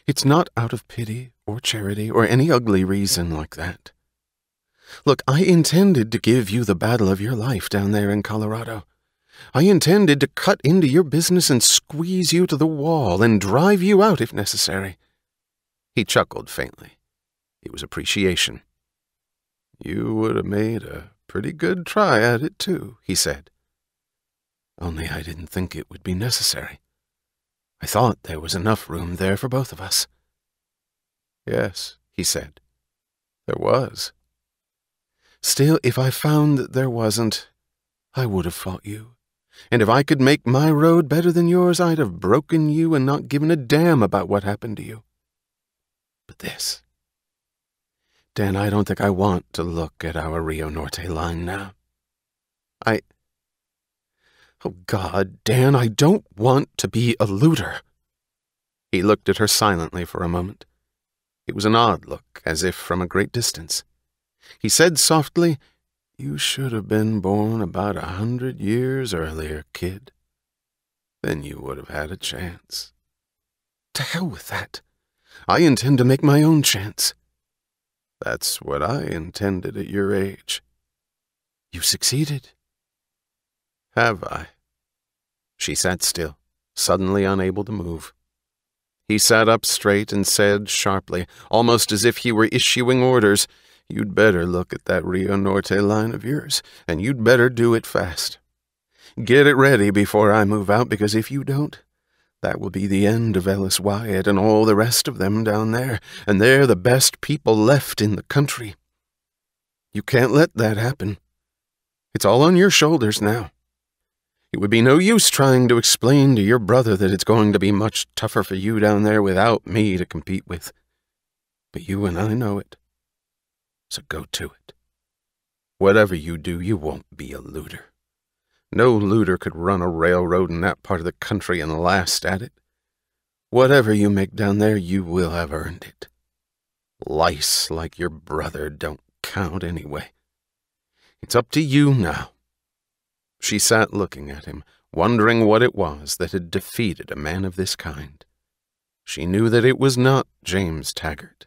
It's not out of pity or charity or any ugly reason like that. Look, I intended to give you the battle of your life down there in Colorado. I intended to cut into your business and squeeze you to the wall and drive you out if necessary. He chuckled faintly. It was appreciation. You would have made a pretty good try at it, too, he said. Only I didn't think it would be necessary. I thought there was enough room there for both of us. Yes, he said. There was. Still, if I found that there wasn't, I would have fought you. And if I could make my road better than yours, I'd have broken you and not given a damn about what happened to you. But this... Dan, I don't think I want to look at our Rio Norte line now. Oh, God, Dan, I don't want to be a looter. He looked at her silently for a moment. It was an odd look, as if from a great distance. He said softly, You should have been born about 100 years earlier, kid. Then you would have had a chance. To hell with that. I intend to make my own chance. That's what I intended at your age. You succeeded. Have I? She sat still, suddenly unable to move. He sat up straight and said sharply, almost as if he were issuing orders, You'd better look at that Rio Norte line of yours, and you'd better do it fast. Get it ready before I move out, because if you don't, that will be the end of Ellis Wyatt and all the rest of them down there, and they're the best people left in the country. You can't let that happen. It's all on your shoulders now. It would be no use trying to explain to your brother that it's going to be much tougher for you down there without me to compete with. But you and I know it. So go to it. Whatever you do, you won't be a looter. No looter could run a railroad in that part of the country and last at it. Whatever you make down there, you will have earned it. Lice like your brother don't count anyway. It's up to you now." She sat looking at him, wondering what it was that had defeated a man of this kind. She knew that it was not James Taggart.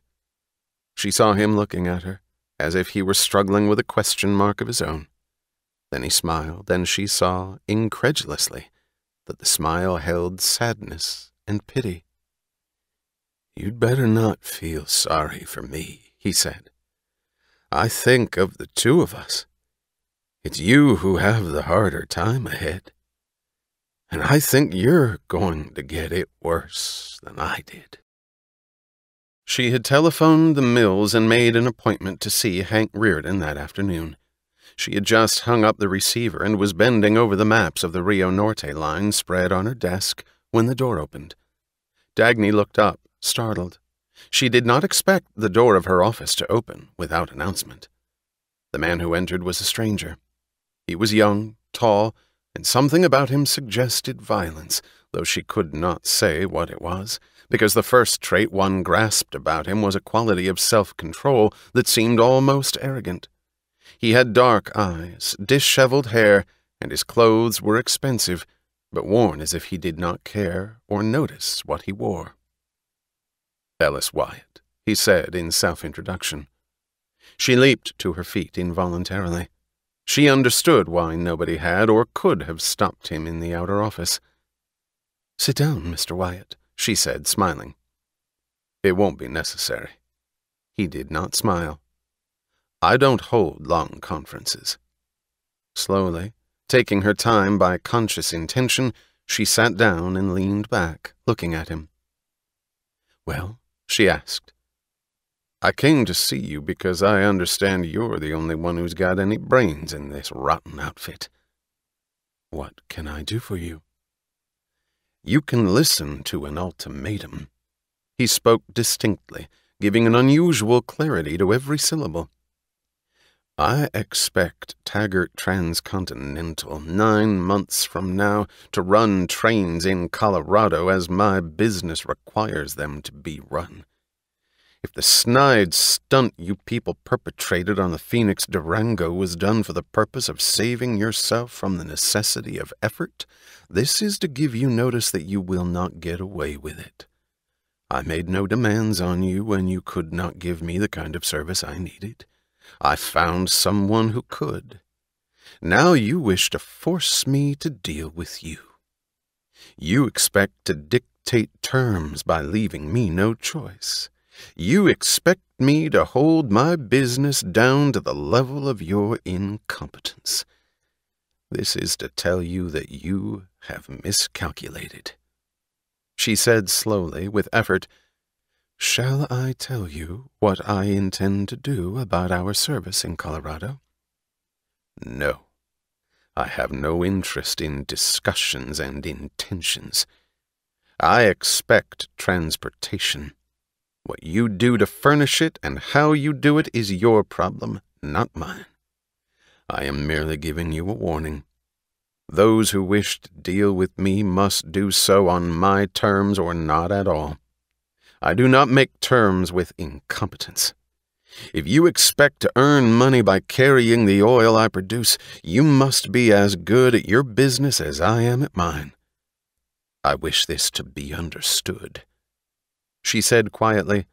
She saw him looking at her, as if he were struggling with a question mark of his own. Then he smiled, and she saw, incredulously, that the smile held sadness and pity. "You'd better not feel sorry for me," he said. "I think of the two of us. It's you who have the harder time ahead. And I think you're going to get it worse than I did." She had telephoned the mills and made an appointment to see Hank Reardon that afternoon. She had just hung up the receiver and was bending over the maps of the Rio Norte line spread on her desk when the door opened. Dagny looked up, startled. She did not expect the door of her office to open without announcement. The man who entered was a stranger. He was young, tall, and something about him suggested violence, though she could not say what it was, because the first trait one grasped about him was a quality of self-control that seemed almost arrogant. He had dark eyes, disheveled hair, and his clothes were expensive, but worn as if he did not care or notice what he wore. "Ellis Wyatt," he said in self-introduction. She leaped to her feet involuntarily. She understood why nobody had or could have stopped him in the outer office. "Sit down, Mr. Wyatt," she said, smiling. "It won't be necessary." He did not smile. "I don't hold long conferences." Slowly, taking her time by conscious intention, she sat down and leaned back, looking at him. "Well?" she asked. "I came to see you because I understand you're the only one who's got any brains in this rotten outfit." "What can I do for you?" "You can listen to an ultimatum." He spoke distinctly, giving an unusual clarity to every syllable. "I expect Taggart Transcontinental 9 months from now to run trains in Colorado as my business requires them to be run. If the snide stunt you people perpetrated on the Phoenix Durango was done for the purpose of saving yourself from the necessity of effort, this is to give you notice that you will not get away with it. I made no demands on you when you could not give me the kind of service I needed. I found someone who could. Now you wish to force me to deal with you. You expect to dictate terms by leaving me no choice. You expect me to hold my business down to the level of your incompetence. This is to tell you that you have miscalculated." She said slowly, with effort, "Shall I tell you what I intend to do about our service in Colorado?" "No. I have no interest in discussions and intentions. I expect transportation. What you do to furnish it and how you do it is your problem, not mine. I am merely giving you a warning. Those who wish to deal with me must do so on my terms or not at all. I do not make terms with incompetence. If you expect to earn money by carrying the oil I produce, you must be as good at your business as I am at mine. I wish this to be understood." She said quietly,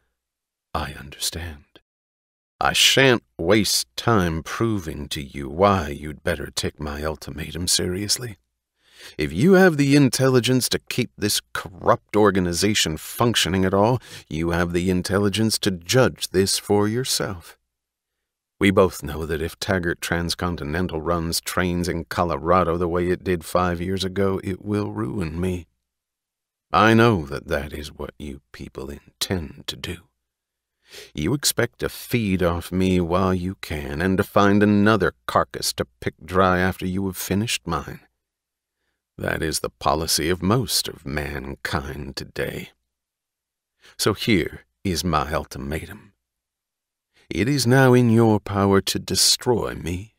"I understand. I shan't waste time proving to you why you'd better take my ultimatum seriously. If you have the intelligence to keep this corrupt organization functioning at all, you have the intelligence to judge this for yourself. We both know that if Taggart Transcontinental runs trains in Colorado the way it did 5 years ago, it will ruin me. I know that that is what you people intend to do. You expect to feed off me while you can and to find another carcass to pick dry after you have finished mine. That is the policy of most of mankind today. So here is my ultimatum. It is now in your power to destroy me.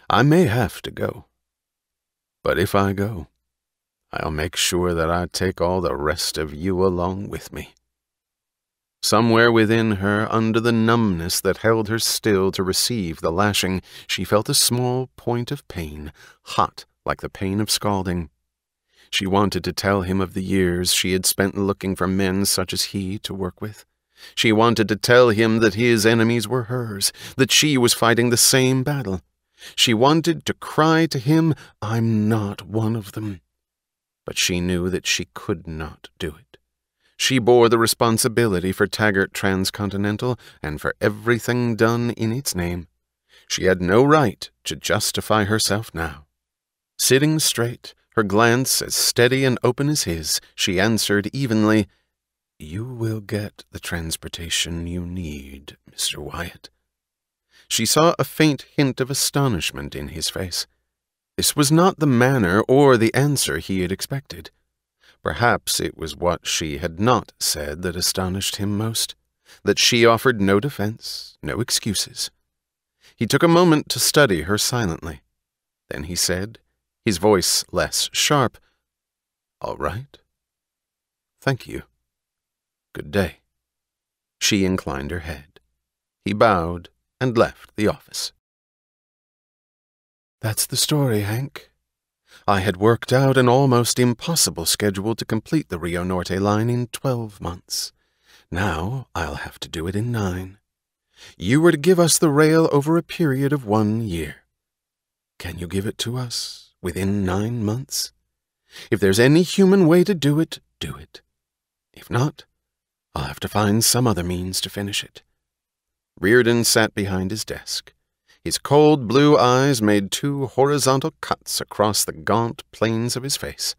I may have to go. But if I go, I'll make sure that I take all the rest of you along with me. Somewhere within her, under the numbness that held her still to receive the lashing, she felt a small point of pain, hot like the pain of scalding. She wanted to tell him of the years she had spent looking for men such as he to work with. She wanted to tell him that his enemies were hers, that she was fighting the same battle. She wanted to cry to him, "I'm not one of them." But she knew that she could not do it. She bore the responsibility for Taggart Transcontinental and for everything done in its name. She had no right to justify herself now. Sitting straight, her glance as steady and open as his, she answered evenly, "You will get the transportation you need, Mr. Wyatt." She saw a faint hint of astonishment in his face. This was not the manner or the answer he had expected. Perhaps it was what she had not said that astonished him most, that she offered no defense, no excuses. He took a moment to study her silently. Then he said, his voice less sharp, "All right. Thank you. Good day." She inclined her head. He bowed and left the office. That's the story, Hank. I had worked out an almost impossible schedule to complete the Rio Norte line in 12 months. Now I'll have to do it in 9. You were to give us the rail over a period of 1 year. Can you give it to us within 9 months? If there's any human way to do it, do it. If not, I'll have to find some other means to finish it. Reardon sat behind his desk. His cold blue eyes made 2 horizontal cuts across the gaunt planes of his face.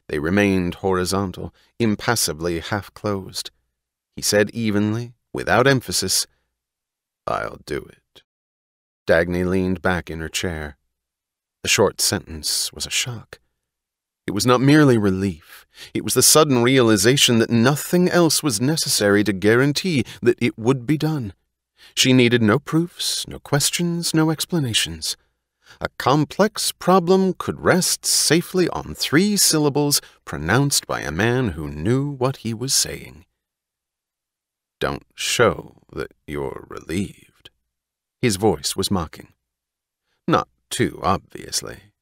They remained horizontal, impassively half-closed. He said evenly, without emphasis, "I'll do it." Dagny leaned back in her chair. The short sentence was a shock. It was not merely relief. It was the sudden realization that nothing else was necessary to guarantee that it would be done. She needed no proofs, no questions, no explanations. A complex problem could rest safely on 3 syllables pronounced by a man who knew what he was saying. "Don't show that you're relieved." His voice was mocking. Not too obviously.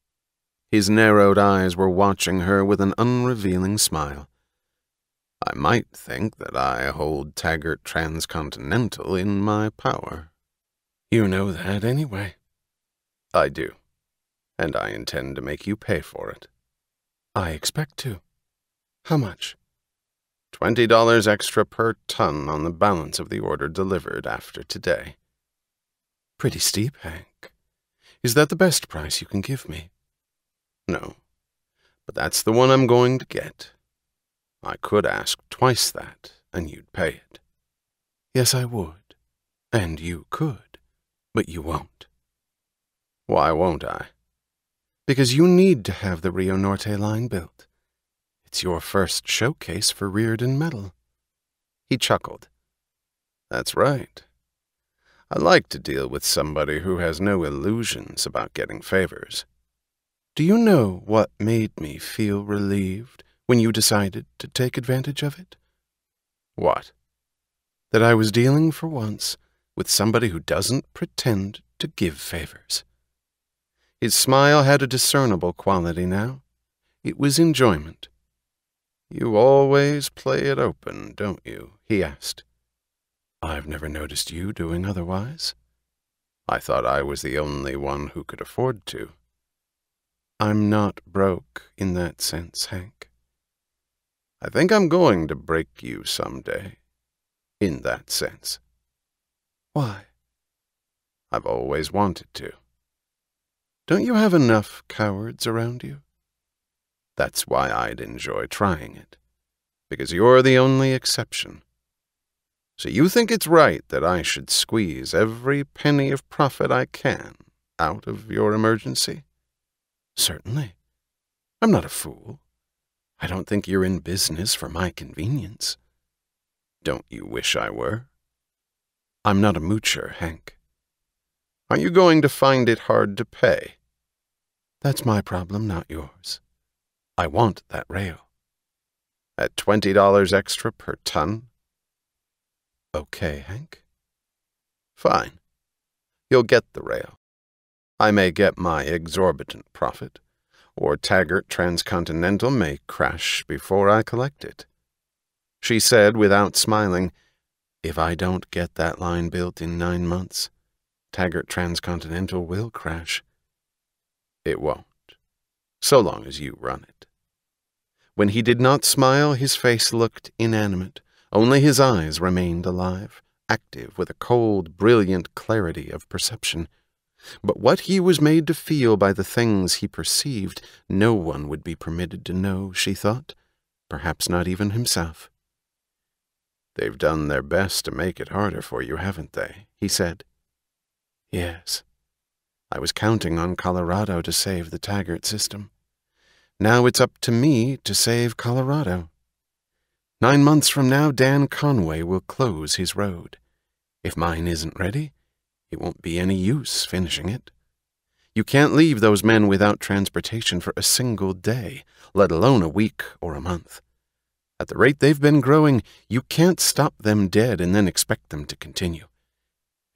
His narrowed eyes were watching her with an unrevealing smile. "I might think that I hold Taggart Transcontinental in my power." "You know that anyway." "I do, and I intend to make you pay for it." "I expect to. How much?" $20 extra per ton on the balance of the order delivered after today." "Pretty steep, Hank. Is that the best price you can give me?" "No, but that's the one I'm going to get. I could ask twice that, and you'd pay it." "Yes, I would. And you could. But you won't." "Why won't I?" "Because you need to have the Rio Norte line built. It's your first showcase for Reardon metal." He chuckled. "That's right. I like to deal with somebody who has no illusions about getting favors." "Do you know what made me feel relieved when you decided to take advantage of it?" "What?" "That I was dealing for once with somebody who doesn't pretend to give favors." His smile had a discernible quality now. It was enjoyment. "You always play it open, don't you?" he asked. "I've never noticed you doing otherwise." "I thought I was the only one who could afford to." "I'm not broke in that sense, Hank." "I think I'm going to break you someday, in that sense." "Why?" "I've always wanted to." "Don't you have enough cowards around you?" "That's why I'd enjoy trying it, because you're the only exception. So you think it's right that I should squeeze every penny of profit I can out of your emergency?" "Certainly. I'm not a fool. I don't think you're in business for my convenience." "Don't you wish I were?" "I'm not a moocher, Hank." "Are you going to find it hard to pay?" "That's my problem, not yours. I want that rail." "At $20 extra per ton?" Okay, Hank? Fine. You'll get the rail. I may get my exorbitant profit, or Taggart Transcontinental may crash before I collect it. She said without smiling, if I don't get that line built in 9 months, Taggart Transcontinental will crash. It won't, so long as you run it. When he did not smile, his face looked inanimate. Only his eyes remained alive, active with a cold, brilliant clarity of perception. But what he was made to feel by the things he perceived, no one would be permitted to know, she thought, perhaps not even himself. They've done their best to make it harder for you, haven't they? He said. Yes. I was counting on Colorado to save the Taggart system. Now it's up to me to save Colorado. 9 months from now, Dan Conway will close his road. If mine isn't ready, it won't be any use finishing it. You can't leave those men without transportation for a single day, let alone a week or a month. At the rate they've been growing, you can't stop them dead and then expect them to continue.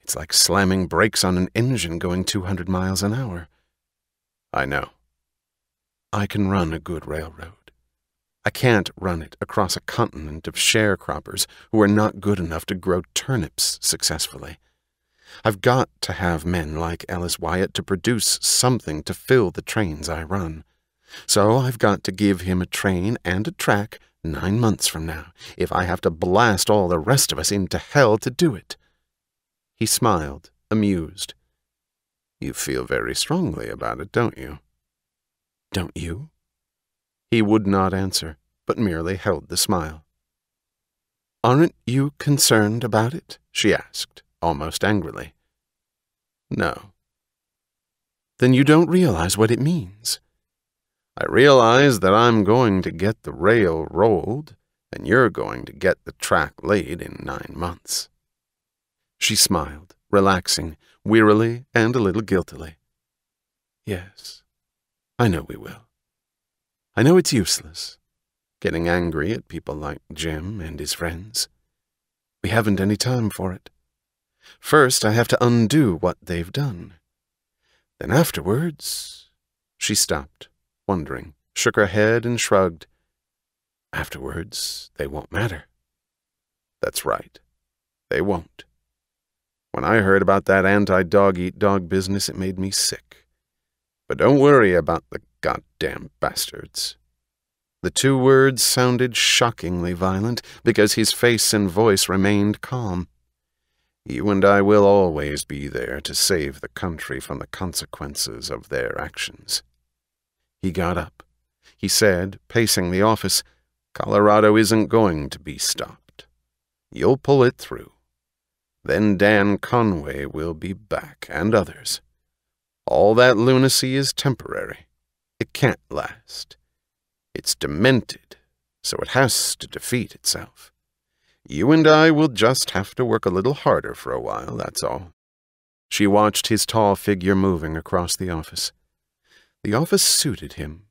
It's like slamming brakes on an engine going 200 miles an hour. I know. I can run a good railroad. I can't run it across a continent of sharecroppers who are not good enough to grow turnips successfully. I've got to have men like Ellis Wyatt to produce something to fill the trains I run. So I've got to give him a train and a track 9 months from now, if I have to blast all the rest of us into hell to do it. He smiled, amused. You feel very strongly about it, don't you? Don't you? He would not answer, but merely held the smile. Aren't you concerned about it? She asked, almost angrily. No. Then you don't realize what it means. I realize that I'm going to get the rail rolled, and you're going to get the track laid in 9 months. She smiled, relaxing, wearily and a little guiltily. Yes, I know we will. I know it's useless, getting angry at people like Jim and his friends. We haven't any time for it. First, I have to undo what they've done. Then afterwards... She stopped, wondering, shook her head and shrugged. Afterwards, they won't matter. That's right. They won't. When I heard about that anti-dog-eat-dog business, it made me sick. But don't worry about the goddamn bastards. The 2 words sounded shockingly violent because his face and voice remained calm. You and I will always be there to save the country from the consequences of their actions. He got up. He said, pacing the office, Colorado isn't going to be stopped. You'll pull it through. Then Dan Conway will be back, and others. All that lunacy is temporary. It can't last. It's demented, so it has to defeat itself. You and I will just have to work a little harder for a while, that's all. She watched his tall figure moving across the office. The office suited him.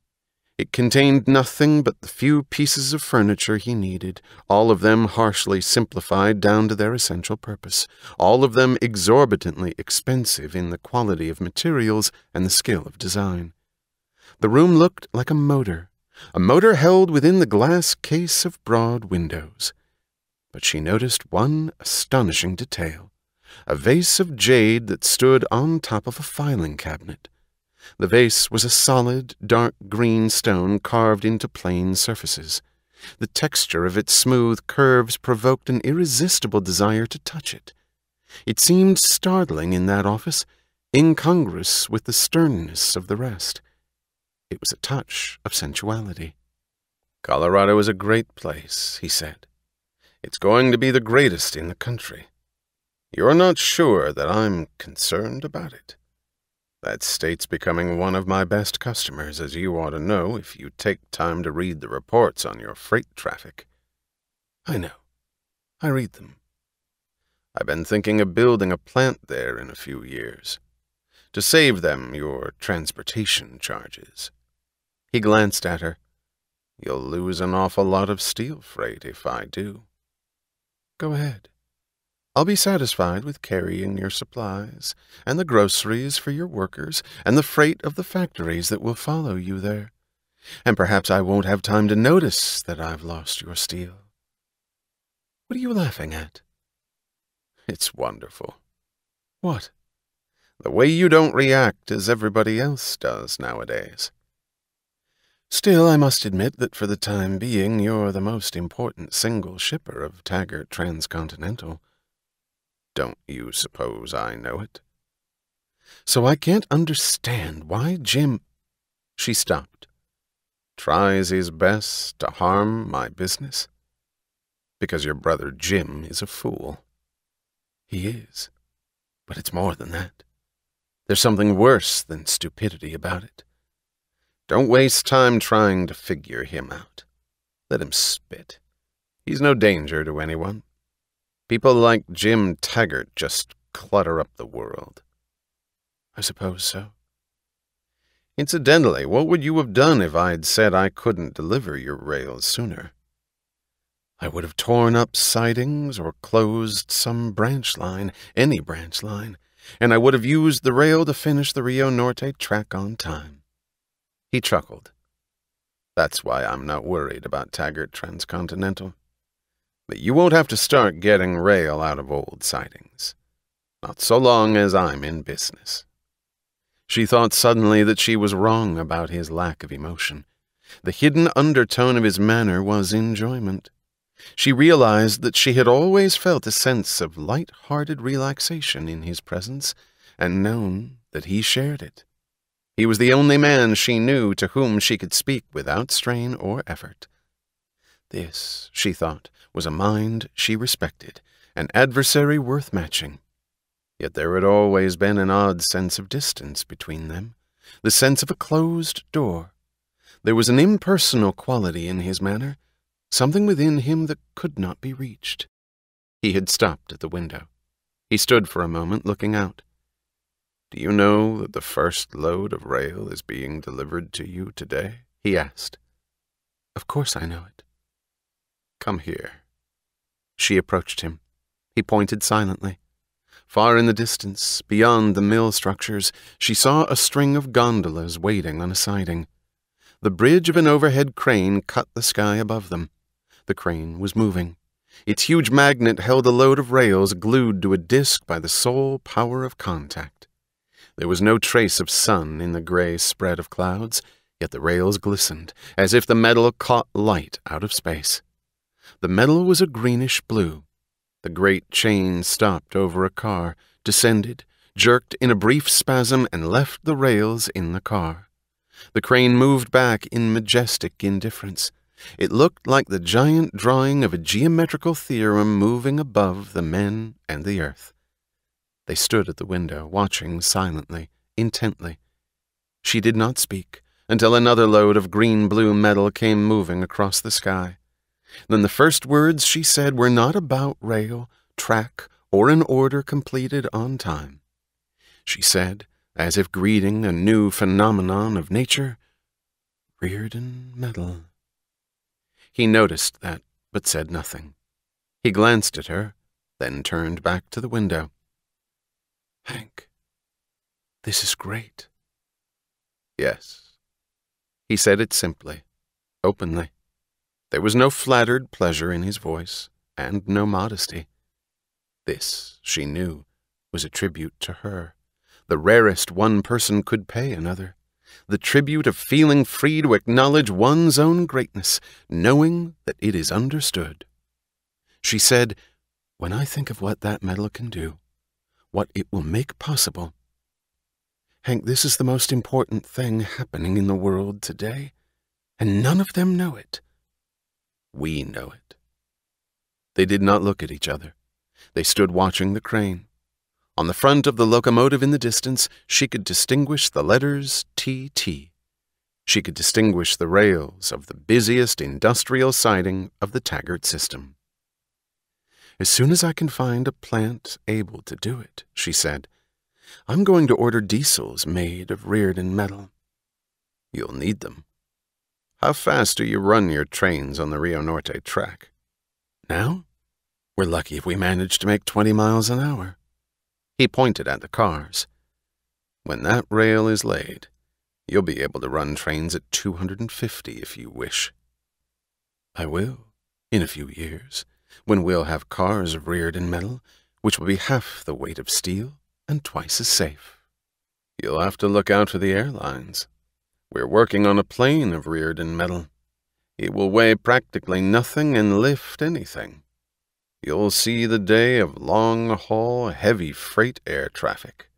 It contained nothing but the few pieces of furniture he needed, all of them harshly simplified down to their essential purpose, all of them exorbitantly expensive in the quality of materials and the skill of design. The room looked like a motor held within the glass case of broad windows. But she noticed one astonishing detail, a vase of jade that stood on top of a filing cabinet. The vase was a solid, dark green stone carved into plain surfaces. The texture of its smooth curves provoked an irresistible desire to touch it. It seemed startling in that office, incongruous with the sternness of the rest. It was a touch of sensuality. Colorado is a great place, he said. It's going to be the greatest in the country. You're not sure that I'm concerned about it. That state's becoming one of my best customers, as you ought to know if you take time to read the reports on your freight traffic. I know. I read them. I've been thinking of building a plant there in a few years, to save them your transportation charges. He glanced at her. You'll lose an awful lot of steel freight if I do. Go ahead. I'll be satisfied with carrying your supplies, and the groceries for your workers, and the freight of the factories that will follow you there. And perhaps I won't have time to notice that I've lost your steel. What are you laughing at? It's wonderful. What? The way you don't react as everybody else does nowadays. Still, I must admit that for the time being, you're the most important single shipper of Taggart Transcontinental. Don't you suppose I know it? So I can't understand why Jim— She stopped. Tries his best to harm my business? Because your brother Jim is a fool. He is. But it's more than that. There's something worse than stupidity about it. Don't waste time trying to figure him out. Let him spit. He's no danger to anyone. People like Jim Taggart just clutter up the world. I suppose so. Incidentally, what would you have done if I'd said I couldn't deliver your rails sooner? I would have torn up sidings or closed some branch line, any branch line, and I would have used the rail to finish the Rio Norte track on time. He chuckled. That's why I'm not worried about Taggart Transcontinental. But you won't have to start getting rail out of old sidings. Not so long as I'm in business. She thought suddenly that she was wrong about his lack of emotion. The hidden undertone of his manner was enjoyment. She realized that she had always felt a sense of light-hearted relaxation in his presence, and known that he shared it. He was the only man she knew to whom she could speak without strain or effort. This, she thought, was a mind she respected, an adversary worth matching. Yet there had always been an odd sense of distance between them, the sense of a closed door. There was an impersonal quality in his manner, something within him that could not be reached. He had stopped at the window. He stood for a moment looking out. Do you know that the first load of rail is being delivered to you today? He asked. Of course I know it. Come here. She approached him. He pointed silently. Far in the distance, beyond the mill structures, she saw a string of gondolas waiting on a siding. The bridge of an overhead crane cut the sky above them. The crane was moving. Its huge magnet held a load of rails glued to a disc by the sole power of contact. There was no trace of sun in the gray spread of clouds, yet the rails glistened, as if the metal caught light out of space. The metal was a greenish blue. The great chain stopped over a car, descended, jerked in a brief spasm, and left the rails in the car. The crane moved back in majestic indifference. It looked like the giant drawing of a geometrical theorem moving above the men and the earth. They stood at the window, watching silently, intently. She did not speak until another load of green-blue metal came moving across the sky. Then the first words she said were not about rail, track, or an order completed on time. She said, as if greeting a new phenomenon of nature, Reardon metal. He noticed that, but said nothing. He glanced at her, then turned back to the window. Hank, this is great. Yes. He said it simply, openly. There was no flattered pleasure in his voice, and no modesty. This, she knew, was a tribute to her, the rarest one person could pay another, the tribute of feeling free to acknowledge one's own greatness, knowing that it is understood. She said, when I think of what that metal can do, what it will make possible. Hank, this is the most important thing happening in the world today, and none of them know it. We know it. They did not look at each other. They stood watching the crane. On the front of the locomotive in the distance, she could distinguish the letters TT. She could distinguish the rails of the busiest industrial siding of the Taggart system. As soon as I can find a plant able to do it, she said, I'm going to order diesels made of Reardon metal. You'll need them. How fast do you run your trains on the Rio Norte track? Now? We're lucky if we manage to make 20 miles an hour. He pointed at the cars. When that rail is laid, you'll be able to run trains at 250 if you wish. I will, in a few years, when we'll have cars reared in metal, which will be half the weight of steel and twice as safe. You'll have to look out for the airlines. We're working on a plane of reared in metal. It will weigh practically nothing and lift anything. You'll see the day of long-haul, heavy freight air traffic.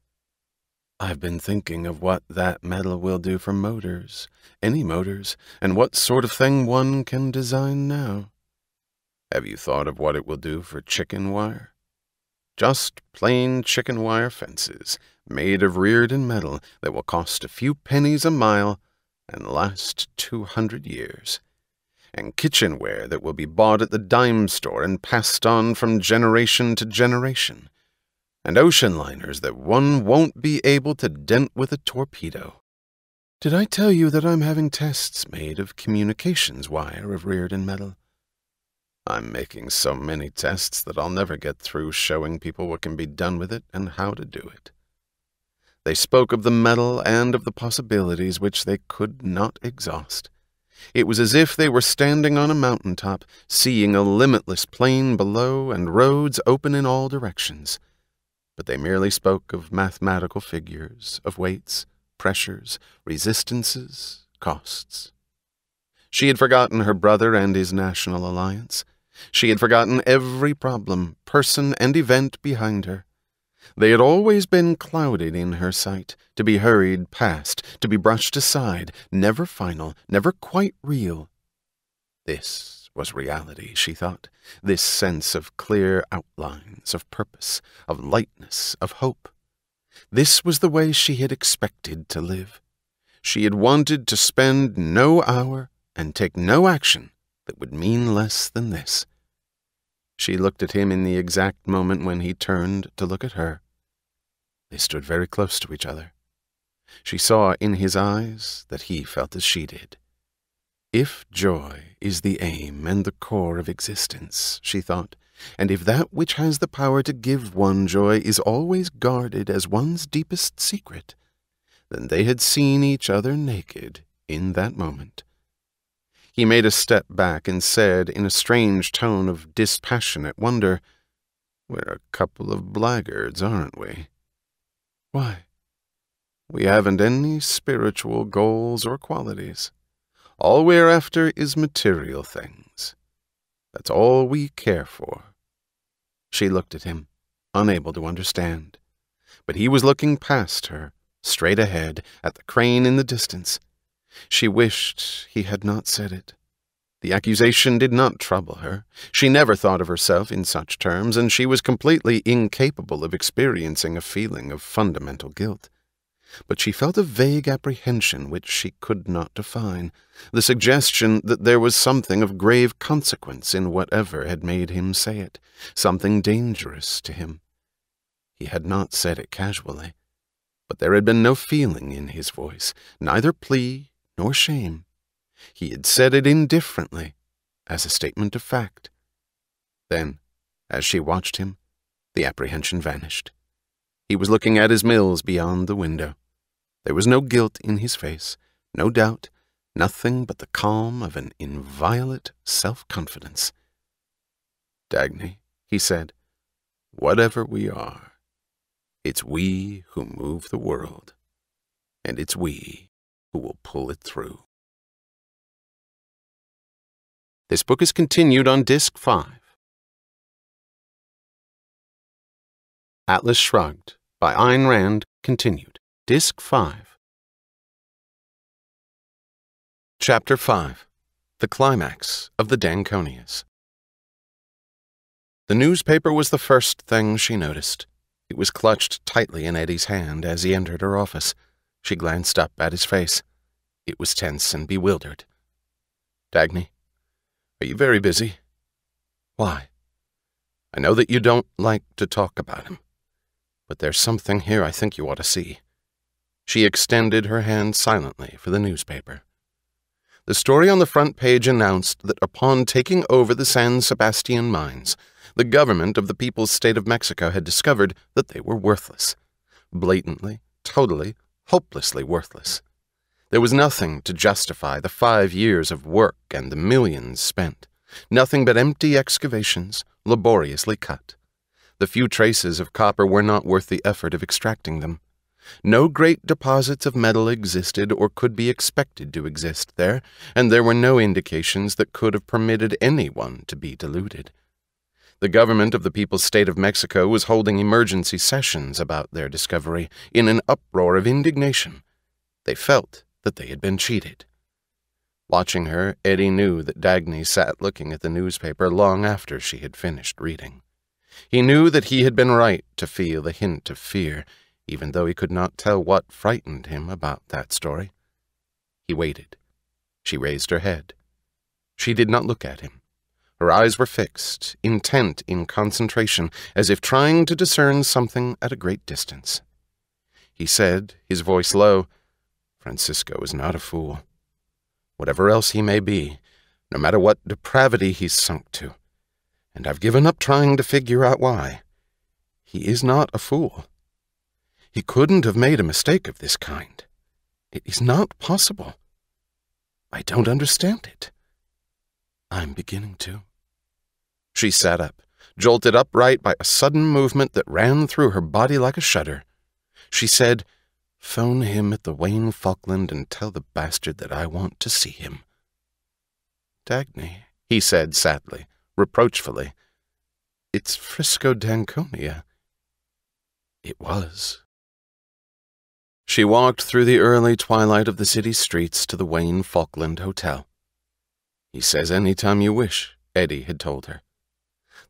I've been thinking of what that metal will do for motors, any motors, and what sort of thing one can design now. Have you thought of what it will do for chicken wire? Just plain chicken wire fences, made of reared in metal, that will cost a few pennies a mile and last 200 years. And kitchenware that will be bought at the dime store and passed on from generation to generation, and ocean liners that one won't be able to dent with a torpedo. Did I tell you that I'm having tests made of communications wire of reared in metal? I'm making so many tests that I'll never get through showing people what can be done with it and how to do it. They spoke of the metal and of the possibilities which they could not exhaust. It was as if they were standing on a mountaintop, seeing a limitless plain below and roads open in all directions. But they merely spoke of mathematical figures, of weights, pressures, resistances, costs. She had forgotten her brother and his national alliance. She had forgotten every problem, person, and event behind her. They had always been clouded in her sight, to be hurried past, to be brushed aside, never final, never quite real. This was reality, she thought, this sense of clear outlines, of purpose, of lightness, of hope. This was the way she had expected to live. She had wanted to spend no hour and take no action that would mean less than this. She looked at him in the exact moment when he turned to look at her. They stood very close to each other. She saw in his eyes that he felt as she did. If joy is the aim and the core of existence, she thought, and if that which has the power to give one joy is always guarded as one's deepest secret, then they had seen each other naked in that moment. He made a step back and said in a strange tone of dispassionate wonder, "We're a couple of blackguards, aren't we?" "Why?" "We haven't any spiritual goals or qualities. All we're after is material things. That's all we care for." She looked at him, unable to understand. But he was looking past her, straight ahead, at the crane in the distance. She wished he had not said it. The accusation did not trouble her. She never thought of herself in such terms, and she was completely incapable of experiencing a feeling of fundamental guilt. But she felt a vague apprehension which she could not define, the suggestion that there was something of grave consequence in whatever had made him say it, something dangerous to him. He had not said it casually, but there had been no feeling in his voice, neither plea nor shame. He had said it indifferently, as a statement of fact. Then, as she watched him, the apprehension vanished. He was looking at his mills beyond the window. There was no guilt in his face, no doubt, nothing but the calm of an inviolate self-confidence. "Dagny," he said, "whatever we are, it's we who move the world, and it's we who will pull it through." This book is continued on Disc 5. Atlas Shrugged by Ayn Rand, continued. Disc 5. Chapter 5. The Climax of the Danconius. The newspaper was the first thing she noticed. It was clutched tightly in Eddie's hand as he entered her office. She glanced up at his face. It was tense and bewildered. "Dagny, are you very busy?" "Why?" "I know that you don't like to talk about him, but there's something here I think you ought to see." She extended her hand silently for the newspaper. The story on the front page announced that upon taking over the San Sebastian mines, The government of the People's State of Mexico had discovered that they were worthless. Blatantly, totally, hopelessly worthless. There was nothing to justify the 5 years of work and the millions spent. Nothing but empty excavations, laboriously cut. The few traces of copper were not worth the effort of extracting them. No great deposits of metal existed or could be expected to exist there, and there were no indications that could have permitted anyone to be deluded. The government of the People's State of Mexico was holding emergency sessions about their discovery in an uproar of indignation. They felt that they had been cheated. Watching her, Eddie knew that Dagny sat looking at the newspaper long after she had finished reading. He knew that he had been right to feel a hint of fear, even though he could not tell what frightened him about that story. He waited. She raised her head. She did not look at him. Her eyes were fixed, intent in concentration, as if trying to discern something at a great distance. He said, his voice low, "Francisco is not a fool. Whatever else he may be, no matter what depravity he's sunk to, and I've given up trying to figure out why, he is not a fool. He couldn't have made a mistake of this kind. It is not possible. I don't understand it. I'm beginning to." She sat up, jolted upright by a sudden movement that ran through her body like a shudder. She said, "Phone him at the Wayne Falkland and tell the bastard that I want to see him." "Dagny," he said sadly, reproachfully, "it's Frisco d'Anconia." It was. She walked through the early twilight of the city streets to the Wayne Falkland Hotel. "He says any time you wish," Eddie had told her.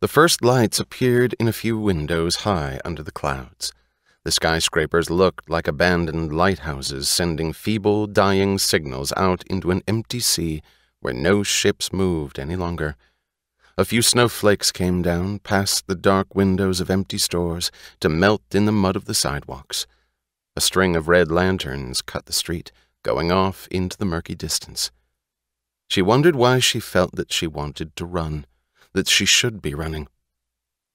The first lights appeared in a few windows high under the clouds. The skyscrapers looked like abandoned lighthouses sending feeble, dying signals out into an empty sea where no ships moved any longer. A few snowflakes came down past the dark windows of empty stores to melt in the mud of the sidewalks. A string of red lanterns cut the street, going off into the murky distance. She wondered why she felt that she wanted to run, that she should be running.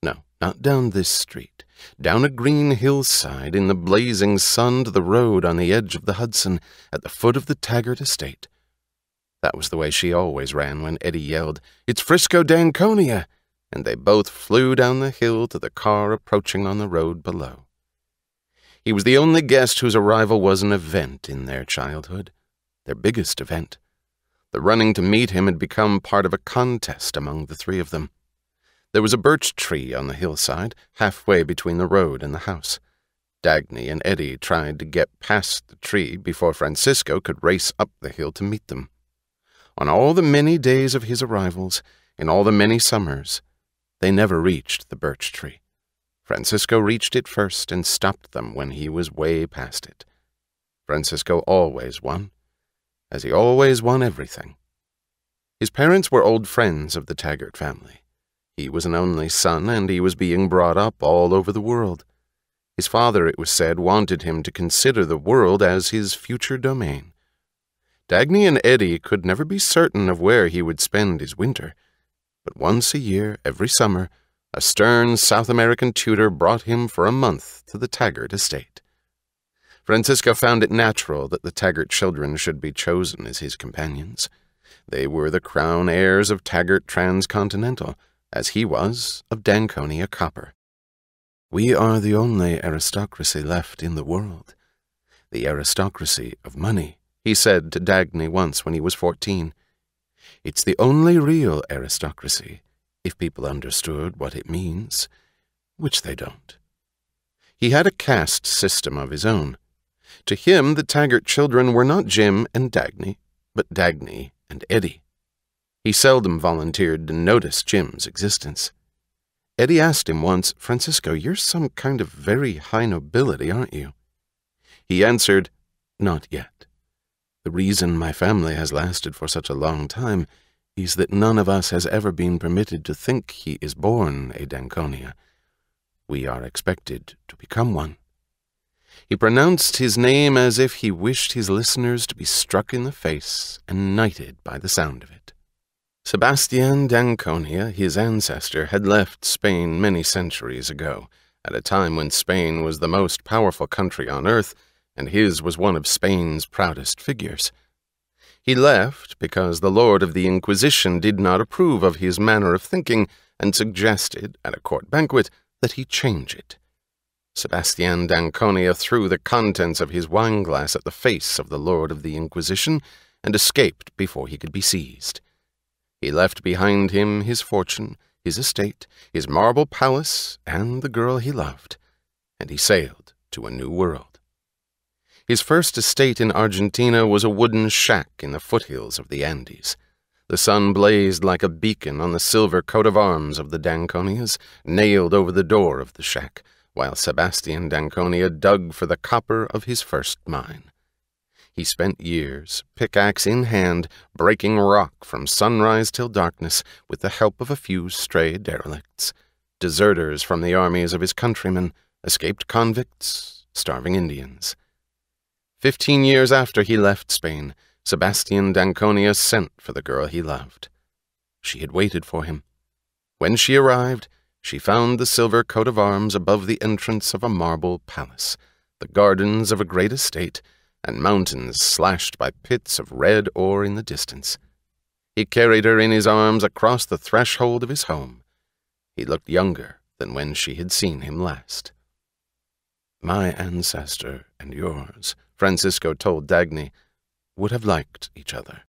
No, not down this street. Down a green hillside in the blazing sun to the road on the edge of the Hudson at the foot of the Taggart estate. That was the way she always ran when Eddie yelled, "It's Frisco d'Anconia!" and they both flew down the hill to the car approaching on the road below. He was the only guest whose arrival was an event in their childhood, their biggest event. The running to meet him had become part of a contest among the three of them. There was a birch tree on the hillside, halfway between the road and the house. Dagny and Eddie tried to get past the tree before Francisco could race up the hill to meet them. On all the many days of his arrivals, in all the many summers, they never reached the birch tree. Francisco reached it first and stopped them when he was way past it. Francisco always won, as he always won everything. His parents were old friends of the Taggart family. He was an only son, and he was being brought up all over the world. His father, it was said, wanted him to consider the world as his future domain. Dagny and Eddie could never be certain of where he would spend his winter, but once a year, every summer, a stern South American tutor brought him for a month to the Taggart estate. Francisco found it natural that the Taggart children should be chosen as his companions. They were the crown heirs of Taggart Transcontinental, as he was of d'Anconia Copper. "We are the only aristocracy left in the world. The aristocracy of money," he said to Dagny once when he was 14. "It's the only real aristocracy, if people understood what it means, which they don't." He had a caste system of his own. To him, the Taggart children were not Jim and Dagny, but Dagny and Eddie. He seldom volunteered to notice Jim's existence. Eddie asked him once, "Francisco, you're some kind of very high nobility, aren't you?" He answered, "Not yet. The reason my family has lasted for such a long time is that none of us has ever been permitted to think he is born a d'Anconia. We are expected to become one." He pronounced his name as if he wished his listeners to be struck in the face and knighted by the sound of it. Sebastian d'Anconia, his ancestor, had left Spain many centuries ago, at a time when Spain was the most powerful country on earth, and his was one of Spain's proudest figures. He left because the Lord of the Inquisition did not approve of his manner of thinking and suggested, at a court banquet, that he change it. Sebastian d'Anconia threw the contents of his wineglass at the face of the Lord of the Inquisition and escaped before he could be seized. He left behind him his fortune, his estate, his marble palace, and the girl he loved, and he sailed to a new world. His first estate in Argentina was a wooden shack in the foothills of the Andes. The sun blazed like a beacon on the silver coat of arms of the d'Anconias, nailed over the door of the shack, while Sebastian d'Anconia dug for the copper of his first mine. He spent years, pickaxe in hand, breaking rock from sunrise till darkness with the help of a few stray derelicts, deserters from the armies of his countrymen, escaped convicts, starving Indians. 15 years after he left Spain, Sebastian d'Anconia sent for the girl he loved. She had waited for him. When she arrived, she found the silver coat of arms above the entrance of a marble palace, the gardens of a great estate, and mountains slashed by pits of red ore in the distance. He carried her in his arms across the threshold of his home. He looked younger than when she had seen him last. "My ancestor and yours," Francisco told Dagny, "would have liked each other."